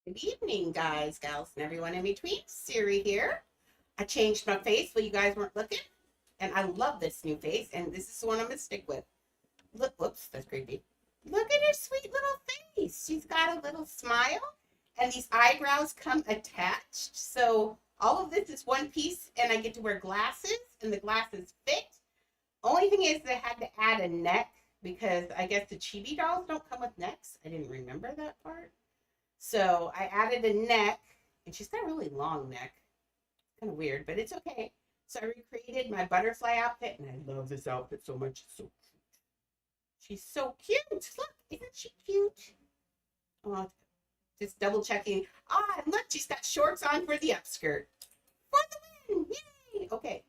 Good evening, guys, gals, and everyone in between. Siri here. I changed my face while you guys weren't looking, and I love this new face, and this is the one I'm gonna stick with. Look, whoops, that's creepy. Look at her sweet little face. She's got a little smile, and these eyebrows come attached. So all of this is one piece, and I get to wear glasses, and the glasses fit. Only thing is, I had to add a neck because I guess the chibi dolls don't come with necks. I didn't remember that part. So I added a neck, and she's got a really long neck. Kind of weird, but it's okay. So I recreated my butterfly outfit, and I love this outfit so much. It's so cute. She's so cute. Look, isn't she cute? Oh, just double checking. Ah, and look, she's got shorts on for the upskirt. For the win! Yay! Okay.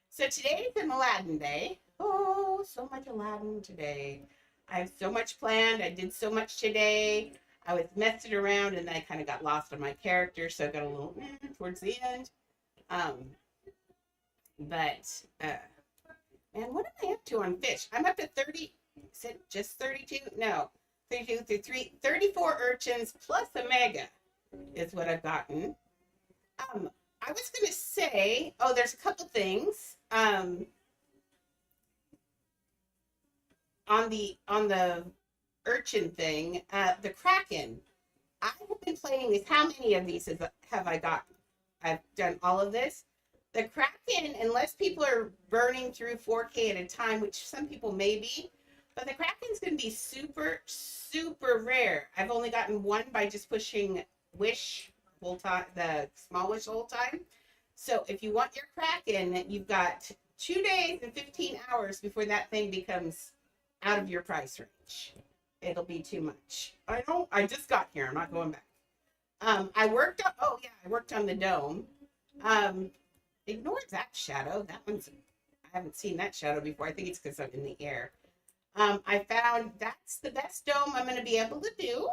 So today is an Aladdin day. Oh, so much Aladdin today. I have so much planned. I did so much today. I was messing around and then I kind of got lost on my character, so I got a little towards the end. Um, but man, what am I up to on fish? I'm up to 30. Is it just 32? No, 32 through 34 urchins plus a mega is what I've gotten. I was gonna say, oh, there's a couple things. On the urchin thing, the Kraken. I have been playing these. How many of these have I gotten? I've done all of this. The Kraken, unless people are burning through 4K at a time, which some people may be, but the Kraken's going to be super, super rare. I've only gotten one by just pushing Wish whole time, the small Wish the whole time. So if you want your Kraken, you've got 2 days and 15 hours before that thing becomes out of your price range. It'll be too much. I know. I just got here. I'm not going back. I worked on. Oh yeah, I worked on the dome. Ignore that shadow. That one's. I haven't seen that shadow before. I think it's because I'm in the air. I found that's the best dome I'm going to be able to do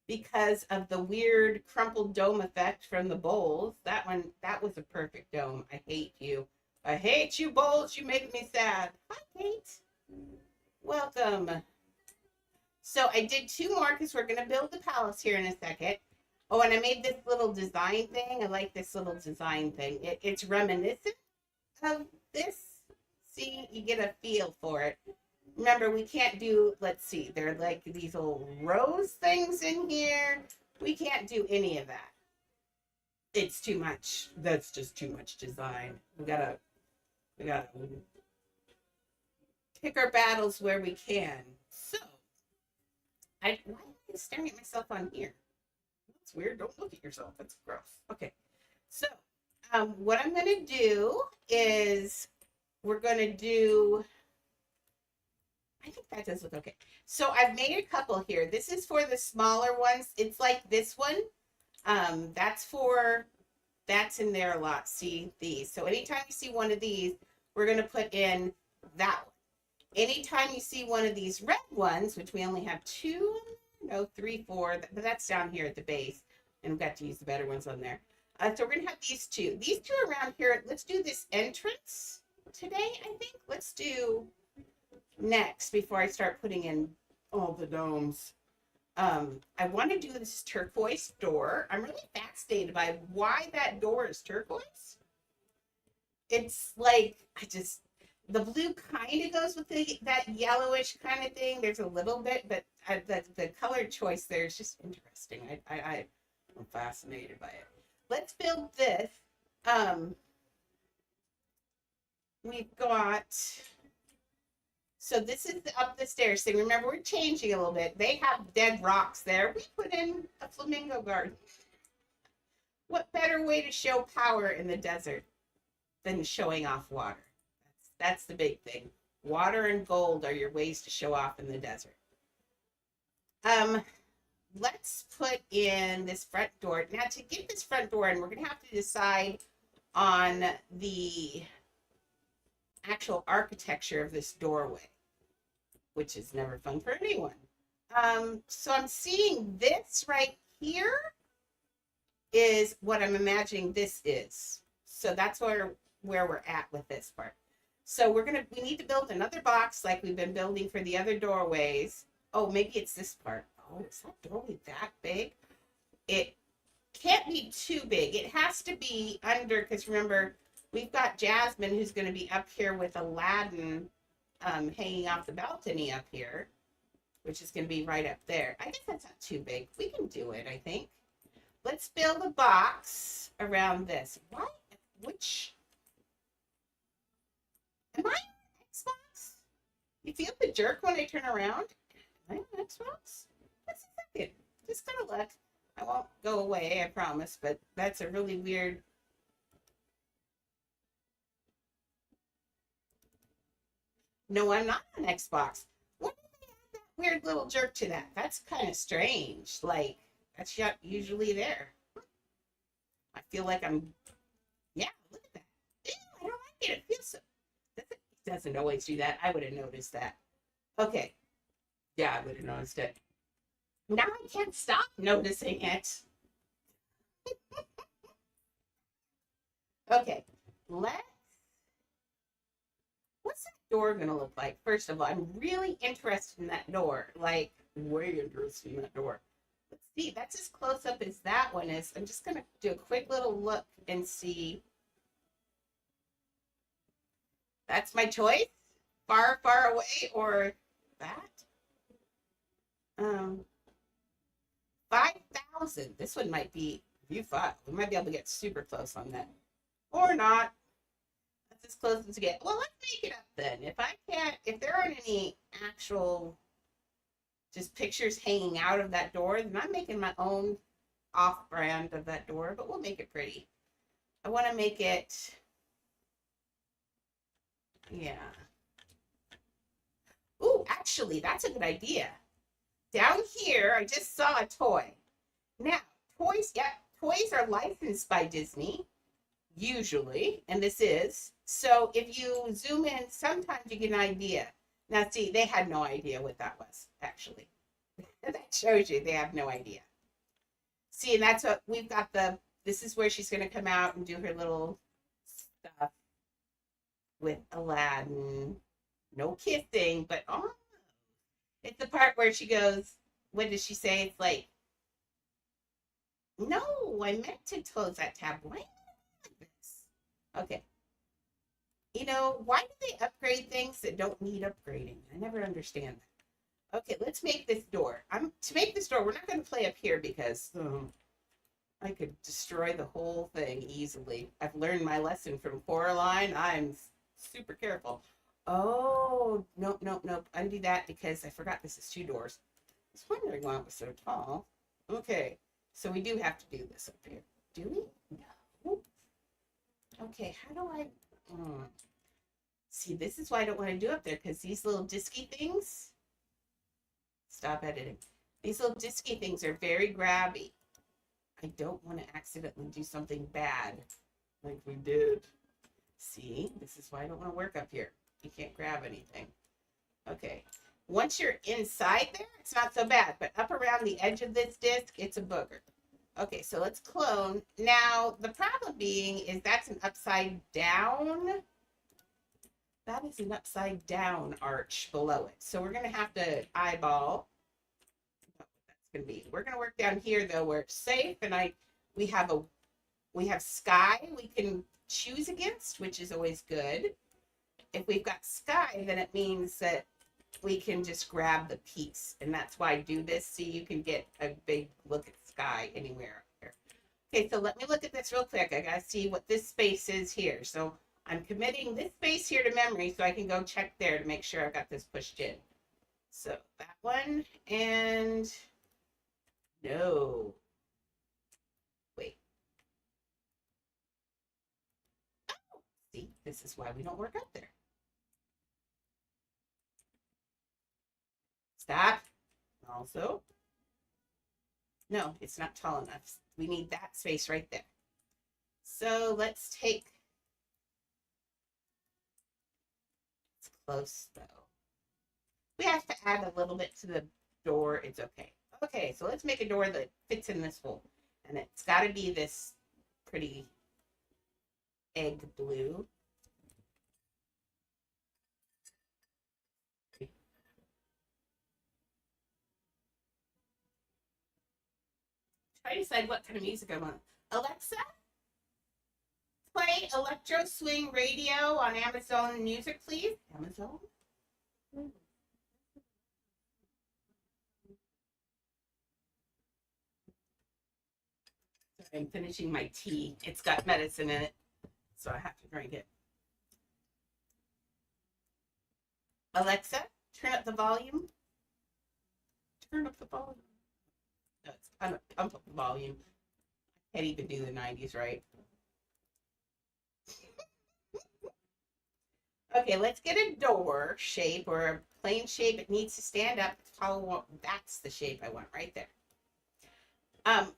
because of the weird crumpled dome effect from the bowls. That one. That was a perfect dome. I hate you. I hate you, bowls. You make me sad. Hi, Kate. Welcome. So I did two more because we're going to build the palace here in a second. Oh, and I made this little design thing. I like this little design thing. It's reminiscent of this. See, you get a feel for it. Remember, we can't do, let's see, there are like these little rose things in here. We can't do any of that. It's too much. That's just too much design. We gotta pick our battles where we can. So, why am I staring at myself on here? That's weird. Don't look at yourself. That's gross. Okay. So, what I'm going to do is we're going to do, I think that does look okay. So I've made a couple here. This is for the smaller ones. It's like this one. That's in there a lot. See these. So anytime you see one of these, we're going to put in that one. Anytime you see one of these red ones, which we only have two, no, three, four, but that's down here at the base, and we've got to use the better ones on there. So we're going to have these two. These two around here, let's do this entrance today, I think. Let's do next before I start putting in all the domes. I want to do this turquoise door. I'm really fascinated by why that door is turquoise. It's like, the blue kind of goes with that yellowish kind of thing. There's a little bit, but the color choice there is just interesting. I'm fascinated by it. Let's build this. We've got, so this is up the stairs thing. Remember, we're changing a little bit. They have dead rocks there. We put in a flamingo garden. What better way to show power in the desert than showing off water? That's the big thing. Water and gold are your ways to show off in the desert. Let's put in this front door. Now, to get this front door in, we're going to have to decide on the actual architecture of this doorway, which is never fun for anyone. So I'm seeing this right here is what I'm imagining this is. So that's where we're at with this part. So we need to build another box like we've been building for the other doorways. Oh, maybe it's this part. Oh, Oh, is that doorway that big? It can't be too big. It has to be under, because remember, we've got Jasmine who's going to be up here with Aladdin hanging off the balcony up here, which is going to be right up there. I guess that's not too big. We can do it, I think. Let's build a box around this. What? Which? Am I on Xbox? You feel the jerk when I turn around? Am I on Xbox? Just a second. Just gotta look. I won't go away, I promise, but that's a really weird. No, I'm not on Xbox. What did they add that weird little jerk to that? That's kind of strange. Like, that's not usually there. I feel like I'm, yeah, look at that. Ew, I don't like it. It feels so, it doesn't always do that. I would have noticed that. Okay. Yeah, I would have noticed it. Now I can't stop noticing it. Okay, let's. What's that door gonna look like? First of all, I'm really interested in that door. Like, way interested in that door. Let's see. That's as close up as that one is. I'm just gonna do a quick little look and see. That's my choice. Far, far away, or that. 5,000. This one might be view 5. We might be able to get super close on that. Or not. That's as close as we get. Well, let's make it up then. If I can't, if there aren't any actual just pictures hanging out of that door, then I'm making my own off brand of that door, but we'll make it pretty. I want to make it, yeah. Ooh, actually, that's a good idea. Down here, I just saw a toy. Now, toys, yeah, toys are licensed by Disney, usually, and this is. So if you zoom in, sometimes you get an idea. Now, see, they had no idea what that was, actually. That shows you they have no idea. See, and that's what we've got this is where she's going to come out and do her little stuff with Aladdin. No kissing, but oh, it's the part where she goes, what does she say? It's like, no, I meant to close that tab. Why am I like this? Okay. You know, why do they upgrade things that don't need upgrading? I never understand that. Okay, let's make this door. To make this door, we're not going to play up here because I could destroy the whole thing easily. I've learned my lesson from Coraline. I'm super careful. Oh, nope, nope, nope. Undo that because I forgot this is 2 doors. I was wondering why it was so tall. Okay, so we do have to do this up here. Do we? No. Okay, how do I... See, this is why I don't want to do up there, because these little disky things... Stop editing. These little disky things are very grabby. I don't want to accidentally do something bad like we did. See, this is why I don't want to work up here. You can't grab anything. Okay. Once you're inside there, it's not so bad. But up around the edge of this disc, it's a booger. Okay, so let's clone. Now, the problem being is that's an upside down. That is an upside down arch below it. So we're going to have to eyeball what that's going to be. We're going to work down here, though, where it's safe. And we have sky we can choose against, which is always good. If we've got sky, then it means that we can just grab the piece. And that's why I do this, so you can get a big look at sky anywhere up here. Okay, so let me look at this real quick. I gotta see what this space is here. So I'm committing this space here to memory so I can go check there to make sure I've got this pushed in. So that one, and no. Wait. Oh, see, this is why we don't work up there. Stop. Also, no, it's not tall enough. We need that space right there. So let's take, it's close though. We have to add a little bit to the door. It's okay. Okay, so let's make a door that fits in this hole. And it's got to be this pretty egg blue. trying to decide what kind of music I want. Alexa, play Electro Swing Radio on Amazon Music, please. Amazon? Sorry, I'm finishing my tea. It's got medicine in it, so I have to drink it. Alexa, turn up the volume. Turn up the volume. No, it's pump up the volume. I can't even do the 90s right. Okay, let's get a door shape or a plain shape. It needs to stand up. That's the shape I want right there.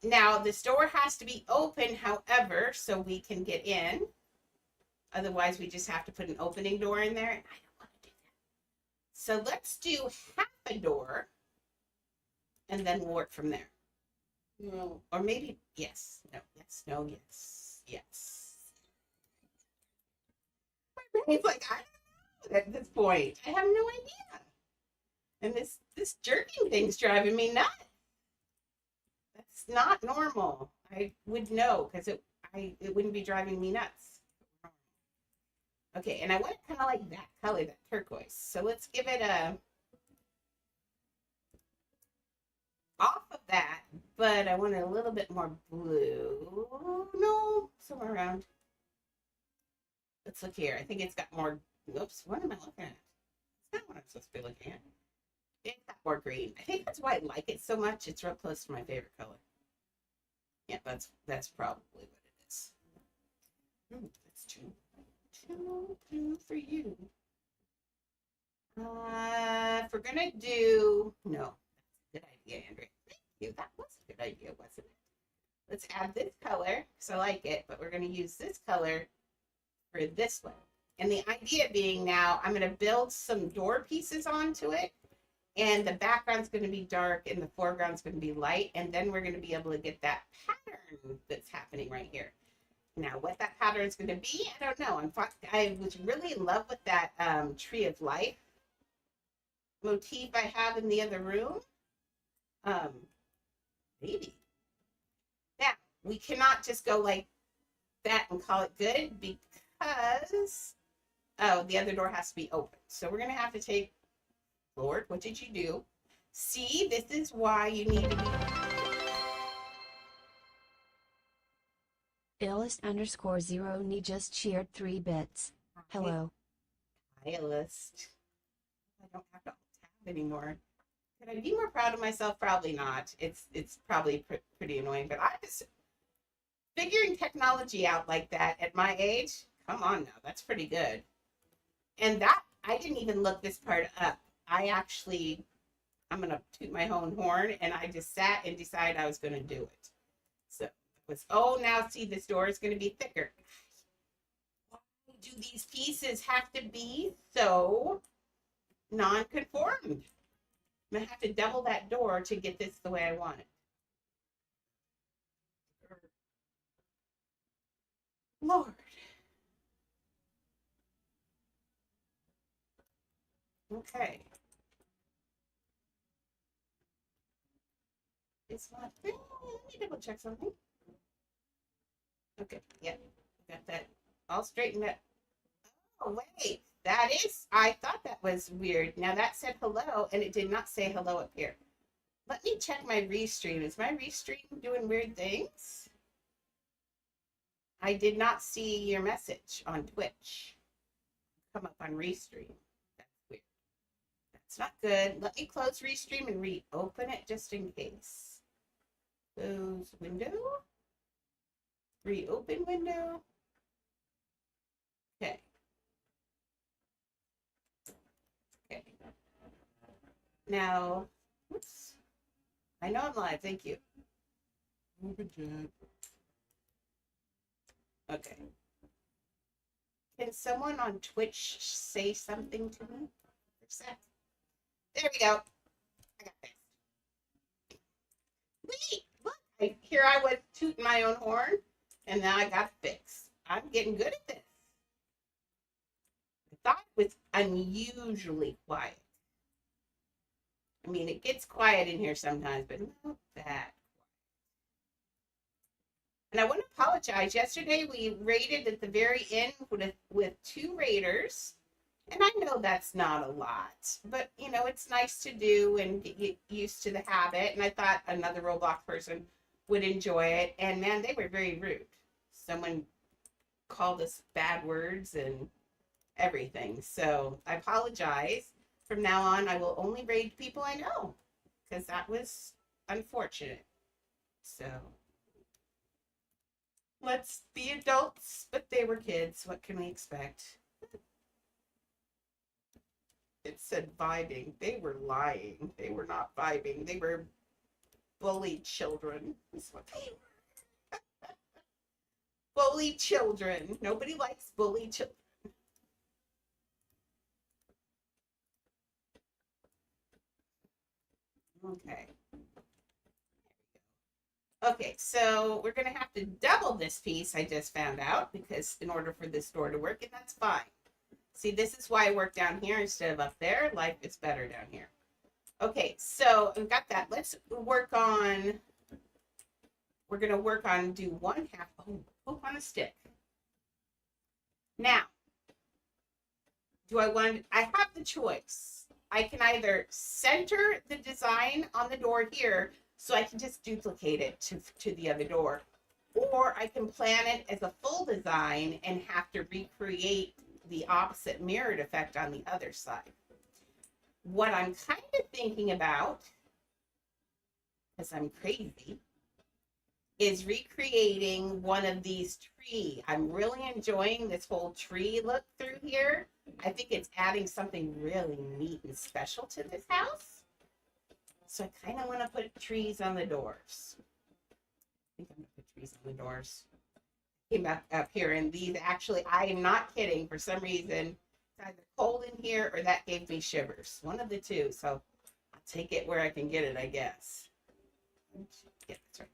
Now, this door has to be open, however, so we can get in. Otherwise, we just have to put an opening door in there. And I don't want to do that. So let's do half a door, and then we'll work from there. No, or maybe, yes, no, yes, no, yes, yes. My brain's like, I don't know at this point. I have no idea. And this jerking thing's driving me nuts. That's not normal. I would know because it wouldn't be driving me nuts. Okay, and I want it kind of like that color, that turquoise. So let's give it a off of that, but I want it a little bit more blue. No, somewhere around. Let's look here. I think it's got more. Oops, what am I looking at? It's not what I'm supposed to be looking at. It's got more green. I think that's why I like it so much. It's real close to my favorite color. Yeah, that's probably what it is. That's two for you. If we're gonna do no, that's a good idea, Andrea. Thank you. That was a good idea, wasn't it? Let's add this color because I like it, but we're gonna use this color for this one. And the idea being now I'm gonna build some door pieces onto it. And the background's going to be dark and the foreground's going to be light. And then we're going to be able to get that pattern that's happening right here. Now, what that pattern is going to be, I don't know. I was really in love with that Tree of Life motif I have in the other room. Maybe. Now, we cannot just go like that and call it good because, the other door has to be open. So we're going to have to take, Lord, what did you do? See, this is why you need to be. Illust_0 just cheered 3 bits. Hello. Hi, Illust. I don't have to tab anymore. Could I be more proud of myself? Probably not. It's probably pretty annoying, but I just figuring technology out like that at my age. Come on now, that's pretty good. And that I didn't even look this part up. I'm going to toot my own horn, and I just sat and decided I was going to do it. So it was, now see, this door is going to be thicker. Why do these pieces have to be so non-conformed? I'm going to have to double that door to get this the way I want it. Lord. Okay. It's not. Let me double check something. Okay, yeah, got that all straightened up. Oh, wait, I thought that was weird. Now that said hello, and it did not say hello up here. Let me check my restream. Is my restream doing weird things? I did not see your message on Twitch come up on restream. That's weird. That's not good. Let me close restream and reopen it just in case. Close window. Reopen window. Okay. Okay. Now, oops. I know I'm live. Thank you. Okay. Can someone on Twitch say something to me? There we go. I got this. Wait, look. Here I was tooting my own horn, and now I got fixed. I'm getting good at this. I thought it was unusually quiet. I mean, it gets quiet in here sometimes, but not that quiet. And I want to apologize. Yesterday we rated at the very end with 2 raters. And I know that's not a lot, but it's nice to do and get used to the habit. And I thought another Roblox person would enjoy it. And man, they were very rude. Someone called us bad words and everything. So I apologize. From now on, I will only rate people I know because that was unfortunate. So let's be adults, but they were kids. What can we expect? It said vibing. They were lying. They were not vibing. They were bullied children. That's what they were. Bullied children. Nobody likes bullied children. Okay. Okay, so we're going to have to double this piece, I just found out, because in order for this door to work, and that's fine. See, this is why I work down here instead of up there. Life is better down here. Okay, so we've got that. Let's work on, we're going to work on do 1/2, on a stick. Now, I have the choice. I can either center the design on the door here, so I can just duplicate it to the other door, or I can plan it as a full design and have to recreate the opposite mirrored effect on the other side. What I'm kind of thinking about, because I'm crazy, is recreating one of these trees. I'm really enjoying this whole tree look through here. I think it's adding something really neat and special to this house. So I kind of want to put trees on the doors. I think I'm going to put trees on the doors. Came back up here, and these actually, I am not kidding, for some reason, it's either cold in here or that gave me shivers. One of the two. So I'll take it where I can get it, I guess. Yeah, that's right.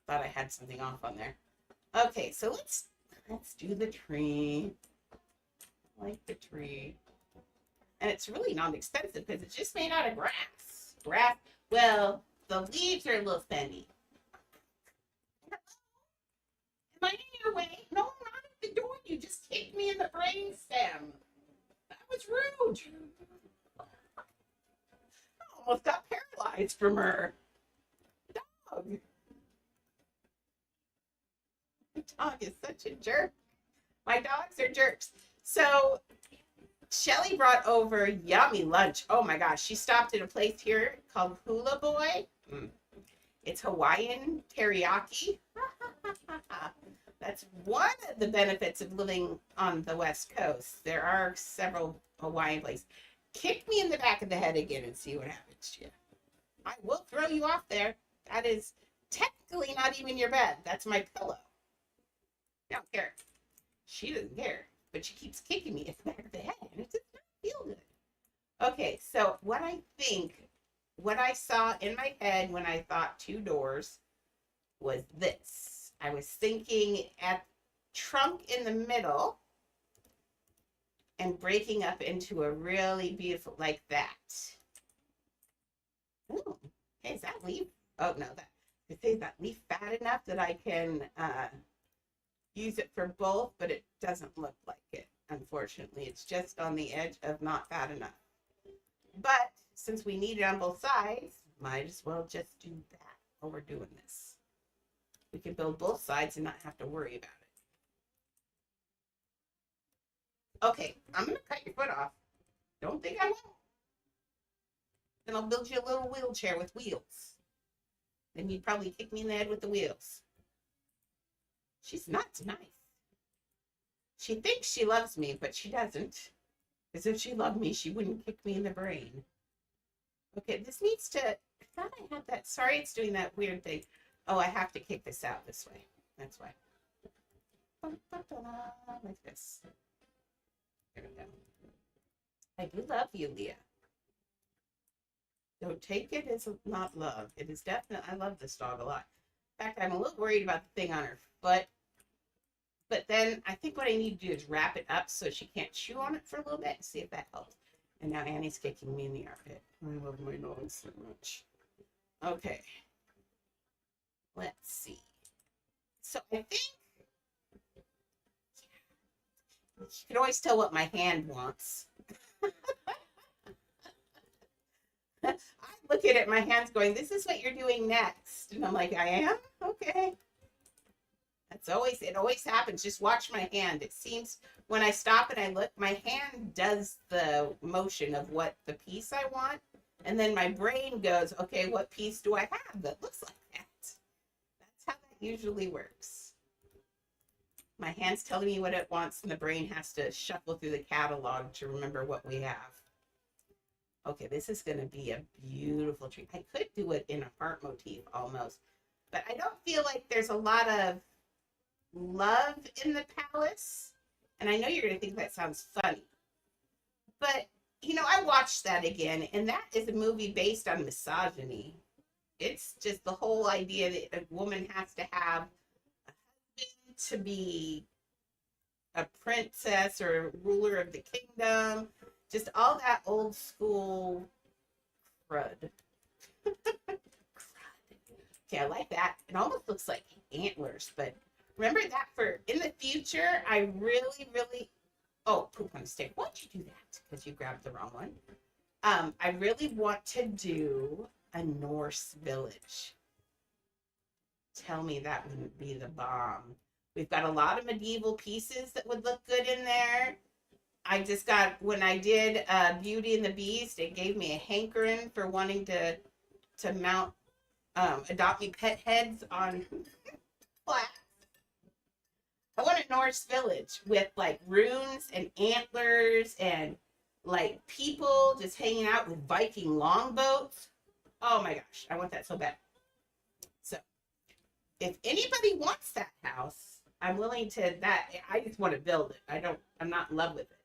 Thought I had something off on there. Okay, so let's do the tree. I like the tree. And it's really not expensive because it's just made out of grass. Well, the leaves are a little spendy. Am I in your way? No, I'm not at the door. You just kicked me in the brain stem. That was rude. I almost got paralyzed from her. Dog. My dog is such a jerk. My dogs are jerks. So Shelly brought over yummy lunch. Oh my gosh. She stopped at a place here called Hula Boy. It's Hawaiian teriyaki. That's one of the benefits of living on the West Coast. There are several Hawaiian places. Kick me in the back of the head again and see what happens to you. I will throw you off there. That is technically not even your bed. That's my pillow. I don't care. She doesn't care, but she keeps kicking me in the back of the head, and it does not feel good. Okay, so what I saw in my head when I thought 2 doors was this. I was thinking at trunk in the middle and breaking up into a really beautiful, like that. Ooh, hey, is that leaf? Oh, no, is that leaf fat enough that I can use it for both, but it doesn't look like it, unfortunately. It's just on the edge of not fat enough. But since we need it on both sides, might as well just do that while we're doing this. We can build both sides and not have to worry about it. Okay, I'm going to cut your foot off. Don't think I won't. Then I'll build you a little wheelchair with wheels. Then you'd probably kick me in the head with the wheels. She's not nice. She thinks she loves me, but she doesn't. Because if she loved me, she wouldn't kick me in the brain. Okay, this needs to... I thought I had that. Sorry, it's doing that weird thing. Oh, I have to kick this out this way. That's why. Like this. There we go. I do love you, Leah. Don't take it as not love. It is definitely... I love this dog a lot. In fact, I'm a little worried about the thing on her foot. But then I think what I need to do is wrap it up so she can't chew on it for a little bit and see if that helps. And now Annie's kicking me in the armpit. I love my dogs so much. Okay. Let's see. So I think you can always tell what my hand wants. I look at it, my hand's going, this is what you're doing next. And I'm like, I am? Okay. It always happens. Just watch my hand. It seems when I stop and I look, my hand does the motion of what the piece I want. And then my brain goes, okay, what piece do I have that looks like that? That's how that usually works. My hand's telling me what it wants, and the brain has to shuffle through the catalog to remember what we have. Okay, this is going to be a beautiful tree. I could do it in a heart motif almost, but I don't feel like there's a lot of love in the palace. And I know you're going to think that sounds funny, but I watched that again, and that is a movie based on misogyny. It's just the whole idea that a woman has to have a husband to be a princess or ruler of the kingdom. Just all that old school crud. Okay, I like that. It almost looks like antlers, but remember that for in the future, I really, really, oh, poop on a stick. Why'd you do that? Because you grabbed the wrong one. I really want to do a Norse village. Tell me that wouldn't be the bomb. We've got a lot of medieval pieces that would look good in there. I just got, when I did Beauty and the Beast, it gave me a hankering for wanting to mount Adopt Me pet heads on plaques. I want a Norse village with like runes and antlers and like people just hanging out with Viking longboats. Oh my gosh, I want that so bad. So if anybody wants that house, I'm willing to I just want to build it. I'm not in love with it.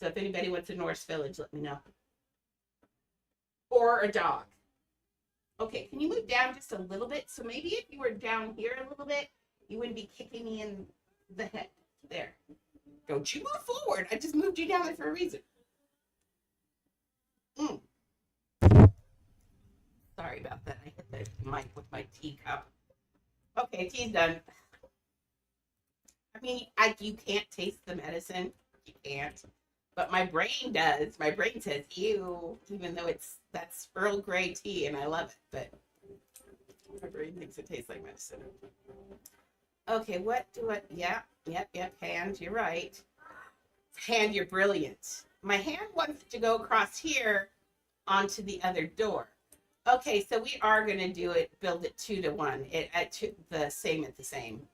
So if anybody wants a Norse village, let me know. Or a dog. Okay, can you move down just a little bit? So maybe if you were down here a little bit, you wouldn't be kicking me in the head. There. Don't you move forward. I just moved you down there for a reason. Sorry about that. I hit the mic with my teacup. Okay, tea's done. I mean, you can't taste the medicine. You can't. But my brain does. My brain says, ew, even though that's Earl Grey tea and I love it. But my brain thinks it tastes like medicine. Okay, yep, hand, you're right. Hand, you're brilliant. My hand wants to go across here onto the other door. Okay, so we are going to build it 2-to-1. The same.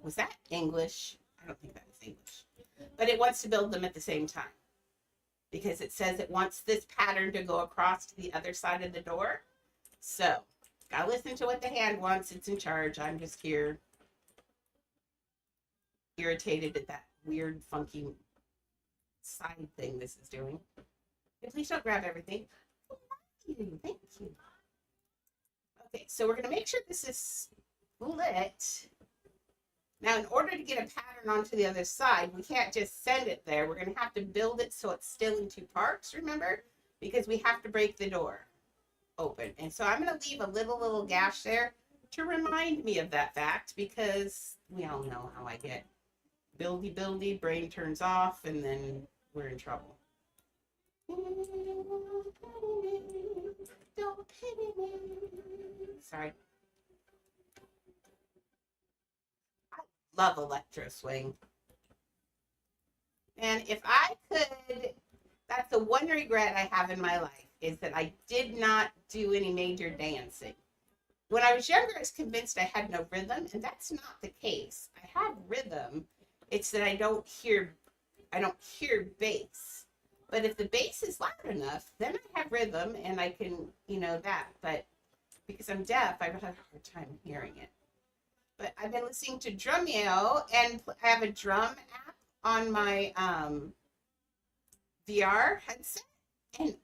Was that English? I don't think that was English. But it wants to build them at the same time. Because it says it wants this pattern to go across to the other side of the door. So, gotta listen to what the hand wants. It's in charge. I'm just here irritated at that weird, funky side thing this is doing. And please don't grab everything. Thank you. Okay, so we're going to make sure this is lit. Now, in order to get a pattern onto the other side, we can't just send it there. We're going to have to build it so it's still in 2 parts, remember? Because we have to break the door open. And so I'm going to leave a little gash there to remind me of that fact, because we all know how I get. Buildy, brain turns off, and then we're in trouble. Sorry. I love electro swing. And if I could, that's the one regret I have in my life, is that I did not do any major dancing. When I was younger, I was convinced I had no rhythm, and that's not the case. I have rhythm. It's that I don't hear bass. But if the bass is loud enough, then I have rhythm and I can, that. But because I'm deaf, I have a hard time hearing it. But I've been listening to Drumeo, and I have a drum app on my VR headset, and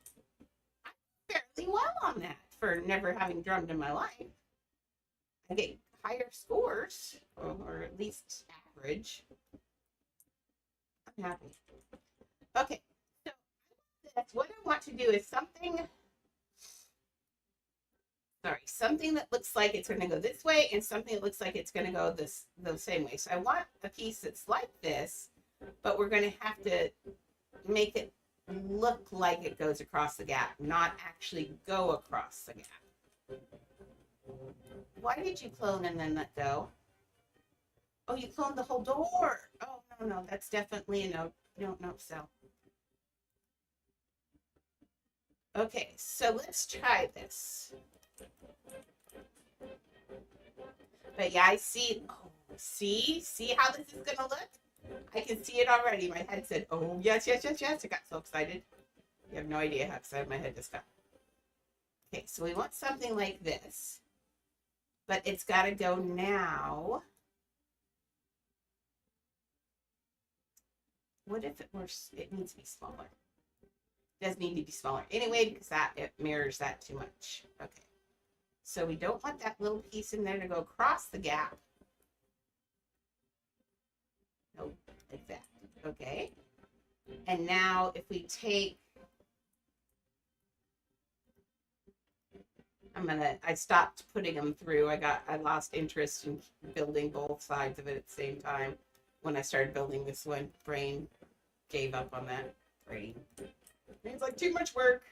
I'm fairly well on that for never having drummed in my life. I get higher scores, or at least average. I'm happy. Okay. That's what I want to do is something sorry, something that looks like it's going to go this way and something that looks like it's going to go the same way. So I want a piece that's like this, but we're going to have to make it look like it goes across the gap, not actually go across the gap. Why did you clone and then let go? Oh, you cloned the whole door. Oh, no, that's definitely a no. No, so. Okay, so let's try this. But yeah, I see. Oh, see how this is gonna look? I can see it already. My head said, "Oh yes." I got so excited. You have no idea how excited my head just got. Okay, so we want something like this, but it's got to go now. What if it were? It needs to be smaller. It does need to be smaller anyway because it mirrors that too much. Okay. So we don't want that little piece in there to go across the gap. Nope, like that. Okay. And now if we take, I stopped putting them through. I lost interest in building both sides of it at the same time. When I started building this one, brain gave up on that. It's like too much work.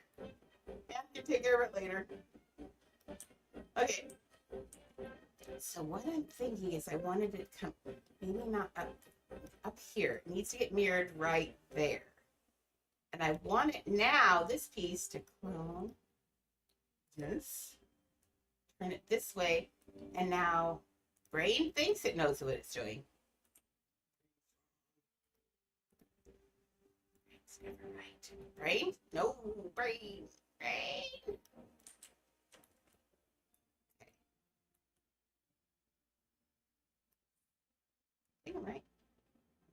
Yeah, you can take care of it later. Okay. So what I'm thinking is I wanted it to come, maybe not up here. It needs to get mirrored right there. And I want it now, this piece, to clone this. Turn it this way. And now brain thinks it knows what it's doing. It's never right. Brain? No, brain. Brain. Right?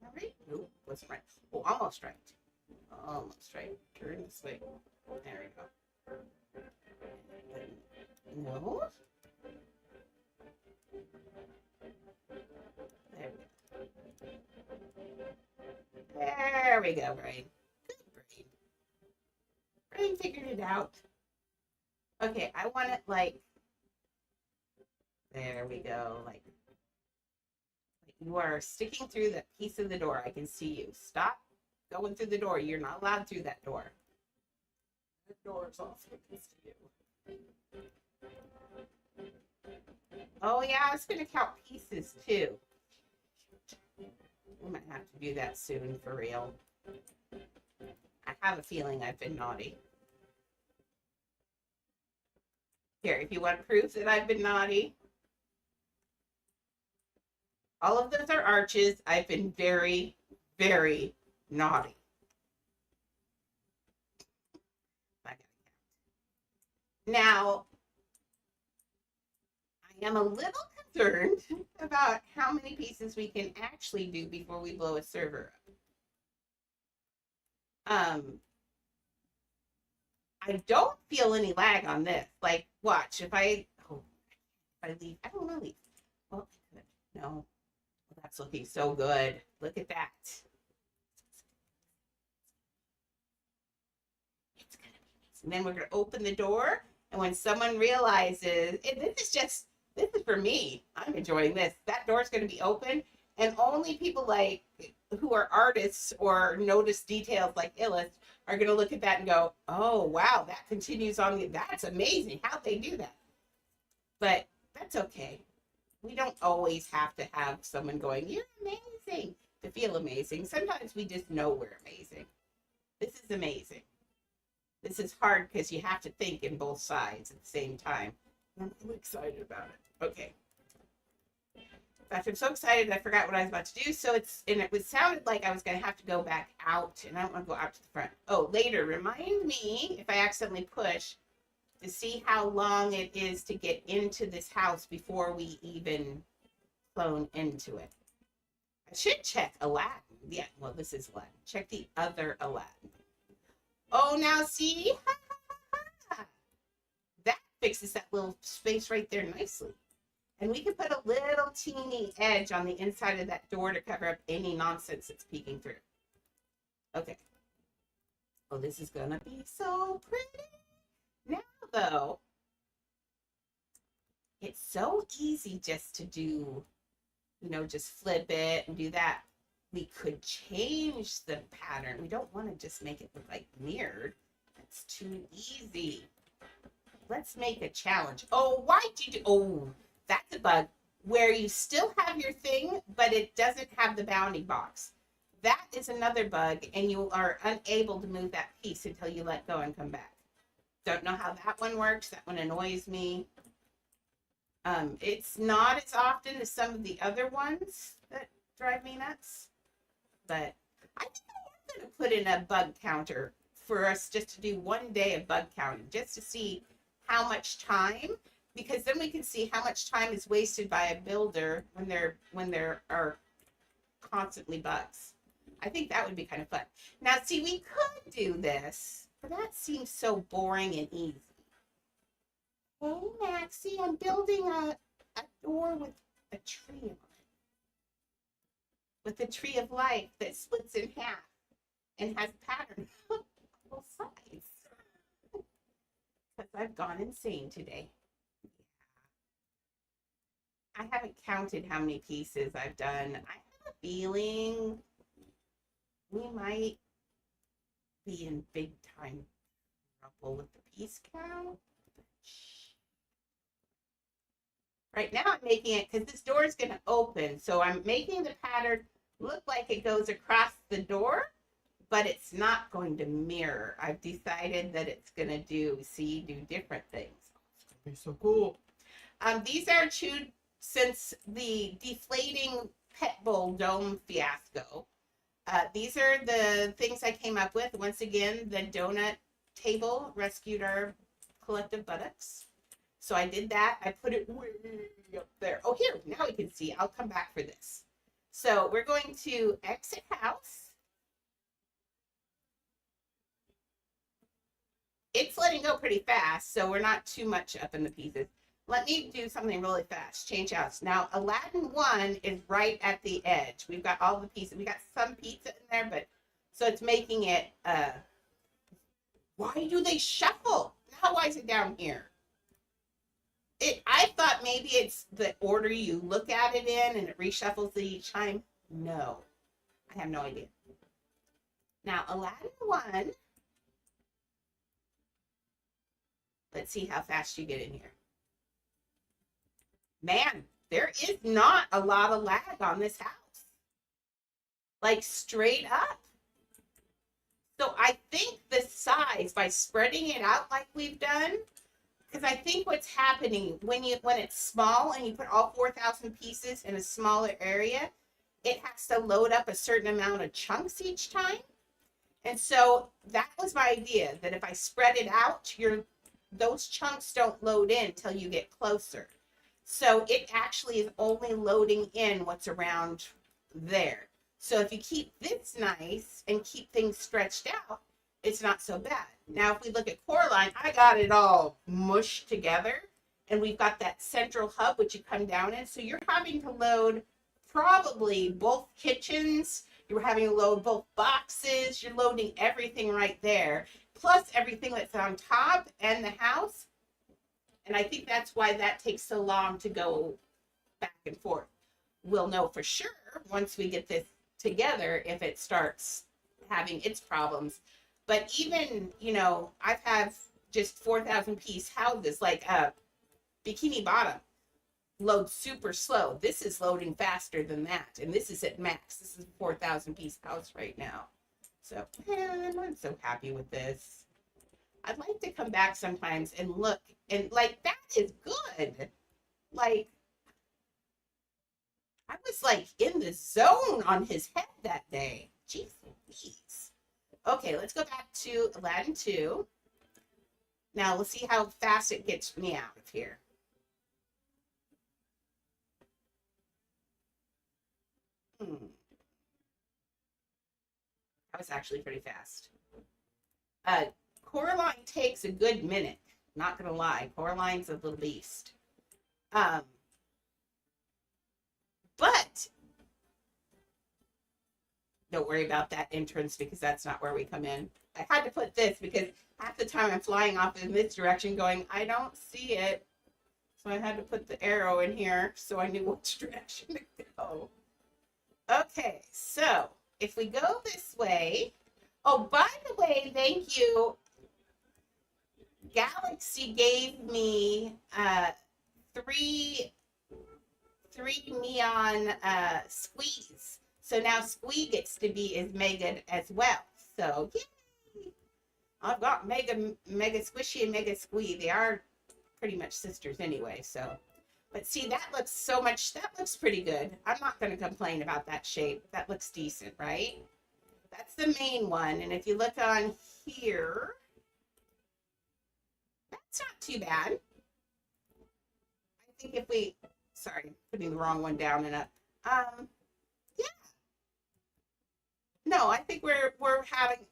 All right. Nope, wasn't right. Oh, almost right. Almost right. Turn this way. There we go. No. There we go, brain. Good brain. Brain figured it out. Okay, I want it like, there we go, like you are sticking through that piece of the door. I can see you. Stop going through the door. You're not allowed through that door. The door is also against you. Oh yeah, I was going to count pieces too. We might have to do that soon for real. I have a feeling I've been naughty. Here, if you want proof that I've been naughty, all of those are arches. I've been very, very naughty. Now, I am a little concerned about how many pieces we can actually do before we blow a server up. I don't feel any lag on this. Like, watch, if I leave, I don't want to leave. Well, no. Well, that's looking so good. Look at that. It's going to be amazing. And then we're going to open the door. And when someone realizes, this is for me. I'm enjoying this. That door's going to be open. And only people like who are artists or notice details like Illis are going to look at that and go, oh, wow, that continues on. That's amazing. How'd they do that? But that's okay. We don't always have to have someone going, you're amazing, to feel amazing. Sometimes we just know we're amazing. This is amazing. This is hard because you have to think in both sides at the same time. I'm really excited about it. Okay. In fact, I'm so excited I forgot what I was about to do. So it sounded like I was going to have to go back out, and I don't want to go out to the front. Oh, later, remind me if I accidentally push to see how long it is to get into this house before we even clone into it. I should check Aladdin. Yeah, well, this is Aladdin. Check the other Aladdin. Oh, now see? That fixes that little space right there nicely. And we can put a little teeny edge on the inside of that door to cover up any nonsense that's peeking through. Okay. Oh, this is going to be so pretty. Now, though, It's so easy just to do, just flip it and do that. We could change the pattern. We don't want to just make it look like mirrored. That's too easy. Let's make a challenge. Oh, why did you do, oh, that's a bug where you still have your thing, but it doesn't have the bounding box. That is another bug, and you are unable to move that piece until you let go and come back. Don't know how that one works. That one annoys me. It's not as often as some of the other ones that drive me nuts, but I think I'm going to put in a bug counter for us just to do one day of bug counting, just to see how much time, because then we can see how much time is wasted by a builder when there are constantly bugs. I think that would be kind of fun. Now, see, we could do this, but that seems so boring and easy. Hey, Maxie, I'm building a door with a tree on it. With a tree of life that splits in half and has a pattern full size. Because I've gone insane today. I haven't counted how many pieces I've done. I have a feeling we might be in big time trouble with the piece count. Right now I'm making it, because this door is going to open, so I'm making the pattern look like it goes across the door, but it's not going to mirror. I've decided that it's going to do different things. It's going to be so cool. These are chewed since the deflating pet bowl dome fiasco. These are the things I came up with. Once again, the donut table rescued our collective buttocks. So I did that. I put it way up there. Oh, here, now we can see. I'll come back for this. So we're going to exit house. It's letting go pretty fast, so we're not too much up in the pieces. Let me do something really fast. Change house. Now, Aladdin 1 is right at the edge. We've got all the pieces. We got some pizza in there, but so it's making it, why do they shuffle? Now why is it down here? I thought maybe it's the order you look at it in and it reshuffles it each time. No, I have no idea. Now, Aladdin 1. Let's see how fast you get in here. Man, there is not a lot of lag on this house. Like straight up. So I think the size, by spreading it out like we've done, because I think what's happening when it's small and you put all 4,000 pieces in a smaller area, it has to load up a certain amount of chunks each time. And so that was my idea, that if I spread it out, those chunks don't load in until you get closer. So it actually is only loading in what's around there. So if you keep this nice and keep things stretched out, it's not so bad. Now, if we look at Coraline, I got it all mushed together, and we've got that central hub, which you come down in. So you're having to load probably both kitchens. You're having to load both boxes. You're loading everything right there, plus everything that's on top and the house. And I think that's why that takes so long to go back and forth. We'll know for sure once we get this together if it starts having its problems. But even, I've had just 4,000 piece houses, like Bikini Bottom, load super slow. This is loading faster than that. And this is at max. This is a 4,000 piece house right now. So, I'm so happy with this. I'd like to come back sometimes and look, and like, that is good. Like, I was like in the zone on his head that day. Jeez Louise. Okay, let's go back to Aladdin 2. Now, let's see how fast it gets me out of here. That was actually pretty fast. Coraline takes a good minute. Not gonna lie, Coraline's a little beast. But don't worry about that entrance, because that's not where we come in. I had to put this because half the time I'm flying off in this direction going, I don't see it. So I had to put the arrow in here so I knew which direction to go. Okay, so if we go this way, oh, by the way, thank you. Galaxy gave me three neon squeeze. So now Squee gets to be as Mega as well. So yay! I've got Mega Squishy and Mega Squee. They are pretty much sisters anyway. So, but see, that looks pretty good. I'm not going to complain about that shape. That looks decent, right? That's the main one. And if you look on here, that's not too bad. I think if we, sorry, putting the wrong one down and up. Yeah. No, I think we're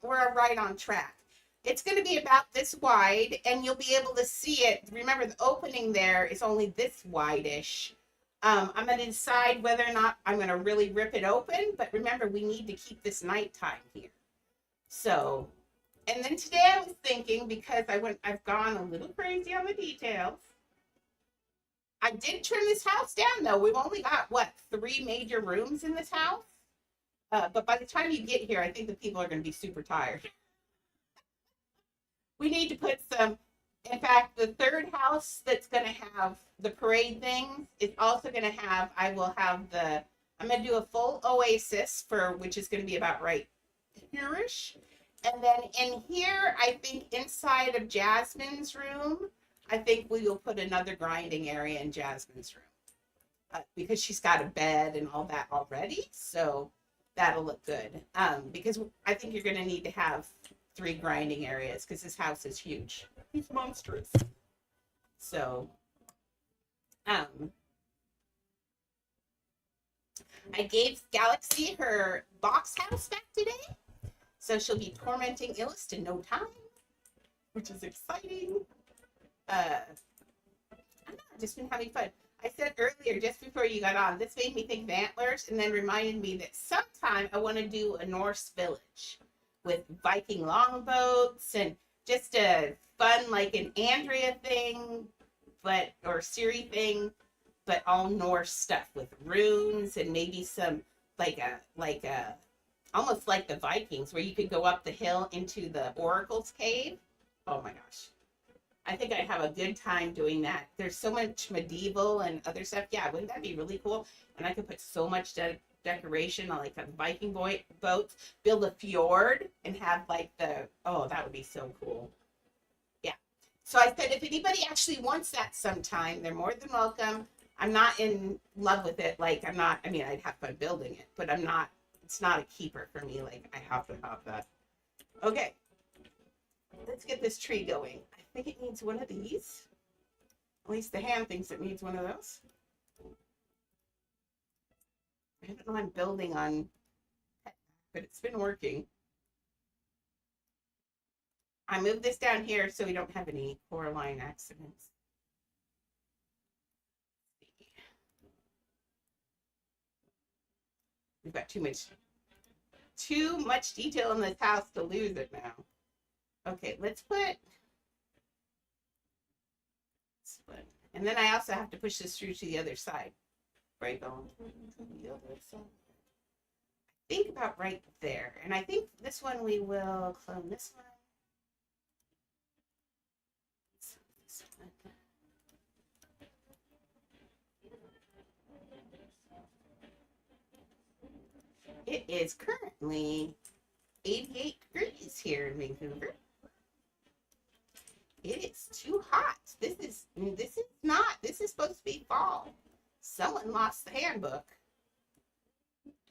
right on track. It's going to be about this wide, and you'll be able to see it. Remember, the opening there is only this wide-ish. I'm going to decide whether or not I'm going to really rip it open, but remember, we need to keep this nighttime here. So, and then today I was thinking, because I've gone a little crazy on the details. I did trim this house down, though. We've only got, what, 3 major rooms in this house? But by the time you get here, I think the people are going to be super tired. We need to put some, in fact, the third house that's going to have the parade thing is also going to have, I'm going to do a full oasis which is going to be about right here-ish. And then in here, I think inside of Jasmine's room, I think we will put another grinding area in Jasmine's room. Because she's got a bed and all that already. So that'll look good. Because I think you're going to need to have 3 grinding areas because this house is huge. It's monstrous. So, I gave Galaxy her box house back today. So she'll be tormenting Illust in no time, which is exciting. I don't know, I've just been having fun. I said earlier, just before you got on, this made me think of antlers and then reminded me that sometime I want to do a Norse village with Viking longboats and just a fun, like an Andrea thing, or Siri thing, but all Norse stuff with runes and maybe some almost like the Vikings, where you could go up the hill into the Oracle's cave. Oh my gosh. I think I'd have a good time doing that. There's so much medieval and other stuff. Yeah, wouldn't that be really cool? And I could put so much decoration on like a Viking boats, build a fjord and have like that would be so cool. Yeah. So I said, if anybody actually wants that sometime, they're more than welcome. I'm not in love with it. I'd have fun building it, but it's not a keeper for me. Like, I have to have that. Okay. Let's get this tree going. I think it needs one of these. At least the hand thinks it needs one of those. I don't know, I'm building on, but it's been working. I moved this down here so we don't have any 4-line accidents. We've got too much detail in this house to lose it now. Okay, let's put, and then I also have to push this through to the other side. Right on to the other side. I think about right there. And I think this one we will clone this one. This one. It is currently 88 degrees here in Vancouver. It is too hot. This is supposed to be fall. Someone lost the handbook.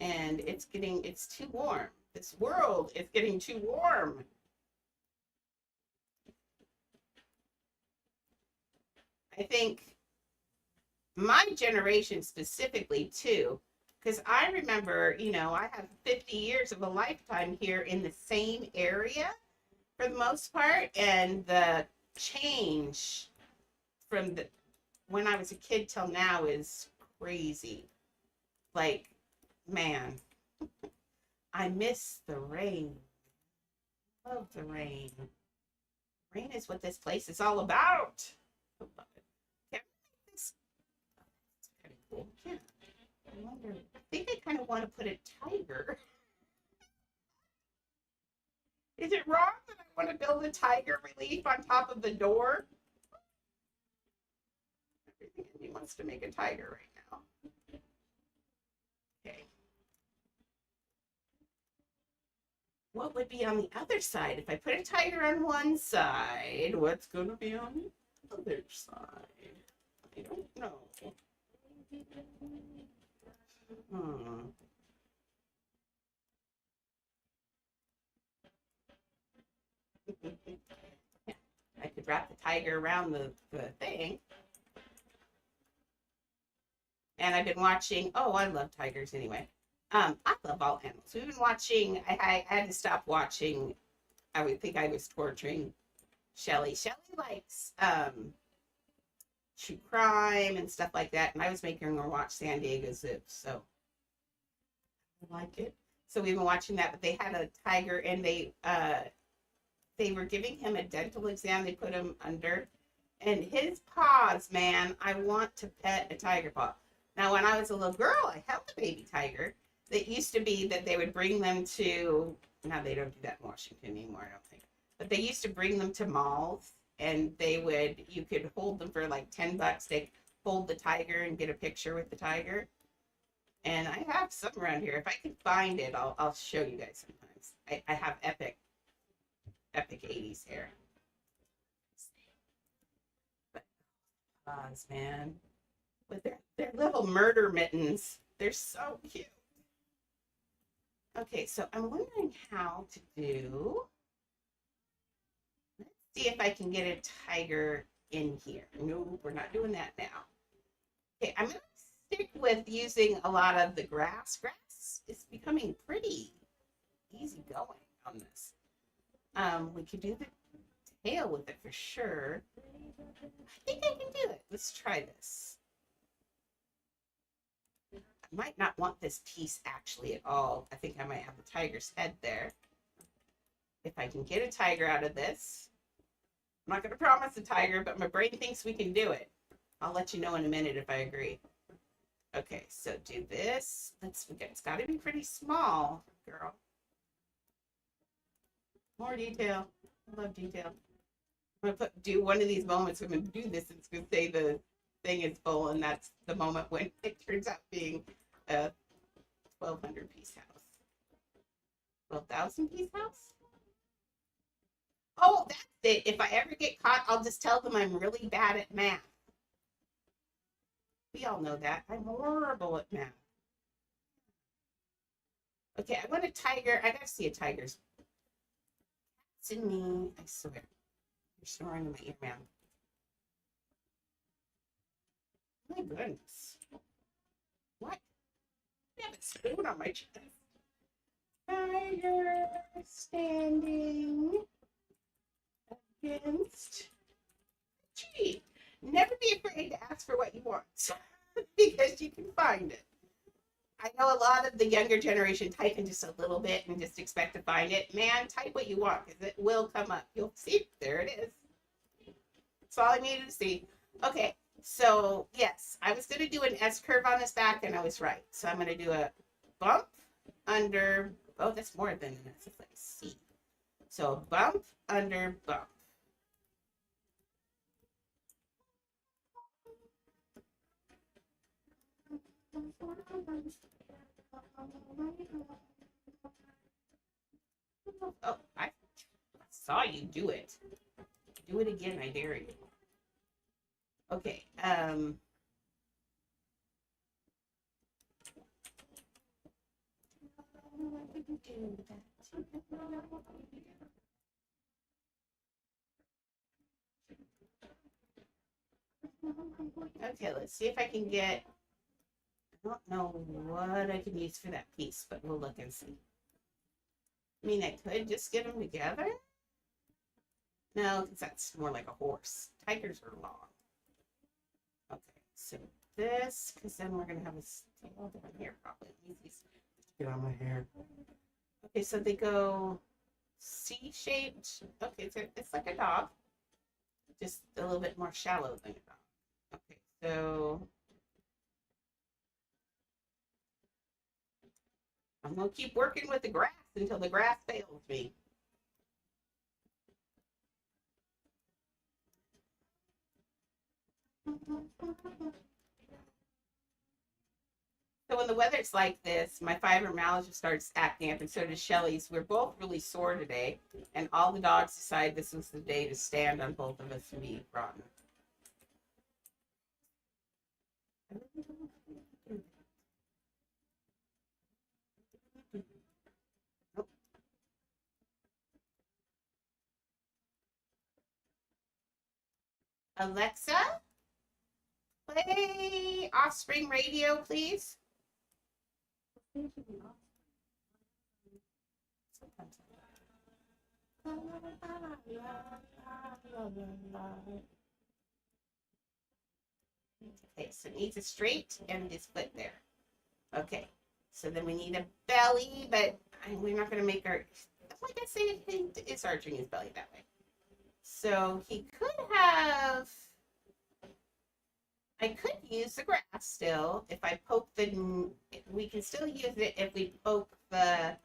And it's too warm. This world is getting too warm. I think my generation specifically too, because I remember, I have 50 years of a lifetime here in the same area for the most part, and the change from when I was a kid till now is crazy. Like, man, I miss the rain. Love the rain. Rain is what this place is all about. Okay, want to put a tiger. Is it wrong that I want to build a tiger relief on top of the door? Everything in me wants to make a tiger right now. Okay. What would be on the other side? If I put a tiger on one side, what's going to be on the other side? I don't know. I could wrap the tiger around the thing. And I've been watching, oh, I love tigers anyway. I love all animals. We've been watching, I had to stop watching. I would think I was torturing Shelly. Shelly likes true crime and stuff like that. And I was making her watch San Diego Zoo. So I like it. So we've been watching that, but they had a tiger and they were giving him a dental exam. They put him under, and his paws, man, I want to pet a tiger paw. Now, when I was a little girl, I held a baby tiger. It used to be that they would bring them to, now they don't do that in Washington anymore, I don't think, but they used to bring them to malls, and you could hold them for like $10. They hold the tiger and get a picture with the tiger. And I have some around here. If I can find it, I'll show you guys sometimes. I have epic 80s hair. But paws, man, with their little murder mittens, they're so cute. Okay, so I'm wondering how to do. Let's see if I can get a tiger in here. No, we're not doing that now. Okay, I'm gonna stick with using a lot of the grass. Grass is becoming pretty easy going on this. We could do the tail with it for sure. I think I can do it. Let's try this. I might not want this piece actually at all. I think I might have the tiger's head there. If I can get a tiger out of this. I'm not going to promise a tiger, but my brain thinks we can do it. I'll let you know in a minute if I agree. Okay, so do this. Let's forget. It's got to be pretty small, girl. More detail. I love detail. I'm going to do one of these moments. I'm going to do this. It's going to say the thing is full, and that's the moment when it turns out being a 1,200 piece house. 12,000 piece house? Oh, that's it. If I ever get caught, I'll just tell them I'm really bad at math. We all know that. I'm horrible at math. Okay, I want a tiger. I gotta see a tiger's. It's in me. I swear. You're snoring in my ear, man. My goodness. What? I have a spoon on my chest. Tiger standing against a tree. Never be afraid to ask for what you want because you can find it. I know a lot of the younger generation type in just a little bit and just expect to find it. Man, type what you want because it will come up. You'll see. There it is. That's all I needed to see. Okay, so yes, I was going to do an S curve on this back and I was right. So I'm going to do a bump under, oh, that's more than an S. It's like C. So bump under bump. Oh, I saw you do it. Do it again, I dare you. Okay, okay, let's see if I can get, I don't know what I can use for that piece, but we'll look and see. I mean, I could just get them together. No, because that's more like a horse. Tigers are long. Okay, so this, because then we're going to have a tail down here probably. Get on my hair. Okay, so they go C-shaped. Okay, so it's like a dog. Just a little bit more shallow than a dog. Okay, so I'm going to keep working with the grass until the grass fails me. So when the weather's like this, my fibromyalgia starts acting up, and so does Shelly's. We're both really sore today, and all the dogs decided this was the day to stand on both of us and be rotten. Alexa, play Offspring Radio, please. Okay, so it needs a straight and this foot there. Okay, so then we need a belly, but we're not going to make our, like I say, it's arching his belly that way. So he could have, I could use the grass still. If I poke the, we can still use it if we poke the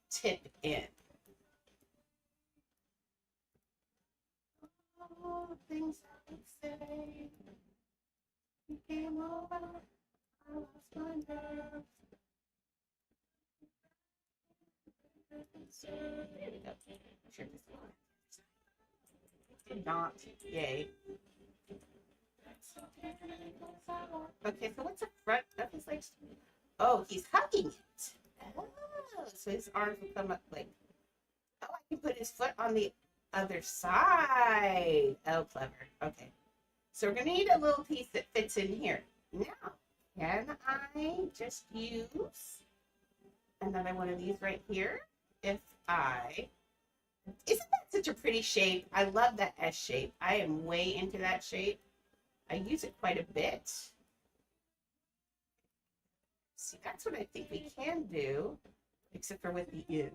tip in. Oh, things I would say. You came over, I lost my nerve. There we go. Sure, this one. Did not. Yay. Okay, so what's the front of his legs? Oh, he's hugging it. Oh, so his arms will come up like. Oh, I can put his foot on the other side. Oh, clever. Okay. So we're going to need a little piece that fits in here. Now, can I just use another one of these right here? If I... Isn't that such a pretty shape? I love that S shape. I am way into that shape. I use it quite a bit. See, that's what I think we can do, except for with the end.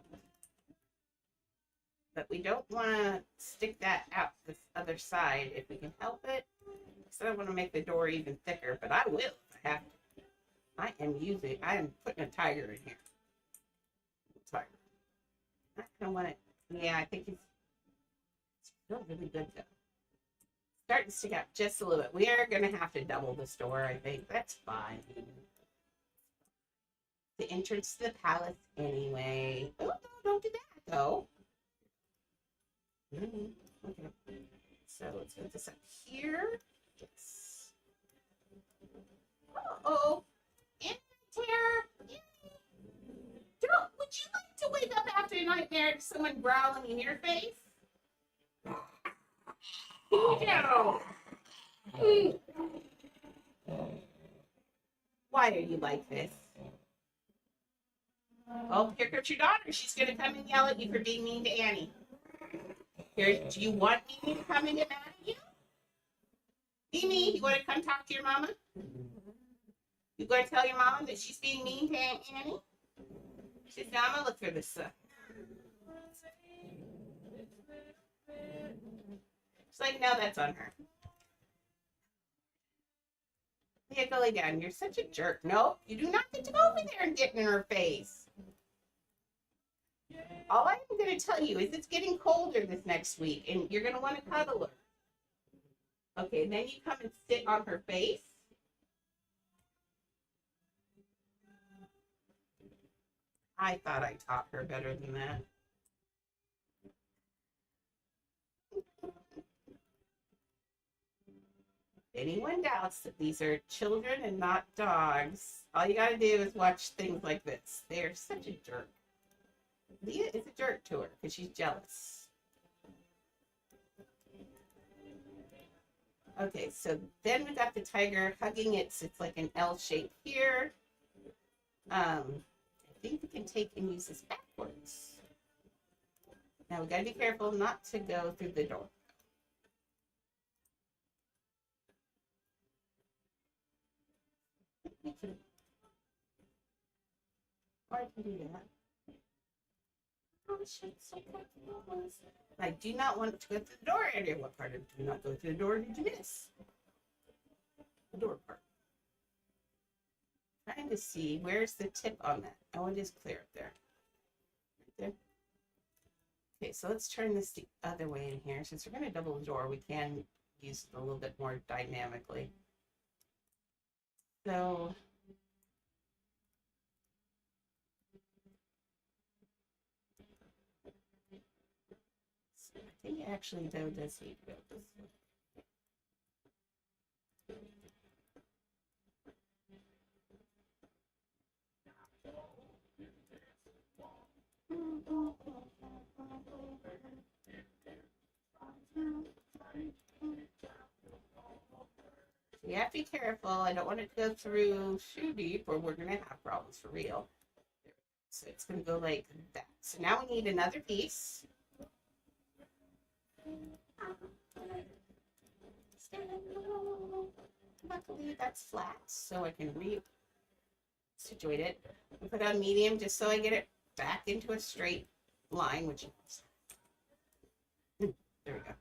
But we don't want to stick that out this other side if we can help it. Because I don't want to make the door even thicker, but I will if I have to. I am putting a tiger in here. Tiger. I don't want it. Yeah, I think it's still really good though. Starting to stick out just a little bit. We are going to have to double this door, I think. That's fine. The entrance to the palace anyway. Oh, no, don't do that though. Okay. So let's put this up here. Yes. Uh-oh. In here. Would you like to wake up after a nightmare to someone growling in your face? No. Why are you like this? Oh, here comes your daughter. She's going to come and yell at you for being mean to Annie. Here, do you want me to come and get mad at you? Mimi, you want to come talk to your mama? You going to tell your mama that she's being mean to Annie? She says, no, I'm going to look for this. She's like, no, that's on her. Yeah, go lay down. You're such a jerk. No, you do not get to go over there and get in her face. All I'm going to tell you is it's getting colder this next week, and you're going to want to cuddle her. Okay, then you come and sit on her face. I thought I taught her better than that. If anyone doubts that these are children and not dogs, all you got to do is watch things like this. They're such a jerk. Leah is a jerk to her because she's jealous. Okay, so then we got the tiger hugging it. So it's like an L shape here. I think we can take and use this backwards. Now we got to be careful not to go through the door. Or I can do that. Oh, shit, so I do not want to go through the door area. What part of do not go through the door did you miss? The door part. Trying to see where's the tip on that. Oh, it is clear up there. Right there. Okay, so let's turn this the other way in here. Since we're going to double the door, we can use it a little bit more dynamically. So I think actually though does need to go this way. You have to be careful. I don't want it to go through shoe deep or we're going to have problems for real. So it's going to go like that. So now we need another piece. Luckily that's flat, so I can re-situate it. And put on medium just so I get it back into a straight line, which there we go.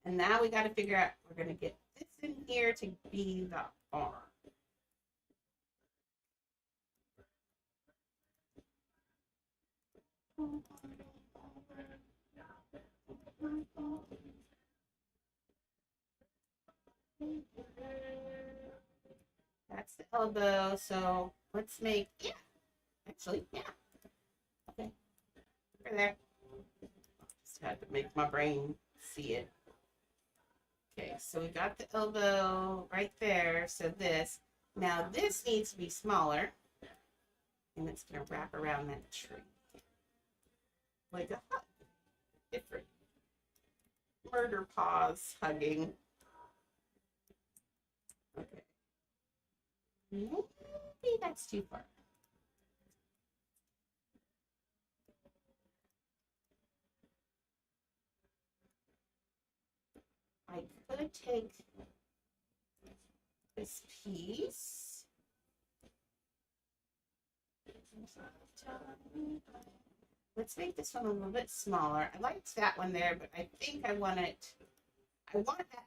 And now we got to figure out, we're going to get this in here to be the arm. That's the elbow, so let's make, yeah, actually, yeah. Okay, over there. Just had to make my brain see it. Okay, so we got the elbow right there, so this. Now this needs to be smaller, and it's gonna wrap around that tree. Like a hug, different. Murder paws hugging. Okay. Maybe that's too far. I could take this piece. Let's make this one a little bit smaller. I liked that one there, but I think I want that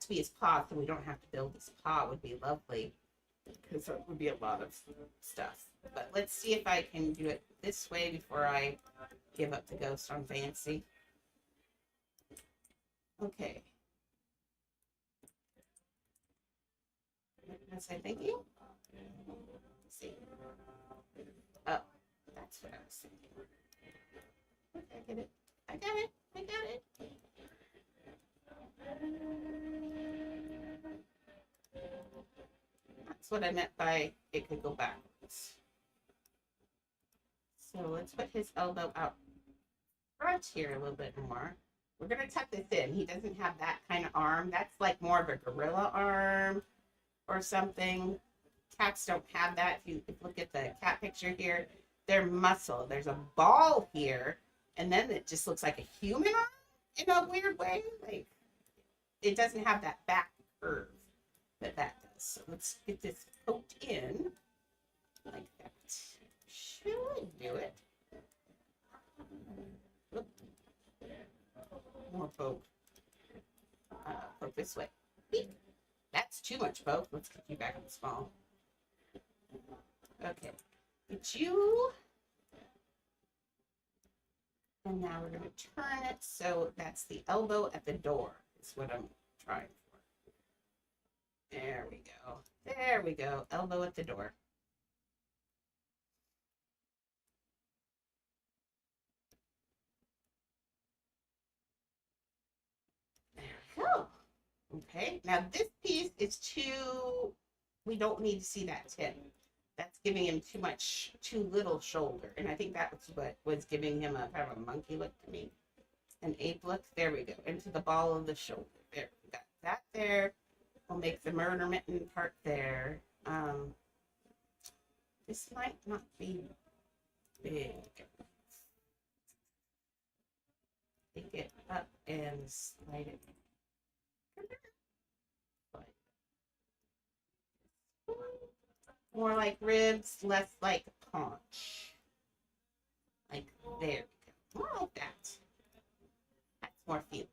to be his paw, so we don't have to build his paw. Would be lovely, because it would be a lot of stuff. But let's see if I can do it this way before I give up the ghost on fancy. Okay. What was I thinking? Let's see. Oh, that's what I was thinking. Okay, I get it. I got it. I got it. That's what I meant by it could go backwards. So let's put his elbow out front here a little bit more. We're going to tuck this in. He doesn't have that kind of arm. That's like more of a gorilla arm or something. Cats don't have that. If you look at the cat picture here, they're muscle. There's a ball here, and then it just looks like a human arm in a weird way. Like, it doesn't have that back curve that does. So let's get this poked in like that. Should do it. Oop. More poke. Poke this way. Beep. That's too much poke. Let's get you back in small. Okay. Get you. And now we're going to turn it so that's the elbow at the door. Is what I'm trying for. There we go. There we go. Elbow at the door. There we go. Okay. Now this piece is too, we don't need to see that tip. That's giving him too little shoulder. And I think that was what was giving him a kind of a monkey look to me. An ape look. There we go. Into the ball of the shoulder. There. We got that there. We'll make the murder mitten part there. This might not be big. Take it up and slide it. More like ribs, less like paunch. Like there we go. More like that. That's more feeling.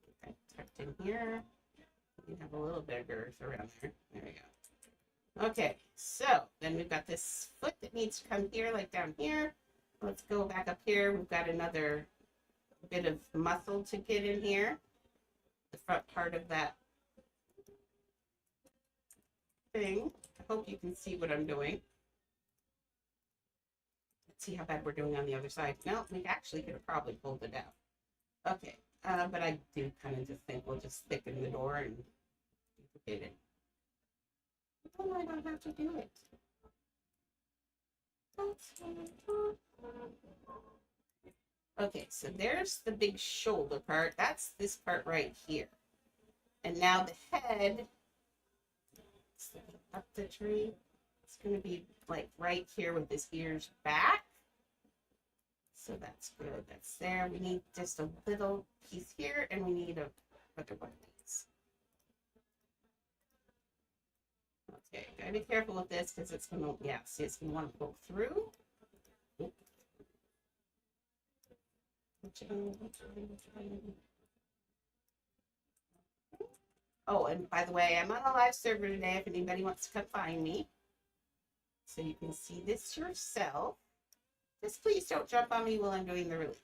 Get that tucked in here. You have a little bit of girth around there. There we go. Okay, so then we've got this foot that needs to come here, like down here. Let's go back up here. We've got another bit of muscle to get in here. The front part of that thing. I hope you can see what I'm doing. Let's see how bad we're doing on the other side. No, we actually could have probably pulled it out. Okay, but I do kind of just think we'll just thicken the door and duplicate it. Oh, I don't have to do it. Okay, so there's the big shoulder part. That's this part right here. And now the head, up the tree, it's going to be like right here with his ears back. So that's good. That's there. We need just a little piece here, and we need another one of these. Okay, gotta be careful with this because it's going to, yeah, see, it's going to want to pull through. Oh, and by the way, I'm on a live server today if anybody wants to come find me. So you can see this yourself. Just please don't jump on me while I'm doing the relief.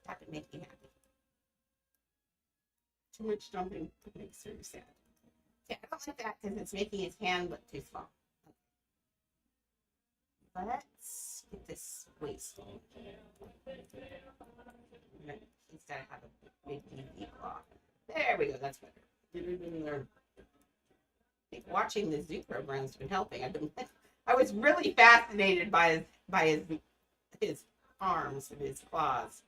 That would make me happy. Too much jumping makes her sad. Yeah, I don't like that because it's making his hand look too small. Okay. Let's get this waist on. He's got to have a big beefy claw. There we go. That's better. I think watching the zoo program's been helping. I was really fascinated by his arms and his claws.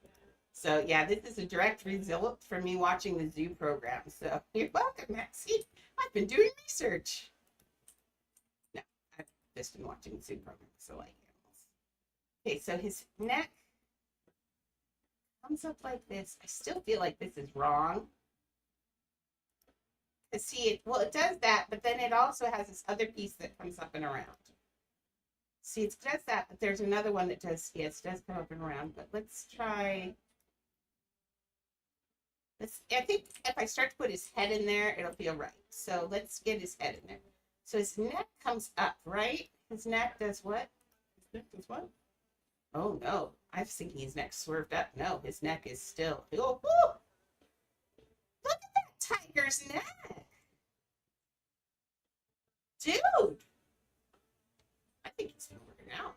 So yeah, this is a direct result from me watching the zoo program. So you're welcome, Maxie. I've been doing research. No, I've just been watching the zoo program, so I like animals. Okay, so his neck comes up like this. I still feel like this is wrong. See it, well, it does that, but then it also has this other piece that comes up and around. See, it does that, but there's another one that does, yes, it does come up and around, but let's try. I think if I start to put his head in there, it'll feel right. So let's get his head in there. So his neck comes up, right? His neck does what? His neck does what? Oh, no. I was thinking his neck swerved up. No, his neck is still. Oh, whoo! Look at that tiger's neck. Dude. I think it's going to work out.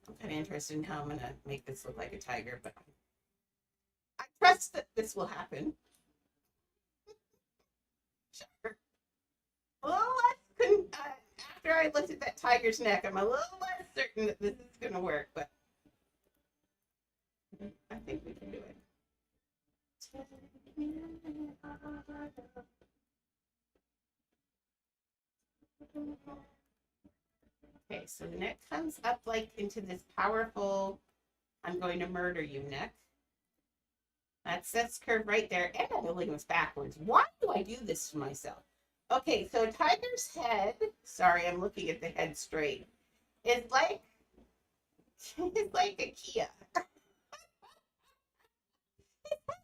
I'm kind of interested in how I'm going to make this look like a tiger, but I trust that this will happen. Sure. A little less, after I looked at that tiger's neck, I'm a little less certain that this is going to work, but I think we can do it. Okay, so the neck comes up like into this powerful, I'm going to murder you neck. That's curved right there, and the building goes backwards. Why do I do this to myself? Okay, so a tiger's head, sorry, I'm looking at the head straight, is like, it's like a Kia.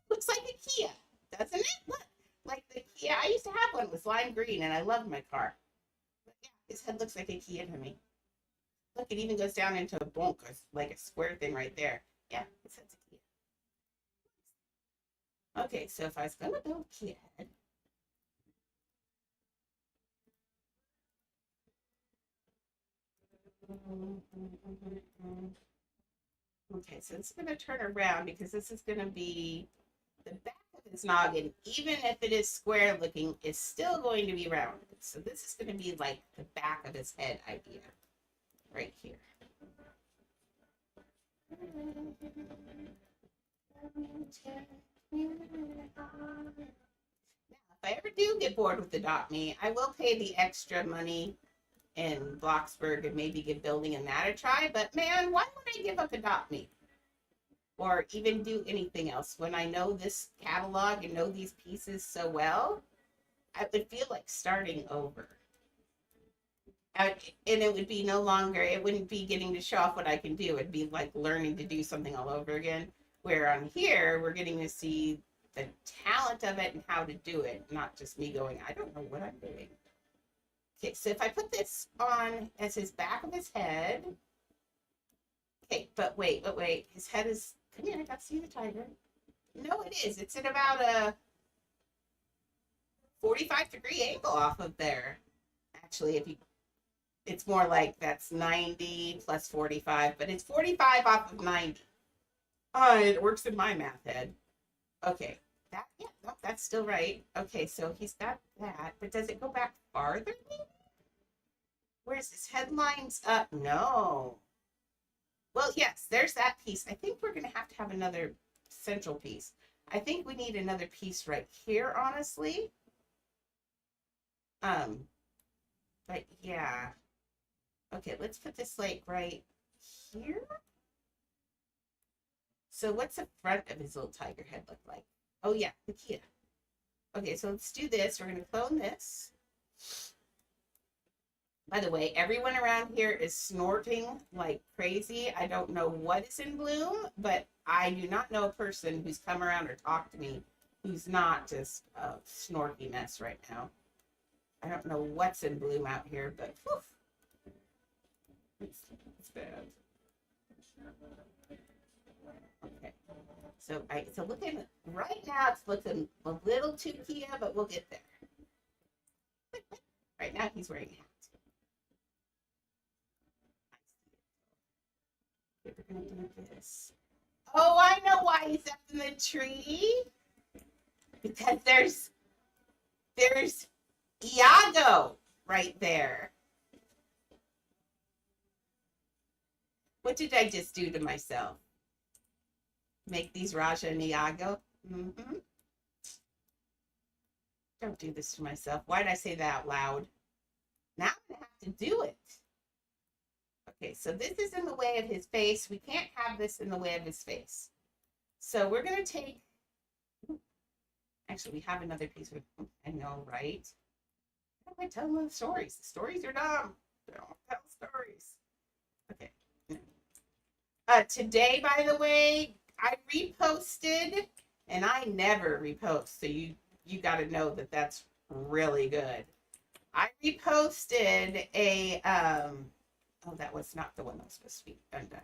Looks like a Kia, doesn't it? Look, like the Kia. I used to have one. It was lime green, and I loved my car. But yeah, his head looks like a Kia to me. Look, it even goes down into a bonk, like a square thing right there. Yeah, his head's a Kia. Okay, so if I was going to build Kia head, okay, so it's going to turn around because this is going to be the back of his noggin, even if it is square looking, is still going to be rounded. So this is going to be like the back of his head idea right here. Now, if I ever do get bored with Adopt Me, I will pay the extra money in Bloxburg and maybe give building in that a try. But man, why would I give up Adopt Me? Or even do anything else when I know this catalog and know these pieces so well? I would feel like starting over. And it would be no longer, it wouldn't be getting to show off what I can do. It'd be like learning to do something all over again. Where on here, we're getting to see the talent of it and how to do it, not just me going, I don't know what I'm doing. Okay, so if I put this on as his back of his head. Okay, but wait. His head is, come here, I got to see the tiger. No, it is. It's at about a 45-degree angle off of there. Actually, if you, it's more like that's 90 plus 45, but it's 45 off of 90. It works in my math head. Okay, that, yeah, no, that's still right. Okay, so he's got that, but does it go back farther? Where's his head lines up? No. Well, yes, there's that piece. I think we're going to have another central piece. I think we need another piece right here, honestly. But yeah. Okay, let's put this like right here. So what's the front of his little tiger head look like? Oh yeah, the Kia. Okay, so let's do this. We're going to clone this. By the way, everyone around here is snorting like crazy. I don't know what is in bloom, but I do not know a person who's come around or talked to me who's not just a snorky mess right now. I don't know what's in bloom out here, but whew, it's bad. Okay, so looking right now, it's looking a little too Kia, but we'll get there. Right now, he's wearing a hat. We're gonna do this. Oh, I know why he's up in the tree. Because there's Iago right there. What did I just do to myself? Make these Raja and Iago? Mm-hmm. Don't do this to myself. Why did I say that out loud? Now I'm gonna have to do it. Okay, so this is in the way of his face. We can't have this in the way of his face. So we're going to take, actually, we have another piece of, I know, right? How do I tell them the stories? The stories are dumb. They don't tell stories. Okay. Today, by the way, I reposted, and I never repost, so you got to know that that's really good. I reposted a, oh, that was not the one that was supposed to be undone.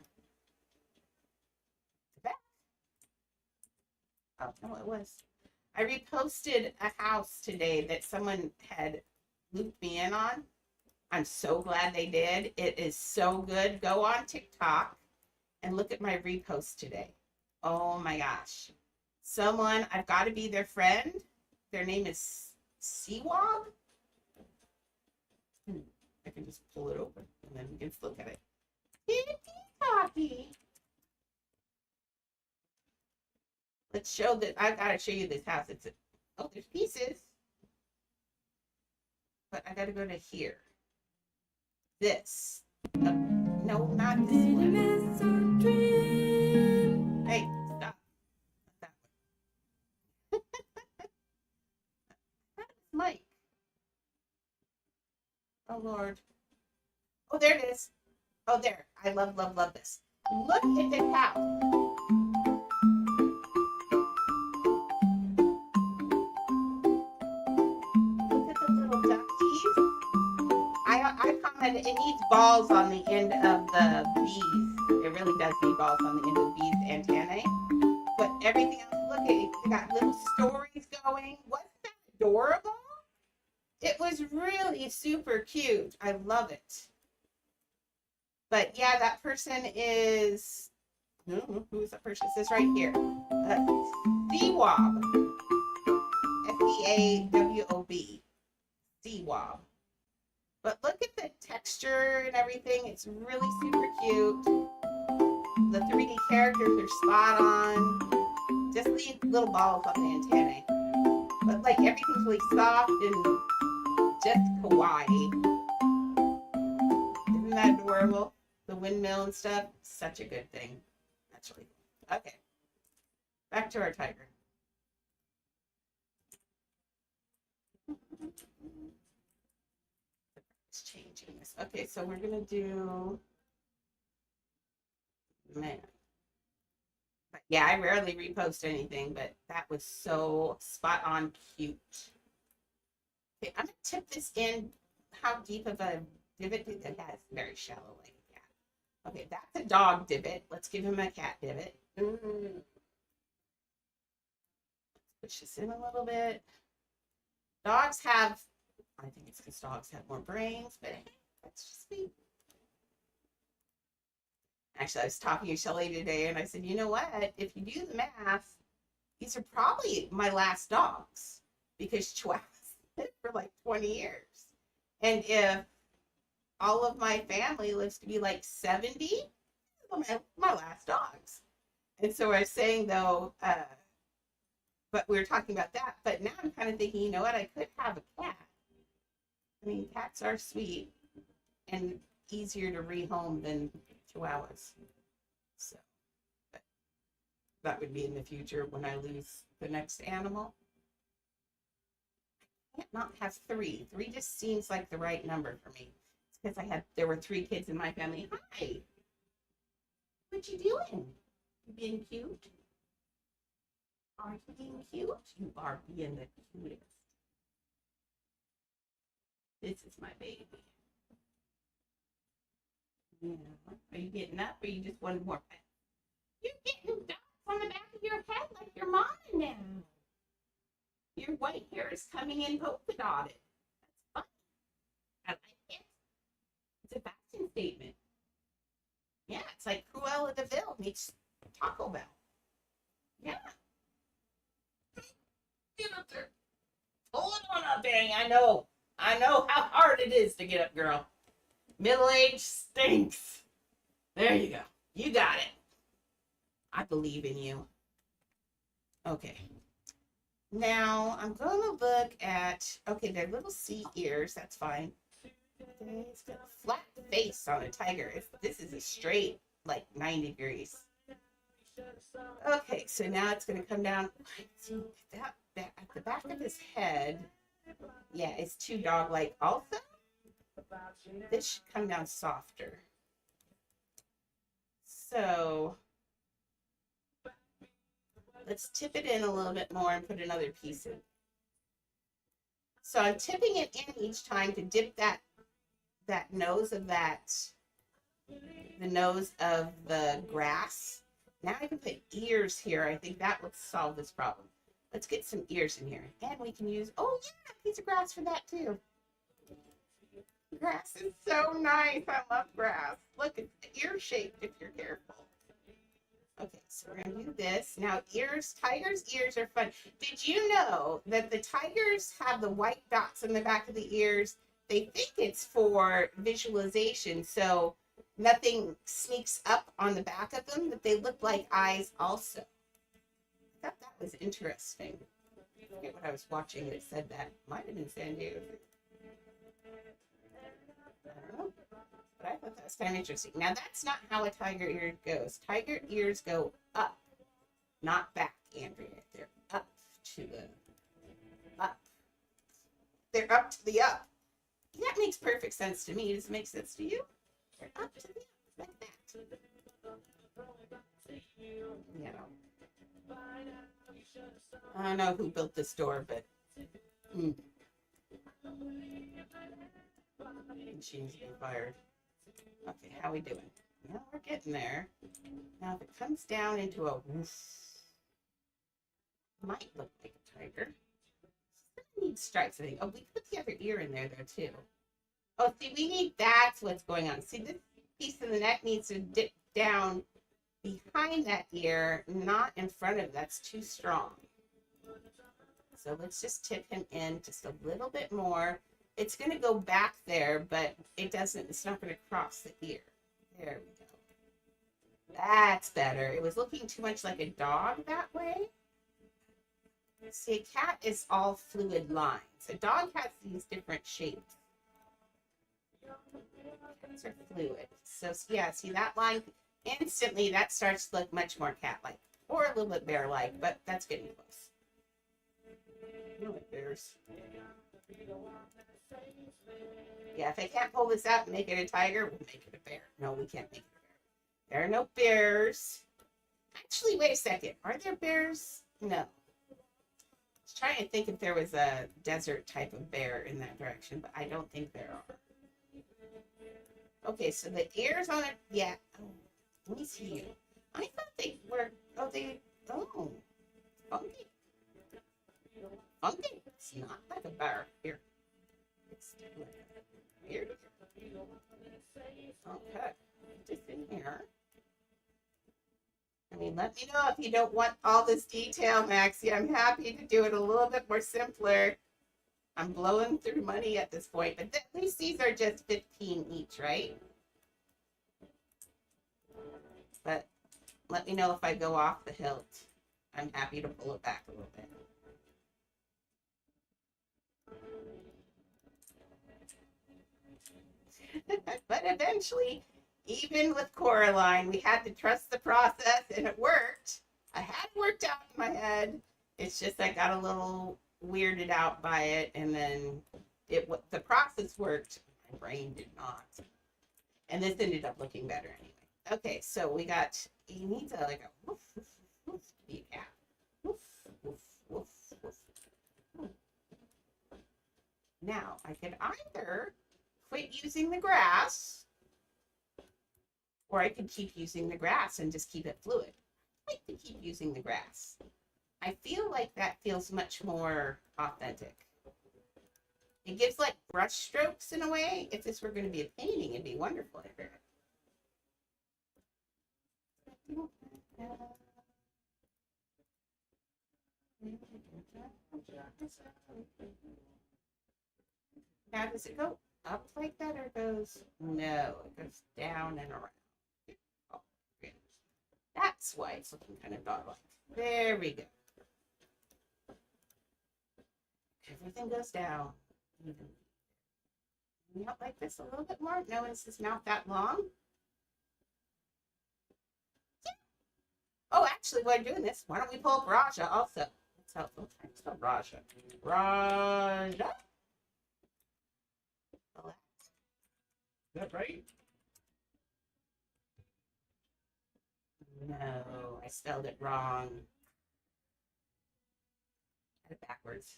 Oh, no, it was. I reposted a house today that someone had looped me in on. I'm so glad they did. It is so good. Go on TikTok and look at my repost today. Oh my gosh. Someone, I've got to be their friend. Their name is Seawog. I can just pull it open and then we can look at it. Ticky-tocky. Let's show that. I've got to show you this house. It's oh, there's pieces, but I got to go to here. This. No, not this one. Hey, stop. Not that one. That's Mike. Oh Lord. Oh, there it is. Oh, there. I love this. Look at this house. I commented it needs balls on the end of the bees. It really does need balls on the end of the bees antennae. But everything else, look at it. It got little stories going. Wasn't that adorable? It was really super cute. I love it. But yeah, that person is, who is that person? It says right here. Seawob. Seawob. Seawob. But look at the texture and everything. It's really super cute. The 3D characters are spot on. Just leave little balls on the antennae. But like everything's really soft and just kawaii. Isn't that adorable? The windmill and stuff. Such a good thing. That's really cool. Okay. Back to our tiger. Changing this. Okay, so we're gonna do man. But yeah, I rarely repost anything, but that was so spot on cute. Okay, I'm gonna tip this in. How deep of a divot it has? Very shallow, like a cat. Okay, that's a dog divot. Let's give him a cat divot. Push this in a little bit. Dogs have, I think it's because dogs have more brains, but hey, that's just me. Actually, I was talking to Shelly today and I said, you know what? If you do the math, these are probably my last dogs because Chihuahuas lived for like 20 years. And if all of my family lives to be like 70, my last dogs. And so I was saying though, but we were talking about that, but now I'm kind of thinking, you know what? I could have a cat. I mean, cats are sweet and easier to rehome than Chihuahuas. So but that would be in the future when I lose the next animal. I can't not have three. Three just seems like the right number for me. It's because there were 3 kids in my family. Hi, what you doing? You being cute? Are you being cute? You are being the cutest. This is my baby. Yeah. Are you getting up or you just wanted more pets? You're getting dots on the back of your head like your mom now. Your white hair is coming in polka dotted. That's fun. I like it. It's a fashion statement. Yeah, it's like Cruella de Vil meets Taco Bell. Yeah. Get up there. Pull it on up, Danny. I know. I know how hard it is to get up, girl. Middle age stinks. There you go. You got it. I believe in you. Okay. Now I'm going to look at, okay, they're little C ears. That's fine. It's got a flat face on a tiger. This is a straight, like 90 degrees. Okay, so now it's going to come down. See, that at the back of his head, yeah, it's too dog-like also. This should come down softer. So let's tip it in a little bit more and put another piece in. So I'm tipping it in each time to dip that nose of the nose of the grass. Now I can put ears here. I think that would solve this problem. Let's get some ears in here. And we can use, oh yeah, a piece of grass for that too. Grass is so nice. I love grass. Look, it's ear shaped if you're careful. Okay, so we're going to do this. Now, tiger's ears are fun. Did you know that the tigers have the white dots on the back of the ears? They think it's for visualization, so nothing sneaks up on the back of them, but they look like eyes also. I thought that was interesting. I forget what I was watching that said that. Might have been San Diego. I don't know. But I thought that was kind of interesting. Now, that's not how a tiger ear goes. Tiger ears go up, not back, Andrea. They're up to the up. They're up to the up. That makes perfect sense to me. Does it make sense to you? They're up to the up, like that. You know. I don't know who built this door, but machine's been fired. Okay, how we doing? Yeah, we're getting there. Now, if it comes down into a woof, might look like a tiger. Need stripes, I think. Oh, we can put the other ear in there, though, too. Oh, see, that's what's going on. See, this piece of the neck needs to dip down behind that ear, not in front of it. That's too strong. So let's just tip him in just a little bit more. It's going to go back there, but it's not going to cross the ear. There we go. That's better. It was looking too much like a dog that way. See, a cat is all fluid lines. A dog has these different shapes. Cats are fluid. So, yeah, see that line? Instantly, that starts to look much more cat-like. Or a little bit bear-like, but that's getting close. You know what, bears? Yeah, if I can't pull this out and make it a tiger, we'll make it a bear. No, we can't make it a bear. There are no bears. Actually, wait a second. Are there bears? No. I was trying to think if there was a desert type of bear in that direction, but I don't think there are. Okay, so the ears on it, yeah. Oh, let me see you. I thought they were, oh, funky. Funky. It's not like a bear. Here. It's like a beard. Okay. Just in here. I mean, let me know if you don't want all this detail, Maxie. I'm happy to do it a little bit more simpler. I'm blowing through money at this point, but at least these are just 15 each, right? But let me know if I go off the hilt. I'm happy to pull it back a little bit. But eventually, even with Coraline, we had to trust the process, and it worked. I had it worked out in my head. It's just I got a little weirded out by it, and then the process worked. My brain did not. And this ended up looking better anyway. Okay, so we got, he needs like a woof, woof, woof, yeah. Woof, woof, woof, woof. Now, I could either quit using the grass, or I could keep using the grass and just keep it fluid. I like to keep using the grass. I feel like that feels much more authentic. It gives like brush strokes in a way. If this were going to be a painting, it'd be wonderful. Now, does it go up like that or goes? No, it goes down and around. Oh, that's why it's looking kind of dog-like. There we go. Everything goes down. Not like this a little bit more. No, is his mouth that long? Yeah. Oh, actually, while I'm doing this, why don't we pull up Raja also? That's helpful. I spell Raja. Raja. Is that right? No, I spelled it wrong. Got it backwards.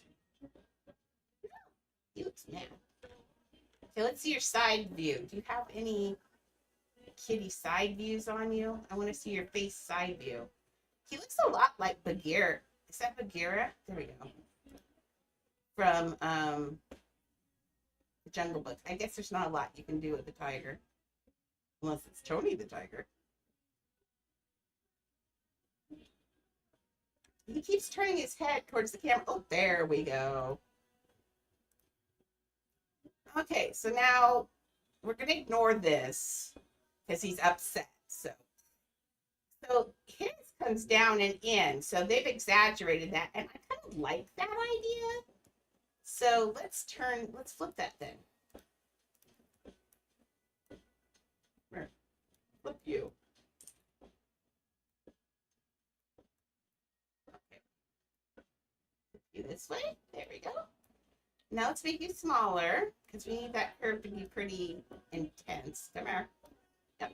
Cute, man. Okay, let's see your side view. Do you have any kitty side views on you? I want to see your face side view. He looks a lot like Bagheera. Is that Bagheera? There we go. From the Jungle Book. I guess there's not a lot you can do with the tiger. Unless it's Tony the tiger. He keeps turning his head towards the camera. Oh, there we go. Okay, so now we're going to ignore this because he's upset. So his comes down and in. So they've exaggerated that. And I kind of like that idea. So let's flip that then. Flip you. Okay. Do this way. There we go. Now let's make you smaller because we need that curve to be pretty intense. Come here. Yep.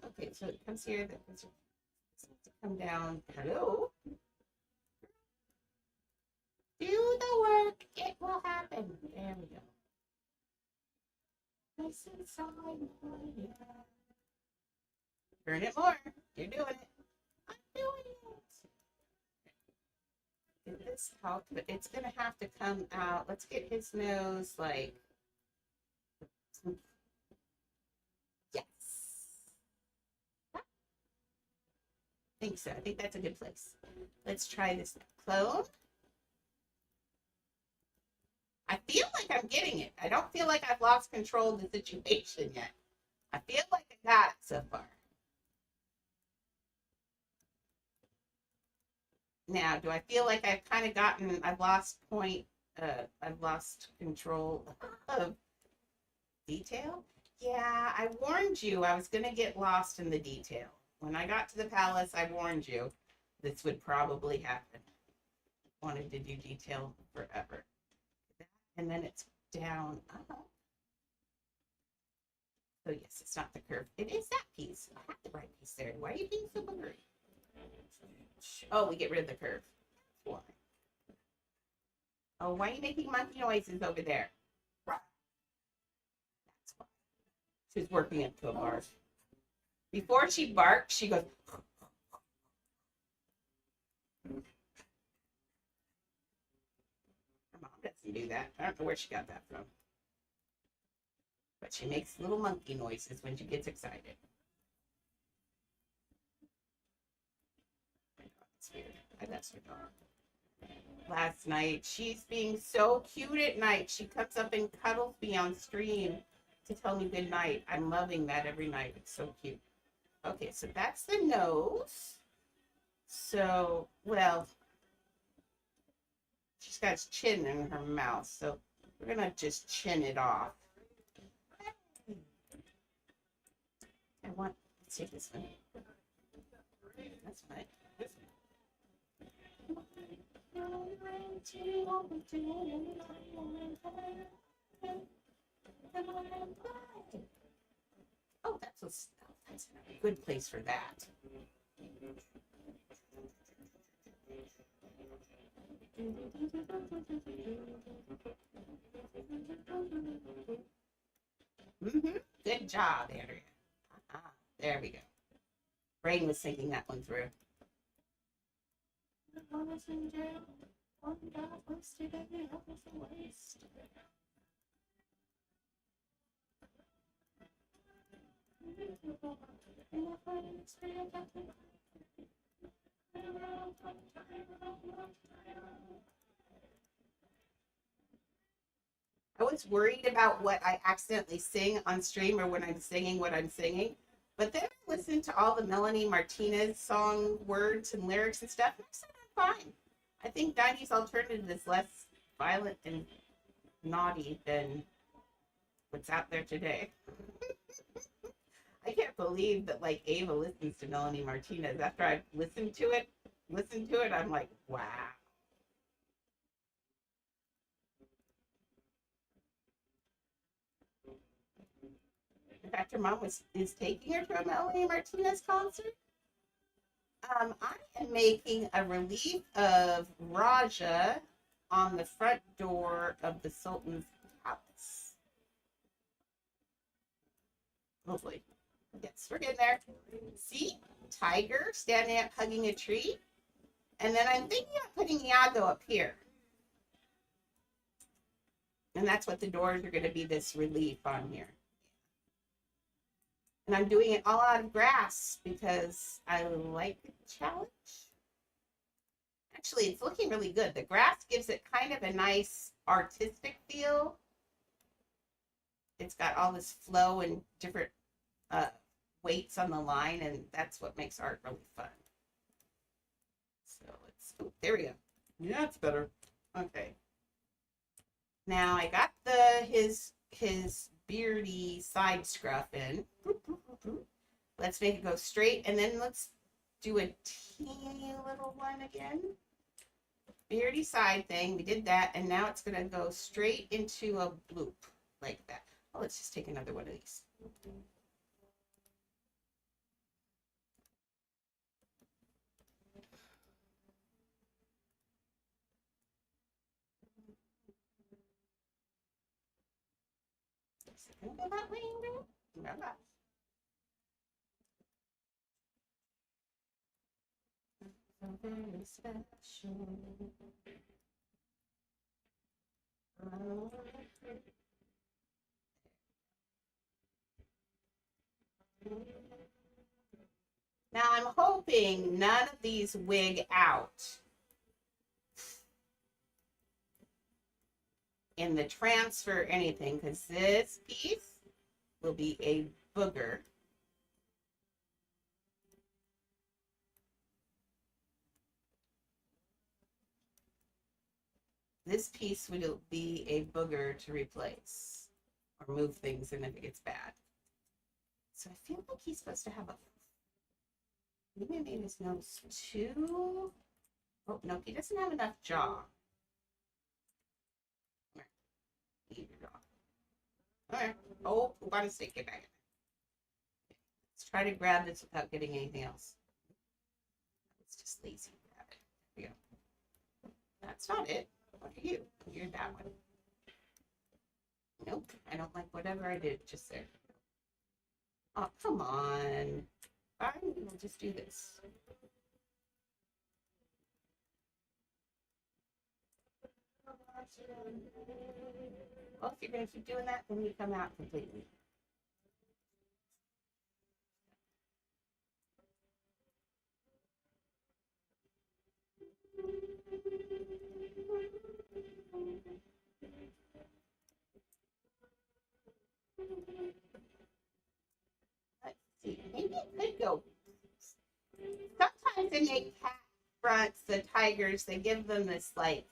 Okay, so it comes here. That comes to come down. Hello. Do the work. It will happen. There we go. Nice inside. Turn it more. You're doing it. I'm doing it. Get this out, but it's gonna have to come out. Let's get his nose like. Yes. I think so. I think that's a good place. Let's try this clone. I feel like I'm getting it. I don't feel like I've lost control of the situation yet. I feel like I got it so far. Now, do I feel like I've lost control of detail? Yeah, I warned you I was going to get lost in the detail. When I got to the palace, I warned you this would probably happen. Wanted to do detail forever. And then it's down. Oh. So yes, it's not the curve. It is that piece. I have the right piece there. Why are you being so blurry? Oh, we get rid of the curve. Why? Oh, why are you making monkey noises over there? That's why. She's working up to a bark. Before she barks, she goes. Her mom doesn't do that. I don't know where she got that from. But she makes little monkey noises when she gets excited. It's weird. That's her dog. Last night, she's being so cute at night. She comes up and cuddles me on stream to tell me good night. I'm loving that every night. It's so cute. Okay, so that's the nose. So, well, she's got his chin in her mouth, so we're gonna just chin it off. Let's take this one. That's fine. Oh, that's a good place for that. Good job, Andrea. There we go. Brain was thinking that one through. I was worried about what I accidentally sing on stream or when I'm singing what I'm singing. But then I listened to all the Melanie Martinez song words and lyrics and stuff, and I said I'm fine. I think 90s alternative is less violent and naughty than what's out there today. I can't believe that like Ava listens to Melanie Martinez. After I've listened to it, I'm like, wow. In fact, her mom is taking her to a Melanie Martinez concert. I am making a relief of Raja on the front door of the Sultan's palace. Hopefully. Yes, we're getting there. See? Tiger standing up hugging a tree. And then I'm thinking of putting Iago up here. And that's what the doors are going to be, this relief on here. And I'm doing it all out of grass because I like the challenge. Actually, it's looking really good. The grass gives it kind of a nice artistic feel. It's got all this flow and different weights on the line, and that's what makes art really fun. So let's, there we go. Yeah, it's better. Okay. Now I got his beardy side scruff in. Let's make it go straight, and then let's do a teeny little one again. Beardy side thing, we did that, and now it's gonna go straight into a loop like that. Oh, let's just take another one of these. That way, remember? So very special. Now I'm hoping none of these wig out in the transfer or anything, because this piece will be a booger. This piece will be a booger to replace or move things in if it gets bad. So I feel like he's supposed to have a, maybe I made his nose too. Oh, no, he doesn't have enough jaw. Eat your jaw. All right. Oh, we got to stick it back. try to grab this without getting anything else. It's just lazy. Grab it. There we go. That's not it. What are you? You're that one. Nope. I don't like whatever I did just there. Oh, come on. Fine, we'll just do this. Well, if you're going to keep doing that, then you come out completely. Let's see. Maybe it could go. Sometimes they make cat fronts, the tigers, they give them this like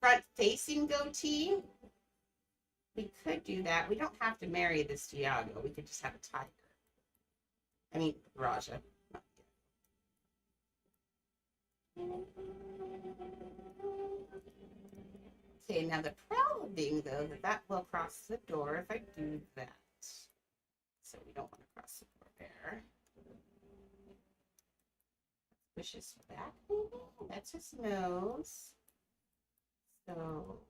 front facing goatee. We could do that. We don't have to marry this Diago. We could just have a tiger. I mean, Raja. Okay, now the problem being though that will cross the door if I do that. So we don't want to cross the door there. Push his back, maybe? That's his nose. So,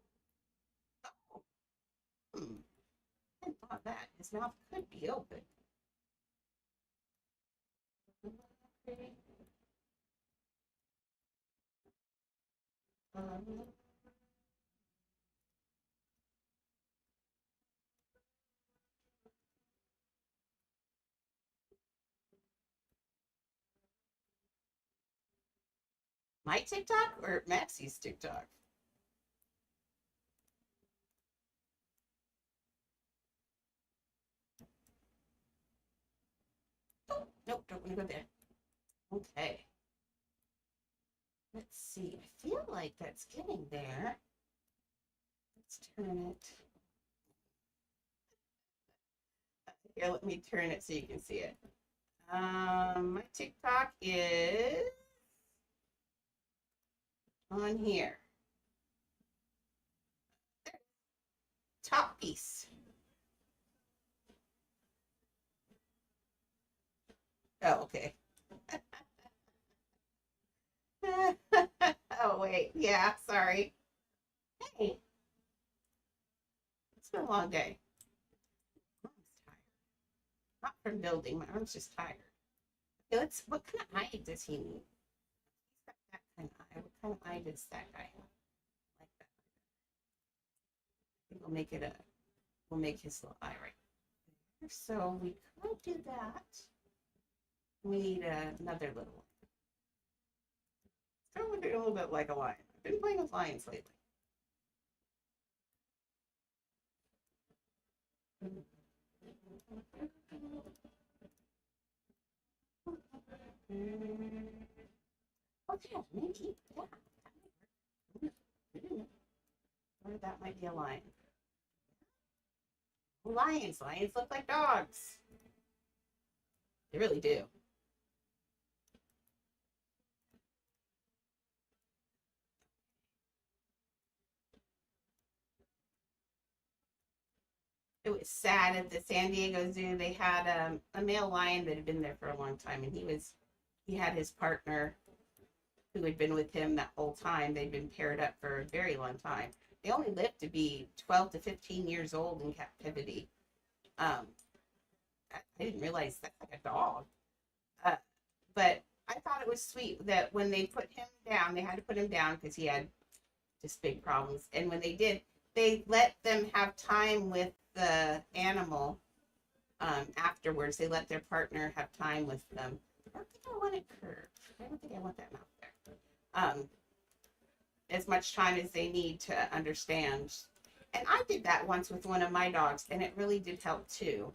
oh, I thought that his mouth could be open. My TikTok or Maxie's TikTok? Oh, nope, don't want to go there. Okay. Let's see. I feel like that's getting there. Let's turn it. Here, let me turn it so you can see it. My TikTok is on here. Top piece. Oh, okay. Oh, wait. Yeah, sorry. Hey, it's been a long day. My arm's tired. Not from building. My arm's just tired. Okay, what kind of eye does he need? He's got that kind of eye. What kind of eye does that guy have? Like that. I think we'll make his little eye right there. So we could do that. We need another little one. It's kind of looking a little bit like a lion. I've been playing with lions lately. Okay, maybe or that might be a lion. Lions look like dogs. They really do. It was sad at the San Diego Zoo. They had a male lion that had been there for a long time, and he had his partner who had been with him that whole time. They'd been paired up for a very long time. They only lived to be 12 to 15 years old in captivity. I didn't realize that's like a dog. But I thought it was sweet that when they put him down, they had to put him down because he had just big problems. And when they did, they let them have time with the animal afterwards. They let their partner have time with them. I don't think I want it curved. I don't think I want that mouth there. As much time as they need to understand. And I did that once with one of my dogs, and it really did help too.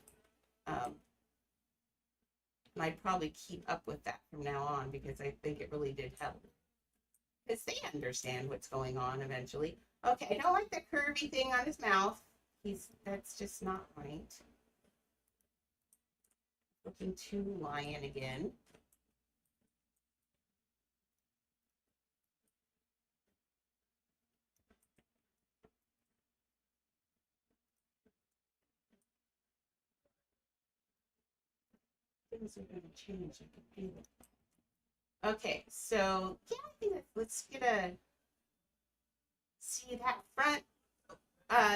And I'd probably keep up with that from now on because I think it really did help. Because they understand what's going on eventually. Okay, I don't like the curvy thing on his mouth. That's just not right. Looking too lion again. things are going to change. I can feel it. Okay, so yeah, I think let's get a see that front.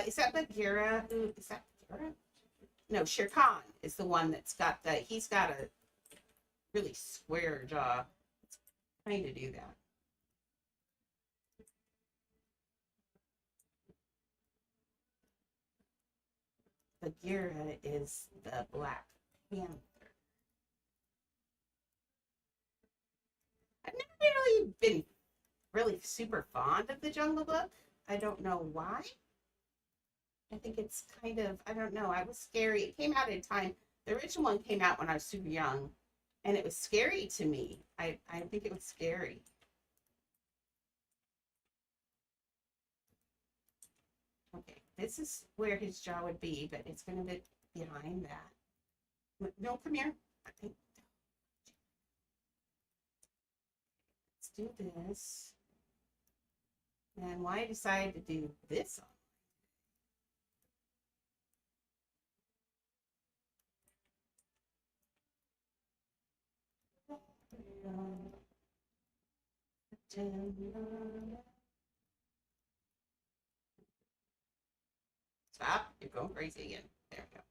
Is that Bagheera? Who is that? Bagheera? No, Shere Khan is the one that's got the. He's got a really square jaw. It's trying to do that. Bagheera is the Black Panther. I've never really been really super fond of the Jungle Book. I don't know why. I think it's kind of, I don't know. I was scary. It came out at a time. The original one came out when I was super young, and it was scary to me. I think it was scary. Okay, this is where his jaw would be, but it's going to be behind that. No, come here. I think. Let's do this. And why I decided to do this on. Stop. You're going crazy again. There we go.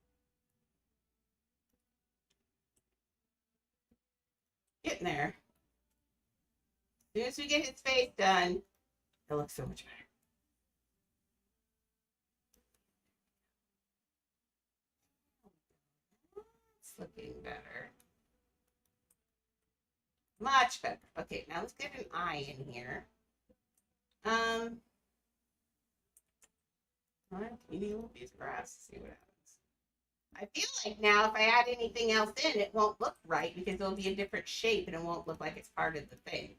Getting there. As soon as we get his face done, it looks so much better. It's looking better. Much better. Okay, now let's get an eye in here. Eating a little piece of grass, see what happens. I feel like now if I add anything else in, it won't look right because it'll be a different shape and it won't look like it's part of the thing.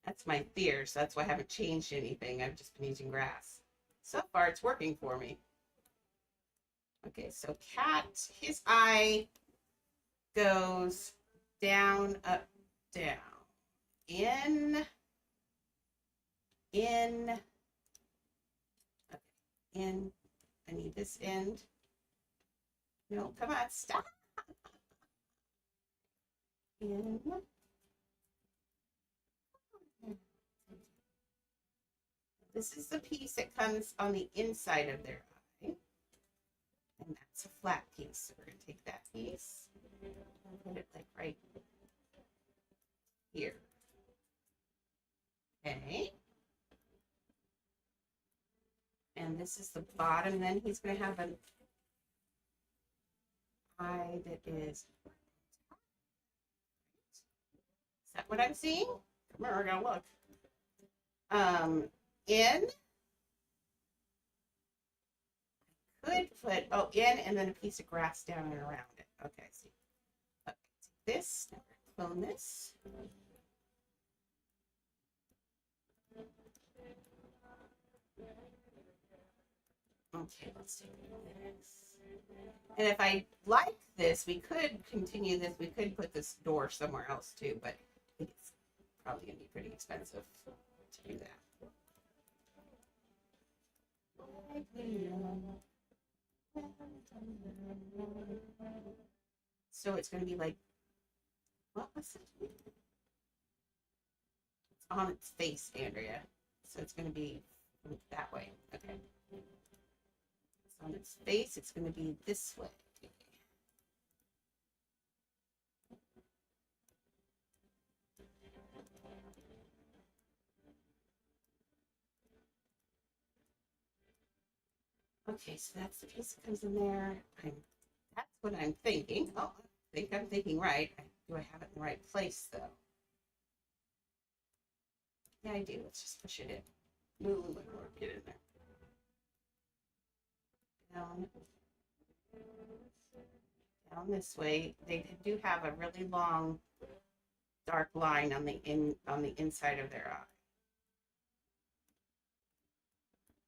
That's my fear, so that's why I haven't changed anything. I've just been using grass. So far, it's working for me. Okay, so cat, his eye goes down, up, down. In. Okay, in. I need this end. No, come on, stop. In. This is the piece that comes on the inside of their eye. And that's a flat piece. So we're going to take that piece and put it like right here. Okay. And this is the bottom. Then he's going to have an eye that is that what I'm seeing? Come here, I gotta look. In. Could put in and then a piece of grass down and around it. Okay, see. Okay, take this. Now we're gonna clone this. Okay, let's do this. And if I like this, we could continue this. We could put this door somewhere else too, but I think it's probably going to be pretty expensive to do that. So it's going to be like, what was it? It's on its face, Andrea. So it's going to be that way. Okay. It's on its face. It's going to be this way. Okay, so that's the piece that comes in there. That's what I'm thinking. Oh, I think I'm thinking right. Do I have it in the right place, though? Yeah, I do. Let's just push it in. Move a little more. Get in there. Down this way. They do have a really long, dark line on the inside of their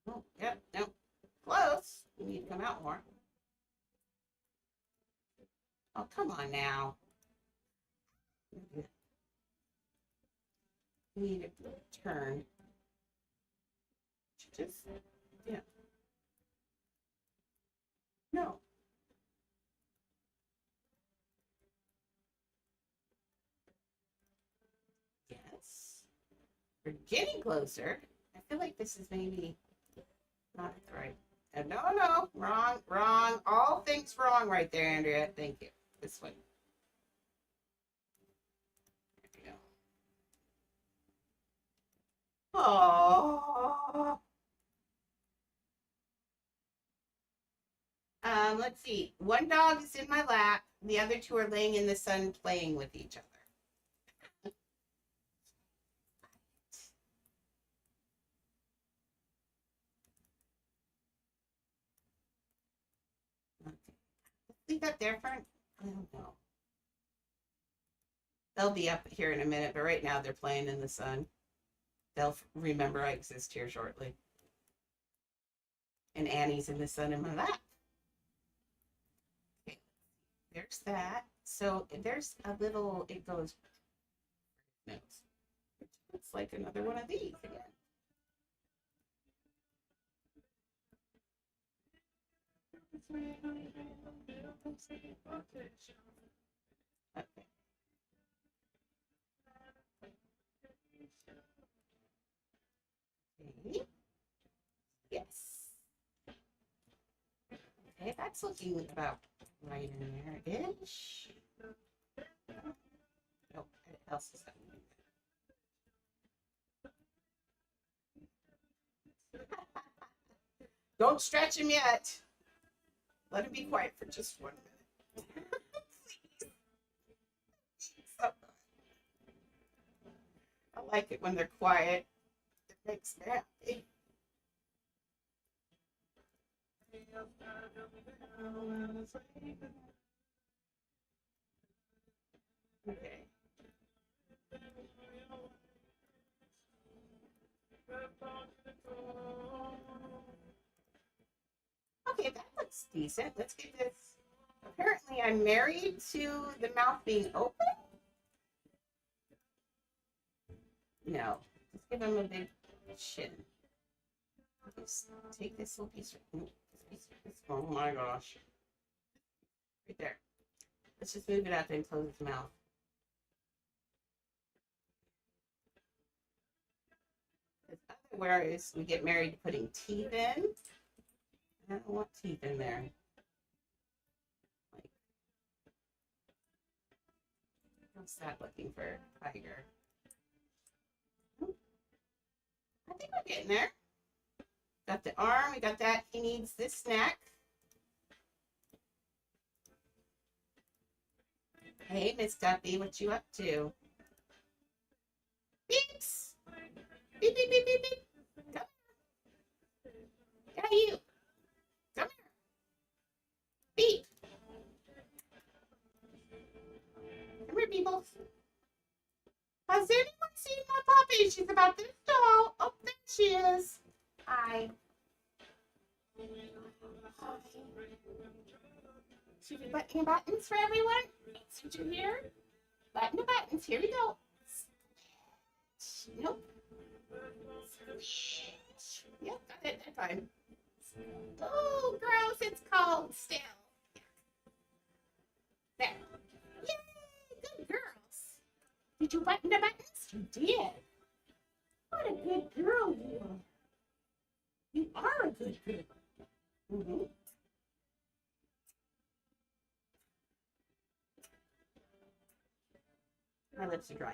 eye. Oh, yep, nope. Close. You need to come out more. Oh, come on now. You need to turn. Just, yeah. No. We're getting closer. I feel like this is maybe not the right. No, no, wrong, wrong. All things wrong right there, Andrea. Thank you. This one. There we go. Oh. Let's see. One dog is in my lap. The other two are laying in the sun playing with each other. Okay. Leave that there for, I don't know. They'll be up here in a minute, but right now they're playing in the sun. They'll remember I exist here shortly. And Annie's in the sun in my lap. Okay, there's that. So there's a little, it goes, notes. It's like another one of these again. Okay. Okay. Yes. Okay, that's looking about right in there ish. Nope, what else is that? Don't stretch him yet. Let him be quiet for just 1 minute. Please. So, I like it when they're quiet. It makes me happy. Okay. Okay, that looks decent. Let's get this. Apparently, I'm married to the mouth being open. No, let's give him a big chin. Just take this little piece. Oh my gosh. Right there. Let's just move it up and close his mouth. Where is we get married to putting teeth in. I don't want teeth in there. Like, how's that looking for a tiger? I think we're getting there. Got the arm, we got that. He needs this neck. Hey, Miss Duffy, what you up to? Beeps! Beep, beep, beep, beep, beep. Come here. Yeah, you. Come here. Beep. Come here, people. Has anyone seen my puppy? She's about this tall. Oh, there she is. Hi. Should we button buttons for everyone? Did you hear? Button the buttons. Here we go. Nope. Yep, got it that time. Oh, gross. It's cold still. There. Yay, good girls. Did you button the buttons? You did. What a good girl you are. You are a good girl. Mm-hmm. My lips are dry.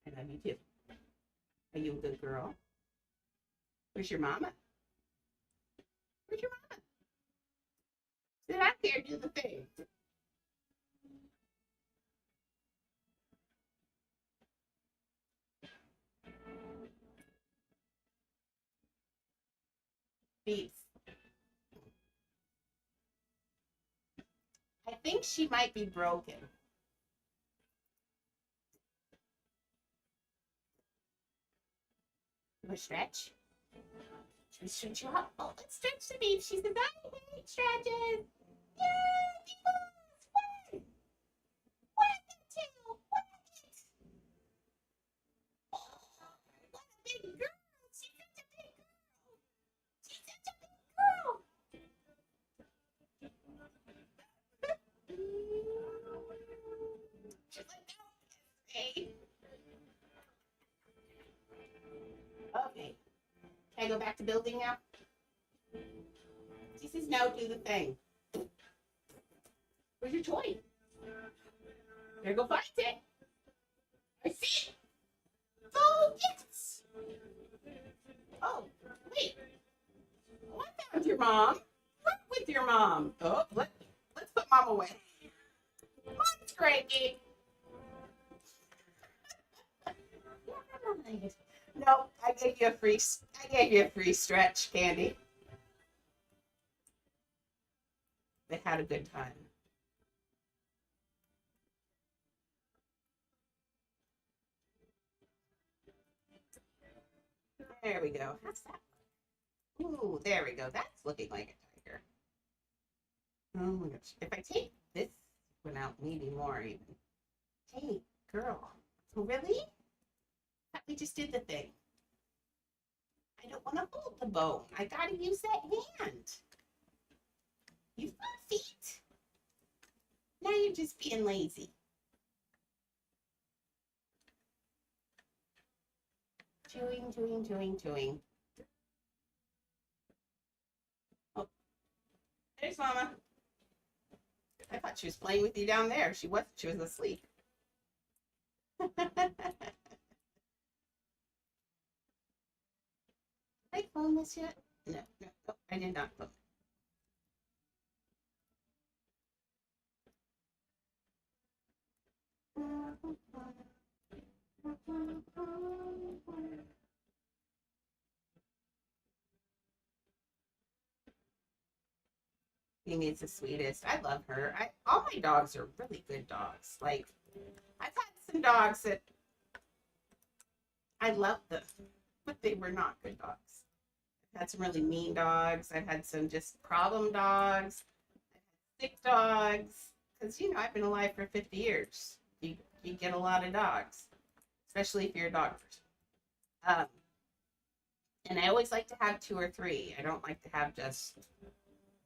I love you too. Are you a good girl? Where's your mama? Where's your mama? Sit out there, do the thing. Beats. I think she might be broken. You want to stretch? Should we stretch you up? Oh, let's stretch the beat. She says, I hate stretches. Yay, people! Whack it, tail. Whack it. Oh, what a big girl. She's such a big girl. She's such a big girl. She's like Can I go back to building now? She says no, do the thing. Where's your toy? Better go find it. I see it. Oh, yes. Oh, wait. Oh, I found your mom. Run with your mom. Oh, let's put mom away. Mom's cranky. No, I gave you a free stretch, Candy. They had a good time. There we go. How's that? Ooh, there we go. That's looking like a tiger. Oh my gosh. If I take this one out, maybe more even. Hey, girl. Really? Thought we just did the thing. I don't want to hold the bone. I gotta use that hand. You've got feet. Now you're just being lazy. Chewing. Oh, there's Mama. I thought she was playing with you down there. She wasn't. She was asleep. I phone this yet? No, I did not phone. Amy's the sweetest. I love her. All my dogs are really good dogs. Like, I've had some dogs that I loved them, but they were not good dogs. I've had some really mean dogs. I've had some just problem dogs. I've had sick dogs. Because, I've been alive for 50 years. You get a lot of dogs, especially if you're a dog person. And I always like to have 2 or 3. I don't like to have just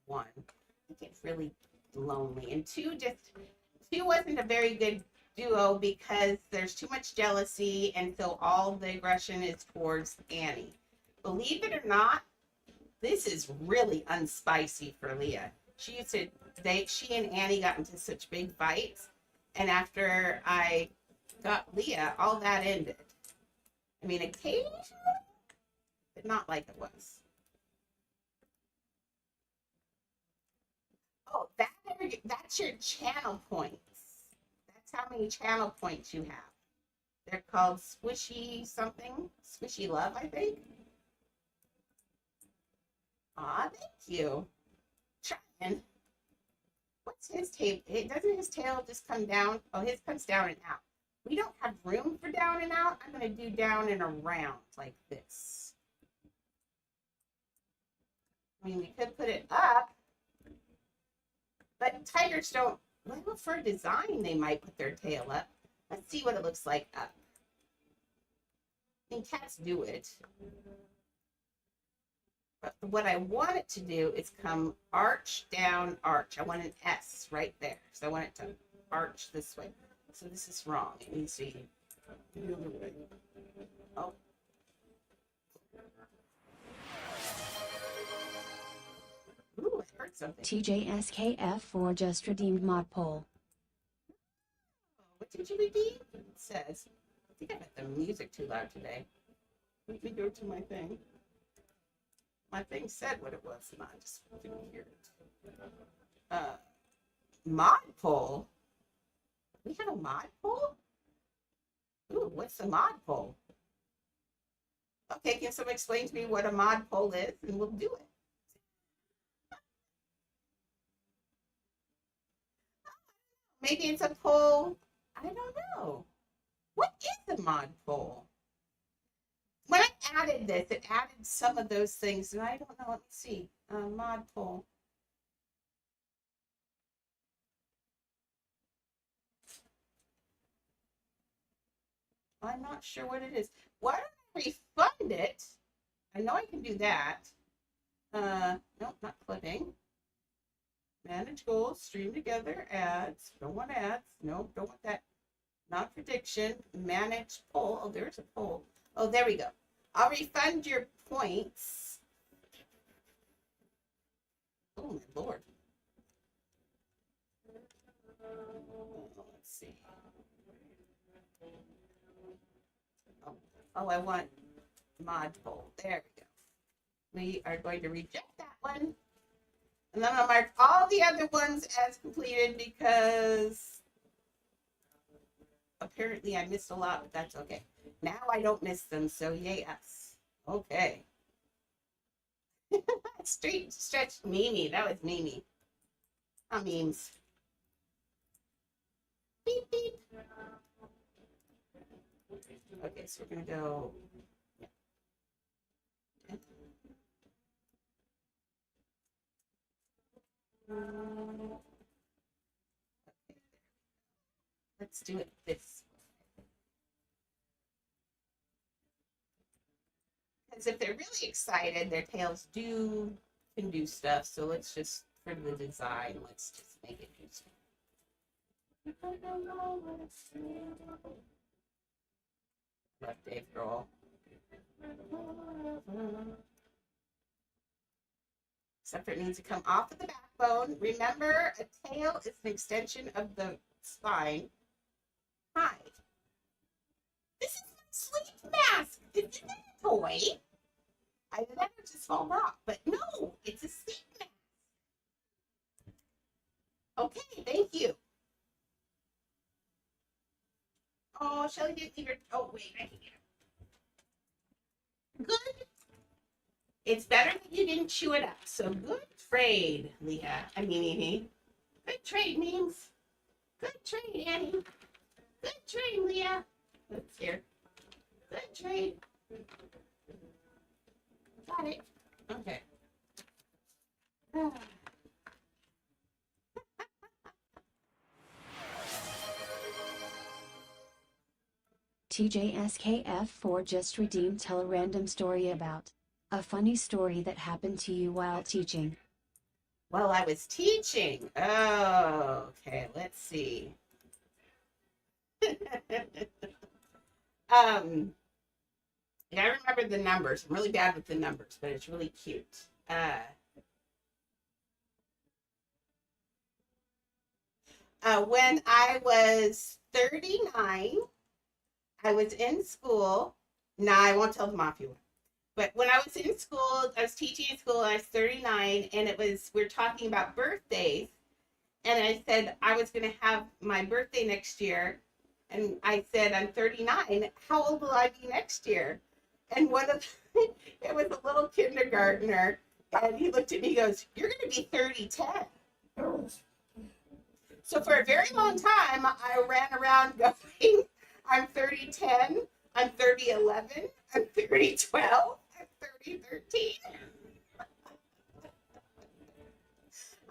one. It gets really lonely. And 2 wasn't a very good duo because there's too much jealousy, and so all the aggression is towards Annie. Believe it or not, this is really unspicy for Leah. She and Annie got into such big fights, and after I got Leah, all that ended. I mean, occasionally, but not like it was. Oh, that's your channel points. That's how many channel points you have. They're called Squishy something. Squishy Love, I think. Aw, thank you. Trying. What's his tail? Doesn't his tail just come down? Oh, his comes down and out. We don't have room for down and out. I'm going to do down and around like this. I mean, we could put it up. But tigers don't, well, for design, they might put their tail up. Let's see what it looks like up. I mean, cats do it. But what I want it to do is come arch, down, arch. I want an S right there. So I want it to arch this way. So this is wrong. It needs to be the other way. Oh. Ooh, I heard something. TJSKF4 just redeemed mod poll. What did you redeem? It says, I think I got the music too loud today. Let me go to my thing. My thing said what it was, and I just didn't hear it. Mod poll? We have a mod poll? Ooh, what's a mod poll? Okay, can someone explain to me what a mod poll is, and we'll do it. Maybe it's a poll. I don't know. What is a mod poll? When I added this, it added some of those things, and I don't know. Let me see. Mod poll. I'm not sure what it is. Why don't I refund it? I know I can do that. Nope, not clipping. Manage goals, stream together, ads. Don't want ads. Nope, don't want that. Not prediction. Manage poll. Oh, there's a poll. Oh, there we go. I'll refund your points. Oh, my Lord. Let's see. Oh, I want mod poll. There we go. We are going to reject that one. And then I'll mark all the other ones as completed because apparently I missed a lot, but that's okay. Now I don't miss them, so yay us. Okay. Straight stretch Mimi. That was Mimi. Oh, memes. Beep, beep. Okay, so we're going to go. Yeah. Okay. Let's do it this way. Because if they're really excited, their tails can do stuff. So let's just, for the design, let's just make it do stuff. Love Dave Grohl. Except for it needs to come off of the backbone. Remember, a tail is an extension of the spine. Hi. This is my sleep mask. It's a toy. I never just fall off, but no, it's a sleep mask. Okay, thank you. Oh, Shelly didn't leave her. Oh, wait, I can get her. Good. It's better that you didn't chew it up. So good trade, Leah. Amy. Good trade, memes. Good trade, Annie. Good trade, Leah. Let's hear. Good trade. Got it. Okay. TJSKF4 just redeemed. Tell a random story about a funny story that happened to you while teaching. Well, I was teaching. Oh, okay. Let's see. I remember the numbers. I'm really bad with the numbers, but it's really cute. When I was 39, I was in school. Nah, I won't tell the mafia one. But when I was in school, I was teaching in school, I was 39, and we're talking about birthdays. And I said I was going to have my birthday next year. And I said, I'm 39. How old will I be next year? And it was a little kindergartner. And he looked at me and goes, you're going to be 3010. So for a very long time, I ran around going, I'm 3010, I'm 3011, I'm 3012, I'm 3013.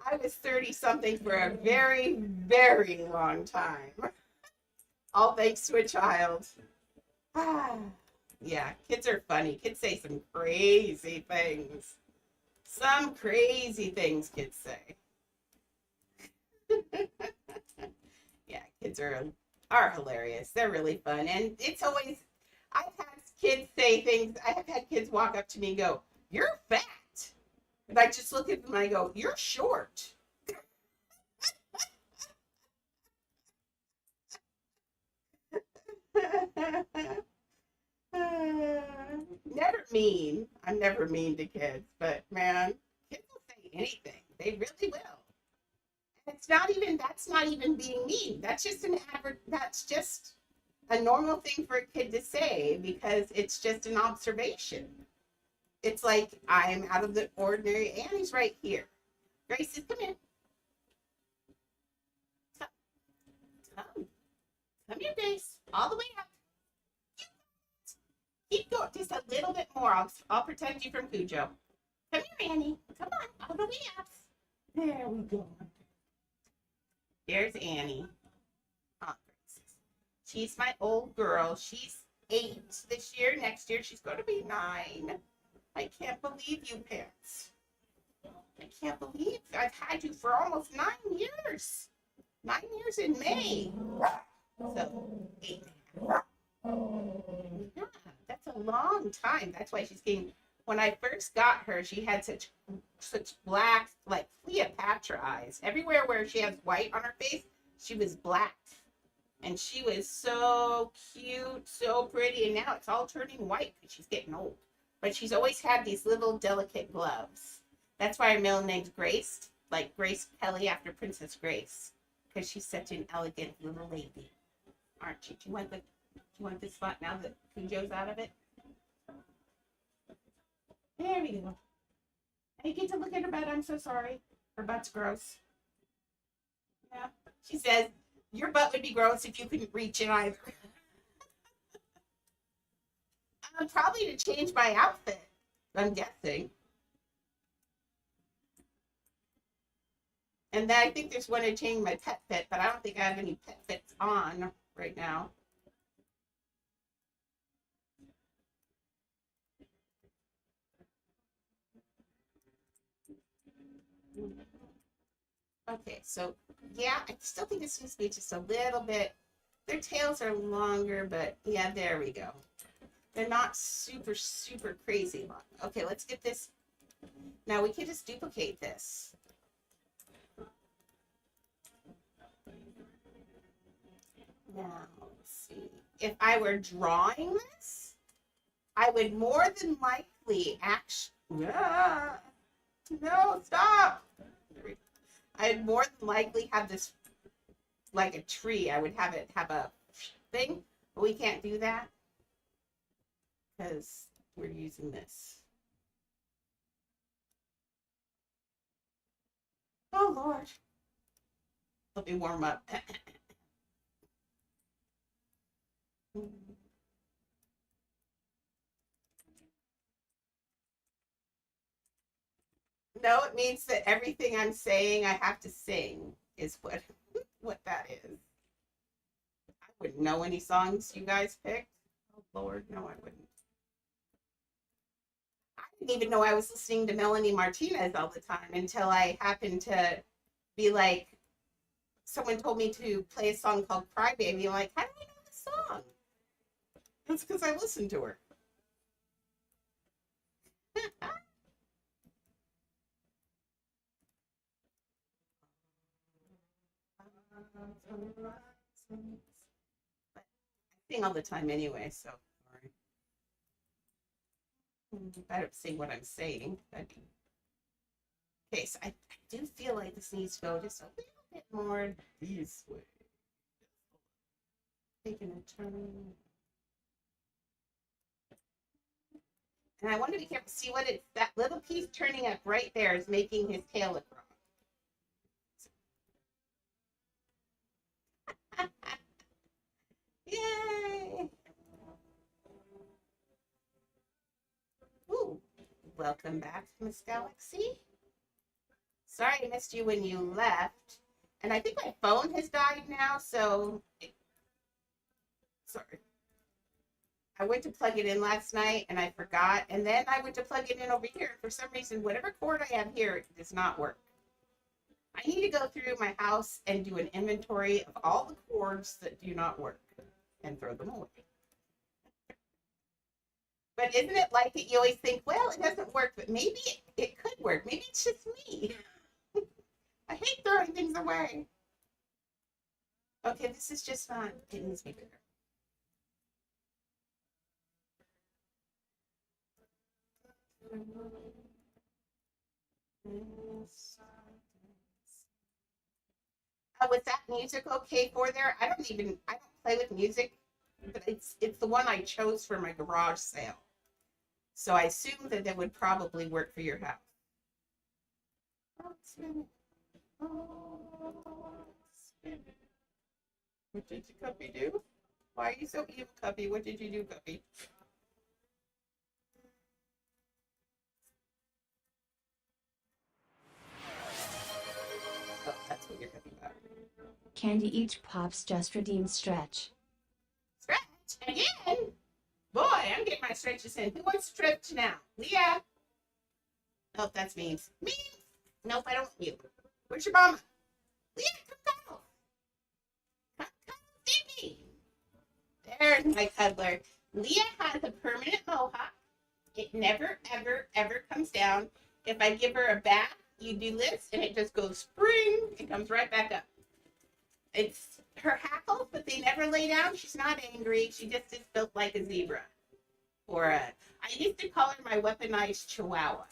I was 30 something for a very, very long time. All thanks to a child. Yeah, kids are funny. Kids say some crazy things. Some crazy things kids say. Yeah, kids are hilarious. They're really fun. And it's always, I've had kids say things. I have had kids walk up to me and go, you're fat. And I just look at them and I go, you're short. Never mean. I'm never mean to kids, but man, kids will say anything. They really will. And that's not even being mean. That's just that's just a normal thing for a kid to say because it's just an observation. It's like, I'm out of the ordinary. Annie's right here. Grace, come in. Come here, Grace. All the way up. Keep going. Just a little bit more. I'll protect you from Cujo. Come here, Annie. Come on. All the way up. There we go. There's Annie. Oh, she's my old girl. She's 8 this year. Next year, she's going to be 9. I can't believe you, Pants. I can't believe I've had you for almost 9 years. 9 years in May. So, 8. Yeah, that's a long time. That's why she's getting. When I first got her, she had such black, like Cleopatra eyes. Everywhere where she has white on her face, she was black. And she was so cute, so pretty. And now it's all turning white because she's getting old. But she's always had these little delicate gloves. That's why her middle name's Grace, like Grace Kelly after Princess Grace, because she's such an elegant little lady, aren't you? Do you want this spot now that Cujo's out of it? There we go. And you get to look at her butt. I'm so sorry. Her butt's gross. Yeah. She says, your butt would be gross if you couldn't reach it either. Probably to change my outfit, I'm guessing. And then I think there's one to change my pet fit, but I don't think I have any pet fits on right now. Okay, so yeah, I still think this needs to be just a little bit. Their tails are longer, but yeah, there we go. They're not super, super crazy long. Okay, let's get this. Now we can just duplicate this. Now, let's see. If I were drawing this, I would more than likely actually. No, stop. I'd more than likely have this like a tree. I would have it have a thing, but we can't do that because we're using this. Oh, Lord. Let me warm up. No, it means that everything I'm saying I have to sing is what that is. I wouldn't know any songs you guys picked. Oh, Lord, no, I wouldn't. I didn't even know I was listening to Melanie Martinez all the time until I happened to be like, someone told me to play a song called Crybaby. I'm like, how do I know this song? It's because I listened to her. But I sing all the time anyway, so sorry. I don't sing what I'm saying. Okay, so I do feel like this needs to go just a little bit more this way. Taking a turn. And I want to be careful. See what it's, that little piece turning up right there is making his tail look wrong. Yay! Ooh, welcome back, Miss Galaxy. Sorry I missed you when you left. And I think my phone has died now, so sorry. I went to plug it in last night and I forgot. And then I went to plug it in over here. For some reason, whatever cord I have here, it does not work. I need to go through my house and do an inventory of all the cords that do not work and throw them away. But isn't it like it? You always think, well, it doesn't work, but maybe it could work. Maybe it's just me. I hate throwing things away. Okay, this is just fun. It needs to be bigger. Was that music okay for there? I don't play with music, but it's the one I chose for my garage sale. So I assume that it would probably work for your house. What did your Cuppy do? Why are you so evil, Cuppy? What did you do, Cuppy? Oh, that's what you're talking about. Candy each pops just redeemed stretch. Stretch again? Boy, I'm getting my stretches in. Who wants to stretch now? Leah? Oh, that's me. Me? Nope, I don't want you. Where's your mama? Leah, come down. Come see me. There's my cuddler. Leah has a permanent mohawk. It never, ever, ever comes down. If I give her a bath, you do this, and it just goes spring and comes right back up. It's her hackles, but they never lay down. She's not angry. She just is built like a zebra. I used to call her my weaponized chihuahua.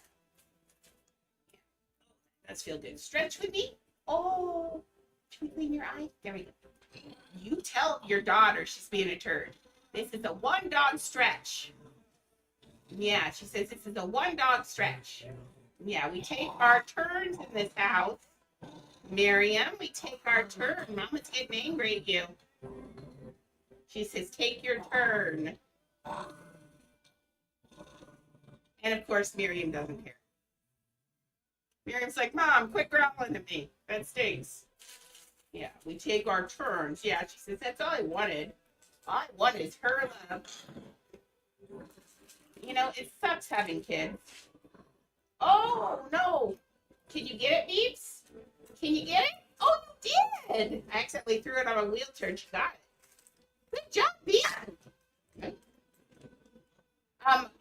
Let's feel good. Stretch with me. Oh, should we clean your eye? There we go. You tell your daughter she's being a turd. This is a one dog stretch. Yeah, she says this is a one dog stretch. Yeah, we take our turns in this house. Miriam, we take our turn. Mama's getting angry at you. She says, take your turn. And of course, Miriam doesn't care. Miriam's like, Mom, quit growling at me. That stinks. Yeah, we take our turns. Yeah, she says, that's all I wanted. All I want is her love. You know, it sucks having kids. Oh, no. Can you get it, Beeps? Can you get it? Oh, you did. I accidentally threw it on a wheelchair and she got it. Good job, Beeps. Okay.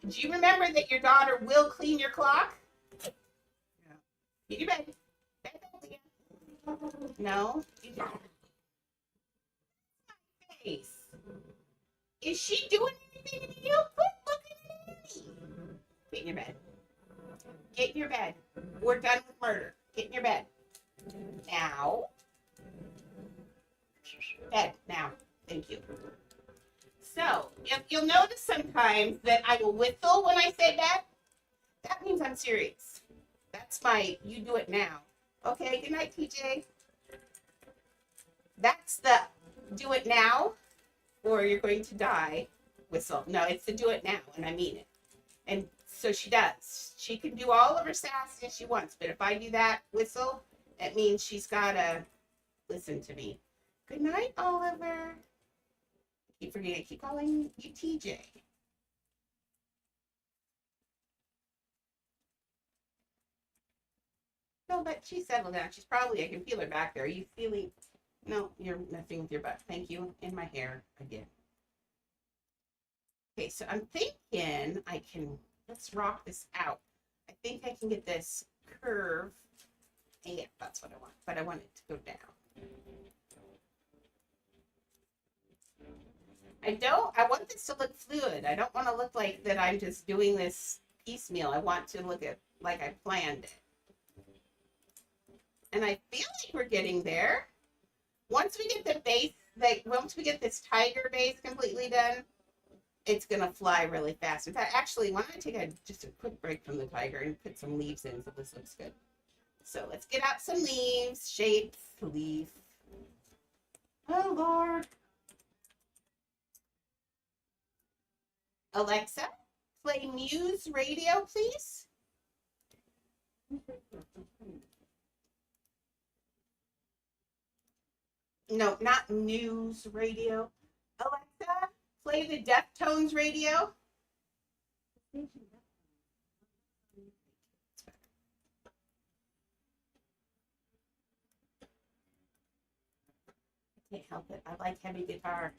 Do you remember that your daughter will clean your clock? Yeah. Get your bed. No? You don't. Face. Is she doing anything to you? Quit looking at me. Get in your bed. Get in your bed. We're done with murder. Get in your bed. Now. Bed. Now. Thank you. So, you'll notice sometimes that I will whistle when I say bed. That means I'm serious. That's my you do it now. Okay, good night, TJ. That's the do it now or you're going to die whistle. No, it's the do it now, and I mean it. And so she does. She can do all of her sass if she wants, but if I do that whistle, it means she's got to listen to me. Good night, Oliver. I keep forgetting. I keep calling you TJ. No, but she's settled down. She's probably, I can feel her back there. Are you feeling? No, you're messing with your butt. Thank you. In my hair again. Okay, so I'm thinking I can, let's rock this out. I think I can get this curve. Yeah, that's what I want, but I want it to go down. I want this to look fluid. I don't want to look like that I'm just doing this piecemeal. I want to look at like I planned it. And I feel like we're getting there. Once we get the base, like once we get this tiger base completely done, it's gonna fly really fast. In fact, actually, why don't I take just a quick break from the tiger and put some leaves in so this looks good. So let's get out some leaves, shapes, leaf. Oh Lord. Alexa, play Muse Radio, please. No, not news radio. Alexa, play the Deftones radio. I can't help it. I like heavy guitar.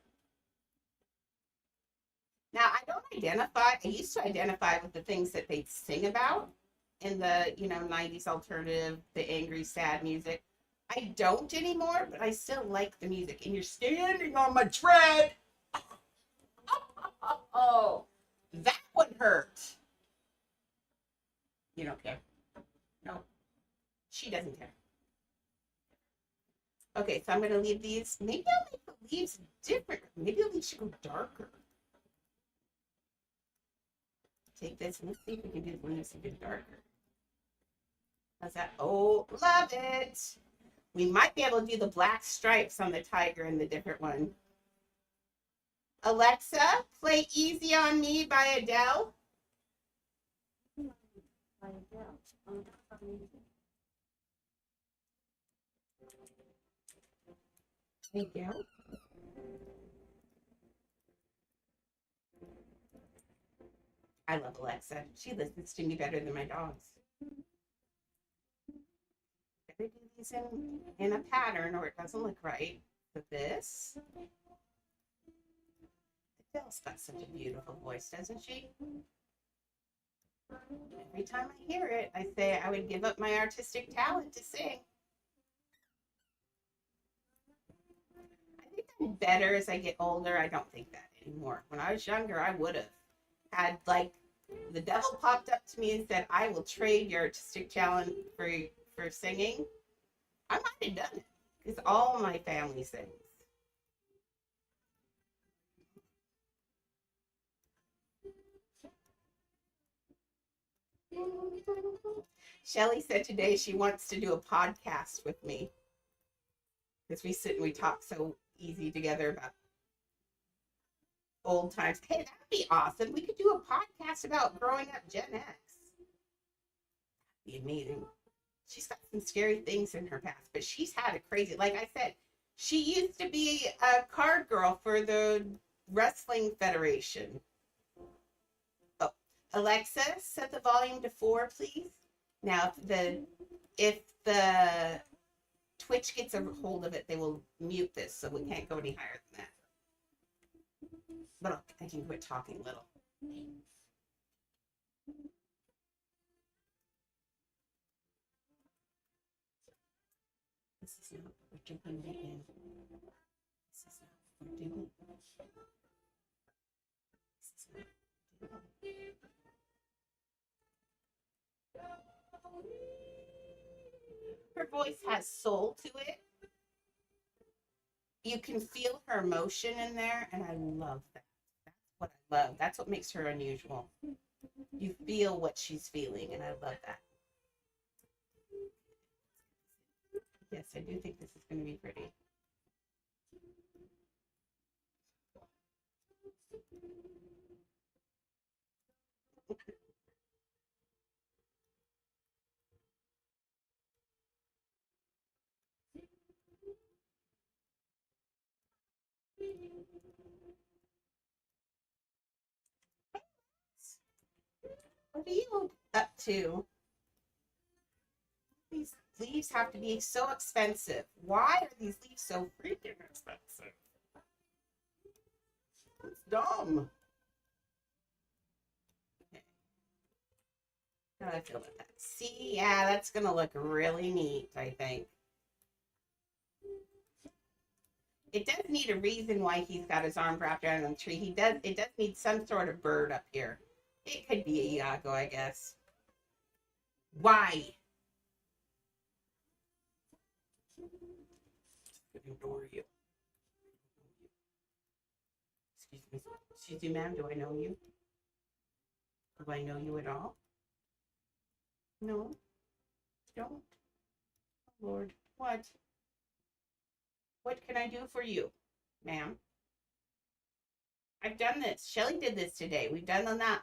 Now, I don't identify, I used to identify with the things that they sing about in the, 90s alternative, the angry, sad music. I don't anymore, but I still like the music. And you're standing on my tread. Oh, that one hurt. You don't care. No, she doesn't care. Okay, so I'm going to leave these. Maybe I'll make the leaves different. Maybe the leaves should go darker. Take this and let's see if we can do the leaves a bit darker. How's that? Oh, love it. We might be able to do the black stripes on the tiger and the different one. Alexa, play Easy on Me by Adele. Thank you. I love Alexa. She listens to me better than my dogs. Better do these in a pattern or it doesn't look right. With this. Adele's got such a beautiful voice, doesn't she? Every time I hear it, I say I would give up my artistic talent to sing. I think I'm better as I get older. I don't think that anymore. When I was younger, I would have had like the devil popped up to me and said, "I will trade your artistic talent for singing." I might have done it because all my family sings. Shelly said today she wants to do a podcast with me because we sit and we talk so easy together about old times. Hey, that'd be awesome. We could do a podcast about growing up Gen X. That'd be amazing. She's got some scary things in her past, but she's had a crazy, like I said, she used to be a card girl for the Wrestling Federation. Oh, Alexa, set the volume to 4, please. Now, if the Twitch gets a hold of it, they will mute this, so we can't go any higher than that. But I can quit talking a little. This is not what we're doing right now. This is not what we're doing. This is not what we're doing. Her voice has soul to it. You can feel her emotion in there, and I love that. That's what I love. That's what makes her unusual. You feel what she's feeling, and I love that. Yes, I do think this is going to be pretty. What are you up to? These leaves have to be so expensive. Why are these leaves so freaking expensive? It's dumb. Okay. How do I feel about that? See, yeah, that's gonna look really neat, I think. It does need a reason why he's got his arm wrapped around the tree. It does need some sort of bird up here. It could be a Iago, I guess. Why? Ignore you. Excuse me, ma'am. Do I know you? Do I know you at all? No, don't. Oh, Lord, what? What can I do for you, ma'am? I've done this. Shelly did this today. We've done enough.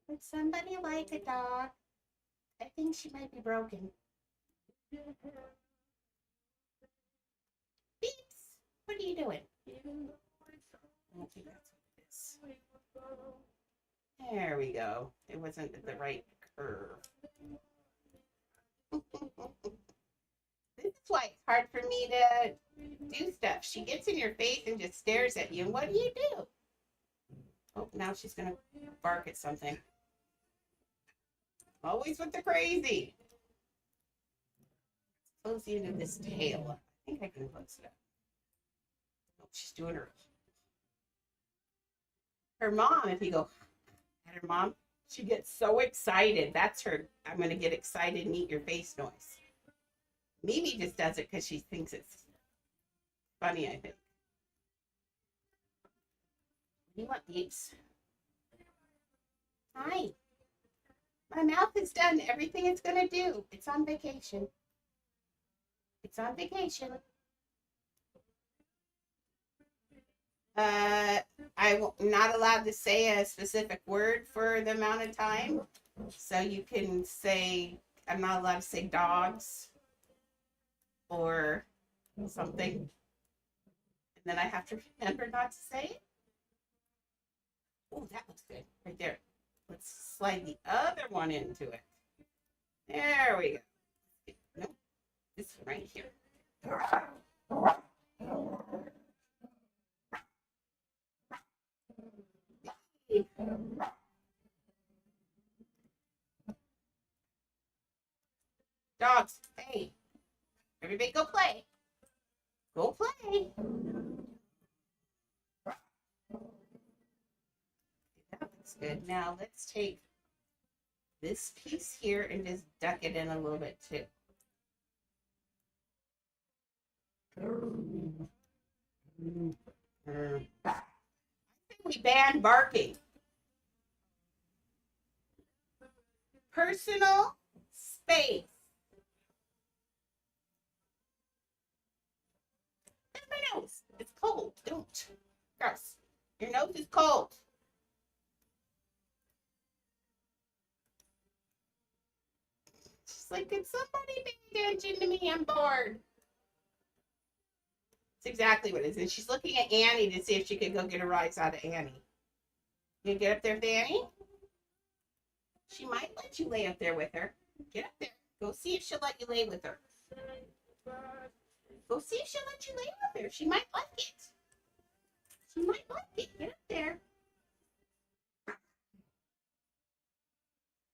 Would somebody like a dog? I think she might be broken. Beeps! What are you doing? I don't think that's what it is. There we go. It wasn't the right curve. This is why it's hard for me to do stuff. She gets in your face and just stares at you. And what do you do? Oh, now she's going to bark at something. Always with the crazy. Close the end of this tail. I think I can close it up. Oh, she's doing her mom. If you go at her mom, she gets so excited. That's her I'm going to get excited and eat your face noise. Mimi just does it because she thinks it's funny, I think. You want peeps? Hi. My mouth has done everything it's going to do. It's on vacation. It's on vacation. I'm not allowed to say a specific word for the amount of time. So you can say, I'm not allowed to say dogs or something. And then I have to remember not to say it. Oh, that looks good right there. Let's slide the other one into it. There we go. Nope, this one right here. Dogs, hey, everybody go play. Go play. That looks good. Now let's take this piece here and just duck it in a little bit too. I think we ban barking. Personal space. That's my nose. It's cold. Don't. Gross. Your nose is cold. She's like, can somebody pay attention to me? I'm bored. That's exactly what it is. And she's looking at Annie to see if she could go get a rise out of Annie. You get up there with Annie? She might let you lay up there with her. Get up there. Go see if she'll let you lay with her. Go see if she'll let you lay with her. She might like it. She might like it. Get up there.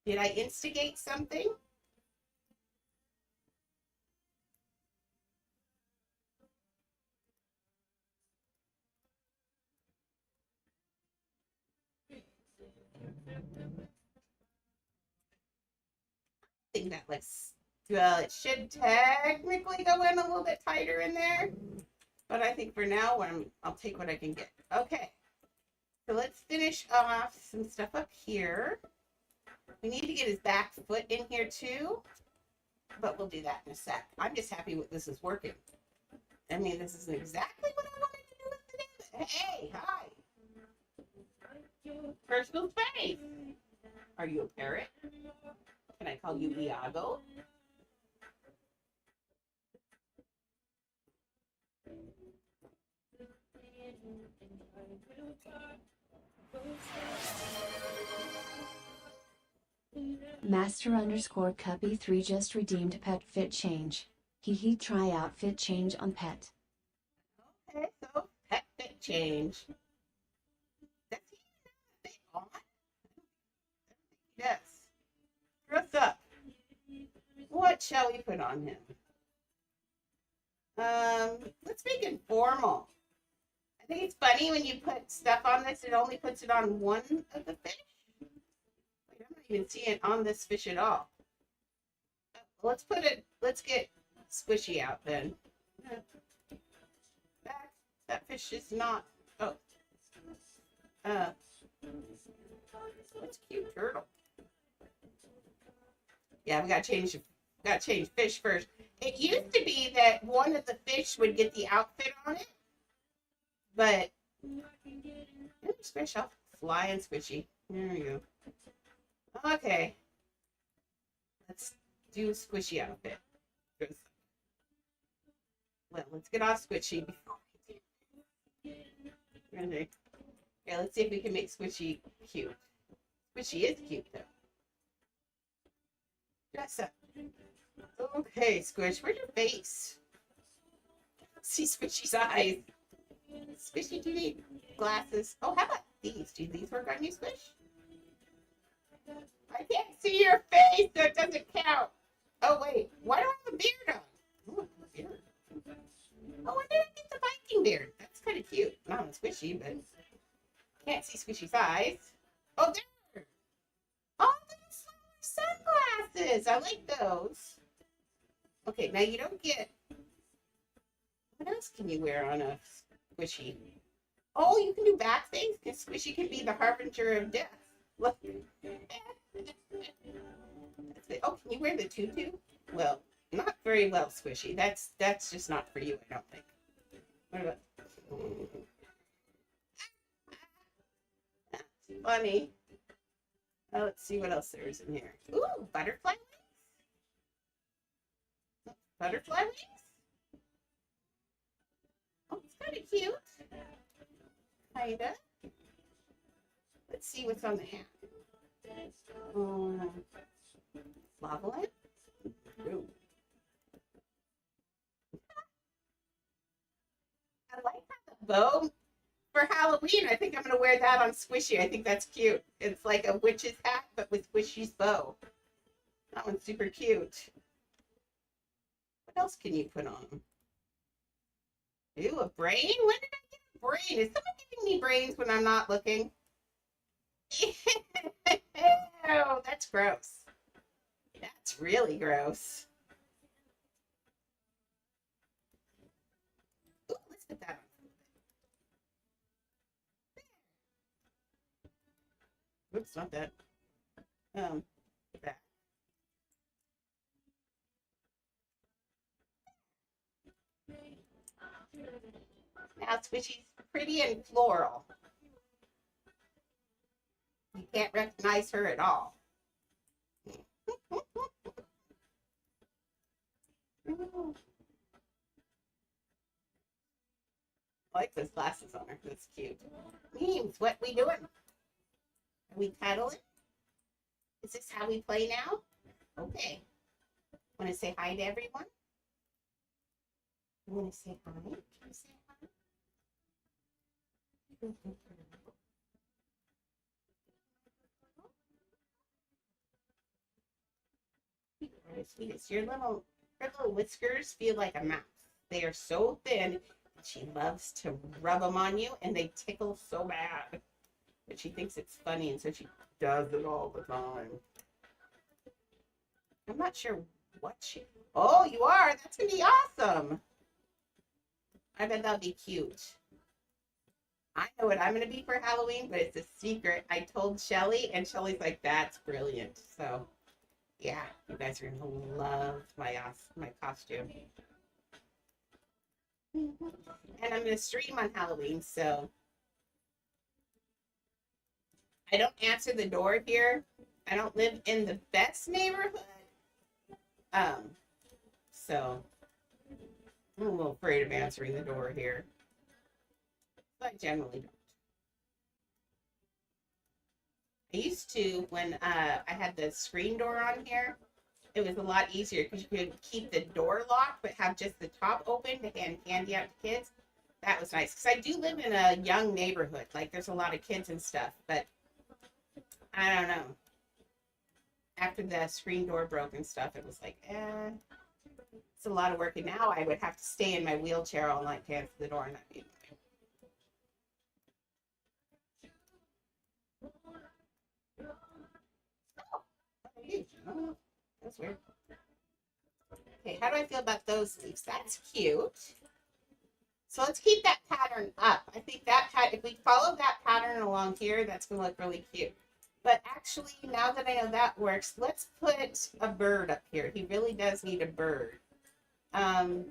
Did I instigate something? I think that looks well. It should technically go in a little bit tighter in there, but I think for now, I'll take what I can get. Okay, so let's finish off some stuff up here. We need to get his back foot in here too, but we'll do that in a sec. I'm just happy with this is working. I mean, this is exactly what I wanted to do with the day. Hey, hi. Personal space. Are you a parrot? Can I call you Iago? Master_Cuppy3 just redeemed pet fit change. Hee try outfit change on pet. Okay, so pet fit change. Does he have a fit on? Yes. Dress up. What shall we put on him? Let's make it formal. I think it's funny when you put stuff on this, it only puts it on one of the fish. Wait, I'm not even seeing it on this fish at all. Let's get Squishy out then. That fish is not, oh. What's cute turtle? Yeah, we gotta change fish first. It used to be that one of the fish would get the outfit on it, but Squish, I'll fly and Squishy. There we go. Okay, let's do a Squishy outfit. Well, let's get off Squishy before we do. Yeah, let's see if we can make Squishy cute. Squishy is cute though. Dress up. Okay, Squish, where's your face? See Squishy's eyes. Squishy, do you need glasses? Oh, how about these? Do these work on you, Squish? I can't see your face, so it doesn't count. Oh, wait. Why do I have a beard on? Oh, beard. Oh, when did I get the Viking beard? That's kind of cute. Not on Squishy, but can't see Squishy's eyes. Oh, there. Oh, those sunglasses. I like those. Okay, now you don't get... What else can you wear on a Squishy? Oh, you can do back things, because Squishy can be the harbinger of death. Look. Oh, can you wear the tutu? Well, not very well, Squishy. That's just not for you, I don't think. What about... That's funny. Let's see what else there is in here. Ooh, butterfly wings? Butterfly wings? Oh, it's kind of cute. Kinda. Let's see what's on the hat. Lava lamp? Ooh. I like how the bow for Halloween. I think I'm gonna wear that on Squishy. I think that's cute. It's like a witch's hat, but with Squishy's bow. That one's super cute. What else can you put on? Ooh, a brain? When did I get a brain? Is someone giving me brains when I'm not looking? Ew, that's gross. That's really gross. Ooh, let's put that on. Oops, not that. That. Now Squishy's pretty and floral. You can't recognize her at all. I like those glasses on her. That's cute. Memes, what we doing? Are we cuddling? Is this how we play now? Okay. Want to say hi to everyone? You want to say hi? Can you say hi? Sweetest. Your little whiskers feel like a mouse. They are so thin. She loves to rub them on you, and they tickle so bad. But she thinks it's funny, and so she does it all the time. I'm not sure what she... Oh, you are? That's going to be awesome. I bet that'll be cute. I know what I'm going to be for Halloween, but it's a secret. I told Shelly, and Shelly's like, that's brilliant. So, yeah, you guys are going to love my costume. And I'm going to stream on Halloween, so I don't answer the door here. I don't live in the best neighborhood. So I'm a little afraid of answering the door here. But I generally don't. I used to when I had the screen door on here. It was a lot easier because you could keep the door locked but have just the top open to hand candy out to kids. That was nice because I do live in a young neighborhood. Like there's a lot of kids and stuff, but I don't know. After the screen door broke and stuff, it was like, it's a lot of work. And now I would have to stay in my wheelchair all night to answer the door, and that'd be oh, that's weird. Okay, how do I feel about those leaves? That's cute. So let's keep that pattern up. I think that if we follow that pattern along here, that's going to look really cute. But actually, now that I know that works, let's put a bird up here. He really does need a bird. Let's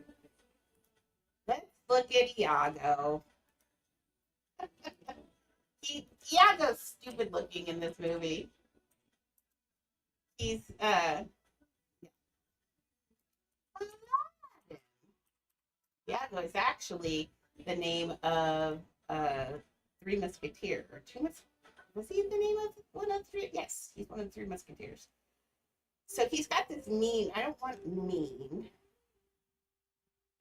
look at Iago. Iago's stupid looking in this movie. He's Iago is actually the name of Three Musketeers or Two Musketeers. Was he the name of one of three? Yes, he's one of the Three Musketeers. So he's got this mean. I don't want mean.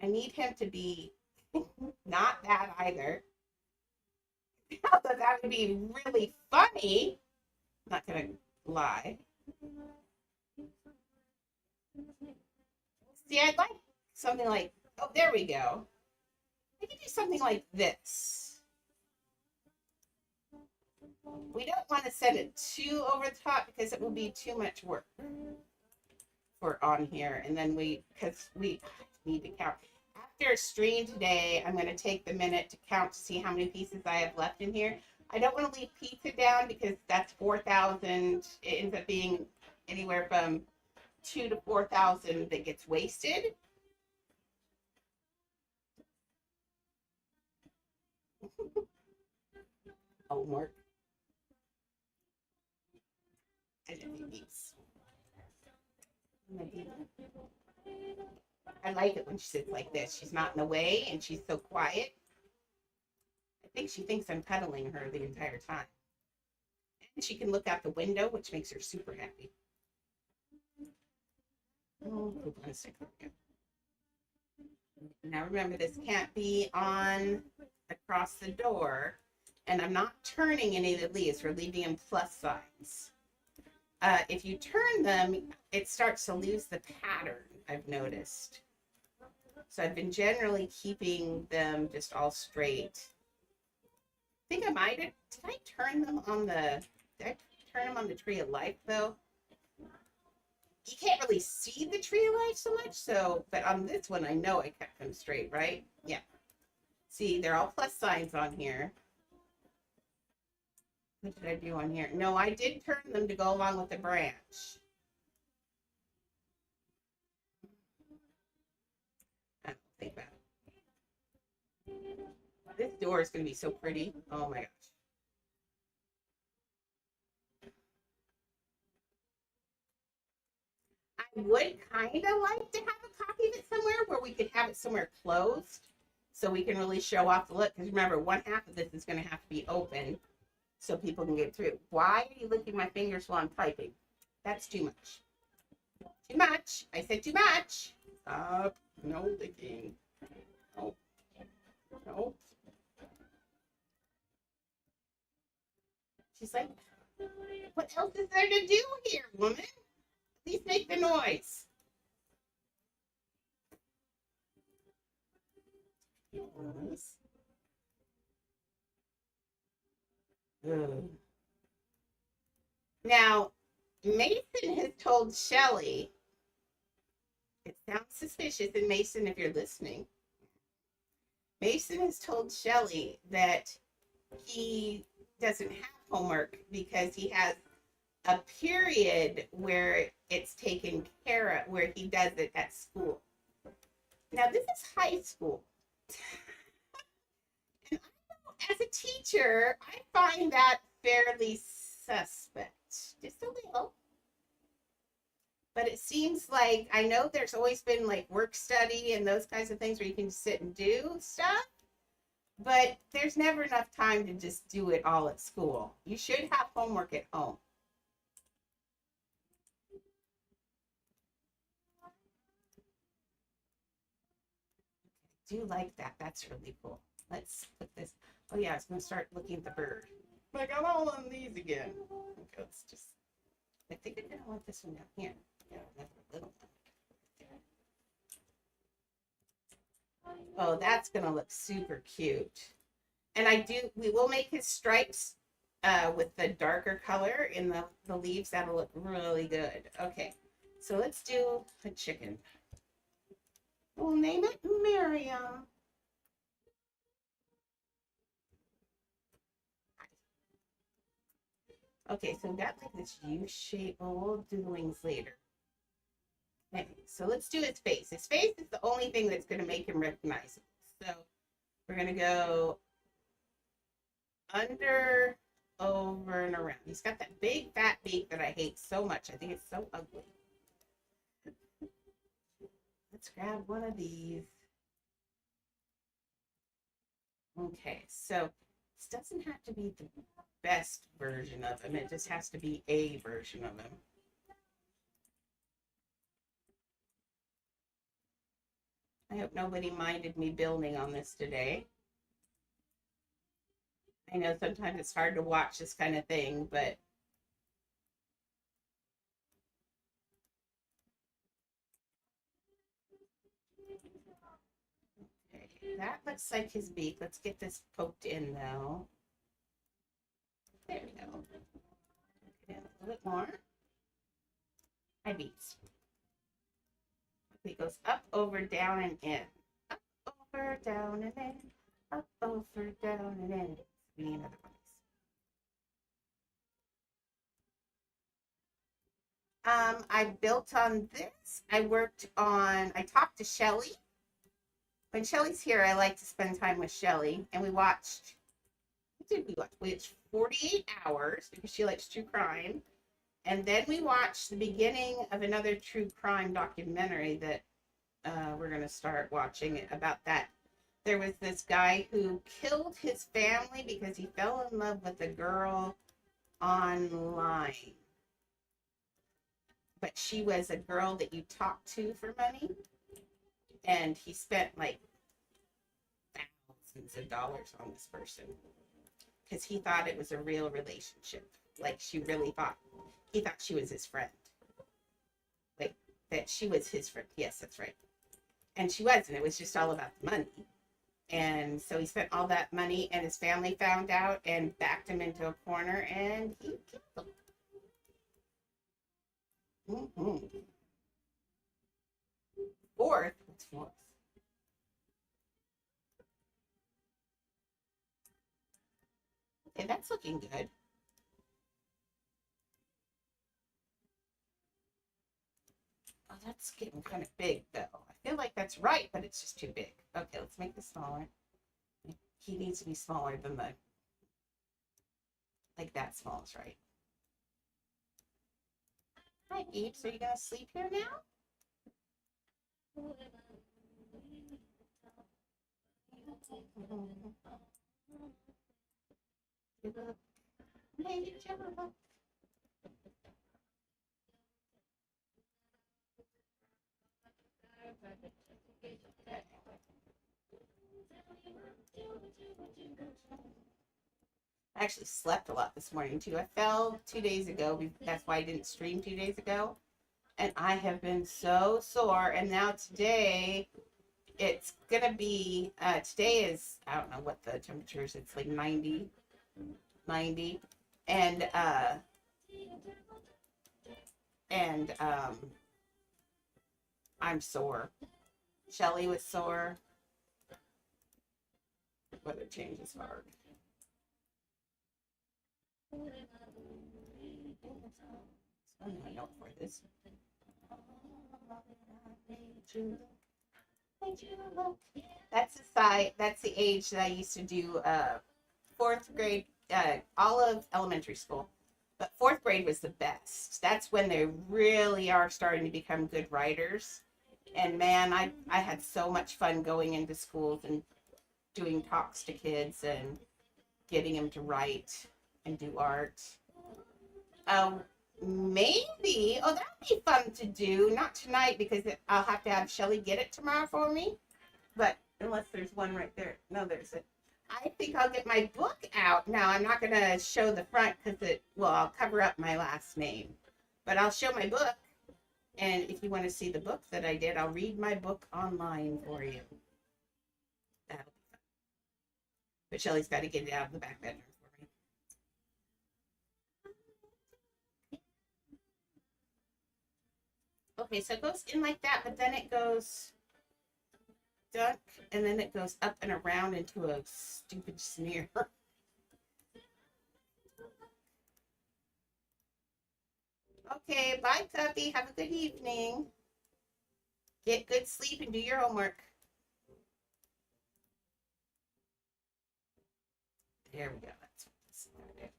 I need him to be not that either. Although that would be really funny. I'm not gonna lie. See, I'd like something like, oh, there we go. I could do something like this. We don't want to set it too over the top because it will be too much work for on here. And then because we need to count. After a stream today, I'm going to take the minute to count to see how many pieces I have left in here. I don't want to leave pizza down because that's 4,000. It ends up being anywhere from 2,000 to 4,000 that gets wasted. Homework. I like it when she sits like this. She's not in the way and she's so quiet. I think she thinks I'm cuddling her the entire time. She can look out the window, which makes her super happy. Oh, poop on a stick. Now remember, this can't be on across the door, and I'm not turning any of the leaves. We're leaving them plus signs. If you turn them, it starts to lose the pattern, I've noticed. So I've been generally keeping them just all straight. I think I might have, did I turn them on the, did I turn them on the Tree of Life though? You can't really see the Tree of Life so much, so, but on this one, I know I kept them straight, right? Yeah. See, they're all plus signs on here. What did I do on here? No, I did turn them to go along with the branch. I don't think about it. This door is going to be so pretty. Oh my gosh. I would kind of like to have a copy of it somewhere where we could have it somewhere closed so we can really show off the look. Because remember, one half of this is going to have to be open so people can get through. Why are you licking my fingers while I'm typing? That's too much. Too much. I said too much. Stop. No licking. Nope. Nope. She's like, what else is there to do here, woman? At least make the noise. Ugh. Now, Mason has told Shelly, it sounds suspicious, and Mason, if you're listening, Mason has told Shelly that he doesn't have homework because he has a period where it's taken care of, where he does it at school. Now, this is high school. And I know, as a teacher, I find that fairly suspect. Just a little. But it seems like, I know there's always been like work study and those kinds of things where you can just sit and do stuff. But there's never enough time to just do it all at school. You should have homework at home. I do like that. That's really cool. Let's put this. Oh yeah, I was going to start looking at the bird. But I got all on these again. Okay, let's just. I think I'm going to want this one down here. Yeah, that's a little one. Oh, that's going to look super cute. And we will make his stripes with the darker color in the leaves. That'll look really good. Okay, so let's do a chicken. We'll name it Miriam. Okay, so we got like this U shape. Oh, we'll do the wings later. Okay, so let's do his face. His face is the only thing that's going to make him recognizable. So we're going to go under, over, and around. He's got that big fat beak that I hate so much. I think it's so ugly. Let's grab one of these. Okay, so this doesn't have to be the best version of him. It just has to be a version of him. I hope nobody minded me building on this today. I know sometimes it's hard to watch this kind of thing, but okay, that looks like his beak. Let's get this poked in though. There we go. A little bit more. My beaks. It goes up, over, down, and in. Up, over, down, and in. Up, over, down, and in. We need another one. I built on this. I talked to Shelly. When Shelly's here, I like to spend time with Shelly. And we watched, what did we watch? We watched 48 Hours because she likes true crime. And then we watched the beginning of another true crime documentary that we're going to start watching about that. There was this guy who killed his family because he fell in love with a girl online. But she was a girl that you talked to for money. And he spent like thousands of dollars on this person because he thought it was a real relationship. Like she really thought, he thought she was his friend. Like that she was his friend. Yes, that's right. And she wasn't. It was just all about the money. And so he spent all that money, and his family found out and backed him into a corner, and he killed them. Mm-hmm. Fourth, what's fourth? Okay, that's looking good. Oh, that's getting kind of big, though. I feel like that's right, but it's just too big. Okay, let's make this smaller. He needs to be smaller than the, like that small is right. Hi, Eve. So you gonna sleep here now? I actually slept a lot this morning too. I fell 2 days ago. That's why I didn't stream 2 days ago. And I have been so sore. And now today, it's gonna be, today is, I don't know what the temperature is. It's like 90. And, I'm sore. Shelly was sore. Weather change is hard. I know for this. That's the side. That's the age that I used to do fourth grade, all of elementary school. But fourth grade was the best. That's when they really are starting to become good writers. And man, I had so much fun going into schools and doing talks to kids and getting them to write and do art. Maybe. Oh, that'd be fun to do. Not tonight because I'll have to have Shelly get it tomorrow for me. But unless there's one right there. No, there's it. I think I'll get my book out. Now, I'm not going to show the front because I'll cover up my last name. But I'll show my book. And if you want to see the book that I did, I'll read my book online for you. That'll be fun. But Shelly's got to get it out of the back bedroom for me. Okay, so it goes in like that, but then it goes duck, and then it goes up and around into a stupid sneer. Okay, bye, Tuppy. Have a good evening. Get good sleep and do your homework. There we go. That's what this is going to do.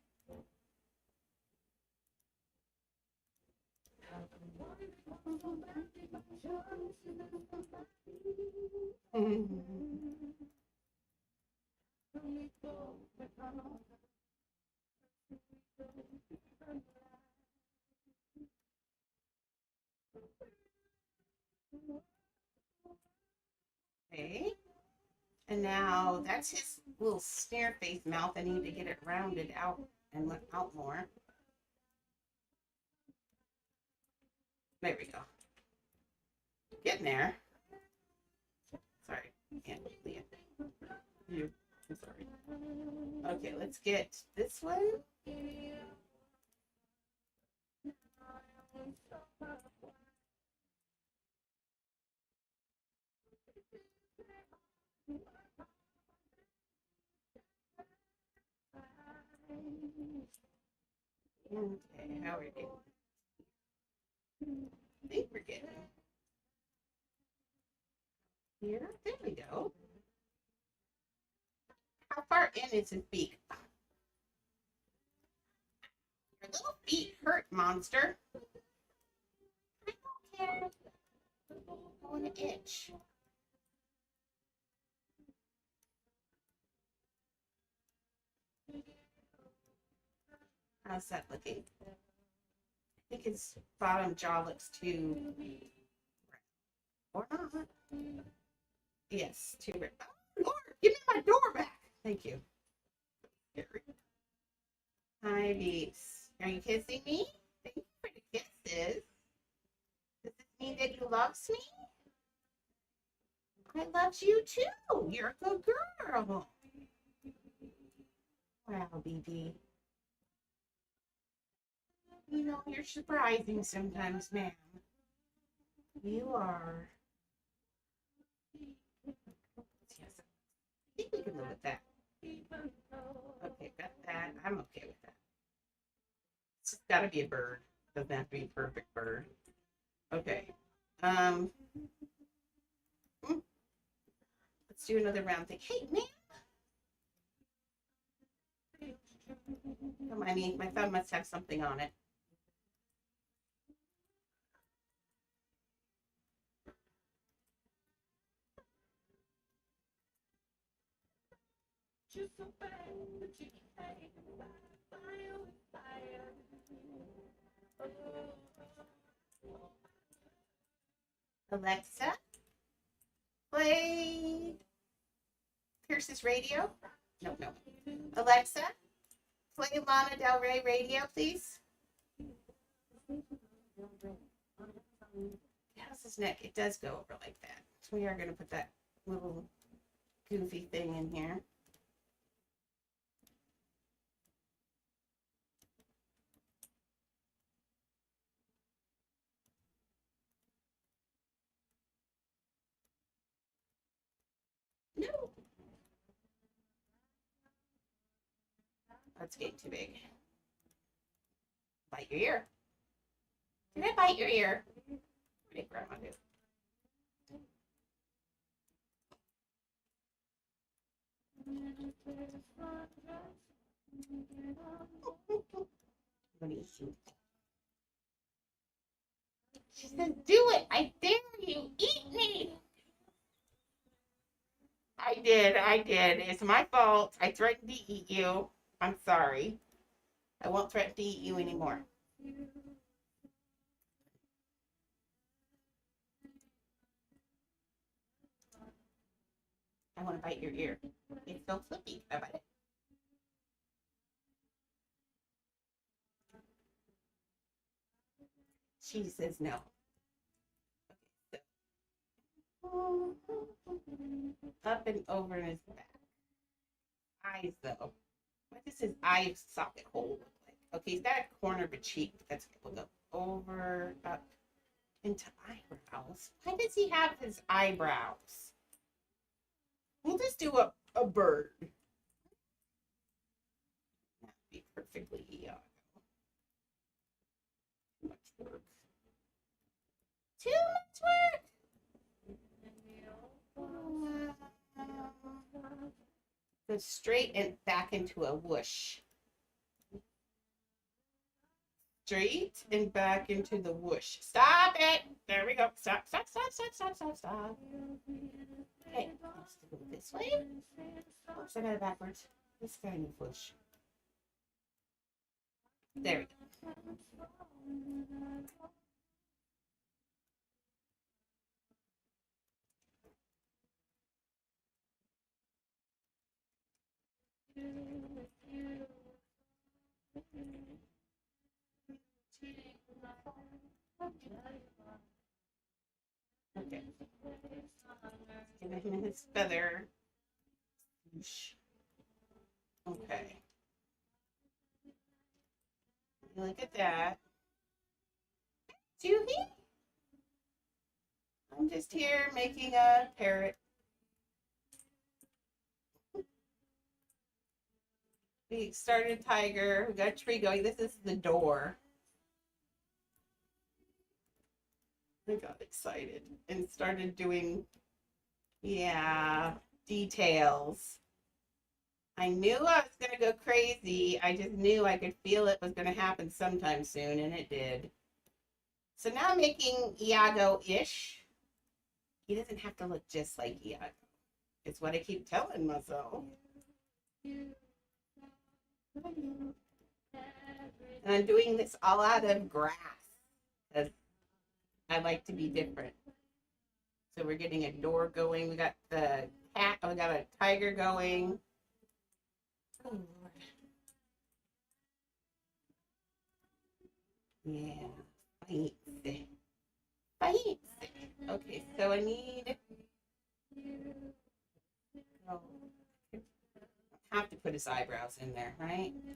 Okay. And now that's his little snare face mouth. I need to get it rounded out and let out more. There we go. Getting there. Sorry, can't leave it. You. I'm sorry. Okay, let's get this one. Okay, how are we doing? I think we're getting here. There we go. How far in is his beak? Your little feet hurt, monster. I don't care. I want to itch. How's that looking? I think his bottom jaw looks too, or not. Yes, too red. Oh, Lord, give me my door back. Thank you. Hi, Beats. Are you kissing me? Thank you for the kisses. Does this mean that you loves me? I loves you too. You're a good girl. Wow, BB. You know, you're surprising sometimes, ma'am. You are. Yes, I think we can live with that. Okay, got that. I'm okay with that. It's just gotta be a bird. Doesn't have to be a perfect bird. Okay. Um. Let's do another round thing. Hey, man. Come on, my thumb must have something on it. Alexa, play Pierce's radio. No, no. Alexa, play Lana Del Rey radio, please. How's his neck? It does go over like that. So we are going to put that little goofy thing in here. No. That's getting too big. Bite your ear. Did I bite your ear? What did Grandma do? What do you see? She said, do it. I dare you. Eat me. I did. It's my fault. I threatened to eat you. I'm sorry. I won't threaten to eat you anymore. I want to bite your ear. It's so flippy. I bite it. She says no. Okay, so. Up and over in his back. Eyes, though. What does his eye socket hole look like? Okay, he's got a corner of a cheek. That's going to go over, up, into eyebrows. Why does he have his eyebrows? We'll just do a bird. That'd be perfectly too much work. Too much work. Go straight and back into a whoosh. Straight and back into the whoosh. Stop it. There we go. Stop. Okay, let's go this way. Oops, I got it backwards. This guy in the whoosh. There we go. Okay. Give him his feather. Okay. Look at that. Doogie? I'm just here making a parrot. We started a tiger. We got a tree going. This is the door. I got excited and started doing, details. I knew I was going to go crazy. I just knew I could feel it was going to happen sometime soon, and it did. So now I'm making Iago-ish. He doesn't have to look just like Iago. It's what I keep telling myself. And I'm doing this all out of grass because I like to be different. So we're getting a door going. We got the cat. We got a tiger going. Oh, Lord. Yeah. Fancy. Fancy. Okay, so I need. Oh, I have to put his eyebrows in there, right? Make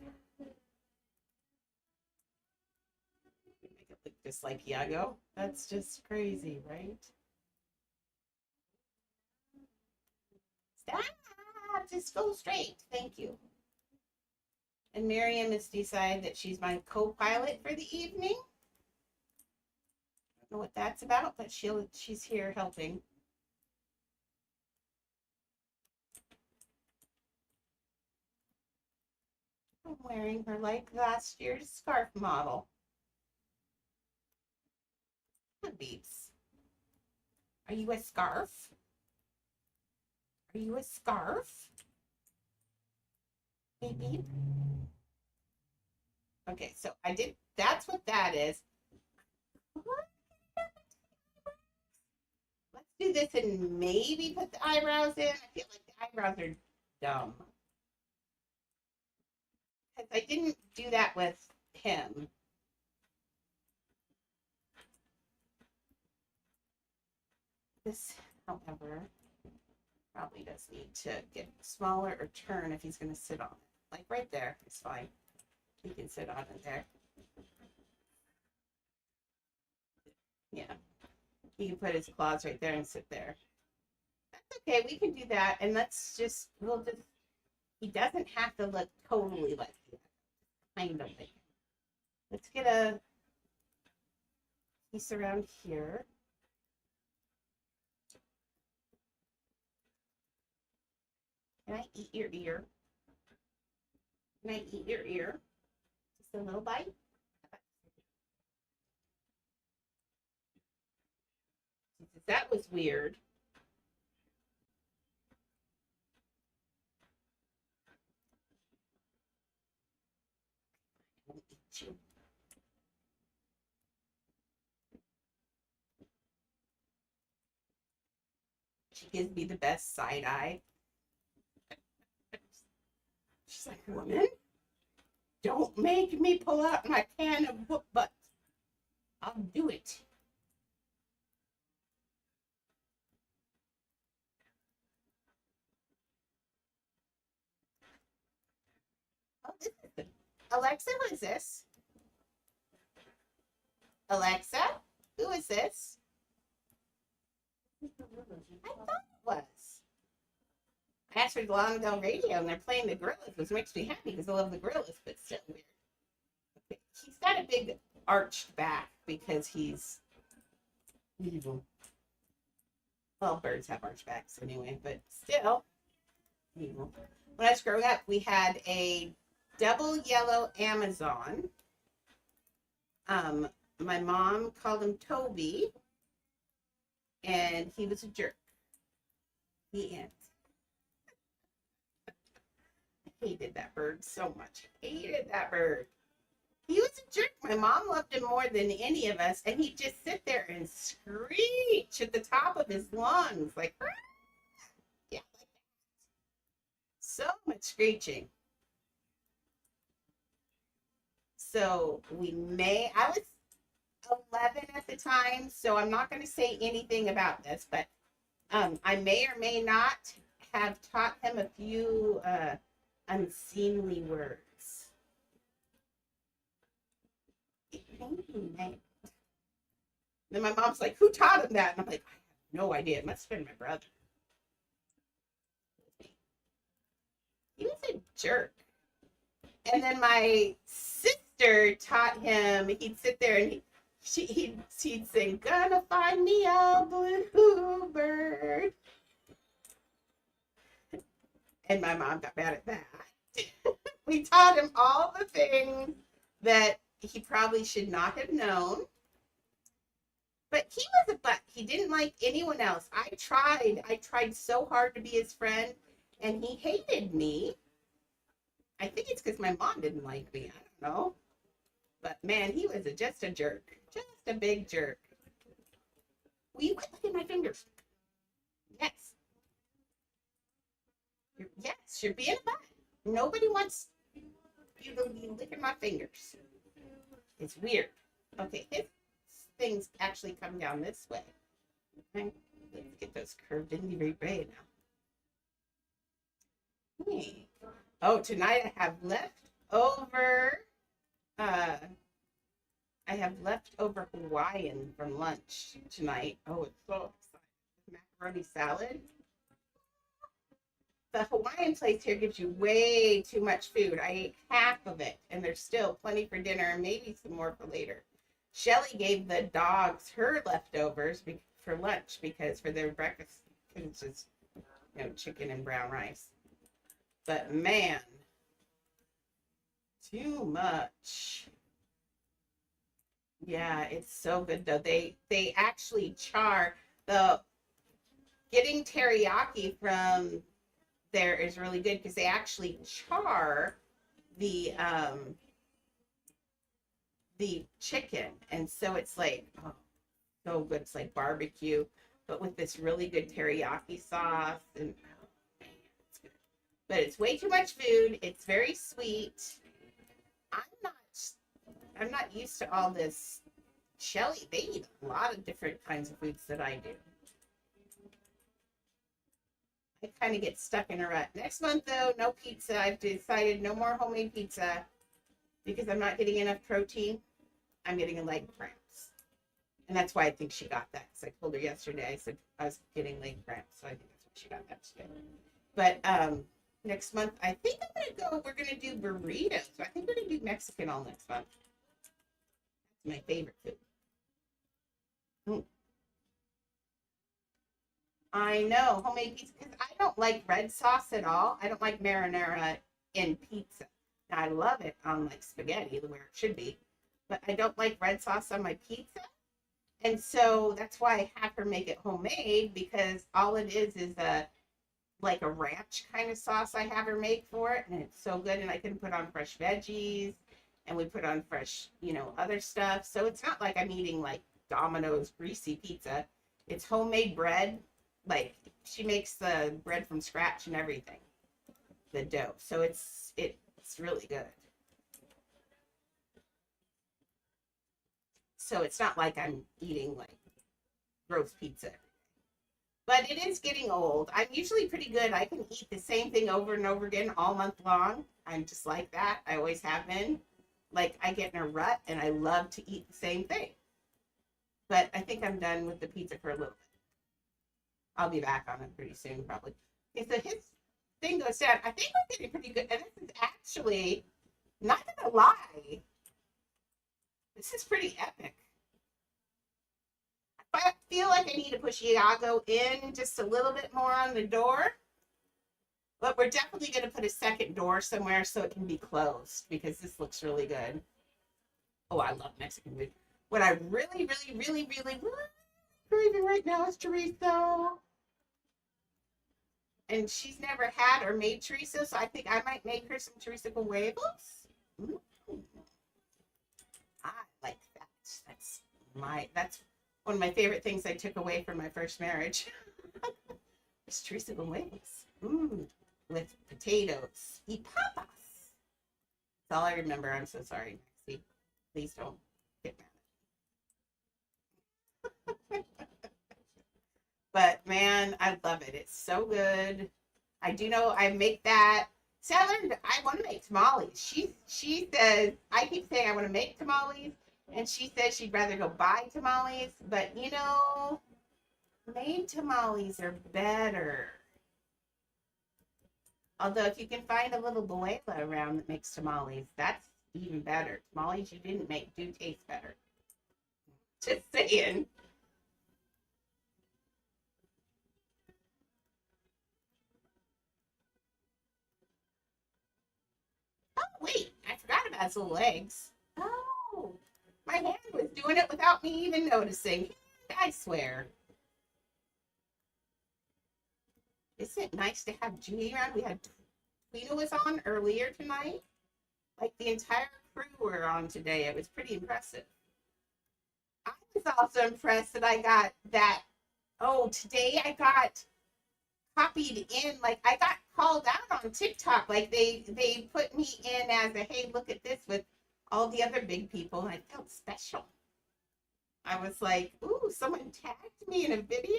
it look just like Iago. That's just crazy, right? Stop! Just go straight. Thank you. And Miriam has decided that she's my co-pilot for the evening. I don't know what that's about, but she's here helping. I'm wearing her like last year's scarf model. Beeps. Are you a scarf? Are you a scarf? Beep beep. Okay, so I did. That's what that is. Let's do this and maybe put the eyebrows in. I feel like the eyebrows are dumb. Because I didn't do that with him. This, however, probably does need to get smaller or turn if he's going to sit on it. Like right there is fine. He can sit on it there. Yeah. He can put his claws right there and sit there. That's okay. We can do that. And let's just, he doesn't have to look totally like that. Kind of like. Let's get a piece around here. Can I eat your ear? Can I eat your ear? Just a little bite? That was weird. I won't eat you. She gives me the best side eye. She's like, woman, don't make me pull out my can of whoop butt. I'll do it. Oh, this is good. Alexa, who is this? Alexa, who is this? I thought it was. I asked for Glendale Radio and they're playing the Gorillas, which makes me happy because I love the Gorillas, but still weird. Okay. He's got a big arched back because he's evil. Well, birds have arched backs anyway, but still evil. When I was growing up, we had a double yellow Amazon. My mom called him Toby, and he was a jerk. The end. I hated that bird so much. Hated that bird. He was a jerk. My mom loved him more than any of us, and he'd just sit there and screech at the top of his lungs, like, yeah, like that. So much screeching. So I was 11 at the time, so I'm not going to say anything about this, but I may or may not have taught him a few unseemly words. Then my mom's like, who taught him that? And I'm like, I have no idea. It must have been my brother. He was a jerk. And then my sister taught him, he'd sit there and he'd sing, gonna find me a bluebird. And my mom got mad at that. We taught him all the things that he probably should not have known. But he was a butt. He didn't like anyone else. I tried so hard to be his friend, and he hated me. I think it's because my mom didn't like me. I don't know. But man, he was just a jerk. Just a big jerk. Will you quit licking my fingers? Yes. Yes, you're being a butt. Nobody wants you to be licking my fingers. It's weird. Okay, his things actually come down this way. Okay, let's get those curved in very right now. Hey. Oh, tonight I have leftover. I have leftover Hawaiian from lunch tonight. Oh, it's so exciting. Macaroni salad. The Hawaiian place here gives you way too much food. I ate half of it, and there's still plenty for dinner and maybe some more for later. Shelly gave the dogs her leftovers for lunch because for their breakfast, it's just chicken and brown rice. But man, too much. Yeah, it's so good though. They actually char the getting teriyaki from there is really good because they actually char the chicken, and so it's like so good. It's like barbecue, but with this really good teriyaki sauce, and man, it's good. But it's way too much food. It's very sweet. I'm not used to all this. Shelly, they eat a lot of different kinds of foods that I do. I kind of get stuck in a rut. Next month, though, no pizza. I've decided no more homemade pizza because I'm not getting enough protein. I'm getting leg cramps. And that's why I think she got that. Because I told her yesterday, I said I was getting leg cramps. So I think that's why she got that today. But next month, I think I'm going to go, we're going to do burritos. I think we're going to do Mexican all next month. That's my favorite food. I know, homemade pizza, because I don't like red sauce at all. I don't like marinara in pizza. Now, I love it on like spaghetti, where it should be, but I don't like red sauce on my pizza. And so that's why I have her make it homemade, because all it is like a ranch kind of sauce I have her make for it, and it's so good. And I can put on fresh veggies, and we put on fresh, other stuff. So it's not like I'm eating like Domino's greasy pizza. It's homemade bread. Like she makes the bread from scratch and everything, the dough. So it's really good. So it's not like I'm eating like gross pizza. But it is getting old. I'm usually pretty good. I can eat the same thing over and over again all month long. I'm just like that. I always have been. Like I get in a rut and I love to eat the same thing. But I think I'm done with the pizza for a little bit. I'll be back on it pretty soon, probably. Okay, so his thing goes down. I think we're getting pretty good. And this is actually, not gonna lie, this is pretty epic. I feel like I need to push Iago in just a little bit more on the door. But we're definitely going to put a second door somewhere so it can be closed, because this looks really good. Oh, I love Mexican food. What I really, really, really, really, really craving right now is chorizo. And she's never had or made chorizo, so I think I might make her some chorizo con huevos. I like that. That's one of my favorite things I took away from my first marriage. It's chorizo con huevos. With potatoes. Y papas. That's all I remember. I'm so sorry, Maxie. Please don't get mad. But man, I love it. It's so good. I do know I make that. See, I learned I want to make tamales. She says, I keep saying I want to make tamales, and she says she'd rather go buy tamales. But made tamales are better. Although if you can find a little abuela around that makes tamales, that's even better. Tamales you didn't make do taste better. Just saying. Oh, wait. I forgot about his little legs. Oh. My hand was doing it without me even noticing. I swear. Isn't it nice to have Judy around? We had Tweena was on earlier tonight. Like the entire crew were on today. It was pretty impressive. I was also impressed that I got that. Oh, today I got copied in. Like I got called out on TikTok. Like they put me in as a hey, look at this with all the other big people. And I felt special. I was like, ooh, someone tagged me in a video.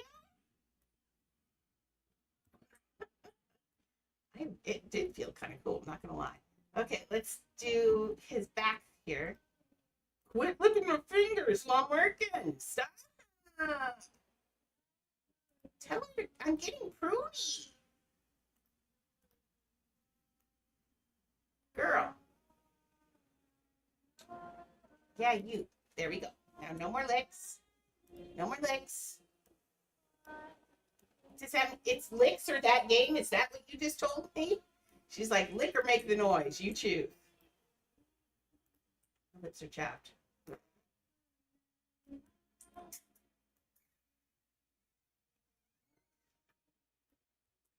It did feel kind of cool, I'm not gonna lie. Okay, let's do his back here. Quit licking my fingers while I'm working. Stop. Tell her I'm getting pruny. Girl. Yeah, you. There we go. Now no more licks. No more licks. It's licks or that game? Is that what you just told me? She's like, lick or make the noise. You choose. My lips are chapped.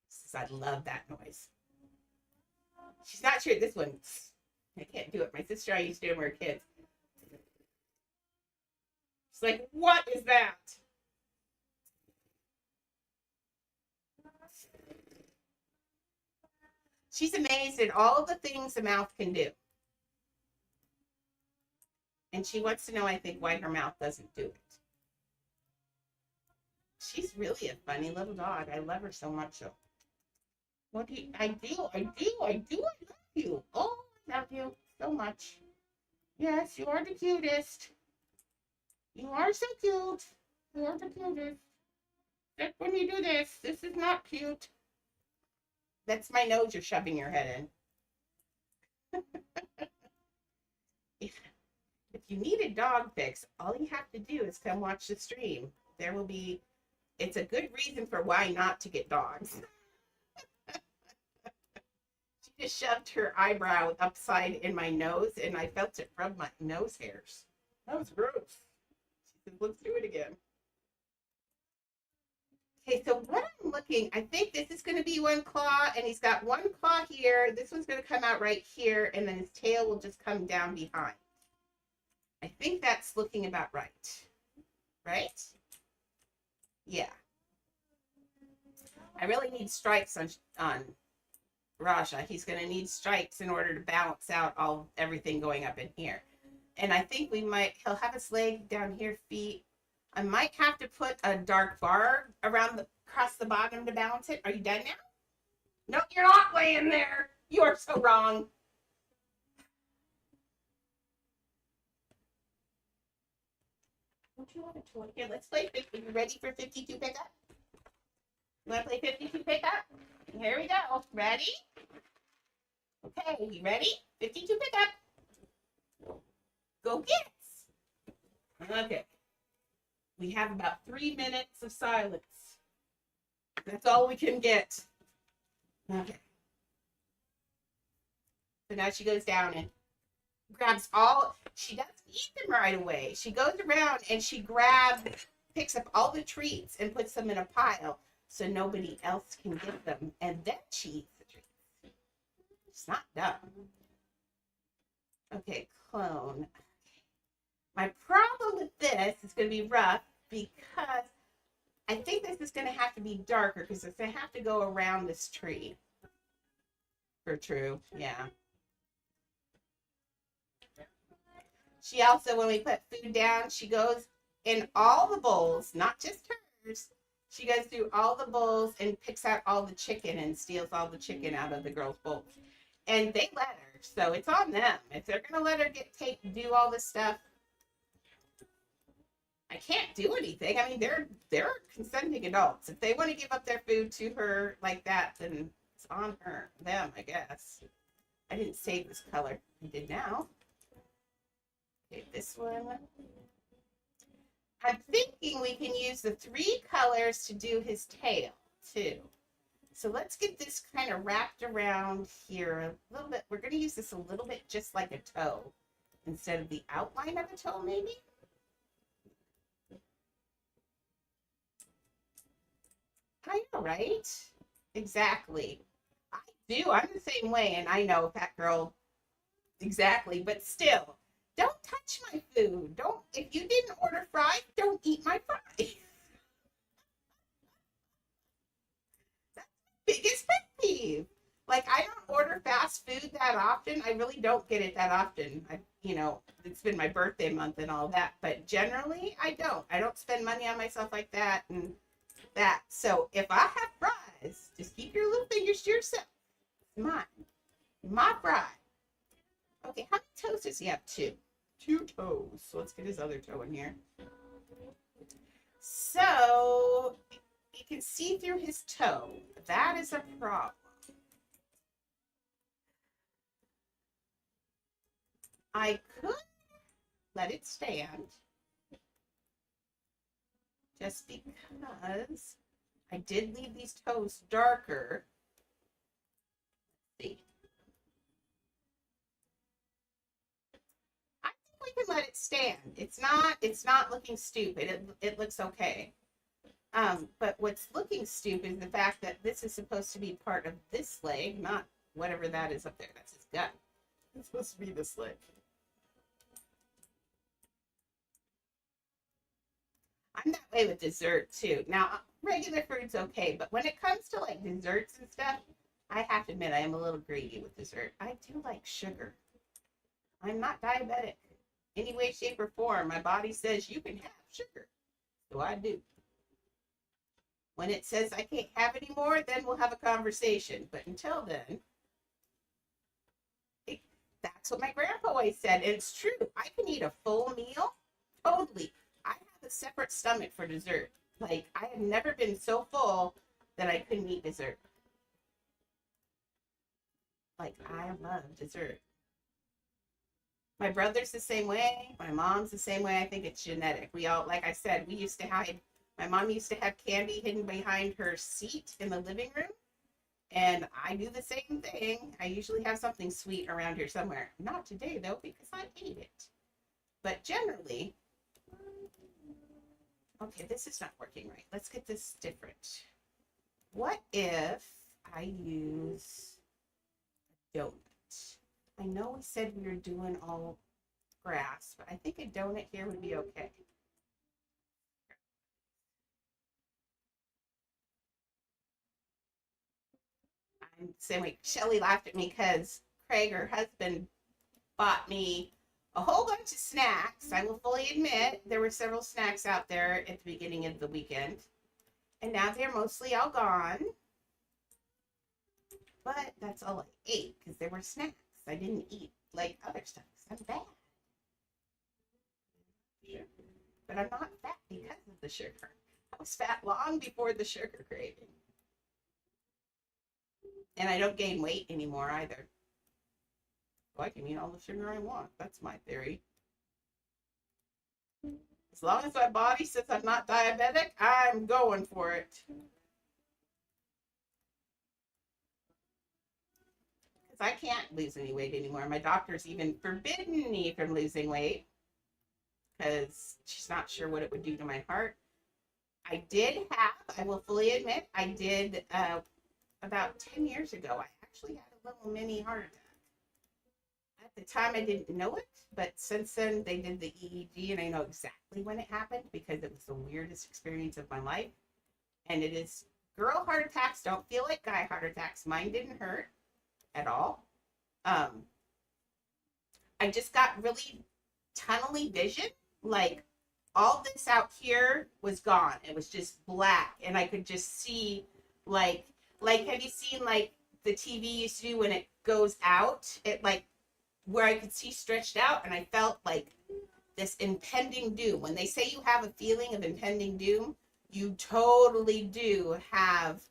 Says, I love that noise. She's not sure this one. I can't do it. My sister and I used to do it when we were kids. She's like, what is that? She's amazed at all the things a mouth can do. And she wants to know, I think, why her mouth doesn't do it. She's really a funny little dog. I love her so much. What do you, I do, I love you. Oh, I love you so much. Yes, you are the cutest. You are so cute. You are the cutest. Except when you do this. This is not cute. That's my nose you're shoving your head in. If you need a dog fix, all you have to do is come watch the stream. There will be, it's a good reason for why not to get dogs. She just shoved her eyebrow upside in my nose and I felt it rub my nose hairs. That was gross. She said, let's do it again. Okay, so what I'm looking, I think this is going to be one claw, and he's got one claw here. This one's going to come out right here, and then his tail will just come down behind. I think that's looking about right. Right? Yeah. I really need stripes on Raja. He's going to need stripes in order to balance out everything going up in here. And I think he'll have his leg down here, feet. I might have to put a dark bar across the bottom to balance it. Are you done now? No, you're not laying there. You are so wrong. Don't you want a toy? Here, let's play 50. You ready for 52 pickup? You want to play 52 pickup? Here we go. Ready? Okay, you ready? 52 pickup. Go get. Okay. We have about 3 minutes of silence. That's all we can get. Okay. So now she goes down and grabs she doesn't eat them right away. She goes around and she picks up all the treats and puts them in a pile so nobody else can get them. And then she eats the treats. It's not done. Okay, clone. My problem with this is going to be rough because I think this is going to have to be darker because it's going to have to go around this tree. For true, yeah. She also, when we put food down, she goes in all the bowls, not just hers. She goes through all the bowls and picks out all the chicken and steals all the chicken out of the girls' bowls. And they let her, so it's on them. If they're going to let her do all this stuff, I can't do anything. I mean, they're consenting adults. If they want to give up their food to her like that, then it's on them, I guess. I didn't save this color. I did now. Okay, this one. I'm thinking we can use the 3 colors to do his tail, too. So let's get this kind of wrapped around here a little bit. We're going to use this a little bit just like a toe instead of the outline of a toe, maybe. I know, right? Exactly. I do. I'm the same way, and I know Fat Girl exactly. But still, don't touch my food. Don't, if you didn't order fries, don't eat my fries. Biggest pet peeve. Like I don't order fast food that often. I really don't get it that often. It's been my birthday month and all that, but generally I don't. I don't spend money on myself like that and that. So if I have fries, just keep your little fingers to yourself. It's mine. My fry. Okay, how many toes does he have? Two toes. So let's get his other toe in here. So you can see through his toe. That is a problem. I could let it stand just because I did leave these toes darker. Let's see. I think we can let it stand. It's not looking stupid. It looks okay. But what's looking stupid is the fact that this is supposed to be part of this leg, not whatever that is up there. That's his gut. It's supposed to be this leg. I'm that way with dessert too. Now, regular food's okay, but when it comes to like desserts and stuff, I have to admit I am a little greedy with dessert. I do like sugar. I'm not diabetic. Any way, shape, or form, my body says you can have sugar. So I do. When it says I can't have any more, then we'll have a conversation. But until then, that's what my grandpa always said. And it's true. I can eat a full meal. Totally. I have a separate stomach for dessert. Like, I have never been so full that I couldn't eat dessert. Like, I love dessert. My brother's the same way. My mom's the same way. I think it's genetic. We all, like I said, we used to hide. My mom used to have candy hidden behind her seat in the living room. And I do the same thing. I usually have something sweet around here somewhere. Not today, though, because I ate it. But generally, okay, this is not working right. Let's get this different. What if I use a donut? I know we said we were doing all grass, but I think a donut here would be okay. I'm saying, wait, Shelly laughed at me because Craig, her husband, bought me a whole bunch of snacks. I will fully admit there were several snacks out there at the beginning of the weekend. And now they're mostly all gone. But that's all I ate because there were snacks. I didn't eat like other stuff. I'm bad. But I'm not fat because of the sugar. I was fat long before the sugar craving. And I don't gain weight anymore either. So I can eat all the sugar I want. That's my theory. As long as my body says I'm not diabetic, I'm going for it. Because I can't lose any weight anymore. My doctor's even forbidden me from losing weight because she's not sure what it would do to my heart. I will fully admit, I did about 10 years ago. I actually had a little mini heart attack. At the time, I didn't know it, but since then, they did the EEG, and I know exactly when it happened because it was the weirdest experience of my life. And it is, girl heart attacks don't feel like guy heart attacks. Mine didn't hurt at all. I just got really tunnely vision. Like, all this out here was gone. It was just black, and I could just see, like have you seen, like, the TV used to do when it goes out? It, like, where I could see stretched out, and I felt like this impending doom. When they say you have a feeling of impending doom, you totally do have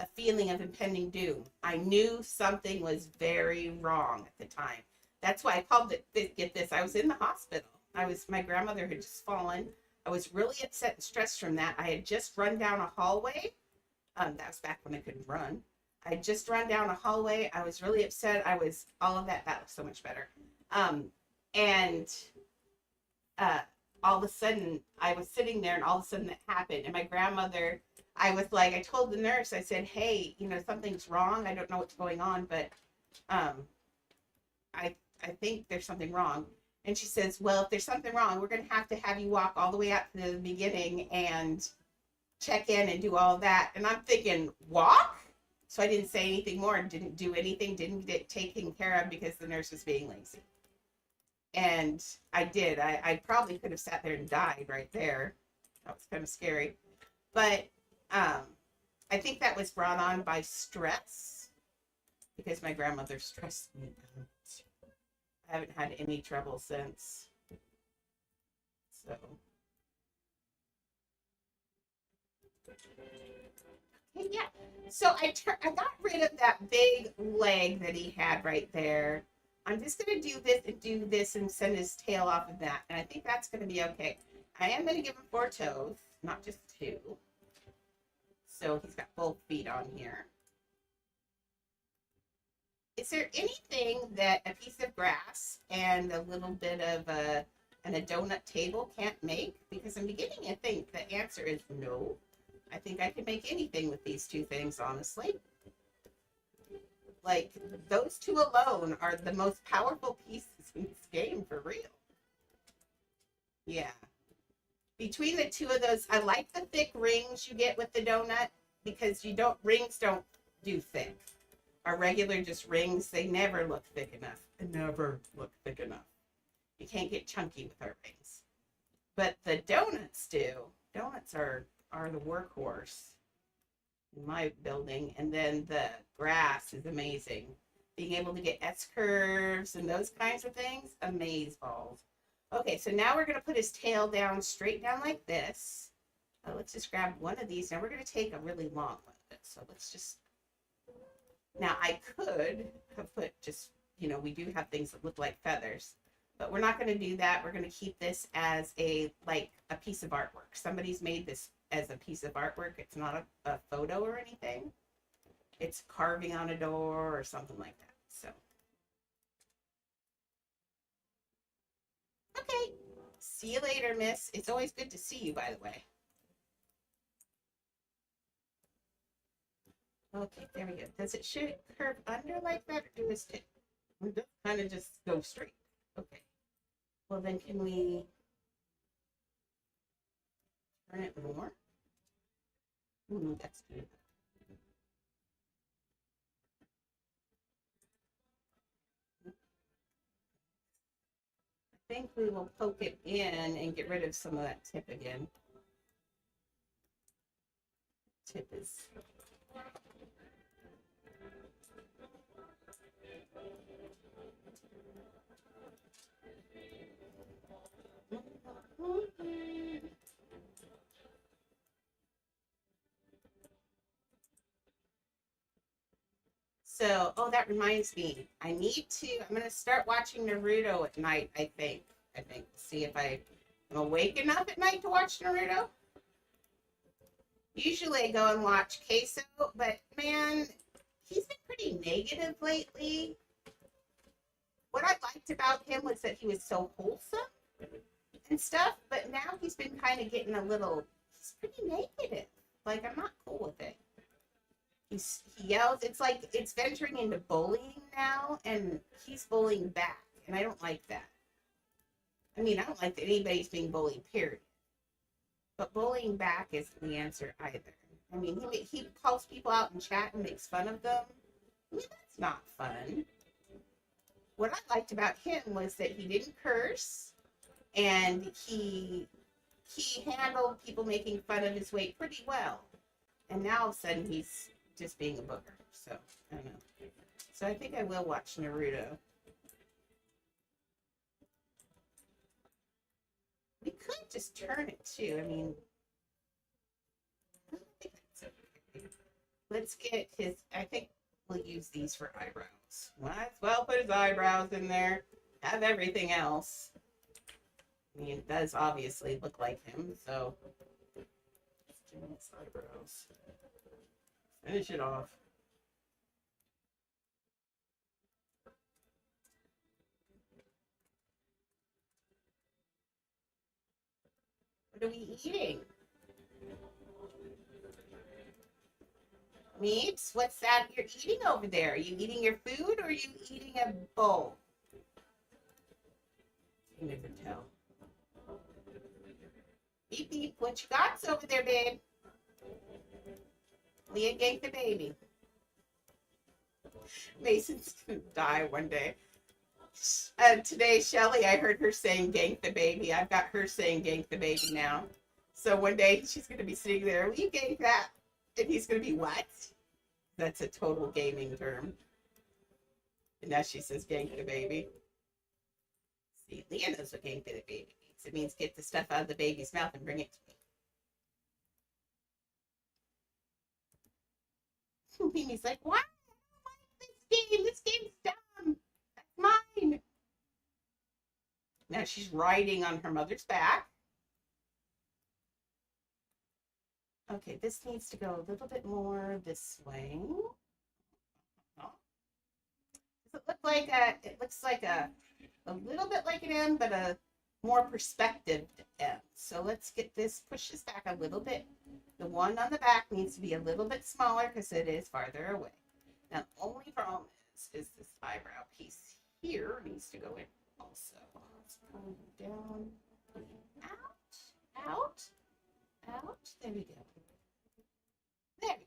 a feeling of impending doom. I knew something was very wrong at the time. That's why I called it, get this, I was in the hospital. My grandmother had just fallen. I was really upset and stressed from that. I had just run down a hallway. That was back when I couldn't run. I had just run down a hallway. I was really upset. All of that was so much better. And all of a sudden, I was sitting there, and all of a sudden that happened. And my grandmother, I told the nurse, I said, hey, something's wrong. I don't know what's going on, but I I think there's something wrong. And she says, well, if there's something wrong, we're going to have you walk all the way up to the beginning and check in and do all of that. And I'm thinking, walk? So I didn't say anything more and didn't do anything, didn't get it taken care of because the nurse was being lazy. And I did. I probably could have sat there and died right there. That was kind of scary. But I think that was brought on by stress because my grandmother stressed me out. I haven't had any trouble since. So. Okay, yeah. So I got rid of that big leg that he had right there. I'm just going to do this and send his tail off of that. And I think that's going to be okay. I am going to give him 4 toes, not just 2. So he's got both feet on here. Is there anything that a piece of grass and a little bit of a donut table can't make? Because I'm beginning to think the answer is no. I think I can make anything with these 2 things, honestly. Like, those 2 alone are the most powerful pieces in this game, for real. Yeah. Between the 2 of those, I like the thick rings you get with the donut because rings don't do thick. Our regular just rings, they never look thick enough. They never look thick enough. You can't get chunky with our rings. But the donuts do. Donuts are the workhorse in my building. And then the grass is amazing. Being able to get S-curves and those kinds of things, amazeballs. Okay, so now we're going to put his tail down, straight down like this. Let's just grab one of these. Now we're going to take a really long one of it. So let's just... Now I could have put just, we do have things that look like feathers. But we're not going to do that. We're going to keep this as a piece of artwork. Somebody's made this as a piece of artwork. It's not a photo or anything. It's carving on a door or something like that. So. Okay. See you later, miss. It's always good to see you, by the way. Okay, there we go. Does it should curve under like that, or do it kind of just go straight? Okay. Well, then can we turn it more? That's good. I think we will poke it in and get rid of some of that tip again. Tip is... So, oh, that reminds me. I'm going to start watching Naruto at night, I think. See if I'm awake enough at night to watch Naruto. Usually I go and watch Queso, but man, he's been pretty negative lately. What I liked about him was that he was so wholesome and stuff, but now he's been kind of getting he's pretty negative. Like, I'm not cool with it. He yells. It's like it's venturing into bullying now, and he's bullying back, and I don't like that. I mean, I don't like that anybody's being bullied, period. But bullying back isn't the answer either. I mean, he calls people out in chat and makes fun of them. I mean, that's not fun. What I liked about him was that he didn't curse, and he handled people making fun of his weight pretty well. And now all of a sudden he's just being a booger. So, I don't know. So I think I will watch Naruto. We could just turn it too. I mean, I don't think that's okay. Let's get his, I think we'll use these for eyebrows. Might as well put his eyebrows in there. Have everything else. I mean, it does obviously look like him, so let's do his eyebrows. Finish it off. What are we eating? Meeps, what's that you're eating over there? Are you eating your food or are you eating a bowl? You never tell. Beep beep, what you got over there, babe? Leah ganked the baby. Mason's gonna die one day. Today, Shelly, I heard her saying gank the baby. I've got her saying gank the baby now. So one day she's gonna be sitting there, will you gank that? And he's gonna be, what? That's a total gaming term. And now she says gank the baby. See, Leah knows what gank the baby means. It means get the stuff out of the baby's mouth and bring it to me. Mimi's like, what? I don't like this game. This game's dumb. That's mine. Now she's riding on her mother's back. Okay, this needs to go a little bit more this way. Oh. Does it look like it looks like a little bit like an M, but a more perspective M. So let's get this, push this back a little bit. The one on the back needs to be a little bit smaller because it is farther away. Now, the only problem is this eyebrow piece here needs to go in also. Let's pull it down, out, out, out. There we go. There we go. That's better. Okay.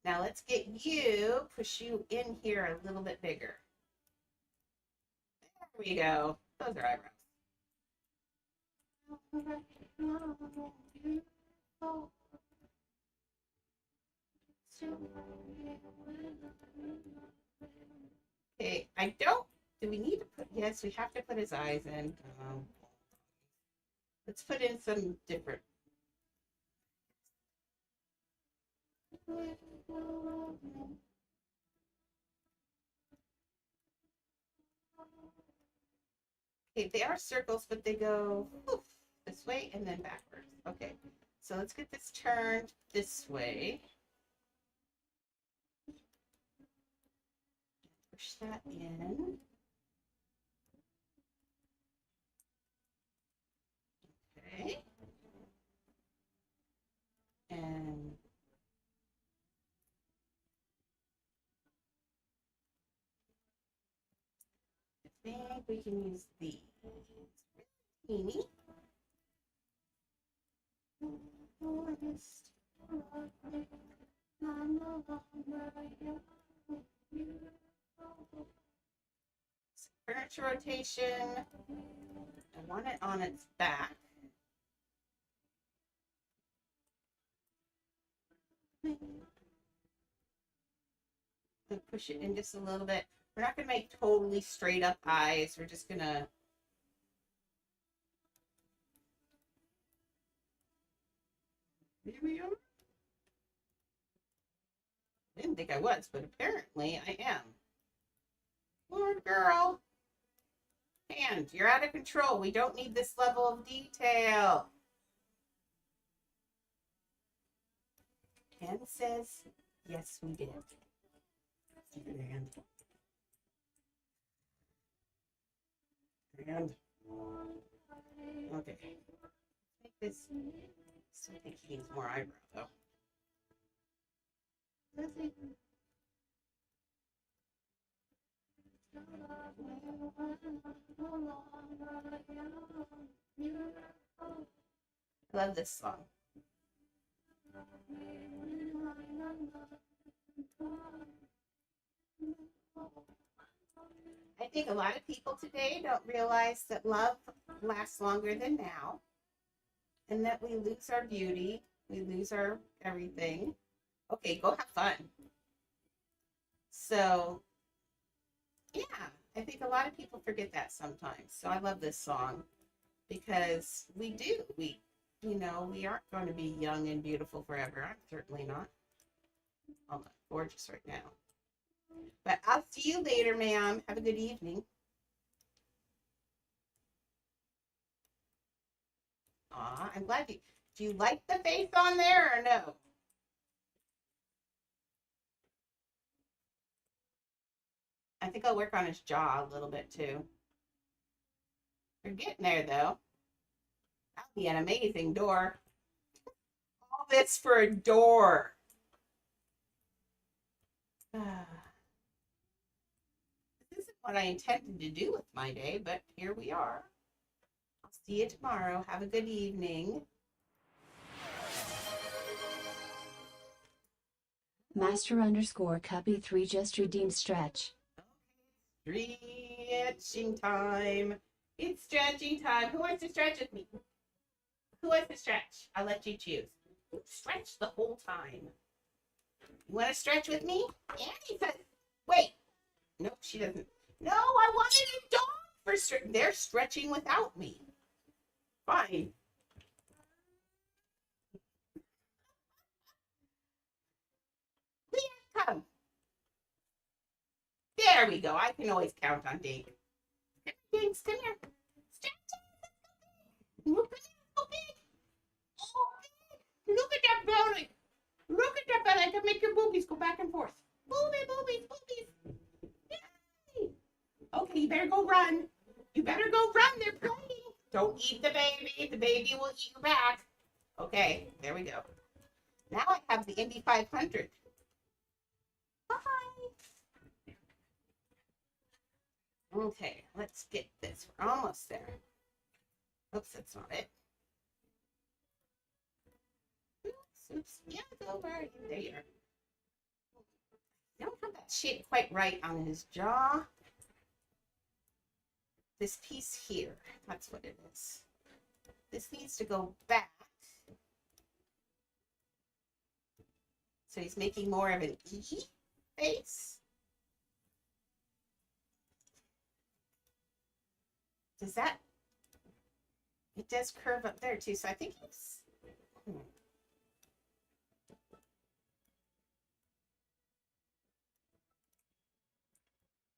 Now let's get you, push you in here a little bit bigger. There we go. Those are eyebrows. Okay, I don't. Do we need to put? Yes, we have to put his eyes in. Let's put in some different. Okay, they are circles, but they go this way and then backwards. Okay, so let's get this turned this way. Push that in. Okay. And I think we can use these. Teeny. Furniture rotation. I want it on its back. And push it in just a little bit. We're not going to make totally straight up eyes. We're just going to here we are. I didn't think I was, but apparently I am. Lord girl. And you're out of control. We don't need this level of detail. Ken says, yes, we did. And okay. Make this. Still think he needs more eyebrow though. Let's see. I love this song. I think a lot of people today don't realize that love lasts longer than now, and that we lose our beauty, we lose our everything. Okay, go have fun. So, yeah, I think a lot of people forget that sometimes. So I love this song because we do. We aren't going to be young and beautiful forever. I'm certainly not. I'm not gorgeous right now. But I'll see you later, ma'am. Have a good evening. Aw, I'm glad you. Do you like the face on there or no? I think I'll work on his jaw a little bit too. We're getting there though. That'll be an amazing door. All this for a door. This isn't what I intended to do with my day, but here we are. I'll see you tomorrow. Have a good evening. Master_Cuppy3 just redeemed stretch. Stretching time. It's stretching time. Who wants to stretch with me? Who wants to stretch? I'll let you choose. Stretch the whole time. You want to stretch with me? Annie says, wait. Nope, she doesn't. No, I wanted a dog for they're stretching without me. Fine. Leah, come. There we go. I can always count on Dave. Dinks, come here. Stretch. Look at how big. Oh, big. Look at that belly. Look at that belly. I can make your boobies go back and forth. Boobies. Yay. Okay, you better go run. You better go run. They're playing. Don't eat the baby. The baby will eat you back. Okay, there we go. Now I have the Indy 500. Bye. Okay, let's get this. We're almost there. Oops, that's not it. Oops. Yeah, go where are you? There you are. I don't have that shape quite right on his jaw. This piece here, that's what it is. This needs to go back. So he's making more of an E face. Does that, it does curve up there too, so I think it's,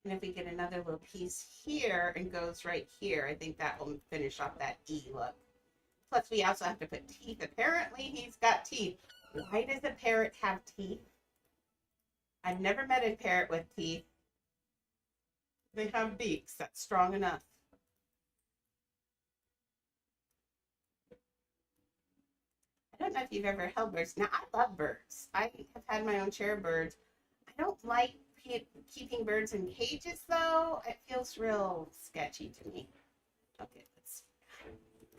And if we get another little piece here and goes right here, I think that will finish off that E look. Plus, we also have to put teeth. Apparently, he's got teeth. Why does a parrot have teeth? I've never met a parrot with teeth. They have beaks. That's strong enough. I don't know if you've ever held birds. Now, I love birds. I have had my own share of birds. I don't like keeping birds in cages, though. It feels real sketchy to me. Okay,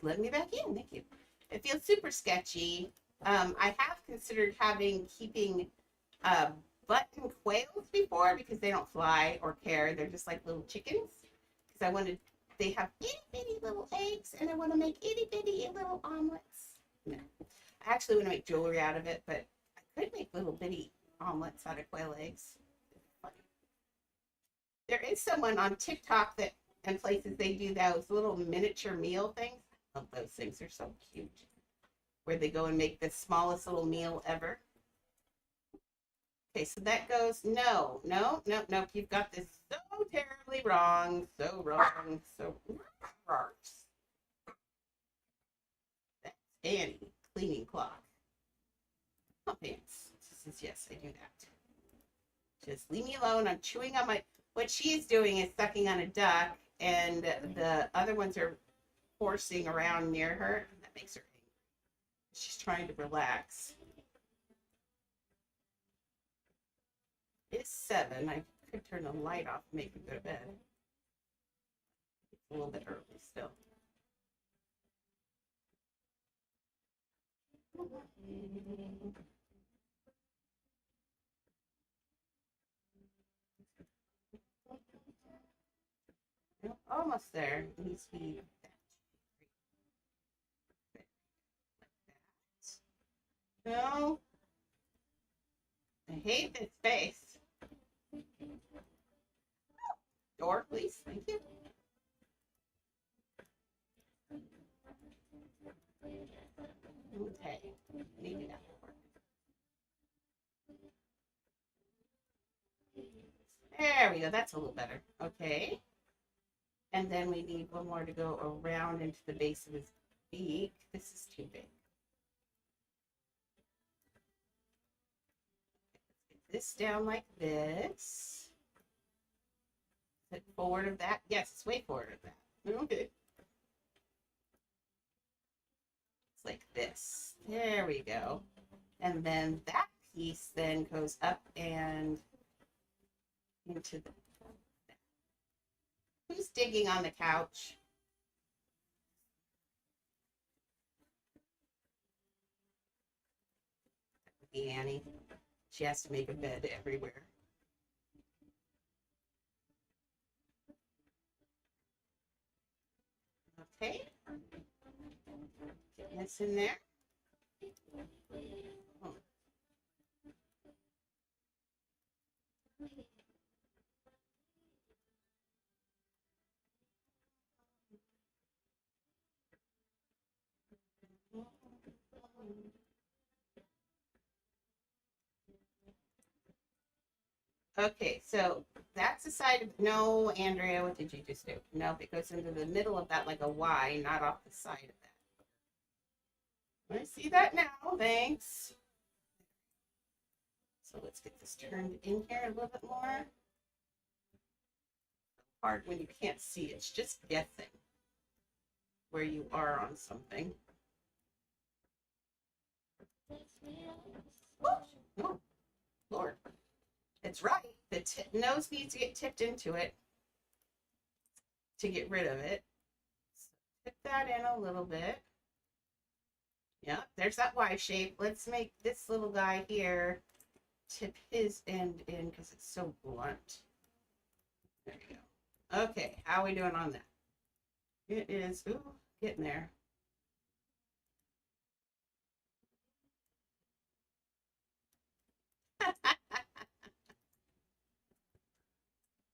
let me back in. Thank you. It feels super sketchy. I have considered keeping button quails before because they don't fly or care. They're just like little chickens. Because they have itty bitty little eggs, and I want to make itty bitty little omelets. No, I actually want to make jewelry out of it, but I could make little bitty omelets out of quail eggs. Funny. There is someone on TikTok and places they do those little miniature meal things. I love those things. They're so cute. Where they go and make the smallest little meal ever. Okay, so that goes, no. You've got this so terribly wrong. So wrong. That's Annie cleaning cloth. Oh, pants. Yes, I do that. Just leave me alone. I'm chewing on what she is doing is sucking on a duck, and the other ones are horsing around near her. That makes her angry. She's trying to relax. It's 7. I could turn the light off and make her go to bed. It's a little bit early still. Nope, almost there. It needs to be like that. No. I hate this face. Door, please. Thank you. Okay. Maybe that will work. There we go. That's a little better. Okay. And then we need one more to go around into the base of his beak. This is too big. This down like this. Is it forward of that? Yes, it's way forward of that. Okay. It's like this. There we go. And then that piece then goes up and into the Who's digging on the couch? Annie. She has to make a bed everywhere. Okay. Getting this in there. Oh. Okay, so that's the side of, no, Andrea, what did you just do? No, it goes into the middle of that like a Y, not off the side of that. I see that now, thanks. So let's get this turned in here a little bit more. Hard when you can't see, it's just guessing where you are on something. Oh, Lord. It's right. The nose needs to get tipped into it to get rid of it. So tip that in a little bit. Yeah, there's that Y shape. Let's make this little guy here tip his end in because it's so blunt. There you go. Okay, how are we doing on that? It is, ooh, getting there.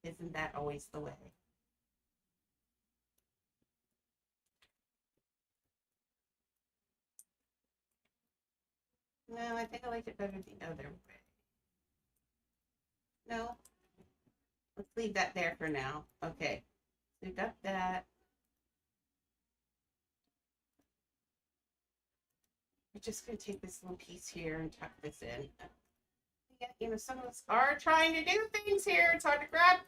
Isn't that always the way? No, I think I like it better the other way. No, let's leave that there for now. Okay, so we've got that. We're just going to take this little piece here and tuck this in. Yeah, you know, some of us are trying to do things here. It's hard to grab.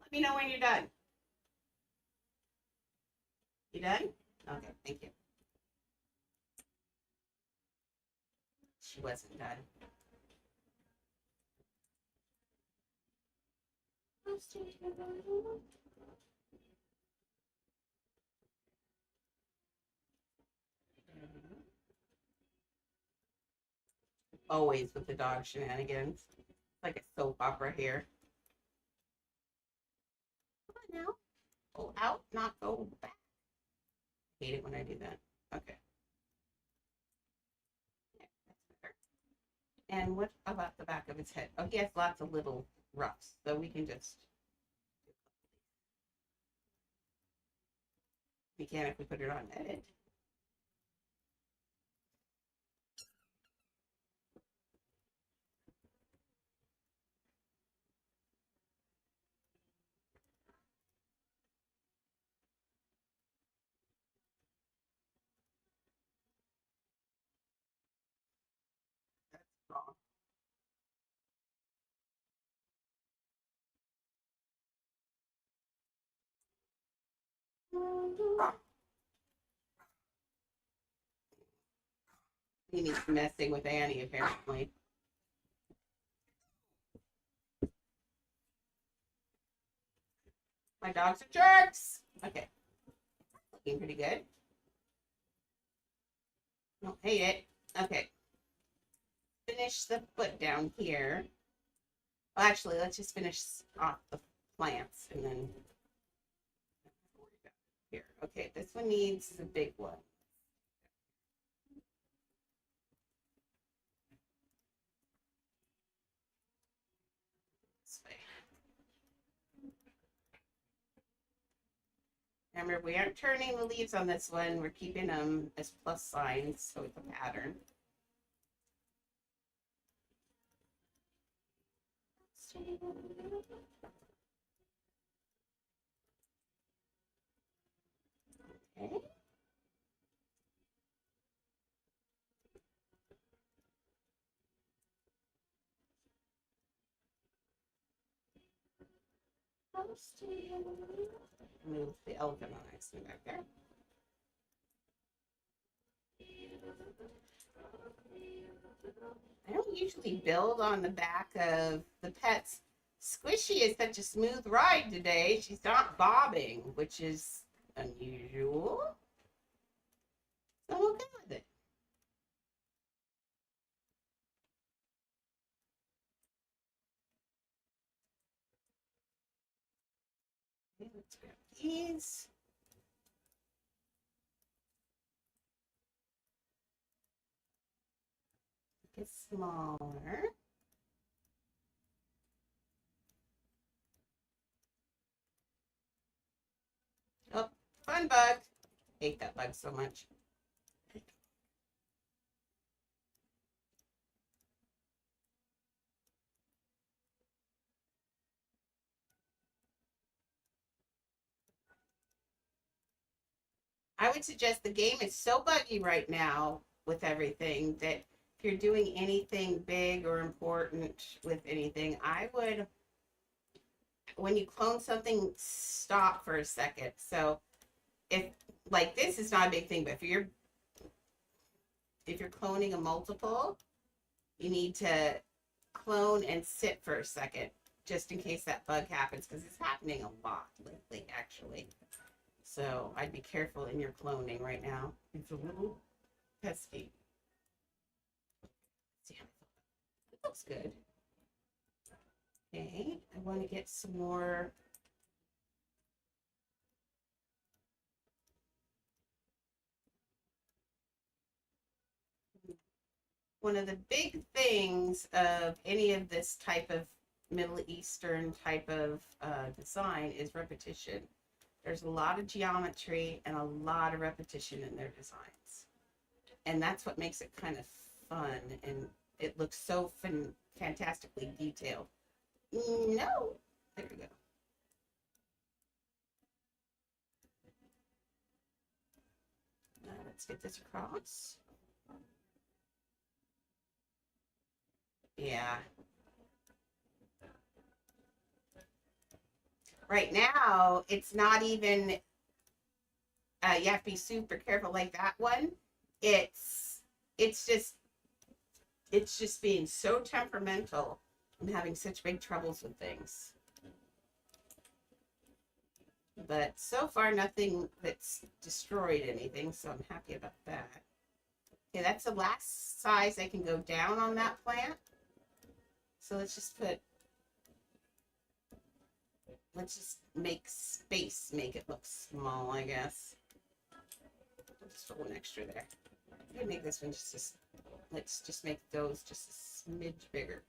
Let me know when you're done. You done? Okay, thank you. She wasn't done. Always with the dog shenanigans. Like a soap opera here. Come on now. Go out, not go back. I hate it when I do that. Okay. Yeah, that's better. And what about the back of its head? Oh, he has lots of little ruffs, so we can just. We can if we put it on edit. That's wrong. He needs messing with Annie, apparently. My dogs are jerks. Okay. Looking pretty good. Don't hate it. Okay. Finish the foot down here. Well, actually, let's just finish off the plants and then here. Okay, this one needs the big one. This way. Remember, we aren't turning the leaves on this one. We're keeping them as plus signs, so it's a pattern. Okay. Move the elephant eyes back there. I don't usually build on the back of the pets Squishy is such a smooth ride today. She's not bobbing, which is unusual. So I'm okay with it. Okay, let's grab these. Get smaller. Oh, fun bug. Hate that bug so much. I would suggest the game is so buggy right now with everything that if you're doing anything big or important with anything, I would, when you clone something, stop for a second. So if like this is not a big thing, but if you're cloning a multiple, you need to clone and sit for a second just in case that bug happens because it's happening a lot lately actually. So I'd be careful in your cloning right now. It's a little pesky. Yeah, it looks good. Okay, I want to get some more. One of the big things of any of this type of Middle Eastern type of design is repetition. There's a lot of geometry and a lot of repetition in their designs. And that's what makes it kind of fun and it looks so fantastically detailed. No, there we go. Now let's get this across. Yeah. Right now, it's not even, you have to be super careful like that one. It's, it's just, it's just being so temperamental and having such big troubles with things. But so far, nothing that's destroyed anything, so I'm happy about that. Okay, that's the last size I can go down on that plant. So let's just make space, make it look small, I guess. I'll just put one extra there. I'm gonna make this one let's just make those just a smidge bigger.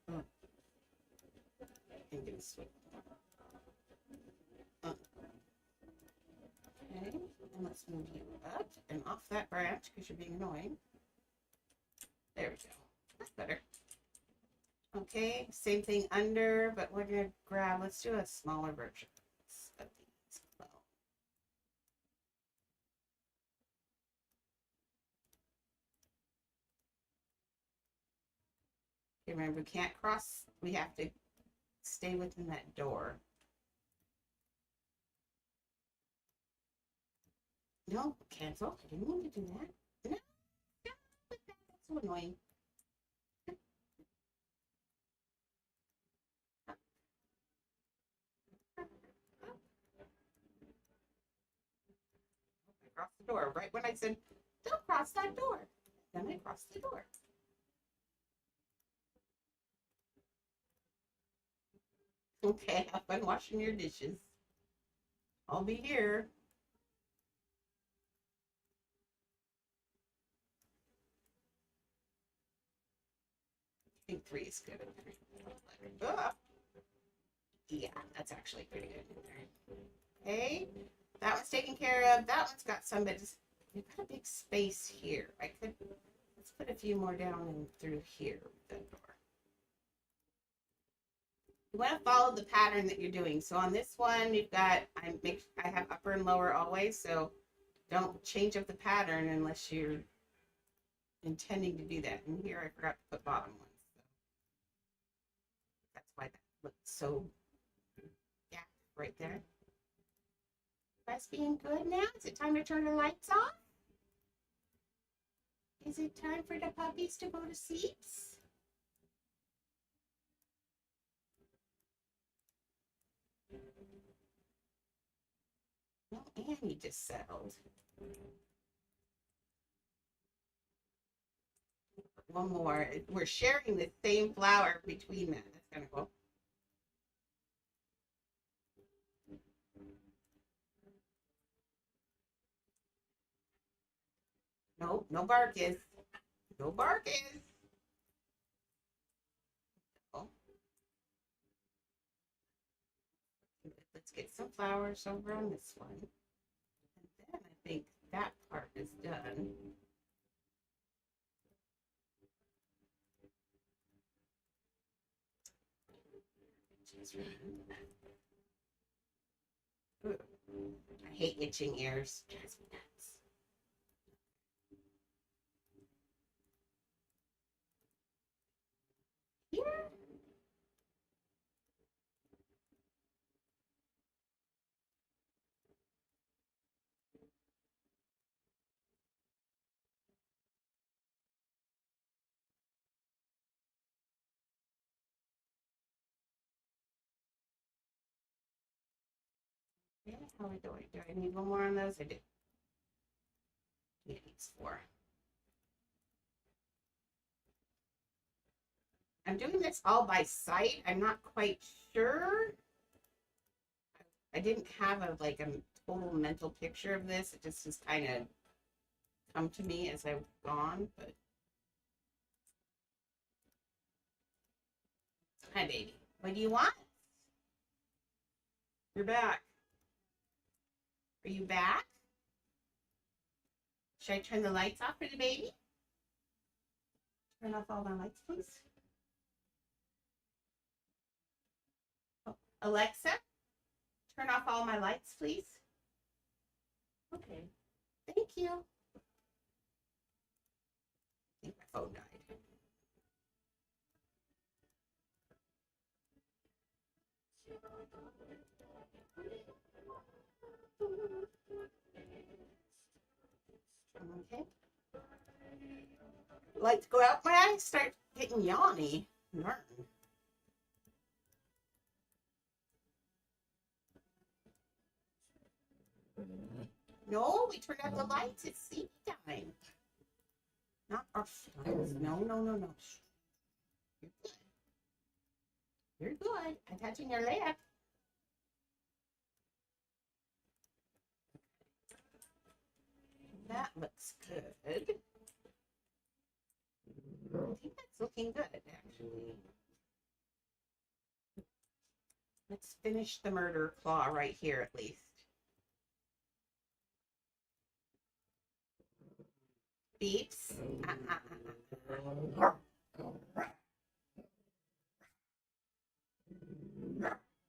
I'm gonna switch. Okay, and let's move you up and off that branch because you're being annoying. There we go. That's better. Okay, same thing under, but we're gonna grab, let's do a smaller version of these. Okay, remember, we can't cross, we have to stay within that door. No, cancel. I didn't mean to do that. No, that's so annoying. I crossed the door right when I said, don't cross that door. Then I crossed the door. Okay, have fun washing your dishes. I'll be here. I think 3 is good. Ah. Yeah, that's actually pretty good in there. Okay, that one's taken care of. That one's got some, but we've got a big space here. Let's put a few more down and through here with that door. You want to follow the pattern that you're doing. So on this one, you've got, I have upper and lower always, so don't change up the pattern unless you're intending to do that. And here I forgot to put bottom ones. So that's why that looks so, yeah, right there. That's being good now. Is it time to turn the lights off? Is it time for the puppies to go to sleep? And he just settled. One more. We're sharing the same flower between them. That's kind of cool. Nope, no bark is. No bark is. Oh. Let's get some flowers over on this one. And then I think that part is done. I hate itching ears. Drives me nuts. Here. How are we doing? Do I need one more on those? I do. It needs 4. I'm doing this all by sight. I'm not quite sure. I didn't have a total mental picture of this. It just has kind of come to me as I've gone. But hi, baby. What do you want? You're back. Are you back? Should I turn the lights off for the baby? Turn off all my lights, please. Oh, Alexa, turn off all my lights, please. Okay. Thank you. I think my phone died. Okay. Lights go out, my eyes start getting yawny. No, we turned out the lights. It's sleep time. Not our friends. No. You're good. You're good. I'm touching your lip. That looks good. I think that's looking good, actually. Let's finish the murder claw right here, at least. Beeps.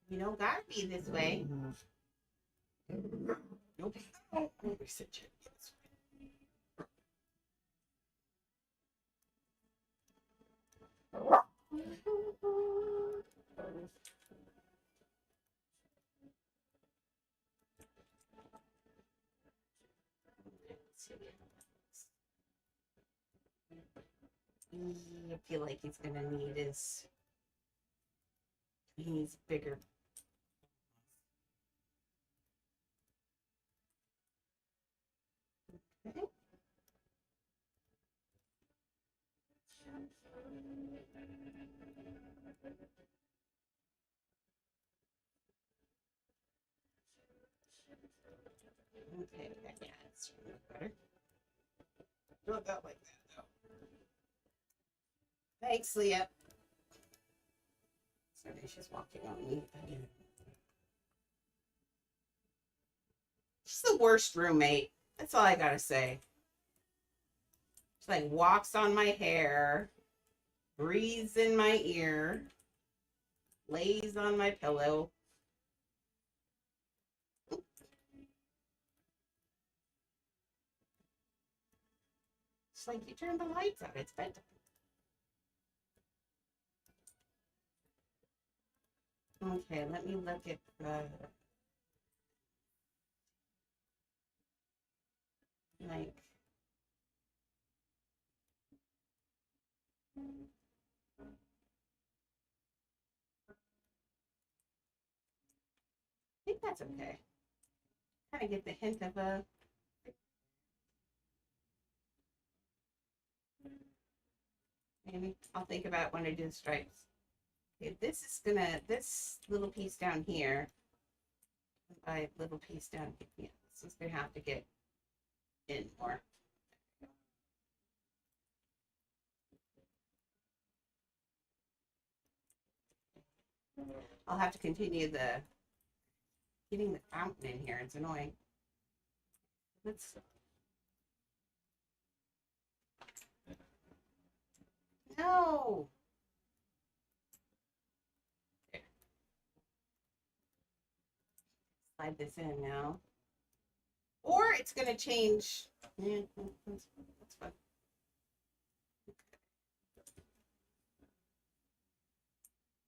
You don't gotta be this way. Nope. I feel like he's gonna need his. He needs bigger. Okay. Okay, yeah, it's really better. Do it that like that, though. Thanks, Leah. Sorry, she's walking on me again. She's the worst roommate. That's all I gotta say. She walks on my hair, breathes in my ear, lays on my pillow. It's you turn the lights out. It's bedtime. Okay, let me look at the I think that's okay. kind of get the hint of a. Maybe I'll think about it when I do the stripes. Okay, this little piece down here, my little piece down here, yeah, this is gonna have to get in more. I'll have to continue getting the fountain in here. It's annoying. Let's. No. There. Slide this in now. Or it's going to change. Yeah, that's fun.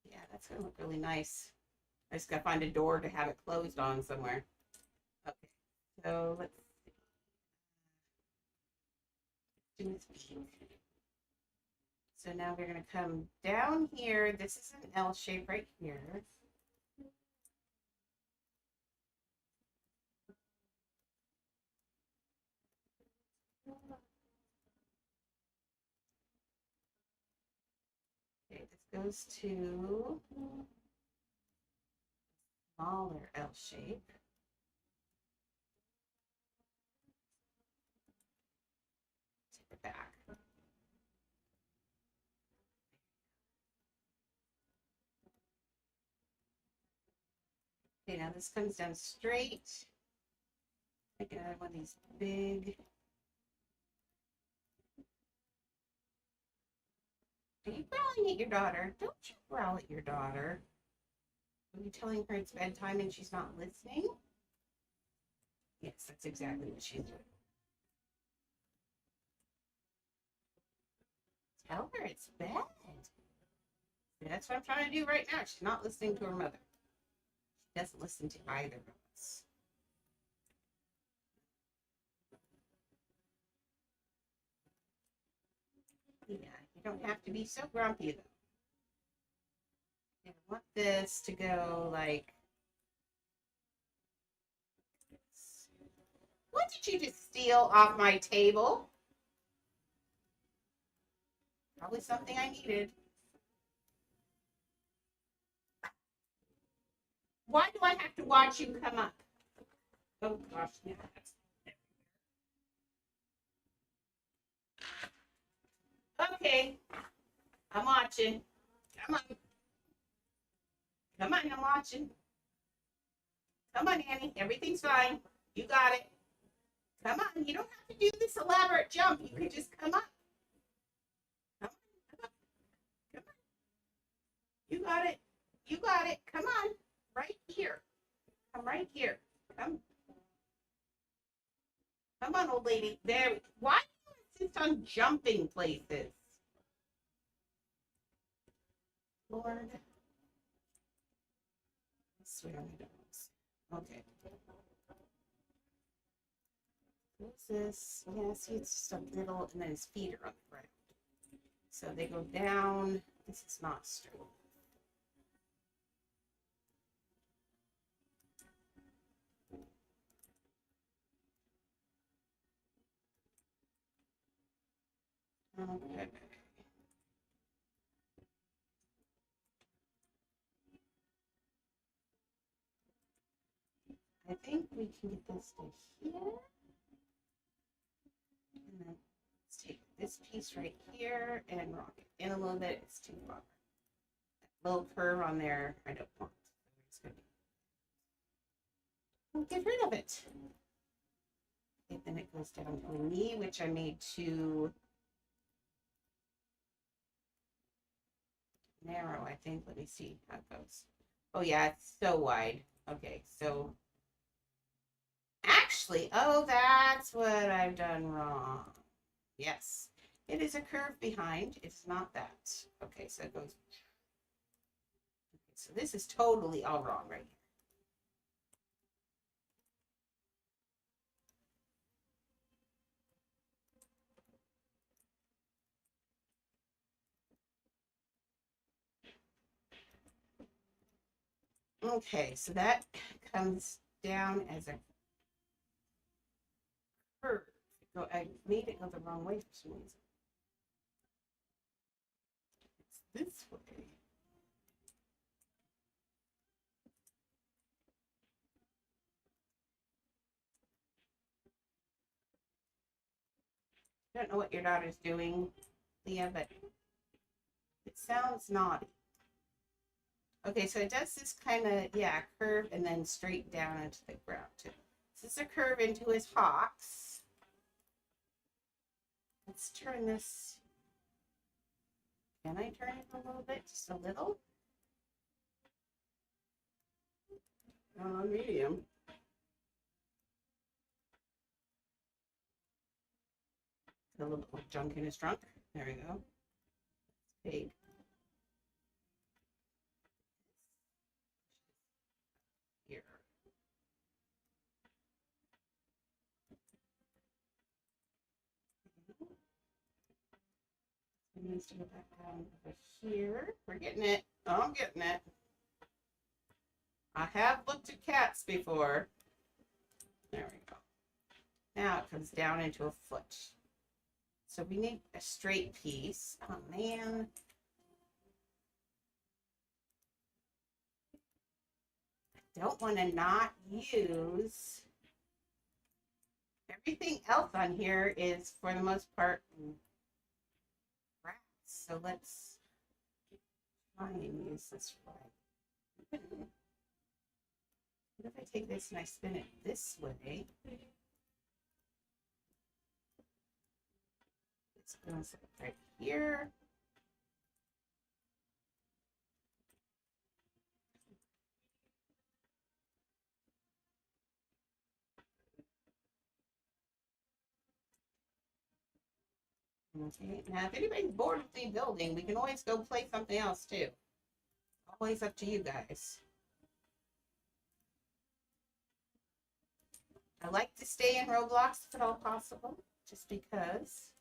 Yeah, that's going to look really nice. I just got to find a door to have it closed on somewhere. Okay, so let's do this pink. So now we're going to come down here. This is an L shape right here. Okay, this goes to smaller L shape. Tip it back. Okay, now this comes down straight. I got one of these big. Are you growling at your daughter? Don't you growl at your daughter. Are you telling her it's bedtime and she's not listening? Yes, that's exactly what she's doing. Tell her it's bed. That's what I'm trying to do right now. She's not listening to her mother. She doesn't listen to either of us. Yeah, you don't have to be so grumpy though. I want this to go like this. What did you just steal off my table? Probably something I needed. Why do I have to watch you come up? Oh gosh, yeah. Okay, I'm watching. Come on. Come on, I'm watching. Come on, Annie. Everything's fine. You got it. Come on. You don't have to do this elaborate jump. You can just come up. Come on. Come on. Come on. You got it. You got it. Come on. Right here. Come right here. Come. Come on, old lady. There. Why do you insist on jumping places? Lord. I swear I don't. Okay. What's this? Yeah, see, it's just a little, and then his feet are on the ground. So they go down. This is not straight. Okay. I think we can get this to here. And then let's take this piece right here and rock it in a little bit. It's too far. That little curve on there, I don't want. We'll get rid of it. Okay, then it goes down to a knee, which I made too narrow, I think. Let me see how it goes. Oh yeah, it's so wide. Okay, so actually, oh, that's what I've done wrong. Yes, it is a curve behind. It's not that. Okay, so it goes. Okay, so this is totally all wrong right here. Okay, so that comes down as a So I made it go the wrong way for some reason. It's this way. I don't know what your daughter's doing, Leah, but it sounds naughty. Okay, so it does this kind of, yeah, curve and then straight down into the ground too. This is a curve into his hocks. Let's turn this. Can I turn it a little bit? Just a little? Medium. A little bit more junk in his trunk. There we go. Big. Here. It needs to go back down over here. We're getting it. Oh, I'm getting it. I have looked at cats before. There we go. Now it comes down into a foot. So we need a straight piece. Oh man. I don't want to not use. Everything else on here is, for the most part, grass. So let's try and use this right. What if I take this and I spin it this way? It's going to sit right here. Okay, now if anybody's bored with me building, we can always go play something else too. Always up to you guys. I like to stay in Roblox if at all possible, just because.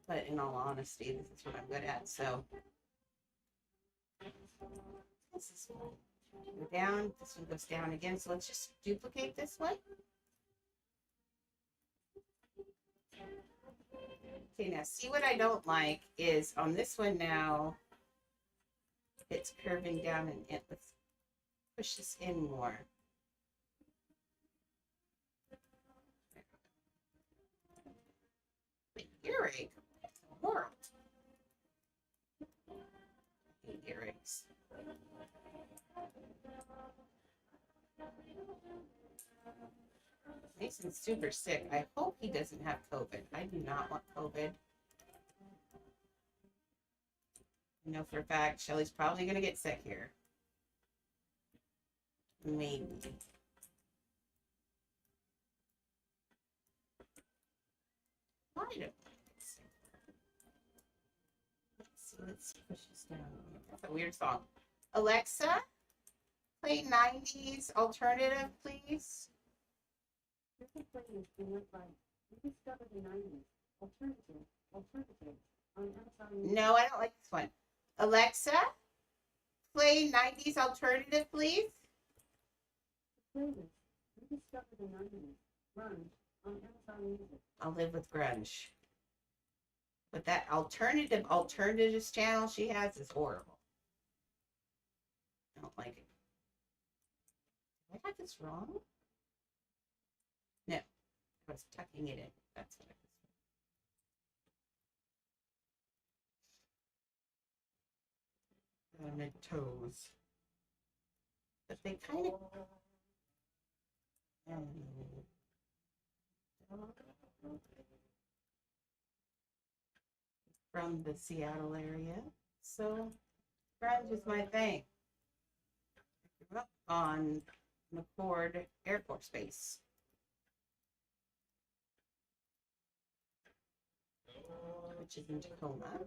But in all honesty, this is what I'm good at, so. This is go down, this one goes down again, so let's just duplicate this one. Okay, now see what I don't like is on this one now, it's curving down and let's push this in more. But earache, world. Earaches. Mason's super sick. I hope he doesn't have COVID. I do not want COVID. I know for a fact Shelly's probably going to get sick here. Maybe. I don't know. Let's push this down. That's a weird song. Alexa, play 90s alternative, please. No, I don't like this one. Alexa, play 90s alternative, please. I'll live with grunge. But that alternatives channel she has is horrible. I don't like it. Did I have this wrong? No, I was tucking it in. That's what I was. On the toes. But they kind of. From the Seattle area, so grunge is my thing. I grew up on McCord Air Force Base. Which is in Tacoma.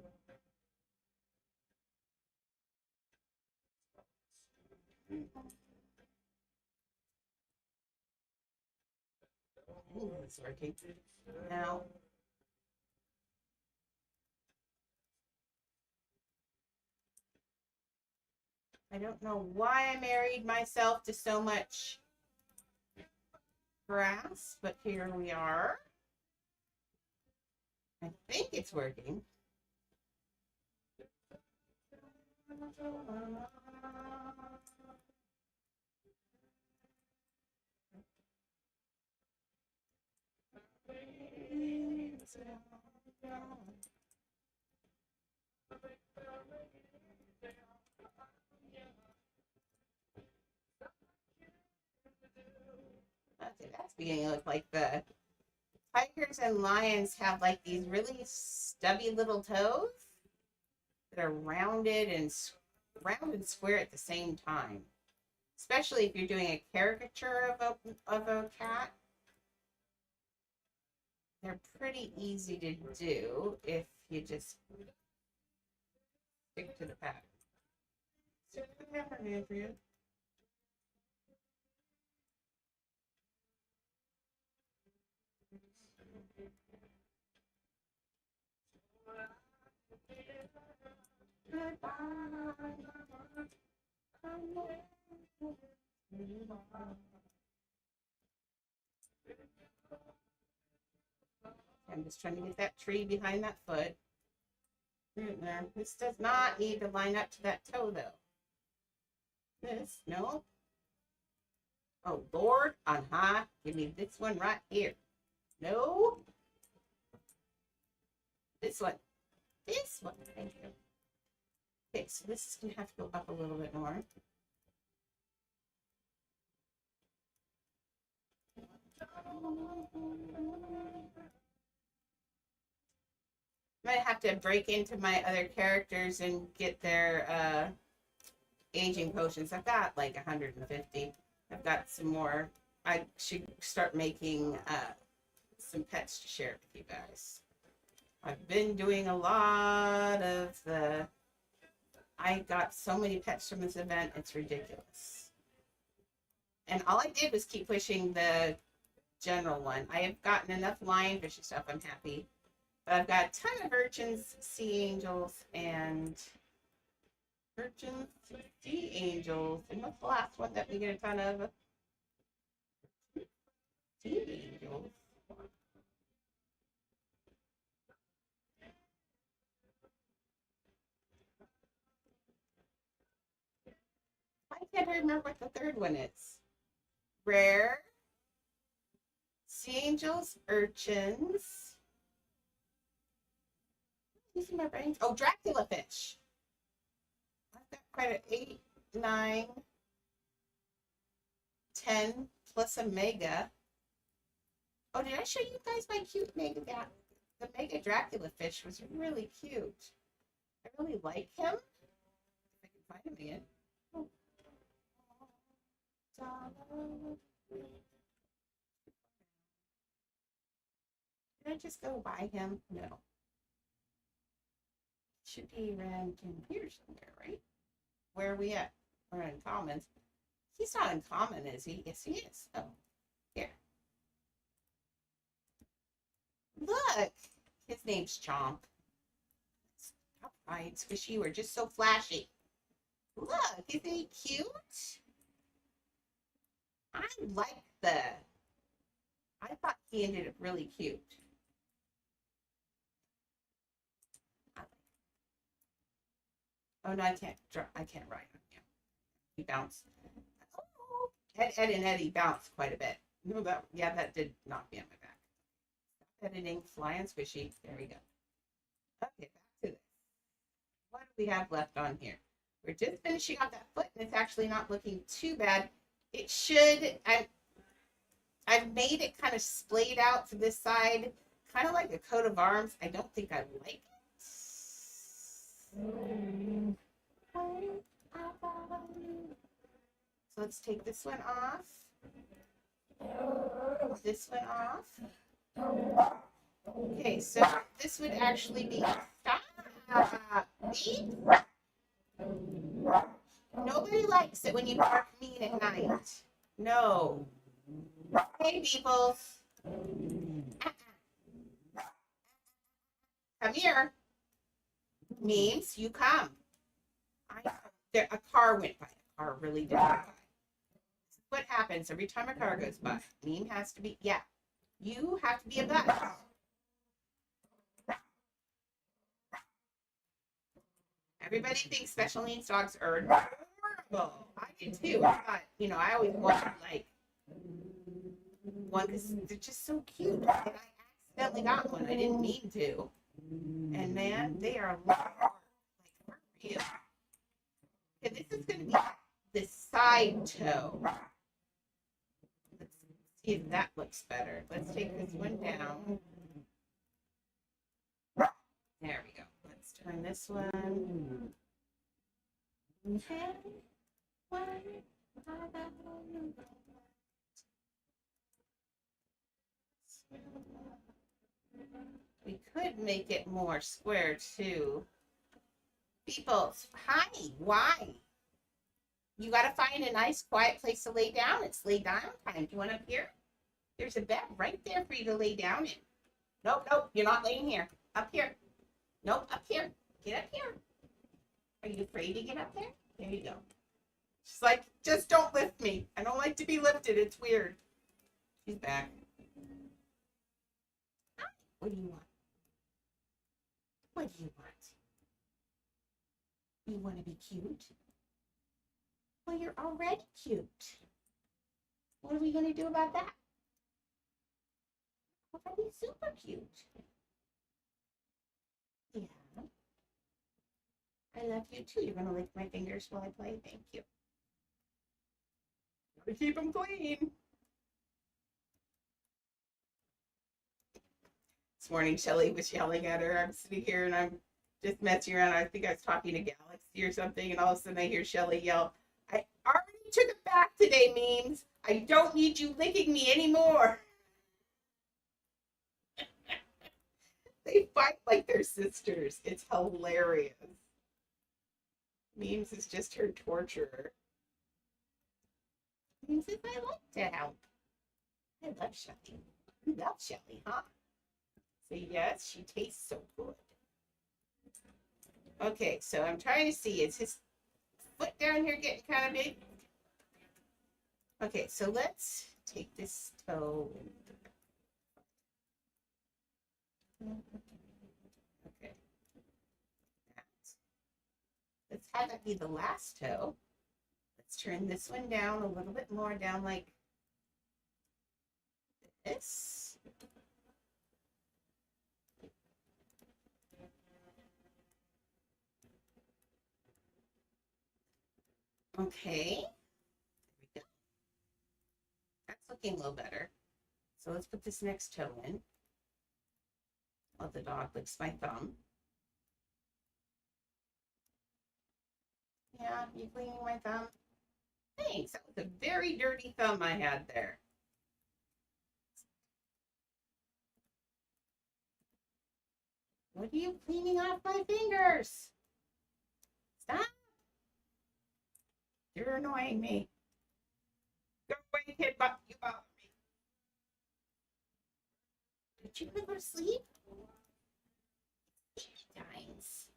Ooh, it's working. Now, I don't know why I married myself to so much grass, but here we are. I think it's working. Okay, that's beginning to look like the tigers and lions have like these really stubby little toes that are rounded and square at the same time. Especially if you're doing a caricature of a cat. They're pretty easy to do if you just stick to the pattern. Stick to the pattern, Andrea. I'm just trying to get that tree behind that foot. There. This does not need to line up to that toe, though. This, no. Oh, Lord on high, give me this one right here. No. This one. This one. Thank you. Okay, so this is going to have to go up a little bit more. I might have to break into my other characters and get their aging potions. I've got like 150. I've got some more. I should start making some pets to share with you guys. I've been doing a lot of the... I got so many pets from this event, it's ridiculous. And all I did was keep pushing the general one. I have gotten enough lionfish stuff, I'm happy. But I've got a ton of urchins, sea angels, and urchins, sea angels. And what's the last one that we get a ton of? Sea angels. I can't remember what the third one is. Rare, sea angels, urchins. Using my brains. Oh, Dracula fish. I've got quite an 8, 9, 10 plus a mega. Oh, did I show you guys my cute mega? The mega Dracula fish was really cute. I really like him. If I can find him again. Oh. Did I just go by him? No. Should be around in here somewhere, right? Where are we at? We're in commons. He's not in common, is he? Yes, he is. Oh, here. Look, his name's Chomp. All right, Squishy, we're just so flashy. Look, isn't he cute? I like the... I thought he ended up really cute. Oh no, I can't ride him. Yeah. He bounced. Oh, Ed and Eddie bounced quite a bit. No, that did knock me on my back. Editing, fly and squishy. There we go. Okay, back to this. What do we have left on here? We're just finishing off that foot, and it's actually not looking too bad. It should. I've made it kind of splayed out to this side, kind of like a coat of arms. I don't think I like it. So let's take this one off. This one off. Okay, so this would actually be... Stop! Nobody likes it when you bark mean at night. No. Hey, people. Come here. Means you come. I don't There, a car went by. A car really did go by. This is what happens every time a car goes by. Meme has to be, yeah. You have to be a bus. Everybody thinks special needs dogs are adorable. I do too. I thought, I always wanted like one because they're just so cute. And I accidentally got one. I didn't mean to. And man, they are like for real. Okay, this is going to be the side toe. Let's see if that looks better. Let's take this one down. There we go. Let's turn this one. Okay. We could make it more square too. People, hi, why? You got to find a nice quiet place to lay down. It's lay down time. Do you want up here? There's a bed right there for you to lay down in. Nope, nope, you're not laying here. Up here. Nope, up here. Get up here. Are you afraid to get up there? There you go. She's like, just don't lift me. I don't like to be lifted. It's weird. She's back. Hi. What do you want? What do you want? You want to be cute? Well, you're already cute. What are we going to do about that? Already super cute. Yeah. I love you too. You're going to lick my fingers while I play? Thank you. Gotta keep them clean. This morning, Shelly was yelling at her. I'm sitting here and I'm just messing around. I think I was talking to Galaxy or something, and all of a sudden I hear Shelly yell, I already took it back today, Memes. I don't need you licking me anymore. They fight like they're sisters. It's hilarious. Memes is just her torturer. Memes says, I like to help. I love Shelly. You love Shelly, huh? Say yes, she tastes so good. Okay, so I'm trying to see, is his foot down here getting kind of big? Okay, so let's take this toe. Okay. Let's have that be the last toe. Let's turn this one down a little bit more, down like this. Okay. There we go. That's looking a little better. So let's put this next toe in. While the dog licks my thumb. Yeah, you cleaning my thumb? Thanks. That was a very dirty thumb I had there. What are you cleaning off my fingers? Stop. You're annoying me. Go away, kid, but you bother me. Did you want to go to sleep? Times.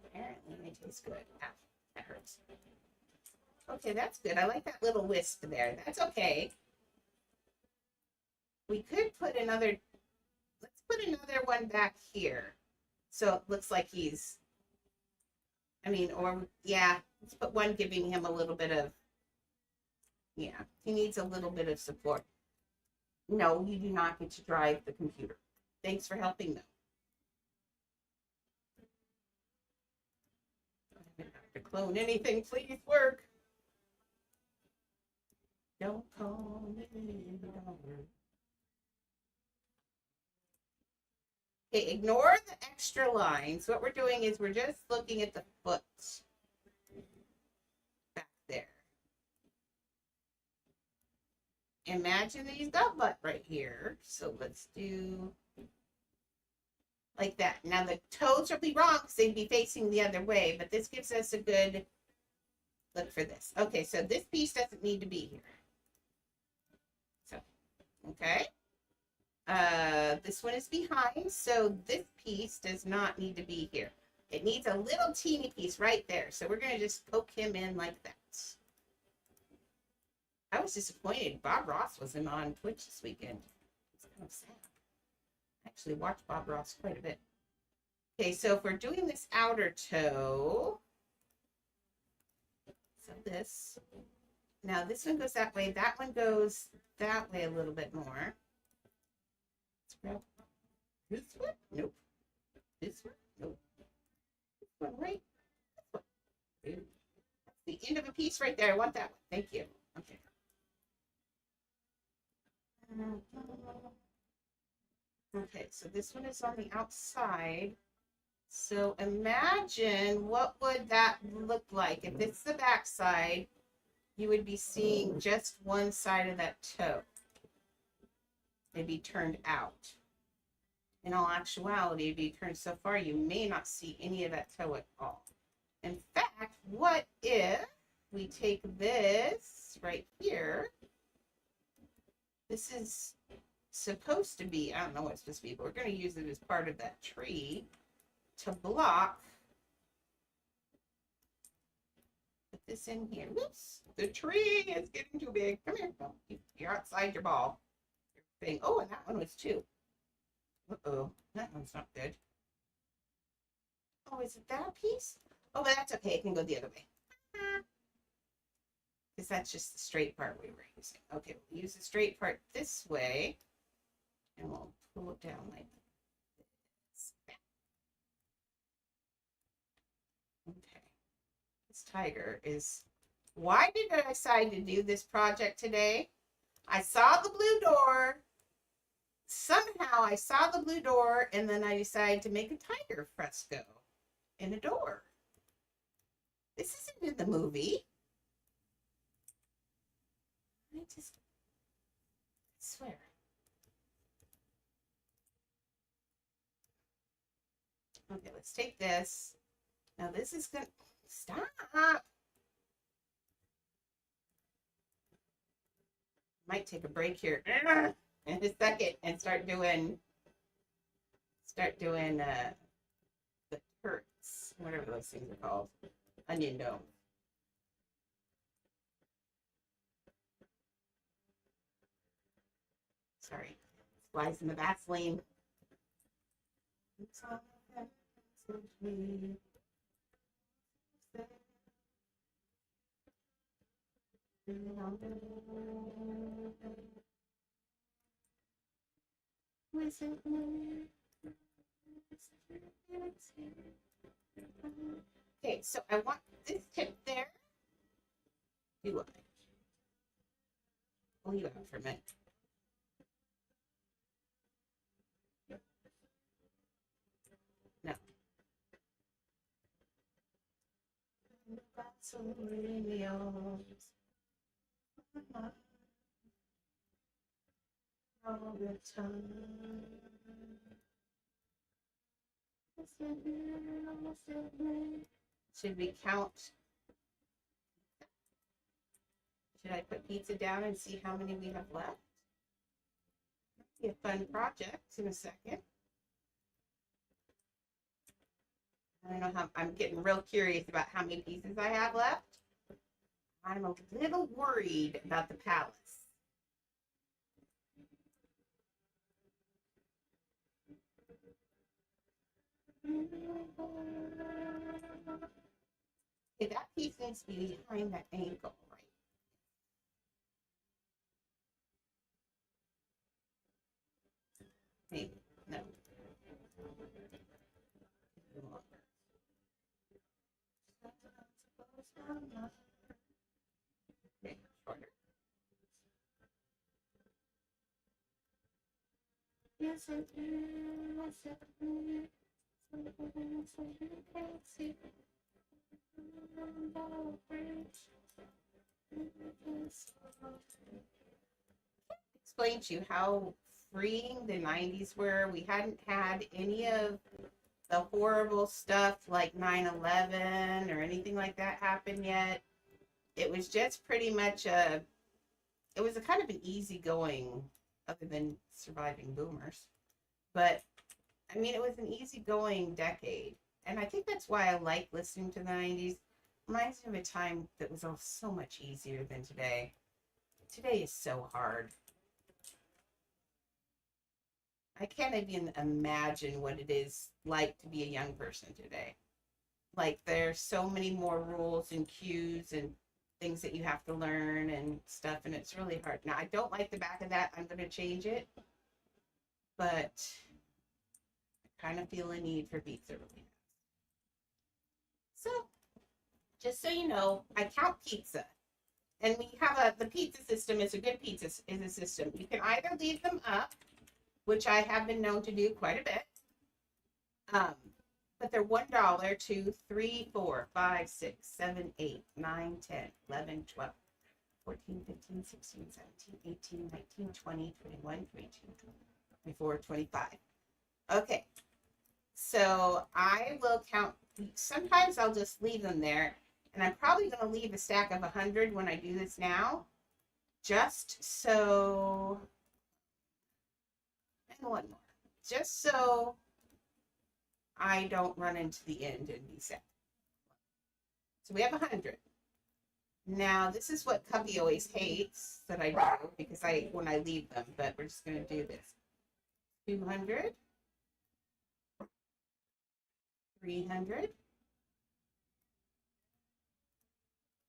Apparently they taste good. Ah, that hurts. Okay, that's good. I like that little wisp there. That's okay. We could put another, let's put another one back here. So it looks like he's, or yeah, let's put one giving him a little bit of, yeah, he needs a little bit of support. No, you do not get to drive the computer. Thanks for helping, though. I didn't have to clone anything. Please work. Don't call me. Okay, ignore the extra lines. What we're doing is we're just looking at the foot back there. Imagine that he's got butt right here. So let's do like that. Now the toes will be wrong because they'd be facing the other way, but this gives us a good look for this. Okay, so this piece doesn't need to be here. So, okay. This one is behind, so this piece does not need to be here. It needs a little teeny piece right there. So we're going to just poke him in like that. I was disappointed Bob Ross wasn't on Twitch this weekend. It's kind of sad. I actually watched Bob Ross quite a bit. Okay, so if we're doing this outer toe, so this, now this one goes that way, that one goes that way a little bit more. Let's grab this one, nope. This one, nope. This one, right? This one. That's the end of a piece right there. I want that one. Thank you. Okay. Okay, so this one is on the outside. So imagine what would that look like if it's the back side. You would be seeing just one side of that toe. It'd be turned out. In all actuality, it'd be turned so far you may not see any of that toe at all. In fact, what if we take this right here? This is supposed to be, I don't know what it's supposed to be, but we're going to use it as part of that tree to block. Put this in here. Whoops, the tree is getting too big. Come here. Oh, you're outside your ball. Thing. Oh, and that one was too. Uh-oh, that one's not good. Oh, is it that piece? Oh, but that's okay. It can go the other way. Because that's just the straight part we were using. Okay, we'll use the straight part this way. And we'll pull it down like this. Okay. This tiger is... Why did I decide to do this project today? I saw the blue door. Somehow I saw the blue door, and then I decided to make a tiger fresco in a door. This isn't in the movie. I swear. Okay, let's take this. Now this is gonna stop. Might take a break here in a second and start doing the turrets, whatever those things are called, onion dome. Sorry, flies in the Vaseline. Okay, so I want this tip there. Do what? I'll leave it out for a minute. No. All the time. Should we count? Should I put pizza down and see how many we have left? Be a fun project in a second. I don't know how, I'm getting real curious about how many pieces I have left. I'm a little worried about the palace. Okay, that piece needs to be behind that ankle, right? Maybe, no. Okay, shorter. Yes, I do. Yes, I do. Explain to you how freeing the 90s were. We hadn't had any of the horrible stuff like 9/11 or anything like that happen yet. It was just pretty much it was a kind of an easygoing other than surviving boomers. But I mean, it was an easygoing decade. And I think that's why I like listening to the 90s. Reminds me of a time that was all so much easier than today. Today is so hard. I can't even imagine what it is like to be a young person today. Like, there's so many more rules and cues and things that you have to learn and stuff, and it's really hard. Now, I don't like the back of that. I'm going to change it, but I kind of feel a need for pizza really. So, just so you know, I count pizza. And we have the pizza system is a good pizza is a system. You can either leave them up, which I have been known to do quite a bit. But they're $1, 2, 3, 4, 5, 6, 7, 8, 9, 10, 11, 12, 14, 15, 16, 17, 18, 19, 20, 21, 22, 24, 25. Okay. So I will count. Sometimes I'll just leave them there. And I'm probably going to leave a stack of 100 when I do this now. Just so. And one more. Just so I don't run into the end and be sad. So we have 100. Now, this is what Cubby always hates that I do because when I leave them, but we're just going to do this. 200. 300.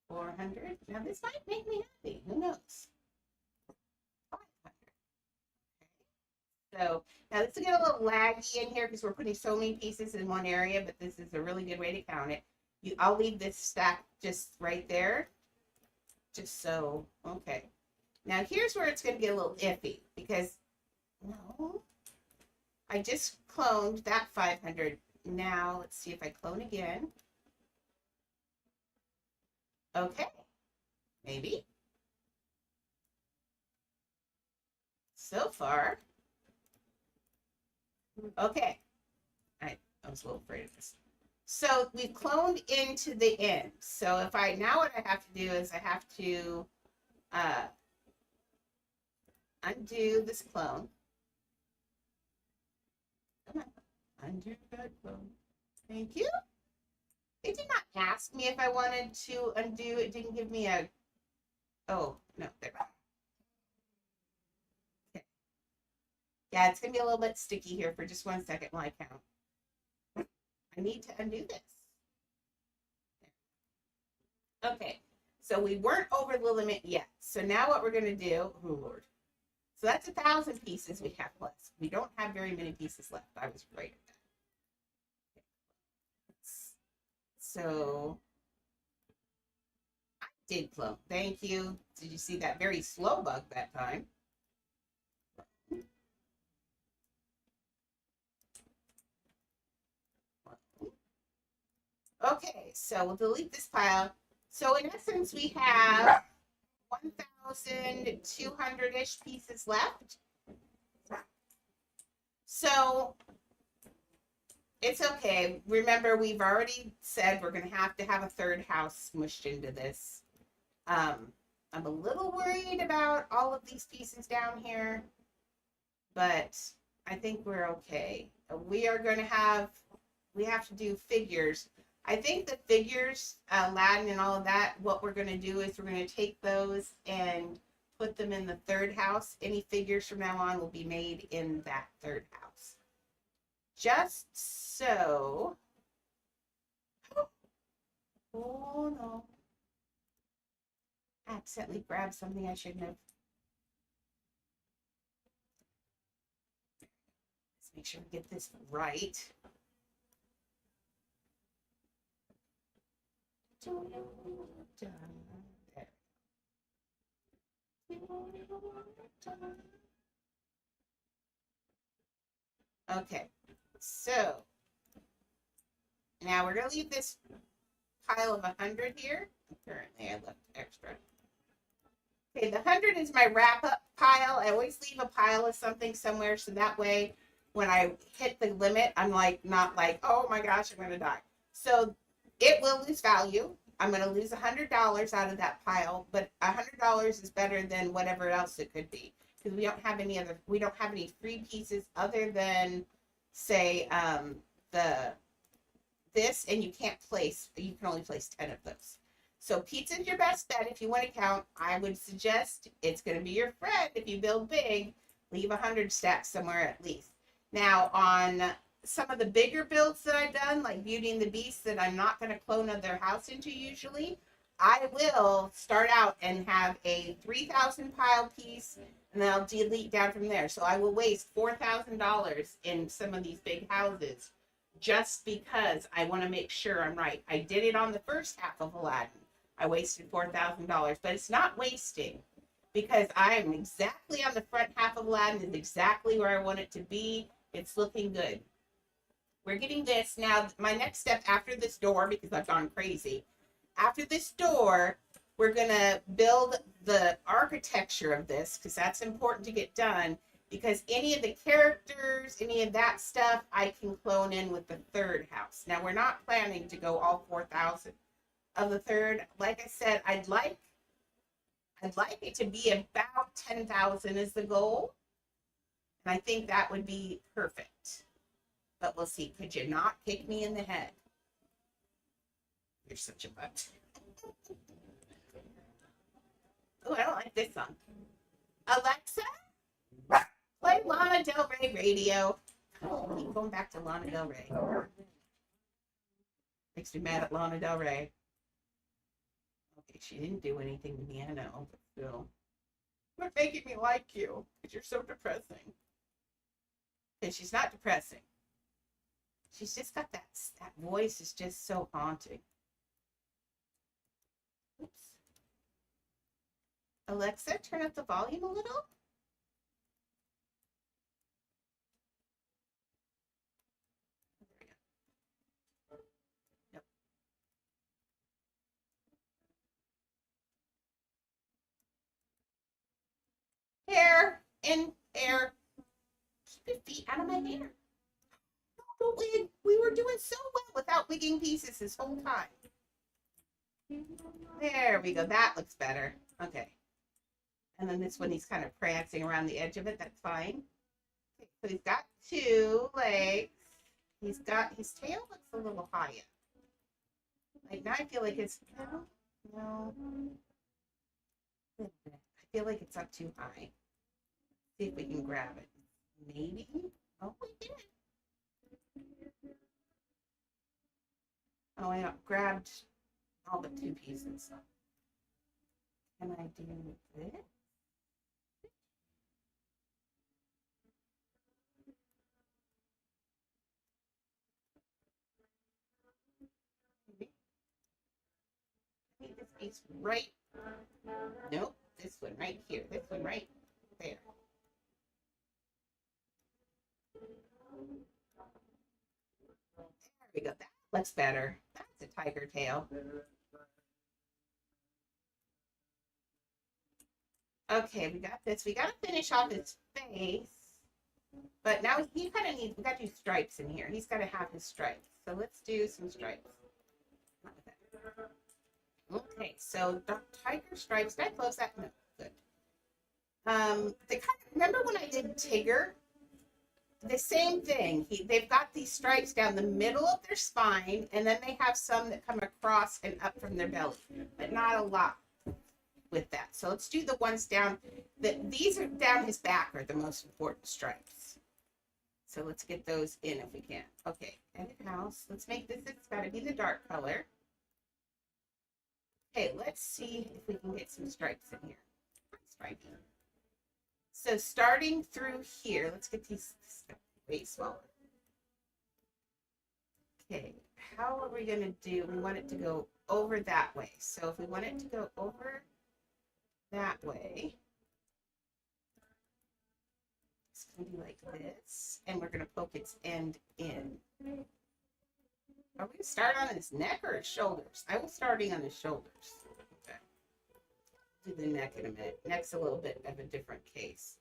400. Now, this might make me happy. Who knows? 500. Okay. So, now this will get a little laggy in here because we're putting so many pieces in one area, but this is a really good way to count it. I'll leave this stack just right there. Just so, okay. Now, here's where it's going to get a little iffy because, no, I just cloned that 500. Now, let's see if I clone again. Okay, maybe. So far. Okay. I was a little afraid of this. So we've cloned into the end. So if now what I have to do is I have to undo this clone. Come on, undo that clone. Thank you. It did not ask me if I wanted to undo. It didn't give me a, oh, no, there. Okay. Yeah, it's going to be a little bit sticky here for just 1 second while I count. I need to undo this. Okay, so we weren't over the limit yet. So now what we're going to do, oh, Lord. So that's 1,000 pieces we have left. We don't have very many pieces left. I was right at that. So I did clone. Thank you. Did you see that very slow bug that time? Okay, so we'll delete this pile. So in essence, we have 1,200-ish pieces left. So it's okay. Remember, we've already said we're going to have a third house smushed into this. I'm a little worried about all of these pieces down here, but I think we're okay. We have to do figures. I think the figures, Latin and all of that, what we're going to do is we're going to take those and put them in the third house. Any figures from now on will be made in that third house. Just so. Oh no. I accidentally grabbed something I shouldn't have. Let's make sure we get this right. Okay, so now we're going to leave this pile of 100 here. Apparently I left extra. Okay, the 100 is my wrap up pile. I always leave a pile of something somewhere so that way when I hit the limit, I'm not like, oh my gosh, I'm going to die. So it will lose value. I'm going to lose $100 out of that pile, but $100 is better than whatever else it could be. because we don't have any free pieces other than, say, this, and you can only place 10 of those. So pizza's your best bet if you want to count. I would suggest it's going to be your friend if you build big. Leave 100 stacks somewhere at least. Now, on some of the bigger builds that I've done, like Beauty and the Beast, that I'm not going to clone their house into usually, I will start out and have a 3,000 pile piece, and then I'll delete down from there. So I will waste $4,000 in some of these big houses just because I want to make sure I'm right. I did it on the first half of Aladdin. I wasted $4,000, but it's not wasting because I am exactly on the front half of Aladdin. Is exactly where I want it to be. It's looking good. We're getting this. Now, my next step after this door, because I've gone crazy, after this door, we're going to build the architecture of this because that's important to get done, because any of the characters, any of that stuff, I can clone in with the third house. Now, we're not planning to go all 4,000 of the third. Like I said, I'd like it to be about 10,000 is the goal. And I think that would be perfect. But we'll see. Could you not kick me in the head? You're such a butt. Oh, I don't like this song. Alexa, play Lana Del Rey radio. Oh, I keep going back to Lana Del Rey. Makes me mad at Lana Del Rey. Okay, she didn't do anything to me, I know, but still. You're making me like you, because you're so depressing. And she's not depressing. She's just got that voice is just so haunting. Oops. Alexa, turn up the volume a little. Nope. Hair in air. Keep your feet out of my hair. Don't wig. We were doing so well without wigging pieces this whole time. There we go. That looks better. Okay. And then this one, he's kind of prancing around the edge of it. That's fine. Okay, so he's got 2 legs. He's got, his tail looks a little higher. Like now I feel like it's, no. I feel like it's up too high. See if we can grab it. Maybe. Oh, we did. Oh, I grabbed all but 2 pieces. Can I do this? I think this piece right. Nope, this one right here. This one right there. There we go. That looks better. That's a tiger tail. Okay, we got this. We got to finish off his face. But now he kind of needs, we got to do stripes in here. He's got to have his stripes. So let's do some stripes. Okay, so tiger stripes. Did I close that? No, good. They kind of, remember when I did Tigger? The same thing. They've got these stripes down the middle of their spine, and then they have some that come across and up from their belly, but not a lot with that. So let's do the ones down. These are down his back are the most important stripes. So let's get those in if we can. Okay, edit house. Let's make this, it's got to be the dark color. Okay, let's see if we can get some stripes in here. Striping. So starting through here, let's get these way smaller. Okay, how are we going to do? We want it to go over that way. So if we want it to go over that way, it's going to be like this, and we're going to poke its end in. Are we going to start on his neck or his shoulders? I will starting on his shoulders. Okay. Do the neck in a minute. Neck's a little bit of a different case.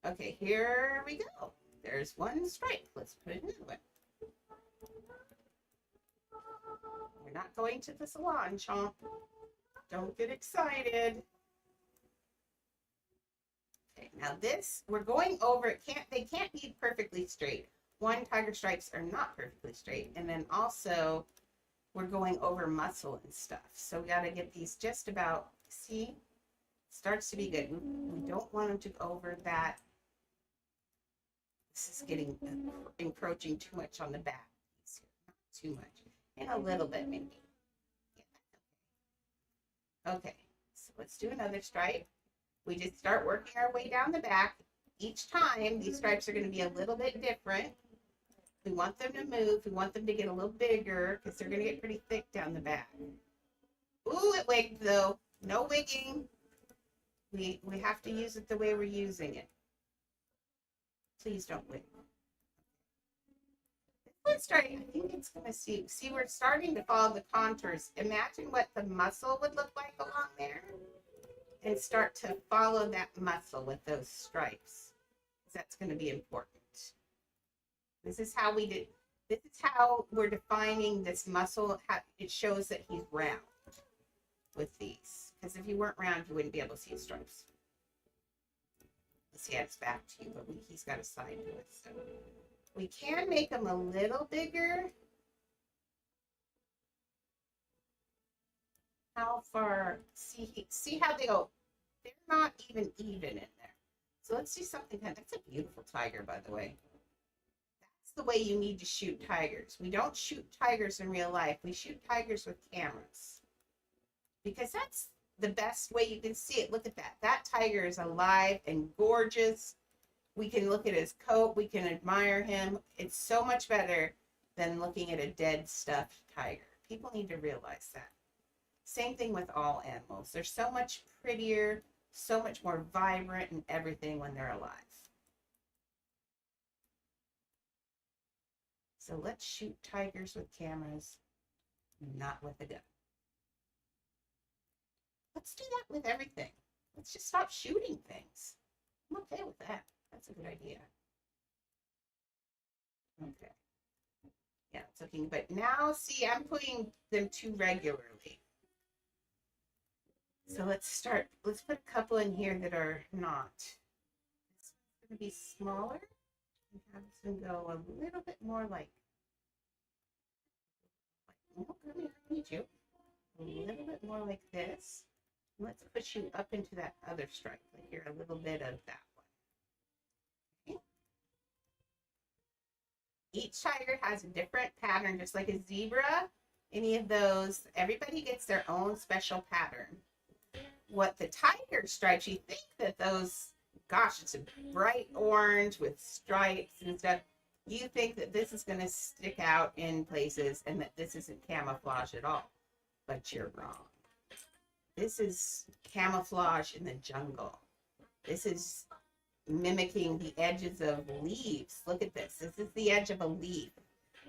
Okay, here we go. There's one stripe. Let's put it in another one. We're not going to the salon, Chomp. Don't get excited. Okay, Now this, we're going over, they can't be perfectly straight. One, tiger stripes are not perfectly straight. And then also, we're going over muscle and stuff. So we got to get these just about, see, starts to be good. We don't want them to go over that. This is getting encroaching too much on the back. Not too much. And a little bit maybe. Yeah. Okay, so let's do another stripe. We just start working our way down the back. Each time, these stripes are going to be a little bit different. We want them to move. We want them to get a little bigger because they're going to get pretty thick down the back. Ooh, it wigged though. No wigging. We have to use it the way we're using it. Please don't wig. Let's start. I think it's going to see, we're starting to follow the contours. Imagine what the muscle would look like along there. And start to follow that muscle with those stripes. That's going to be important. This is how we did. This is how we're defining this muscle. It shows that he's round with these. Because if he weren't round, you wouldn't be able to see his stripes. Let's see, it's back to you, but he's got a side to it. So we can make him a little bigger. How far? See how they go. They're not even in there. So let's do something. That's a beautiful tiger, by the way. That's the way you need to shoot tigers. We don't shoot tigers in real life. We shoot tigers with cameras. Because that's the best way you can see it. Look at that. That tiger is alive and gorgeous. We can look at his coat. We can admire him. It's so much better than looking at a dead, stuffed tiger. People need to realize that. Same thing with all animals. They're so much prettier, so much more vibrant and everything when they're alive. So let's shoot tigers with cameras, not with a gun. Let's do that with everything. Let's just stop shooting things. I'm okay with that. That's a good idea. Okay. Yeah, it's looking, but now see, I'm putting them too regularly. So let's put a couple in here that are not. It's going to be smaller. And have this one go a little bit more like oh, let me need you. A little bit more like this. Let's push you up into that other stripe. Like here, a little bit of that one. Okay. Each tiger has a different pattern, just like a zebra. Any of those, everybody gets their own special pattern. What the tiger stripes, you think that those, gosh, it's a bright orange with stripes and stuff. You think that this is going to stick out in places and that this isn't camouflage at all. But you're wrong. This is camouflage in the jungle. This is mimicking the edges of leaves. Look at this. This is the edge of a leaf.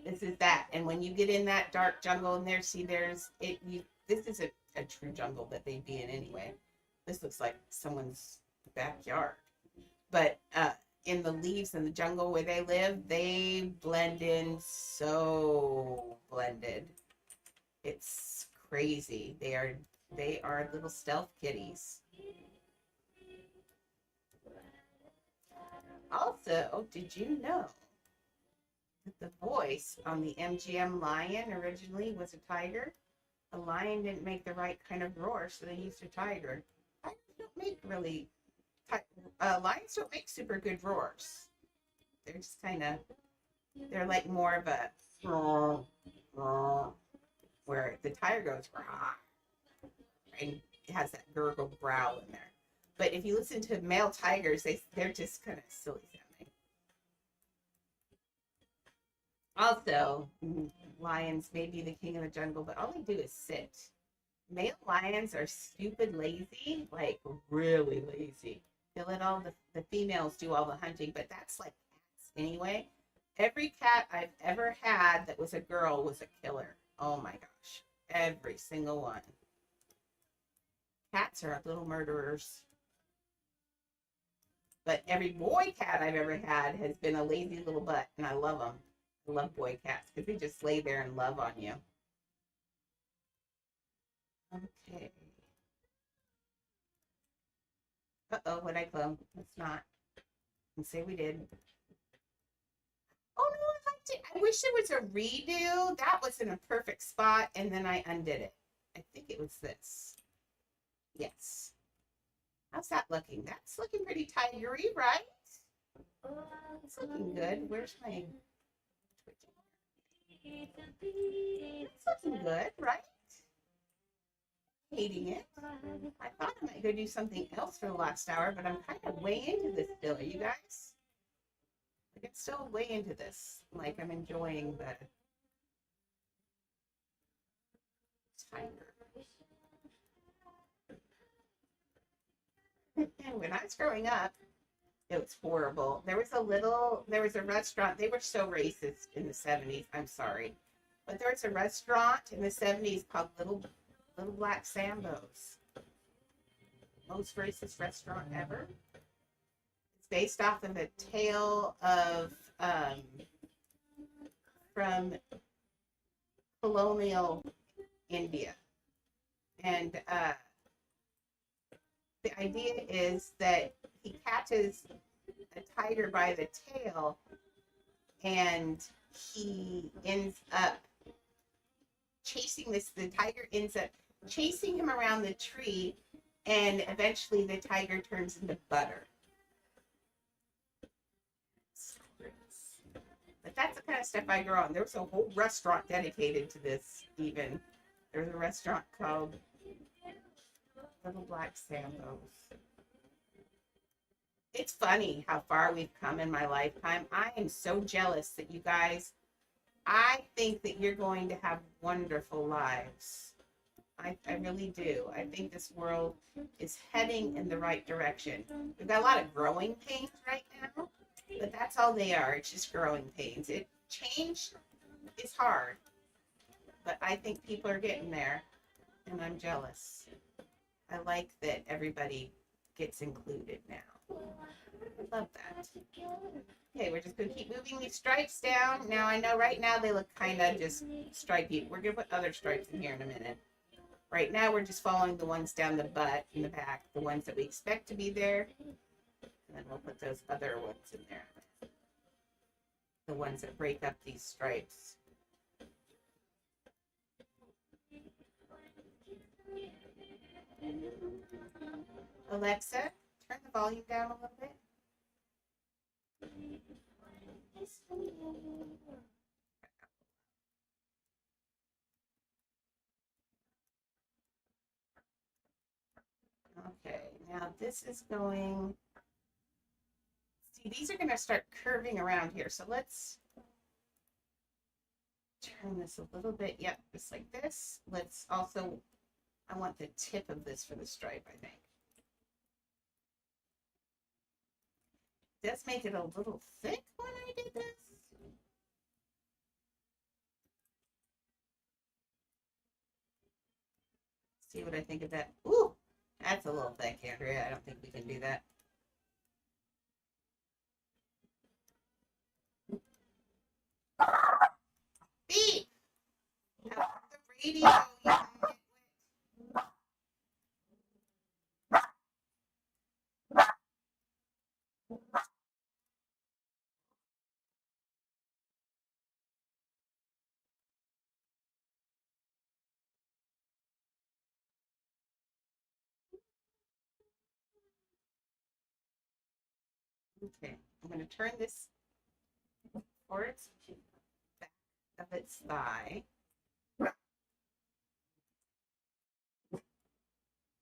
This is that. And when you get in that dark jungle and there, see, there's it. This is a true jungle that they'd be in anyway. This looks like someone's backyard. But in the leaves in the jungle where they live, they blend in so blended. It's crazy. They are little stealth kitties. Also, did you know that the voice on the MGM lion originally was a tiger? A lion didn't make the right kind of roar, so they used a tiger. Tigers don't make lions don't make super good roars. They're just they're like more of a where the tiger goes and it has that gurgle growl in there. But if you listen to male tigers, they're just kind of silly sounding. Also, lions may be the king of the jungle, but all they do is sit. Male lions are stupid lazy, like really lazy. They let all the females do all the hunting, but that's like cats anyway. Every cat I've ever had that was a girl was a killer. Oh my gosh. Every single one. Cats are little murderers. But every boy cat I've ever had has been a lazy little butt, and I love them. I love boy cats because they just lay there and love on you. Okay. Uh-oh, what'd I clone? Let's not. And say we did. Oh no, I liked it. I wish there was a redo. That was in a perfect spot, and then I undid it. I think it was this. Yes. How's that looking? That's looking pretty tigery, right? It's looking good. Where's my Twitch? It's looking good, right? Hating it. I thought I might go do something else for the last hour, but I'm kind of way into this still. Are you guys? Like, it's still way into this. Like, I'm enjoying the timer. And when I was growing up, it was horrible. There was a restaurant. They were so racist in the 70s. I'm sorry. But there was a restaurant in the 70s called Little Black Sambo's. Most racist restaurant ever. It's based off of a tale of from colonial India. And the idea is that he catches a tiger by the tail and he ends up chasing the tiger ends up chasing him around the tree, and eventually the tiger turns into butter. But that's the kind of stuff I grew on. There was a whole restaurant dedicated to this even. There was a restaurant called Little Black Sambo's. It's funny how far we've come in my lifetime. I am so jealous that you guys, I think that you're going to have wonderful lives. I really do. I think this world is heading in the right direction. We've got a lot of growing pains right now, but that's all they are. It's just growing pains. Change is hard, but I think people are getting there, and I'm jealous. I like that everybody gets included now. I love that. Okay, we're just going to keep moving these stripes down. Now, I know right now they look kind of just stripey. We're going to put other stripes in here in a minute. Right now, we're just following the ones down the butt in the back, the ones that we expect to be there. And then we'll put those other ones in there. The ones that break up these stripes. Alexa, turn the volume down a little bit. Okay, now this is going, see, these are going to start curving around here. So let's turn this a little bit. Yep, just like this. Let's also, I want the tip of this for the stripe, I think. It does make it a little thick when I did this. See what I think of that. Ooh, that's a little thick, Andrea. I don't think we can do that. Beep! The radio. Okay, I'm going to turn this towards the back of its thigh.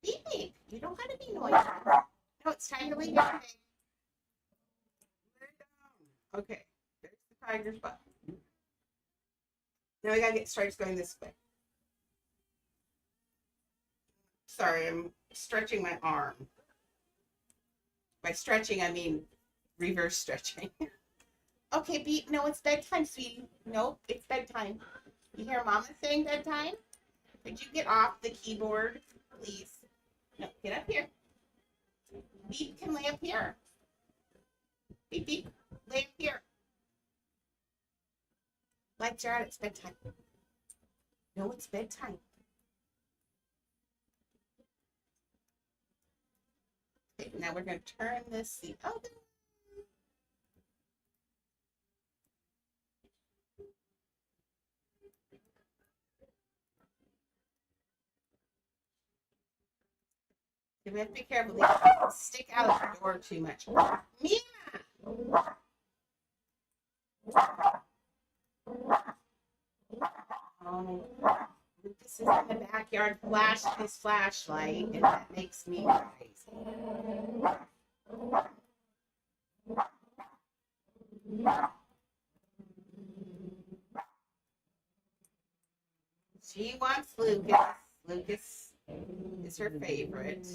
Beep, beep. You don't got to be noisy. No, it's time to lay down. Okay, there's the tiger's butt. Now we got to get stripes going this way. Sorry, I'm stretching my arm. By stretching, I mean reverse stretching. Okay, Beep, no, it's bedtime, sweetie. Nope, it's bedtime. You hear Mama saying bedtime? Could you get off the keyboard, please? No, get up here. Beep can lay up here. Beep, beep, lay up here. Like Jared, it's bedtime. No, it's bedtime. Okay, now we're going to turn this the other. We have to be careful. These stick out of the door too much. Mia! Oh, Lucas is in the backyard flashing his flashlight, and that makes me crazy. She wants Lucas. Lucas is her favorite,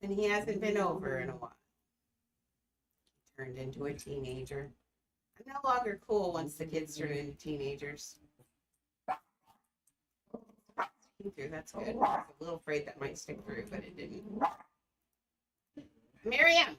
and he hasn't been over in a while. He turned into a teenager. I'm no longer cool once the kids turn into teenagers. Through, that's good. I was a little afraid that might stick through, but it didn't. Miriam!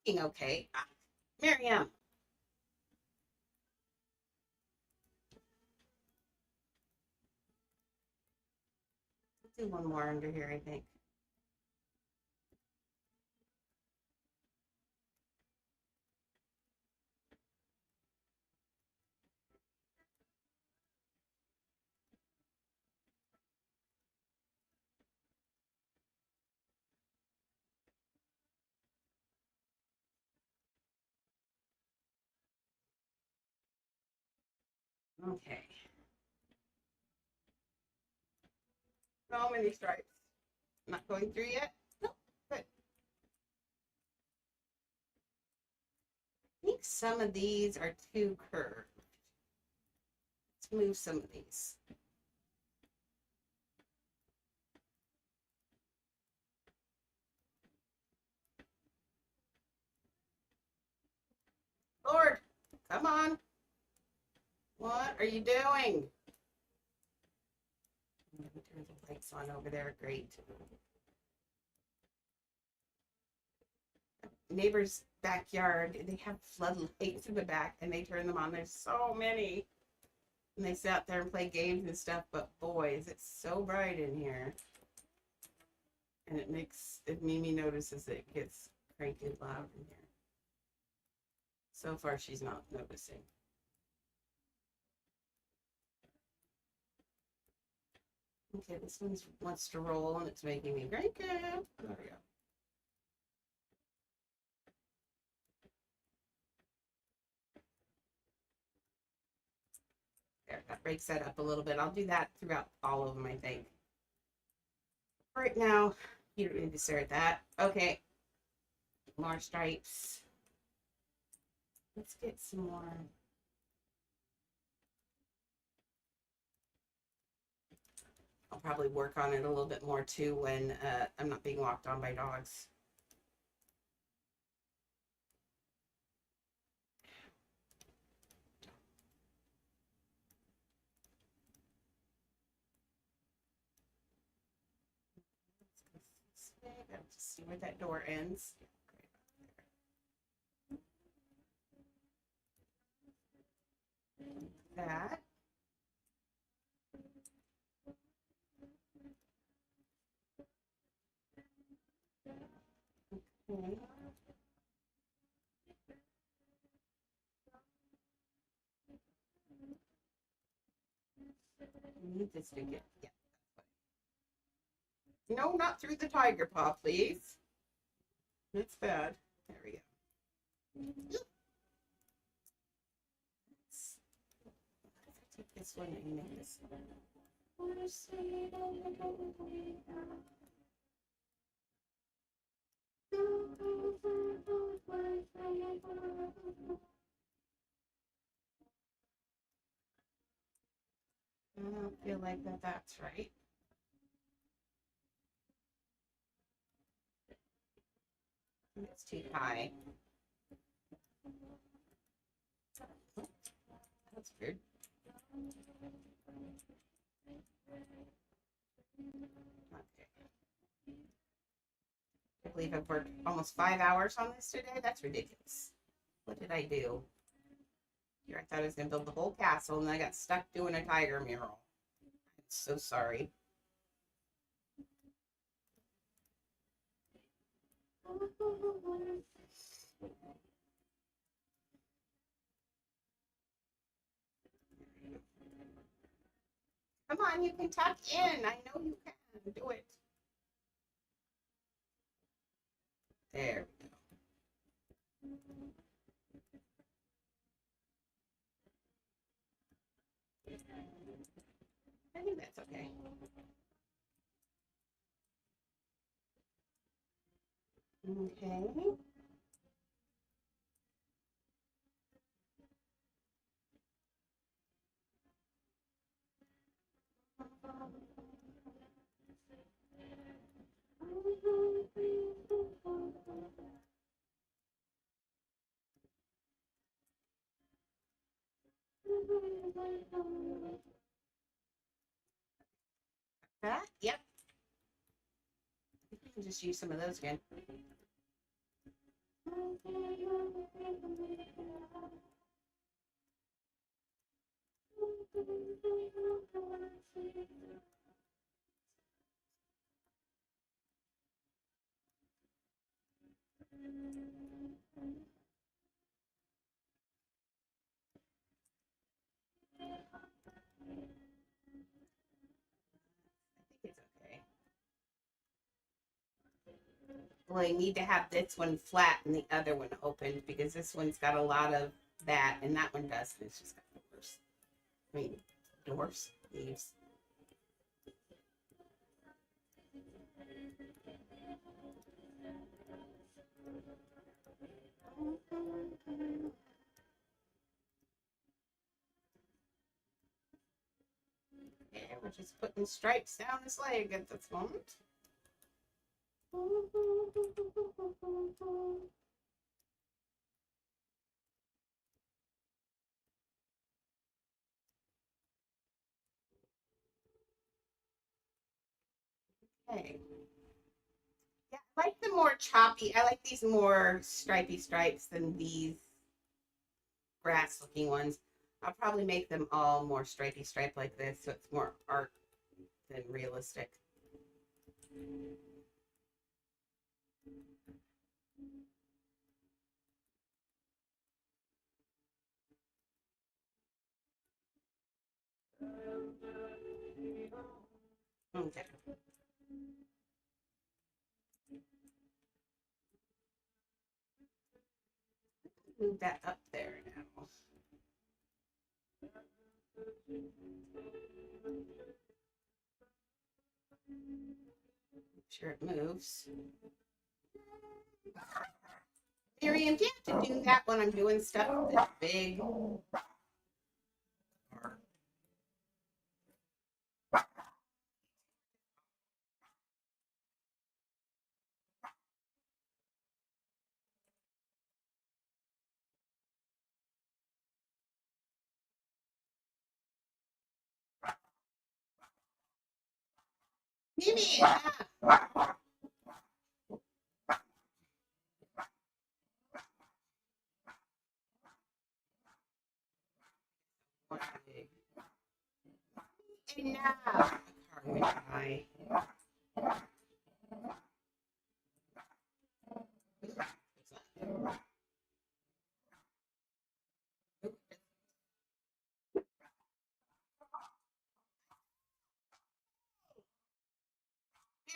Looking okay. Miriam! Let's do one more under here, I think. Okay. So many stripes. Not going through yet? Nope. Good. I think some of these are too curved. Let's move some of these. Lord, come on. What are you doing? Turn the lights on over there. Great. Neighbor's backyard, they have floodlights in the back and they turn them on. There's so many. And they sit out there and play games and stuff, but boy, is it so bright in here. And it makes, if Mimi notices it gets cranky loud in here. So far, she's not noticing. Okay, this one wants to roll and it's making me cranky. There we go. There, that breaks that up a little bit. I'll do that throughout all of them, I think. Right now, you don't need to stare at that. Okay. More stripes. Let's get some more. I'll probably work on it a little bit more too when I'm not being walked on by dogs. Gotta just see where that door ends. That. Okay. I need this to get, yeah. No, not through the tiger paw, please. It's bad. There we go. Take this one and make this one. I don't feel like that's right. too high. That's weird. Okay. I believe I've worked almost 5 hours on this today. That's ridiculous. What did I do? Here, I thought I was going to build the whole castle, and I got stuck doing a tiger mural. I'm so sorry. Come on, you can tuck in. I know you can. Do it. There we go. I think that's okay. Okay. That? Yep. We can just use some of those again. I think it's okay. Well, I need to have this one flat and the other one open because this one's got a lot of that and that one doesn't. It's just got doors. I mean, doors, leaves. Yeah, we're just putting stripes down his leg at this moment. Okay. Yeah, I like the more choppy. I like these more stripy stripes than these grass looking ones. I'll probably make them all more stripy stripe like this so it's more art than realistic. Okay. Move that up there now. Make sure it moves. Miriam, do you have to do that when I'm doing stuff that's big? Maybe. Enough. Hi.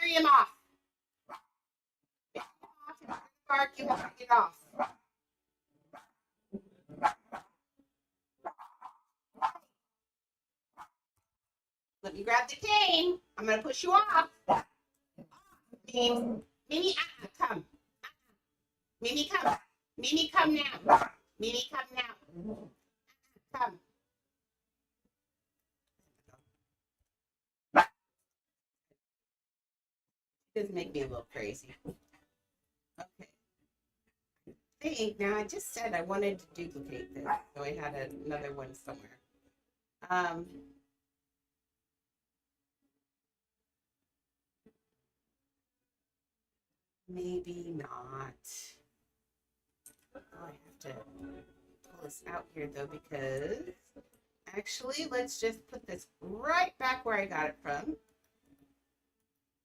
Miriam off. Bark, you have to get off. Let me grab the cane. I'm going to push you off. Mimi, come. Mimi, come. Mimi, come now. Mimi, come now. Come. It does make me a little crazy. Okay. think, now I just said I wanted to duplicate this, so I had another one somewhere. Maybe not. Oh, I have to pull this out here though, because actually, let's just put this right back where I got it from.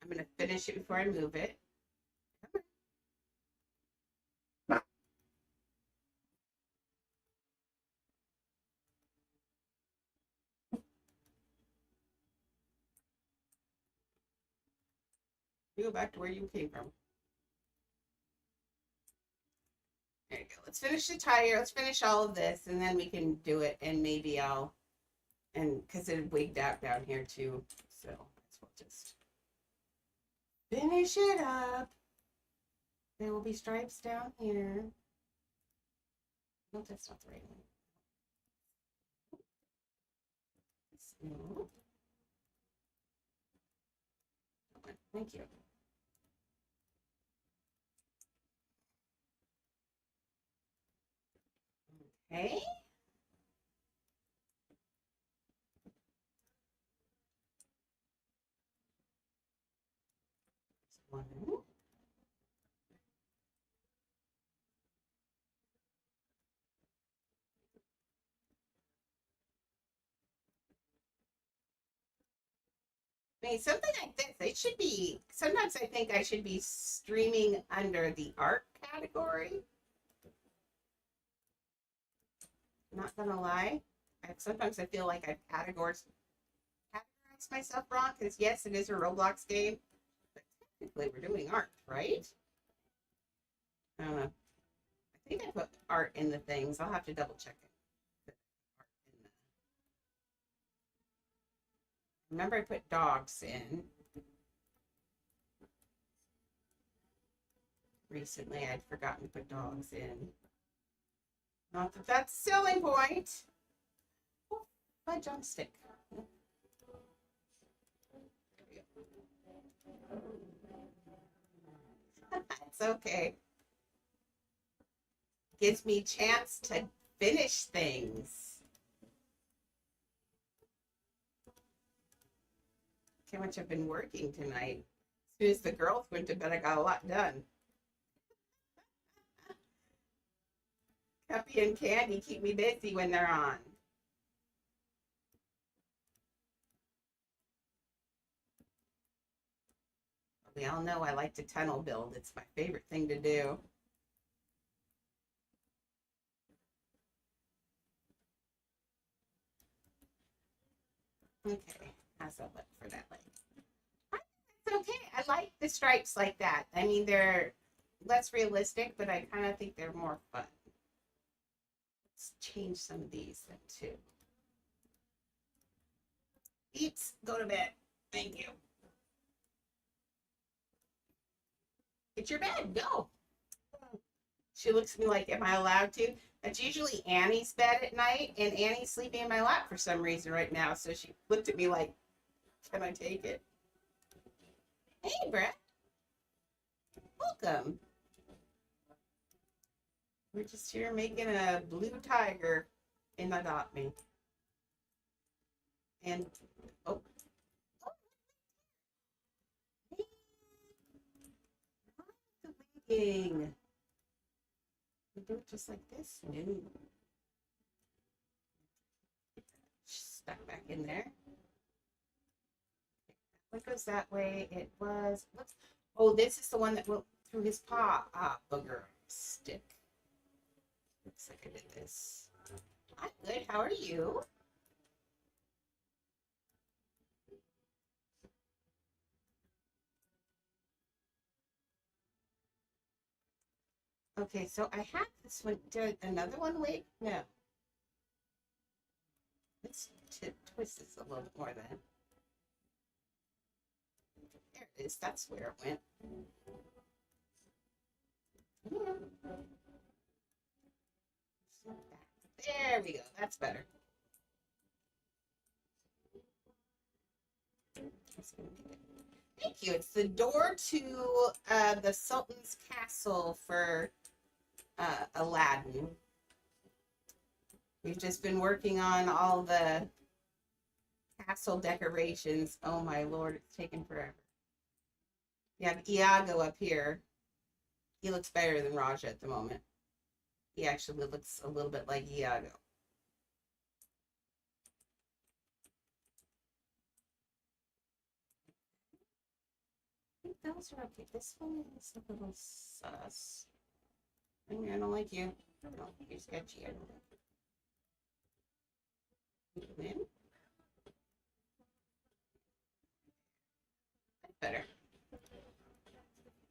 I'm going to finish it before I move it. You go back to where you came from. There you go. Let's finish the tire. Let's finish all of this, and then we can do it. And maybe I'll, and because it wigged out down here too, so we'll just finish it up. There will be stripes down here. No, that's not the right one. No. Thank you. Okay. One. I mean, something like this, it should be, sometimes I think I should be streaming under the art category. Not gonna lie. Sometimes I feel like I've categorized myself wrong, because yes, it is a Roblox game, but technically we're doing art, right? I don't know. I think I put art in the things. I'll have to double check it. Remember, I put dogs in. Recently, I'd forgotten to put dogs in. Not that that's a selling point. Oh, my drumstick. It's okay. Gives me a chance to finish things. Look how much I've been working tonight. As soon as the girls went to bed, I got a lot done. Cuppy and Candy keep me busy when they're on. We all know I like to tunnel build. It's my favorite thing to do. Okay, how's that look for that leg? It's okay. I like the stripes like that. I mean, they're less realistic, but I kind of think they're more fun. Let's change some of these then too. Eats, go to bed. Thank you. Get your bed, go. She looks at me like, am I allowed to? That's usually Annie's bed at night, and Annie's sleeping in my lap for some reason right now. So she looked at me like, can I take it? Hey, Brett. Welcome. We're just here making a blue tiger in Adopt Me. And, oh. Hey. The wigging. We do it just like this? No. Stuck back in there. What goes that way? It was, what's, oh, this is the one that went through his paw. Ah, booger stick. Looks like I did this. I'm good. How are you? Okay, so I have this one. Did another one wait? No. Let's twist this a little bit more then. There it is. That's where it went. There we go. That's better. Thank you. It's the door to the Sultan's castle for Aladdin. We've just been working on all the castle decorations. Oh my lord, it's taken forever. You have Iago up here. He looks better than Raja at the moment. He actually looks a little bit like Iago. I think those are okay. This one is a little sus. I mean, I don't like you. No, you're sketchy. I don't like you. Win? That's better.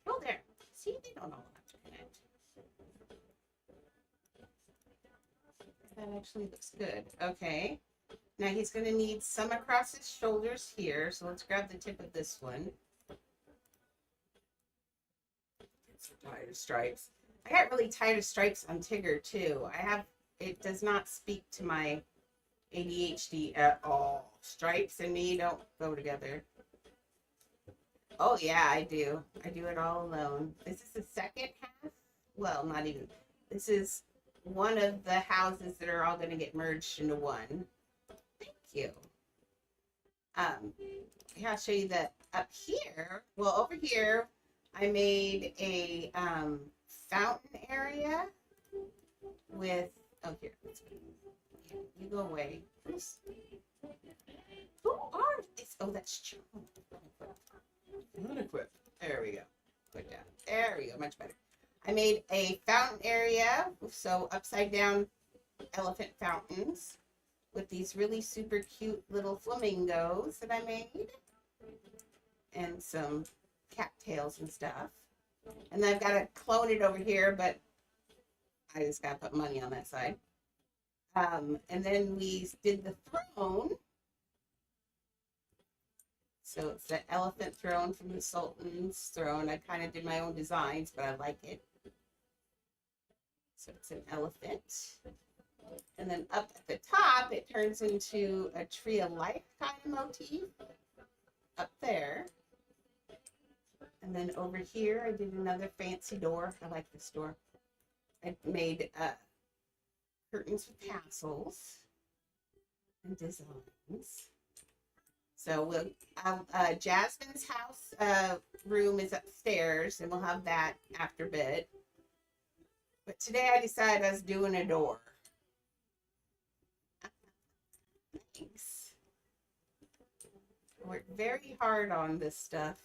Oh, there. See, they don't all have to connect. That actually looks good. Okay. Now he's going to need some across his shoulders here. So let's grab the tip of this one. Get some tighter stripes. I got really tighter stripes on Tigger too. It does not speak to my ADHD at all. Stripes and me don't go together. Oh yeah, I do. I do it all alone. This is the second half. Well, not even. This is one of the houses that are all going to get merged into one. Thank you. Yeah, I'll show you that up here. Well, over here, I made a fountain area with. Oh, here. You go away. Who are these? Oh, that's true. Unequip. There we go. Put down. There we go. Much better. I made a fountain area, so upside down elephant fountains with these really super cute little flamingos that I made and some cattails and stuff. And then I've got to clone it over here, but I just got to put money on that side. And then we did the throne. So it's the elephant throne from the Sultan's throne. I kind of did my own designs, but I like it. So it's an elephant. And then up at the top, it turns into a tree of life kind of motif up there. And then over here, I did another fancy door. I like this door. I made curtains with tassels and designs. So Jasmine's house room is upstairs, and we'll have that after bed. But today I decided I was doing a door. Thanks. I worked very hard on this stuff.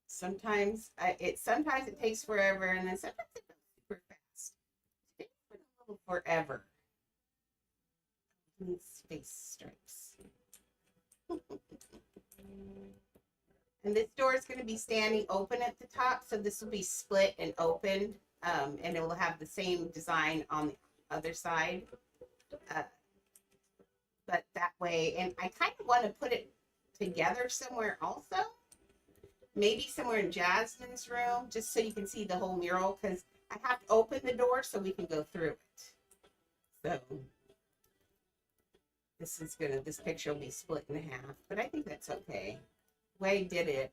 Sometimes it takes forever, and then sometimes it goes super fast. Today it went a little forever. Needs space stripes. And this door is going to be standing open at the top, so this will be split and opened, and it will have the same design on the other side. But that way, and I kind of want to put it together somewhere also. Maybe somewhere in Jasmine's room, just so you can see the whole mural, because I have to open the door so we can go through it. So this picture will be split in half, but I think that's okay. The way I did it,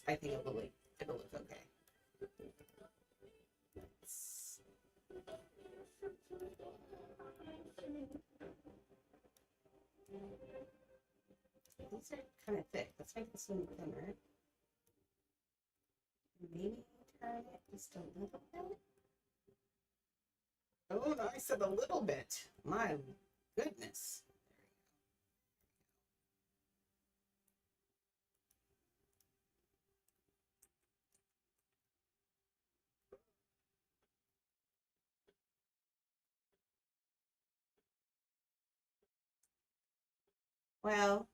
I think it'll look okay. These are kind of thick. Let's make this one thinner. Maybe turn it just a little bit. Oh no, I said a little bit. My goodness. Well,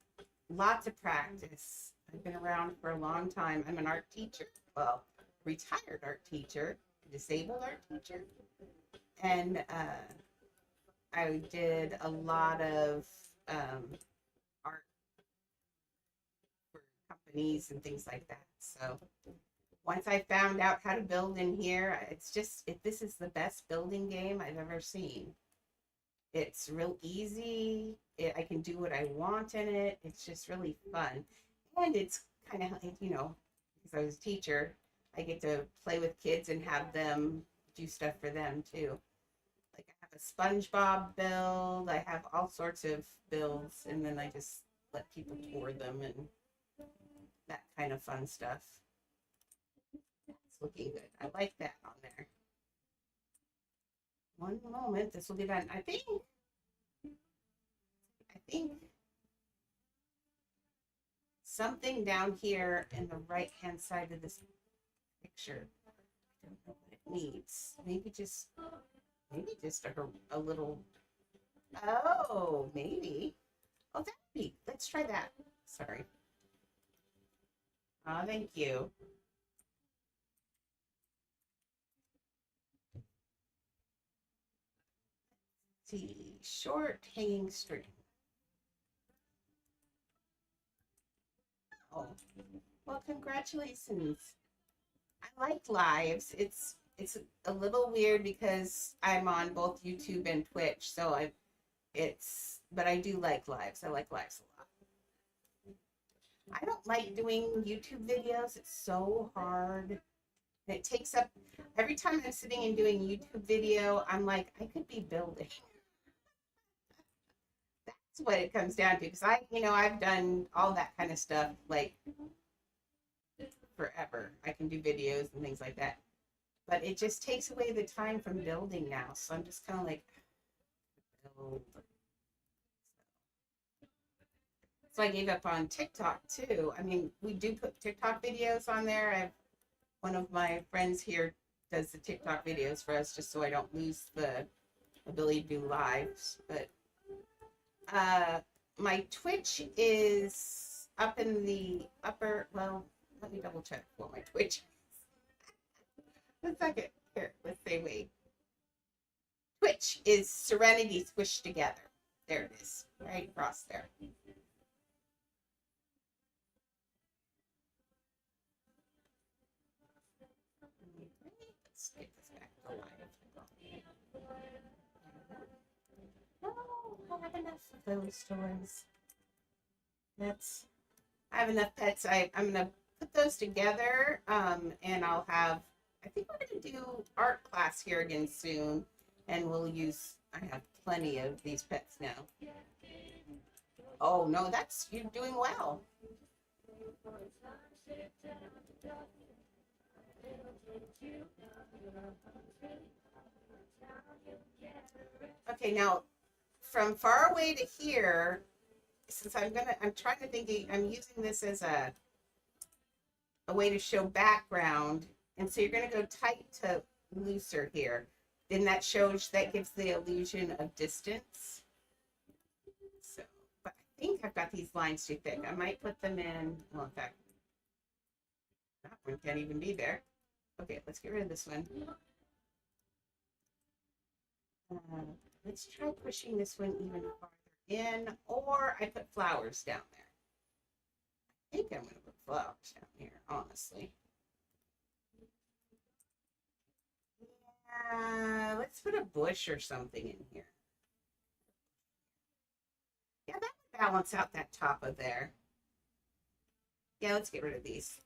lots of practice. I've been around for a long time. I'm an art teacher. Well, retired art teacher, disabled art teacher. And I did a lot of art for companies and things like that. So once I found out how to build in here, this is the best building game I've ever seen. It's real easy. I can do what I want in it. It's just really fun. And it's kind of, because I was a teacher, I get to play with kids and have them do stuff for them too. Like I have a SpongeBob build, I have all sorts of builds, and then I just let people tour them and that kind of fun stuff. It's looking good. I like that on there. One moment, this will be done. I think something down here in the right hand side of this picture. I don't know what it needs. Maybe just a little. Oh, maybe. Oh, that'd be. Let's try that. Sorry. Oh, thank you. Let's see, short hanging string. Oh, well, congratulations. I like lives. It's a little weird because I'm on both YouTube and Twitch, so but I do like lives. I like lives a lot. I don't like doing YouTube videos. It's so hard. It takes up every time I'm sitting and doing YouTube video, I'm like, I could be building. That's what it comes down to. Because I've done all that kind of stuff like forever. I can do videos and things like that. But it just takes away the time from building now. So I'm just kind of like, build. So I gave up on TikTok too. I mean, we do put TikTok videos on there. I have one of my friends here does the TikTok videos for us just so I don't lose the ability to do lives. But my Twitch is up in the upper, well, let me double check what my Twitch is. A second. Here, let's say wait. Twitch is Serenity squished together. There it is, right across there. Let's get this back to life. Oh, I have enough of those toys. I have enough pets. I'm gonna put those together, and I'll have. I think we're gonna do art class here again soon, and we'll use. I have plenty of these pets now. Oh no, you're doing well. Okay, now from far away to here, since I'm trying to think, I'm using this as a way to show background. And so you're gonna go tight to looser here. Then that gives the illusion of distance. So, but I think I've got these lines too thick. I might put them in, well, in fact, that one can't even be there. Okay, let's get rid of this one. Let's try pushing this one even farther in, or I put flowers down there. I think I'm going to put flowers down here, honestly. Yeah, let's put a bush or something in here. Yeah, that would balance out that top of there. Yeah, let's get rid of these.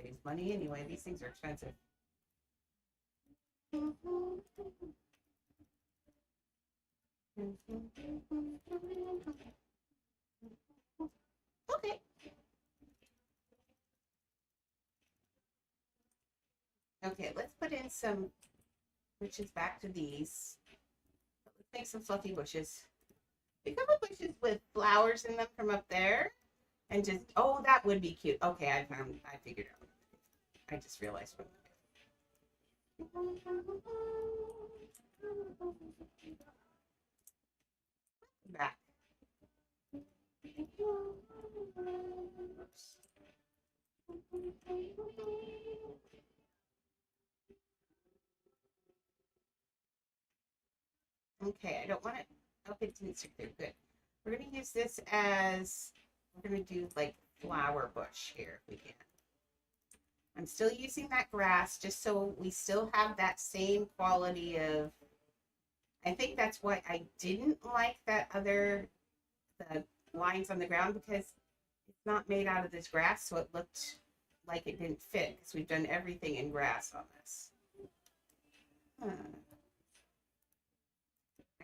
Saves money anyway. These things are expensive. Okay. Okay, let's put in some bushes back to these. Let's make some fluffy bushes. A couple bushes with flowers in them from up there. And just, oh, that would be cute. Okay, I figured out. I just realized what back. Okay, I don't want it. Okay, it didn't stick there. Good. We're going to use this as, we're going to do like flower bush here if we can. I'm still using that grass just so we still have that same quality of, I think that's why I didn't like the lines on the ground, because it's not made out of this grass, so it looked like it didn't fit because we've done everything in grass on this.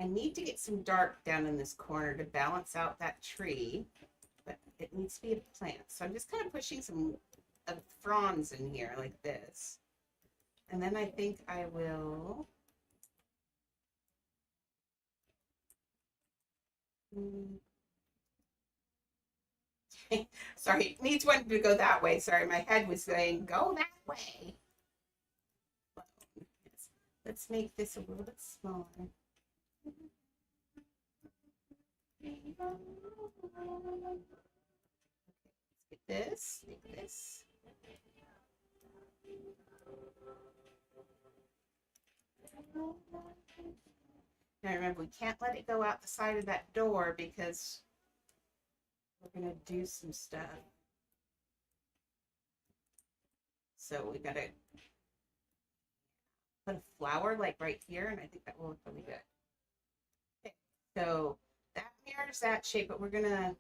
I need to get some dark down in this corner to balance out that tree, but it needs to be a plant. So I'm just kind of pushing some fronds in here like this. And then I think I will... Sorry, needs one to go that way. Sorry, my head was saying, go that way. Let's make this a little bit smaller. Let's get this, make this. Now remember, we can't let it go out the side of that door because we're going to do some stuff. So we got to put a flower like right here, and I think that will look really good. Okay, so that mirrors that shape, but we're going to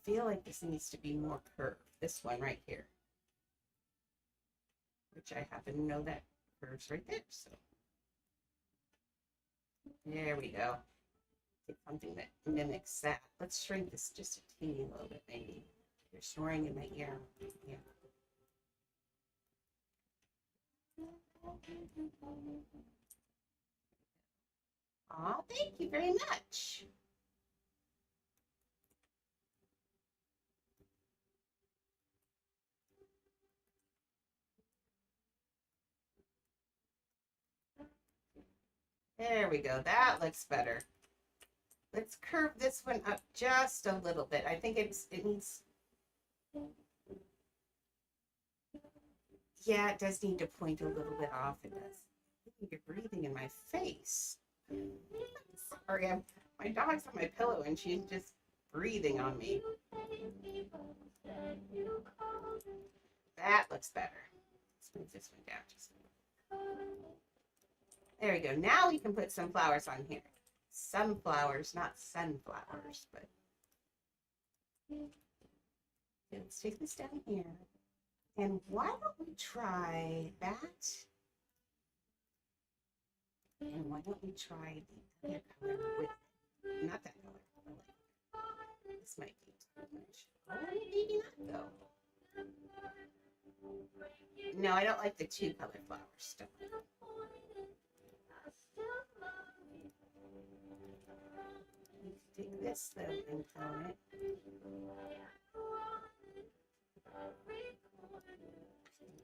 feel like this needs to be more curved. This one right here, which I happen to know that curves right there. So there we go. Get something that mimics that. Let's shrink this just a teeny little bit, maybe. You're snoring in my ear. Yeah. Aw, thank you very much. There we go. That looks better. Let's curve this one up just a little bit. I think it needs... Yeah, it does need to point a little bit off. It does. I think you're breathing in my face. Sorry, my dog's on my pillow and she's just breathing on me. That looks better. Let's move this one down just a little. There we go. Now we can put some flowers on here. Sunflowers, not sunflowers, but let's take this down here. And why don't we try that? And why don't we try the other color with it? Not that color. This might be too much. Oh, maybe not though. No, I don't like the two color flower stuff. Take this though and tone it.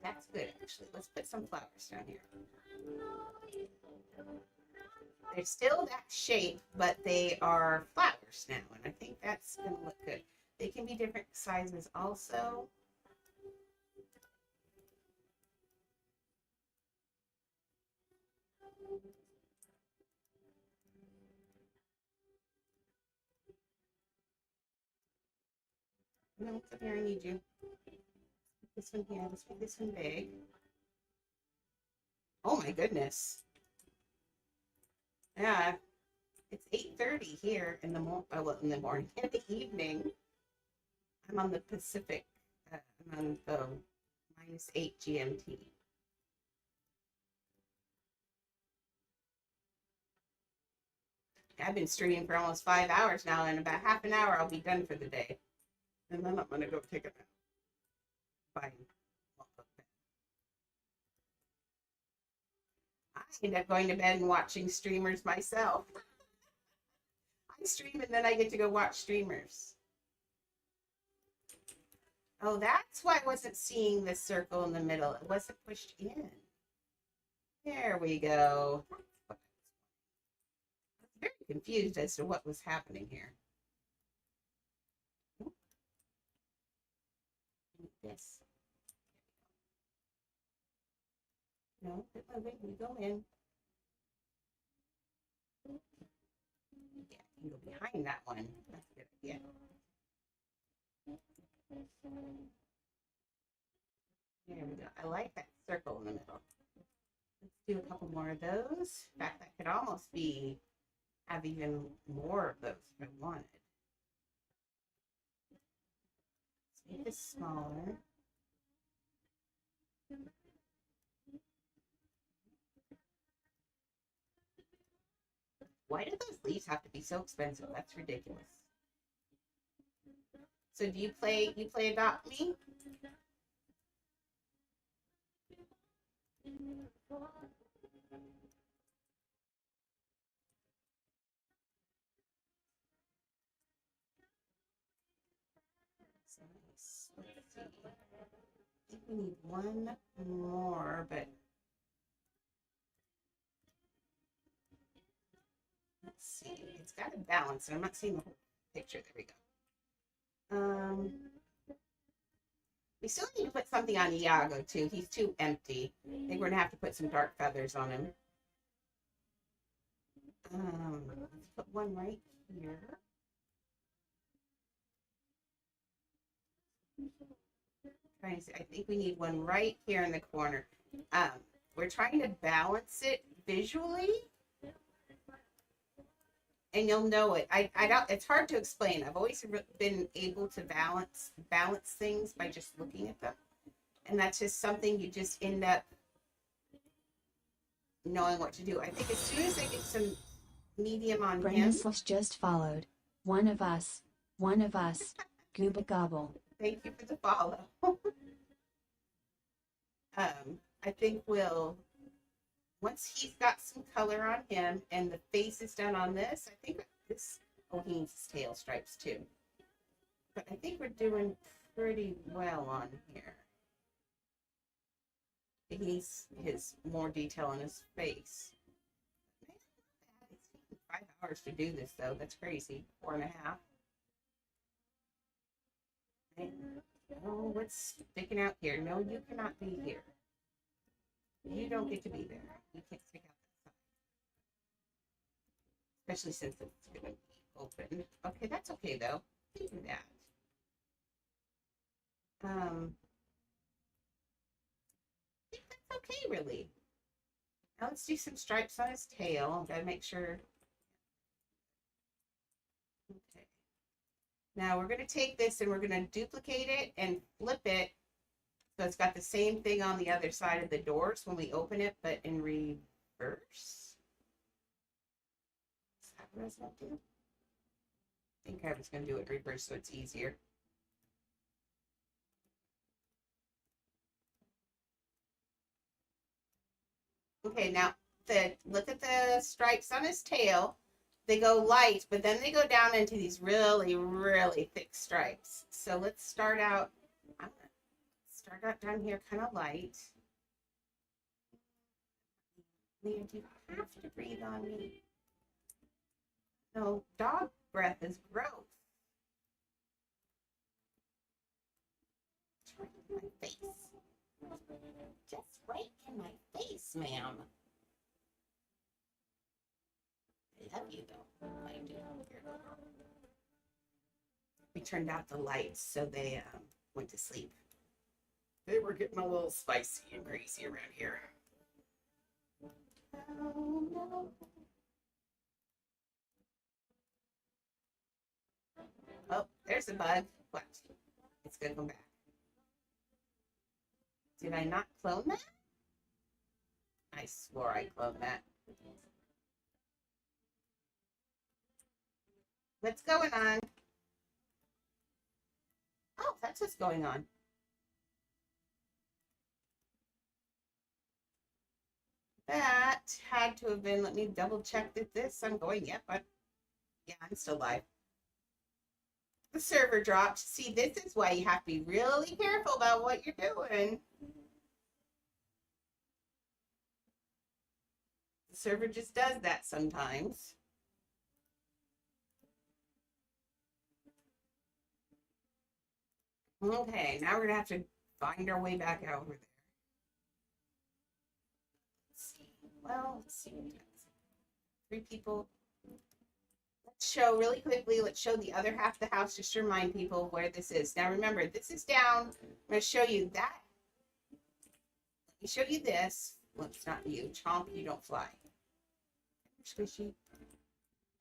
That's good actually. Let's put some flowers down here. They're still that shape, but they are flowers now, and I think that's gonna look good. They can be different sizes also. No, come here, I need you. This one here, let's make this one big. Oh my goodness. Yeah, it's 8:30 here in the morning, in the evening. I'm on the Pacific, I'm on the -8 GMT. I've been streaming for almost 5 hours now. In about half an hour, I'll be done for the day. And then I'm going to go take a nap. Fine. I end up going to bed and watching streamers myself. I stream and then I get to go watch streamers. Oh, that's why I wasn't seeing the circle in the middle. It wasn't pushed in. There we go. I was very confused as to what was happening here. This. No, we go in. Yeah, you go behind that one. That's a good idea. There we go. I like that circle in the middle. Let's do a couple more of those. In fact, that could almost be, have even more of those if I wanted. Make this smaller. Why do those leaves have to be so expensive? That's ridiculous. So do you play Adopt Me? Nice. Let's see. I think we need one more, but let's see. It's got to balance. I'm not seeing the whole picture. There we go. We still need to put something on Iago too. He's too empty. I think we're gonna have to put some dark feathers on him. Let's put one right here. Trying to see, I think we need one right here in the corner. We're trying to balance it visually, and you'll know it. I don't. It's hard to explain. I've always been able to balance things by just looking at them, and that's just something you just end up knowing what to do. I think as soon as I get some medium on him. Brandon just followed. One of us. Gooba gobble. Thank you for the follow. I think we'll, once he's got some color on him and the face is done on this, I think this, oh, he needs his tail stripes too. But I think we're doing pretty well on here. He needs his more detail on his face. It's taking 5 hours to do this though. That's crazy. 4.5. Oh, what's sticking out here? No, you cannot be here. You don't get to be there. You can't stick out that side. Especially since it's going to be open. Okay, that's okay though. You can do that. I think that's okay, really. Now let's do some stripes on his tail. Gotta make sure. Okay. Now we're going to take this and we're going to duplicate it and flip it so it's got the same thing on the other side of the doors when we open it, but in reverse. Is that what I was going to do? I think I was going to do it reverse so it's easier. Okay, now look at the stripes on his tail. They go light, but then they go down into these really, really thick stripes. So let's start out, I'm gonna start out down here kind of light. Leah, do you have to breathe on me? No, dog breath is gross. It's right in my face. Just right in my face, ma'am. I love you though. I do. We turned out the lights so they went to sleep. They were getting a little spicy and greasy around here. Oh no. Oh, there's a bug. What? It's gonna come back. Did I not clone that? I swore I cloned that. What's going on? Oh, that's what's going on. That had to have been, let me double check that this, I'm going, yep, yeah, I'm still live. The server dropped. See, this is why you have to be really careful about what you're doing. The server just does that sometimes. Okay, now we're gonna have to find our way back over there. Let's see. Well, let's see. 3 people. Let's show really quickly. Let's show the other half of the house just to remind people where this is. Now remember, this is down. I'm gonna show you that. Let me show you this. Well, it's not you. Chomp, you don't fly. Squishy.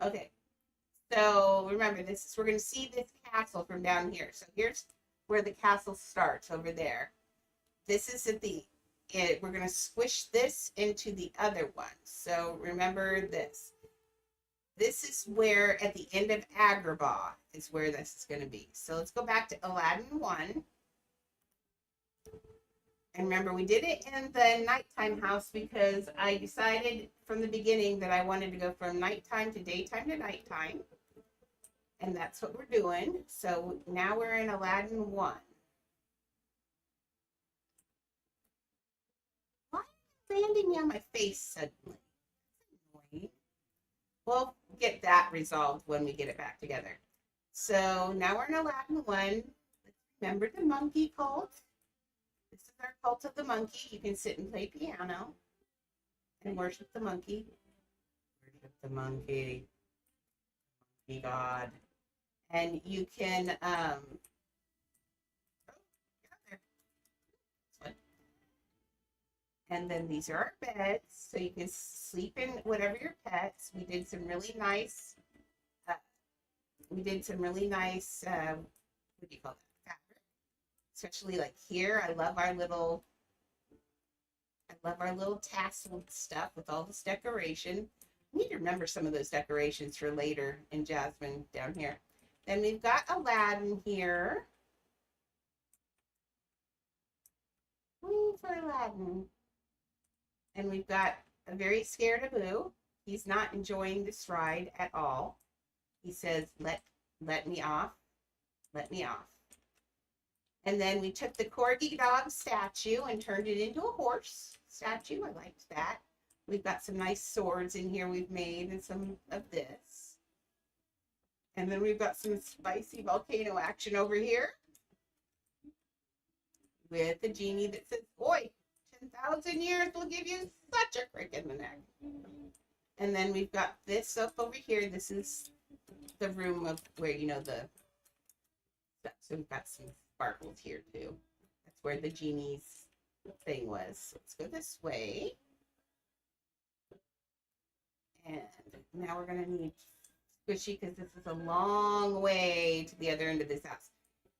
Okay. So remember, this is, we're gonna see this castle from down here. So here's where the castle starts over there. This is at the, we're going to squish this into the other one. So remember this. This is where at the end of Agrabah is where this is going to be. So let's go back to Aladdin 1. And remember, we did it in the nighttime house because I decided from the beginning that I wanted to go from nighttime to daytime to nighttime. And that's what we're doing. So now we're in Aladdin 1. Why are you landing me on my face suddenly? Annoying. We'll get that resolved when we get it back together. So now we're in Aladdin 1. Remember the monkey cult? This is our cult of the monkey. You can sit and play piano and worship the monkey. Worship the monkey. Monkey God. And you can, and then these are our beds. So you can sleep in whatever your pets. We did some really nice, what do you call that? Fabric. Especially like here, I love our little tasseled stuff with all this decoration. I need to remember some of those decorations for later in Jasmine down here. Then we've got Aladdin here. Woo for Aladdin. And we've got a very scared Abu. He's not enjoying this ride at all. He says, let me off. Let me off. And then we took the corgi dog statue and turned it into a horse statue. I liked that. We've got some nice swords in here we've made and some of this. And then we've got some spicy volcano action over here with the genie that says, boy, 10,000 years will give you such a crick in the neck. And then we've got this up over here. This is the room of where, you know, the stuff. So we've got some sparkles here too. That's where the genie's thing was. So let's go this way. And now we're going to need squishy because this is a long way to the other end of this house.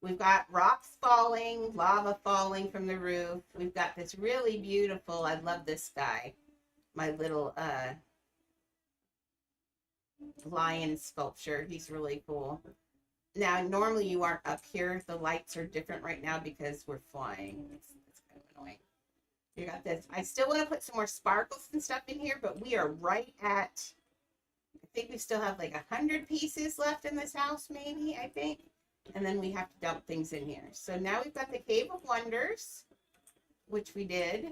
We've got rocks falling, lava falling from the roof. We've got this really beautiful, I love this guy, my little lion sculpture. He's really cool. Now, normally you aren't up here. The lights are different right now because we're flying. It's kind of annoying. You got this. I still want to put some more sparkles and stuff in here, but we are right at, I think we still have like 100 pieces left in this house, maybe, I think. And then we have to dump things in here. So now we've got the Cave of Wonders, which we did.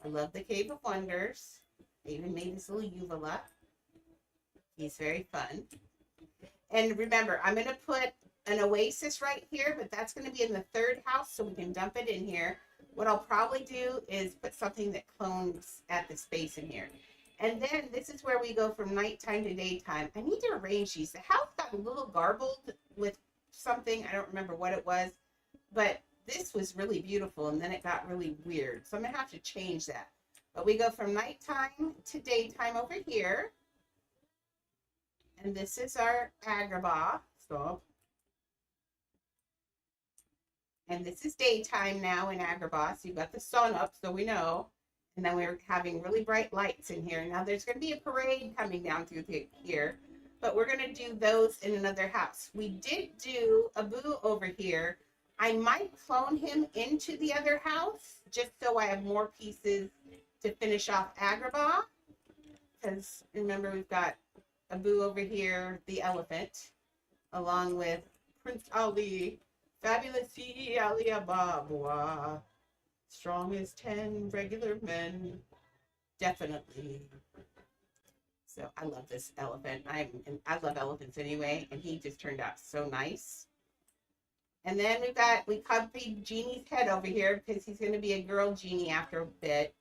I love the Cave of Wonders. I even made this little uvula. He's very fun. And remember, I'm going to put an oasis right here, but that's going to be in the third house, so we can dump it in here. What I'll probably do is put something that clones at the space in here. And then this is where we go from nighttime to daytime. I need to arrange these. The house got a little garbled with something. I don't remember what it was, but this was really beautiful, and then it got really weird. So I'm going to have to change that. But we go from nighttime to daytime over here. And this is our Agrabah. Stop. And this is daytime now in Agrabah. So you've got the sun up, so we know. And then we're having really bright lights in here. Now there's going to be a parade coming down through here. But we're going to do those in another house. We did do Abu over here. I might clone him into the other house just so I have more pieces to finish off Agrabah. Because remember, we've got Abu over here, the elephant, along with Prince Ali, fabulous Ali Ababa, strong as 10 regular men, definitely. So I love this elephant. I love elephants anyway, and he just turned out so nice. And then we copied Genie's head over here because he's going to be a girl genie after a bit.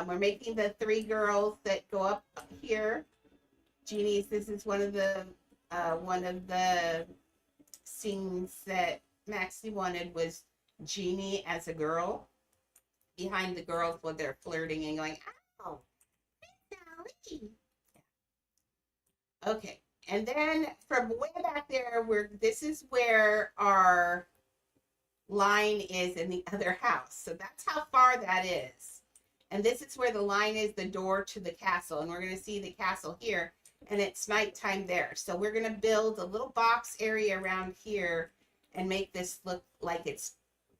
We're making the 3 girls that go up here. Genies. This is one of the scenes that Maxie wanted was Genie as a girl behind the girls when they're flirting and going, "Oh, Sally." Okay, and then from way back there, this is where our line is in the other house. So that's how far that is. And this is where the line is, the door to the castle. And we're going to see the castle here. And it's nighttime there. So we're going to build a little box area around here and make this look like it's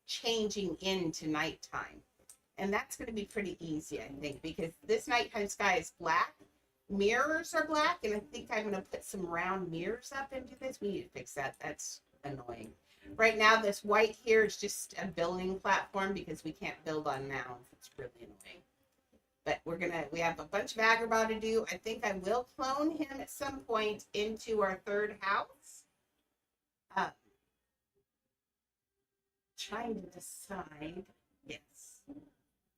changing into nighttime. And that's going to be pretty easy, I think, because this nighttime sky is black. Mirrors are black. And I think I'm going to put some round mirrors up into this. We need to fix that. That's annoying. Right now, this white here is just a building platform because we can't build on mounds. It's really annoying. But we have a bunch of Agrabah to do. I think I will clone him at some point into our third house. Trying to decide. Yes.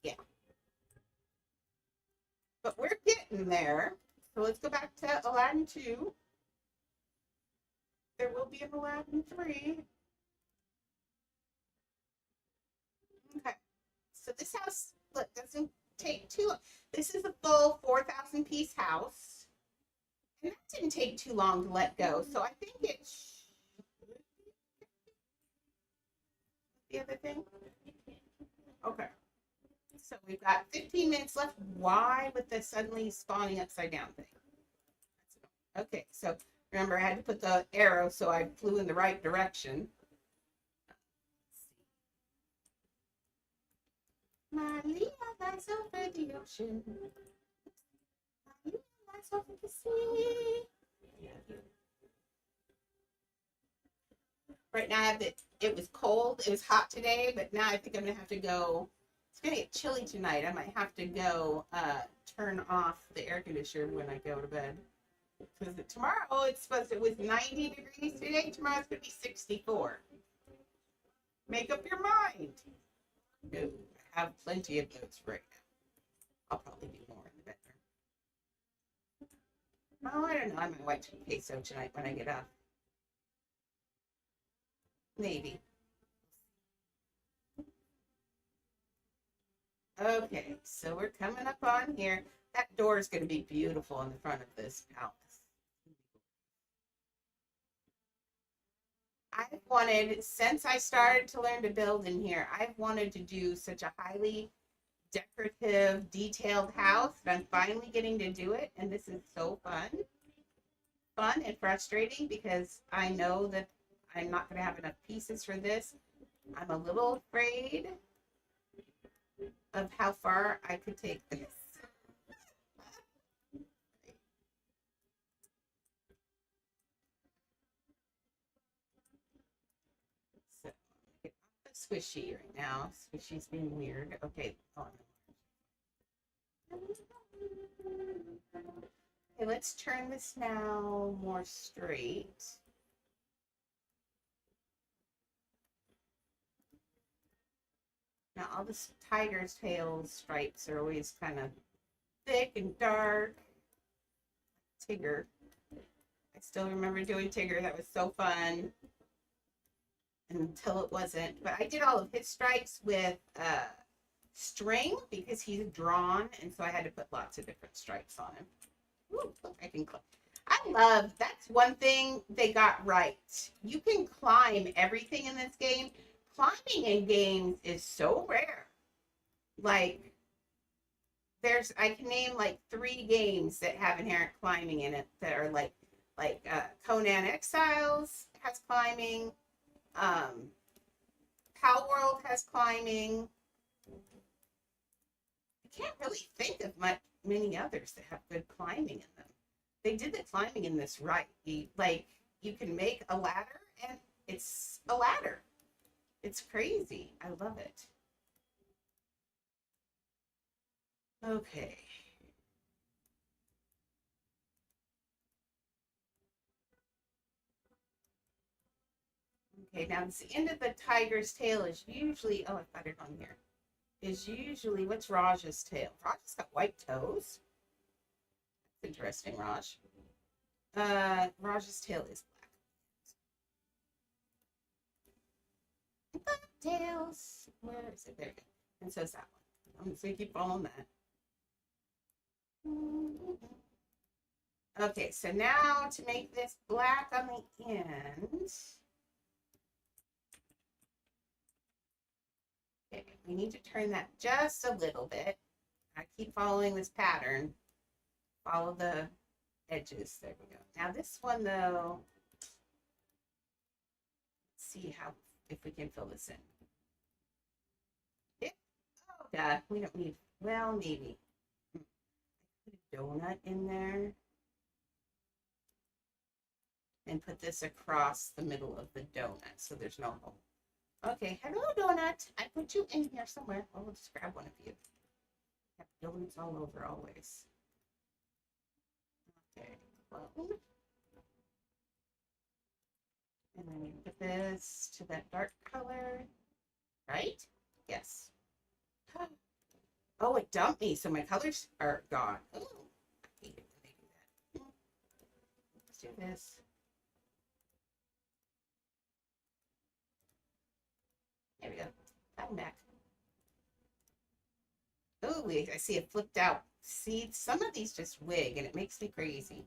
Yeah. But we're getting there. So let's go back to Aladdin 2. There will be an Aladdin 3. Okay. So this house, look, doesn't take too long. This is a full 4,000 piece house. And that didn't take too long to let go. So I think it's the other thing. Okay. So we've got 15 minutes left. Why with the suddenly spawning upside down thing? Okay, so remember I had to put the arrow so I flew in the right direction. Maria lies over the ocean. Maria lies over the sea. Right now I have it was cold, it was hot today, but now I think I'm gonna have to go. It's gonna get chilly tonight. I might have to go turn off the air conditioner when I go to bed. Because tomorrow it was 90 degrees today. Tomorrow it's gonna be 64. Make up your mind. Ooh, I have plenty of those right now. I'll probably do more in the bedroom. Oh, I don't know. I might watch queso tonight when I get up. Maybe. Okay, so we're coming up on here. That door is going to be beautiful in the front of this palace. I've wanted, since I started to learn to build in here, I've wanted to do such a highly decorative, detailed house, and I'm finally getting to do it, and this is so fun. Fun and frustrating because I know that I'm not going to have enough pieces for this. I'm a little afraid of how far I could take this. So, get off the squishy right now. Squishy's being weird. Okay. Oh, no. Okay, let's turn this now more straight. Now, all the tiger's tail stripes are always kind of thick and dark. Tigger. I still remember doing Tigger. That was so fun. Until it wasn't. But I did all of his stripes with string because he's drawn. And so I had to put lots of different stripes on him. Ooh, look, I can climb. I love, that's one thing they got right. You can climb everything in this game. Climbing in games is so rare. Like, I can name like 3 games that have inherent climbing in it that are like Conan Exiles has climbing, Pal World has climbing. I can't really think of many others that have good climbing in them. They did the climbing in this right. You can make a ladder and it's a ladder. It's crazy. I love it. Okay. Okay, now the end of the tiger's tail is usually, oh, I've got it on here, is usually, what's Raj's tail? Raj's got white toes. That's interesting, Raj. Raj's tail is black. Tails. Where is it? There you go. And so is that one. I'm just going to keep following that. Okay, so now to make this black on the end, we need to turn that just a little bit. I keep following this pattern. Follow the edges. There we go. Now this one though, let's see how if we can fill this in. Oh God, we don't need. Well, maybe. Put a donut in there. And put this across the middle of the donut so there's no hole. Okay, hello donut. I put you in here somewhere. Oh, we'll just grab one of you. Have donuts all over always. Okay, clone. And then we put this to that dark color, right? Yes. Oh, it dumped me, so my colors are gone. Oh, I hate it when they do that. Let's do this. There we go. I'm back. Oh, I see it flipped out. See, some of these just wig, and it makes me crazy.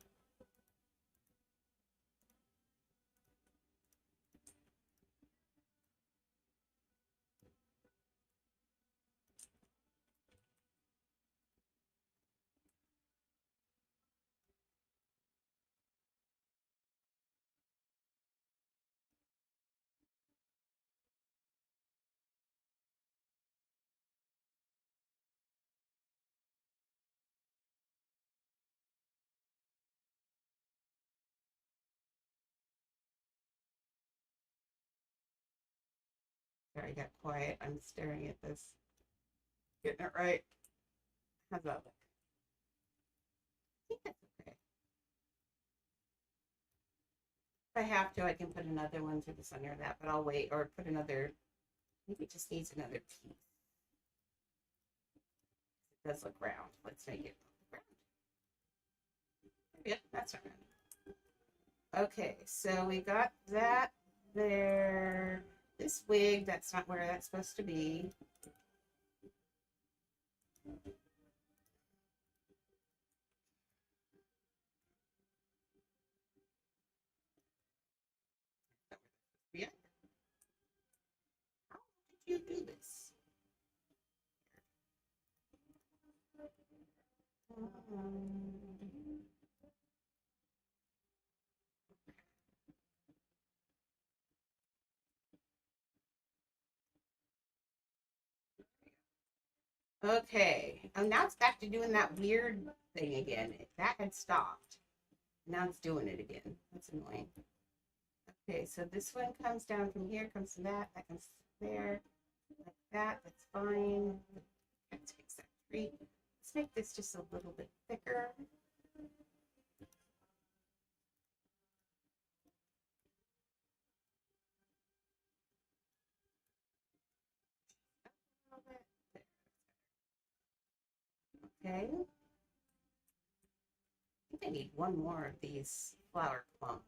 Sorry, I got quiet. I'm staring at this. Getting it right. How's that look? I think that's okay. If I have to, I can put another one through the center of that, but I'll wait, or put another, maybe it just needs another piece. It does look round. Let's make it round. Yeah, that's round. Okay, so we got that there. This wig, that's not where that's supposed to be. Yeah. How did you do this? Okay, now it's back to doing that weird thing again. That had stopped. Now it's doing it again. That's annoying. Okay, so this one comes down from here, comes to that comes there, like that. That's fine. Let's fix that tree. Let's make this just a little bit thicker. Okay. I think I need one more of these flower clumps.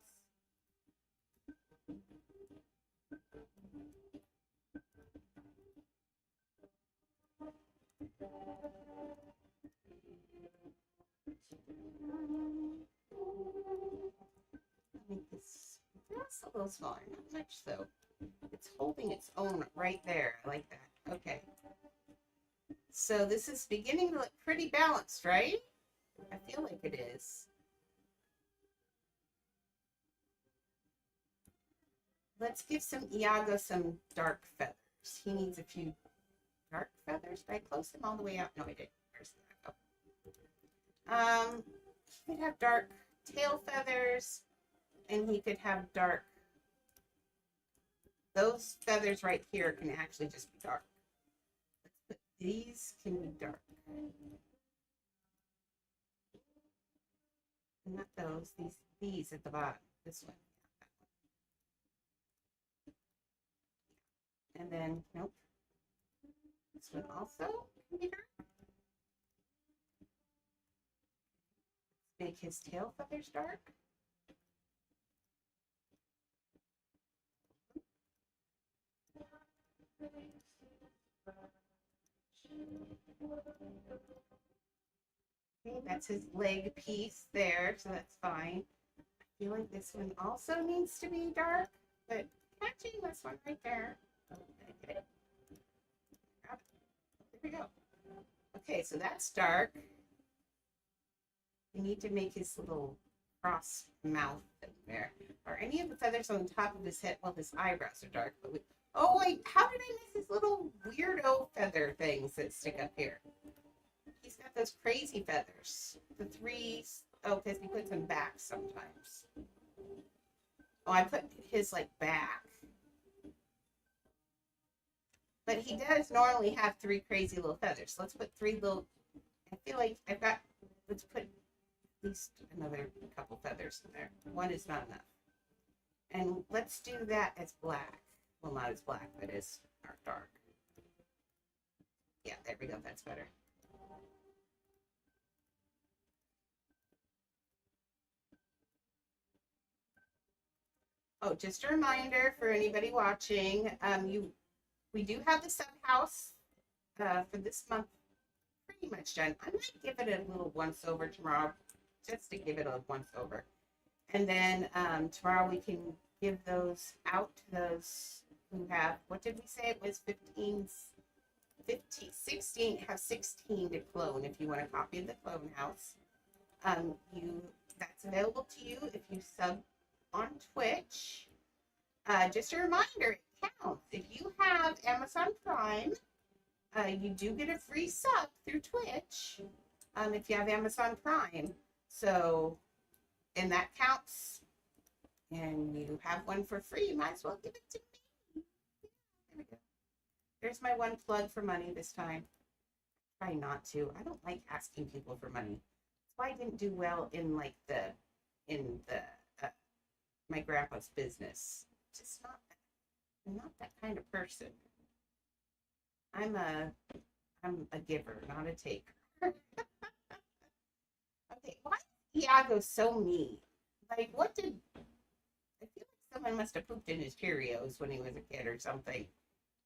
Make this just a little smaller, not much though. It's holding its own right there. I like that. Okay. So this is beginning to look pretty balanced, right? I feel like it is. Let's give Iago some dark feathers. He needs a few dark feathers. Did I close them all the way out? No, I didn't. Where's that? He could have dark tail feathers, and he could have dark. Those feathers right here can actually just be dark. Let's put these can be dark. Not those. These at the bottom. This one. And then, nope. This one also can be dark. Make his tail feathers dark. Okay, that's his leg piece there, so that's fine. I feel like this one also needs to be dark, but catching this one right there. Oh, did I get it? Grab it. we go. Okay, so that's dark. We need to make his little cross mouth in there. Are any of the feathers on the top of his head? Well, his eyebrows are dark, but oh wait, how did I miss his little weirdo feather things that stick up here? He's got those crazy feathers. The three, oh, because he puts them back sometimes. Oh, I put his like back. But he does normally have three crazy little feathers. Let's put three little, I feel like I've got, let's put at least another couple feathers in there. One is not enough. And let's do that as black. Well, not as black, but as dark. Yeah, there we go. That's better. Oh, just a reminder for anybody watching, we do have the sub house for this month pretty much done. I might give it a little once over tomorrow, just to give it a once over. And then tomorrow we can give those out to those who have, what did we say? It was 16, have 16 to clone if you want a copy of the Clone House. That's available to you if you sub on Twitch. Just a reminder, it counts. If you have Amazon Prime, you do get a free sub through Twitch if you have Amazon Prime. So, and that counts. And you have one for free, you might as well give it to me. There we go. There's my one plug for money this time. Try not to. I don't like asking people for money. That's why I didn't do well in like my grandpa's business. Just I'm not that kind of person. I'm a giver, not a taker. Okay, why is Iago so mean? Like, what did I feel like someone must have pooped in his Cheerios when he was a kid or something.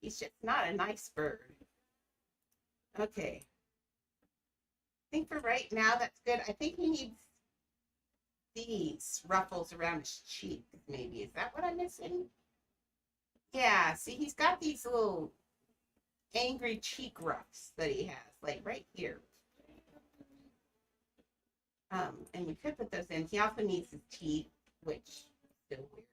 He's just not a nice bird. Okay. I think for right now that's good. I think he needs these ruffles around his cheek, maybe. Is that what I'm missing? Yeah, see, he's got these little angry cheek ruffs that he has, like right here. And we could put those in. He also needs his teeth, which is still weird.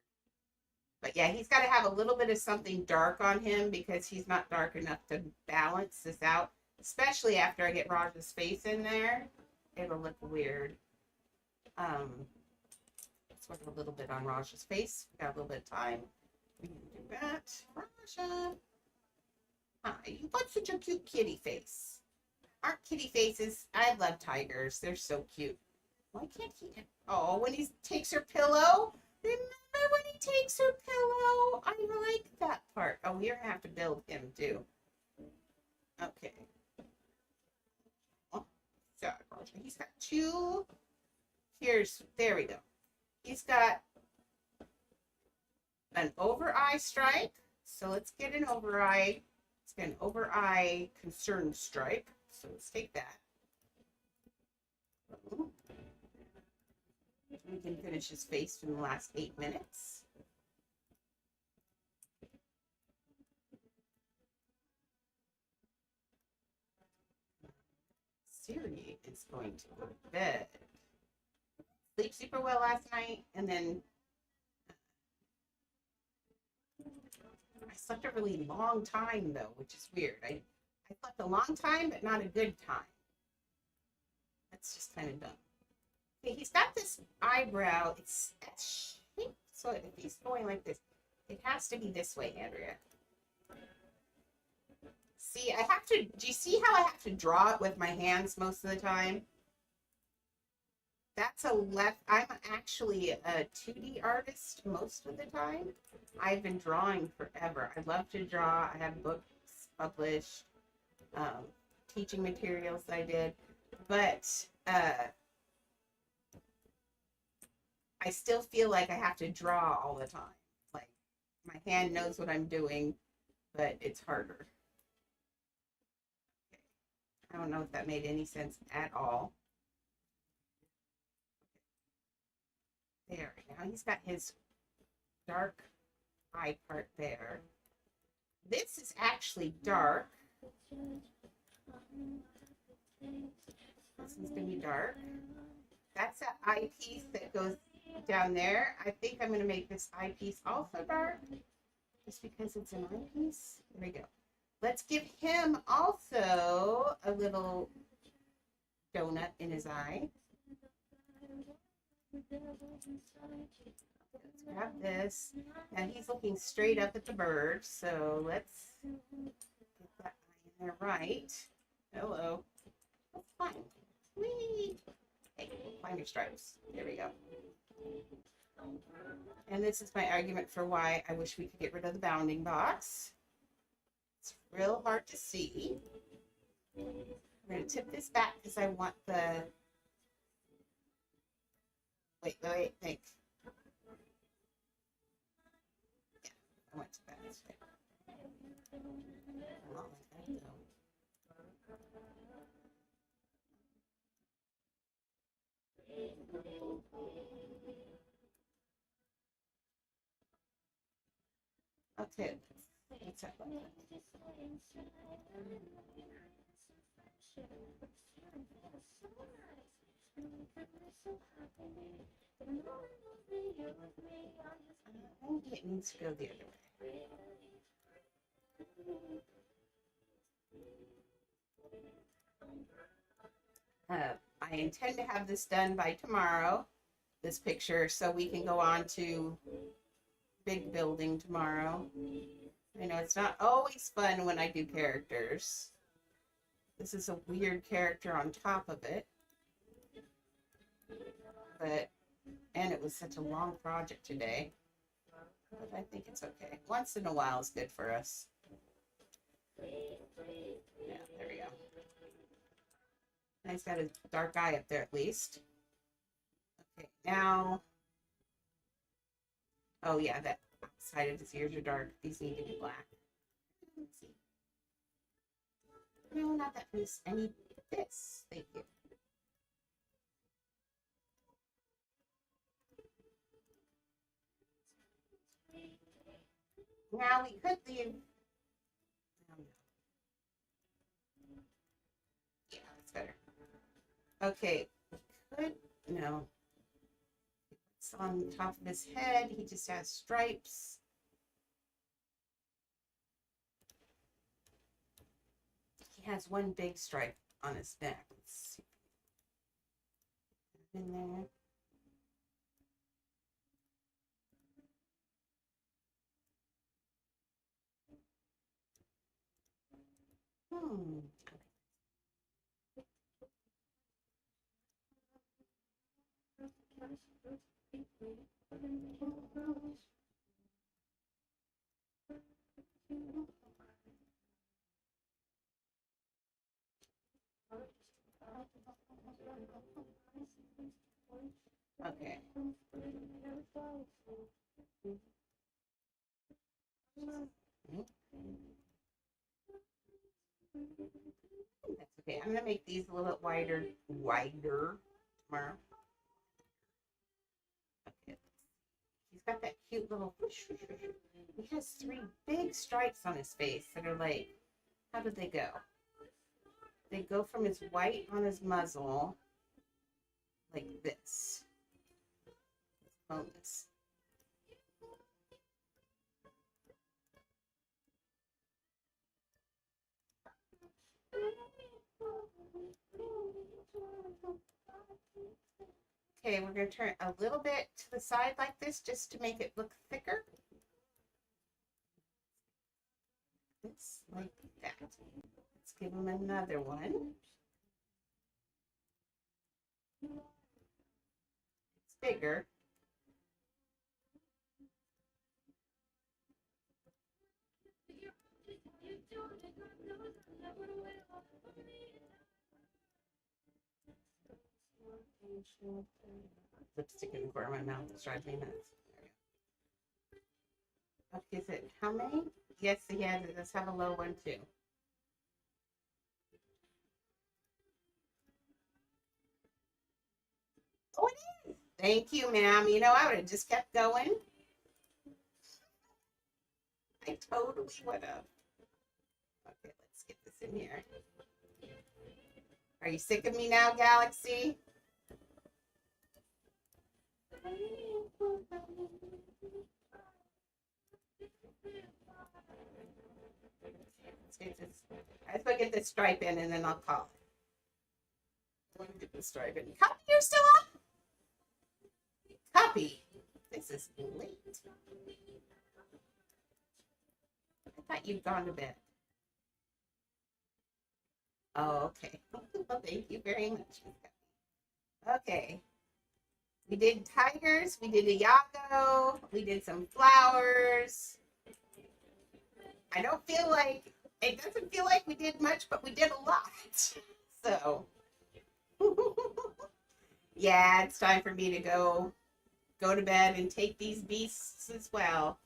But yeah, he's got to have a little bit of something dark on him because he's not dark enough to balance this out. Especially after I get Raj's face in there, it'll look weird. Let's work a little bit on Raj's face. We got a little bit of time. We can do that. Raja. Hi, you've got such a cute kitty face. Aren't kitty faces? I love tigers. They're so cute. Why can't he? Oh, when he takes her pillow. Remember when he takes her pillow? I like that part. Oh, we're gonna have to build him too. Okay. Oh, sorry, he's got two. There we go. He's got an over eye stripe. So let's get an over eye. Let's get an over eye concern stripe. So let's take that. We can finish his face in the last 8 minutes. Siri is going to go to bed. Sleep super well last night, and then I slept a really long time though, which is weird. I slept a long time, but not a good time. That's just kind of dumb. Okay, he's got this eyebrow. It's shaped, so if he's going like this, it has to be this way, Andrea. See, I have to, do you see how I have to draw it with my hands most of the time? That's I'm actually a 2D artist most of the time. I've been drawing forever. I love to draw. I have books published, teaching materials I did, but I still feel like I have to draw all the time. Like my hand knows what I'm doing, but it's harder. Okay. I don't know if that made any sense at all. There, now he's got his dark eye part there. This is actually dark. This one's going to be dark. That's that eyepiece that goes down there. I think I'm going to make this eyepiece also dark, just because it's an eyepiece. There we go. Let's give him also a little donut in his eye. Let's grab this. Now he's looking straight up at the bird, so let's get that eye in there right. Hello. That's fine. Whee! Hey, find your stripes. There we go. And this is my argument for why I wish we could get rid of the bounding box. It's real hard to see. I'm going to tip this back because I want the... Wait, think. Yeah, I want to back this way. Oh, there we go. Okay, let's have that. I think it needs to go the other way. I intend to have this done by tomorrow, this picture, so we can go on to big building tomorrow. I know it's not always fun when I do characters. This is a weird character on top of it. But, and it was such a long project today. But I think it's okay. Once in a while is good for us. Yeah, there we go. And he's got a dark eye up there at least. Okay, now. Oh yeah, that side of his ears are dark. These need to be black. Let's see. No, not that piece. I need this. Thank you. Now we could leave. Yeah, that's better. Okay, could no. It's on top of his head. He just has stripes. He has one big stripe on his neck. Let's see. In there. Okay. That's okay. I'm gonna make these a little bit wider tomorrow. Okay. He's got that cute little. He has 3 big stripes on his face that are like, how did they go? They go from his white on his muzzle, like this. Let's clone this. Okay, we're going to turn it a little bit to the side like this just to make it look thicker. It's like that. Let's give him another one. It's bigger. Lipstick in the corner of my mouth. It's driving me nuts. Okay, is it how many? Yes, he has it. Let's have a low one too. Oh, it is. Thank you, ma'am. You know, I would have just kept going. I totally would have. Okay, let's get this in here. Are you sick of me now, Galaxy? I just want to get this stripe in and then I'll call it. I want to get this stripe in. Copy, you're still up? Copy. This is late. I thought you'd gone to bed. Oh, okay. Well, thank you very much. Okay. We did tigers. We did a Yago. We did some flowers. I don't feel like, it doesn't feel like we did much, but we did a lot. So, yeah, it's time for me to go to bed and take these beasts as well.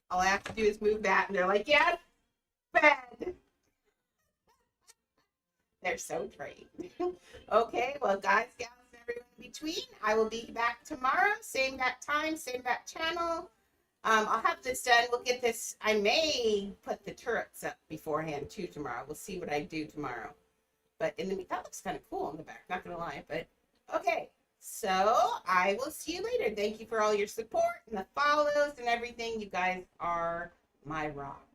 All I have to do is move that, and they're like, yeah, bed. They're so trained. Okay, well, guys, gals, and everyone in between, I will be back tomorrow, same that time, same that channel. I'll have this done. We'll get this. I may put the turrets up beforehand too tomorrow. We'll see what I do tomorrow. But in the that looks kind of cool in the back. Not gonna lie. But okay. So I will see you later. Thank you for all your support and the follows and everything. You guys are my rock.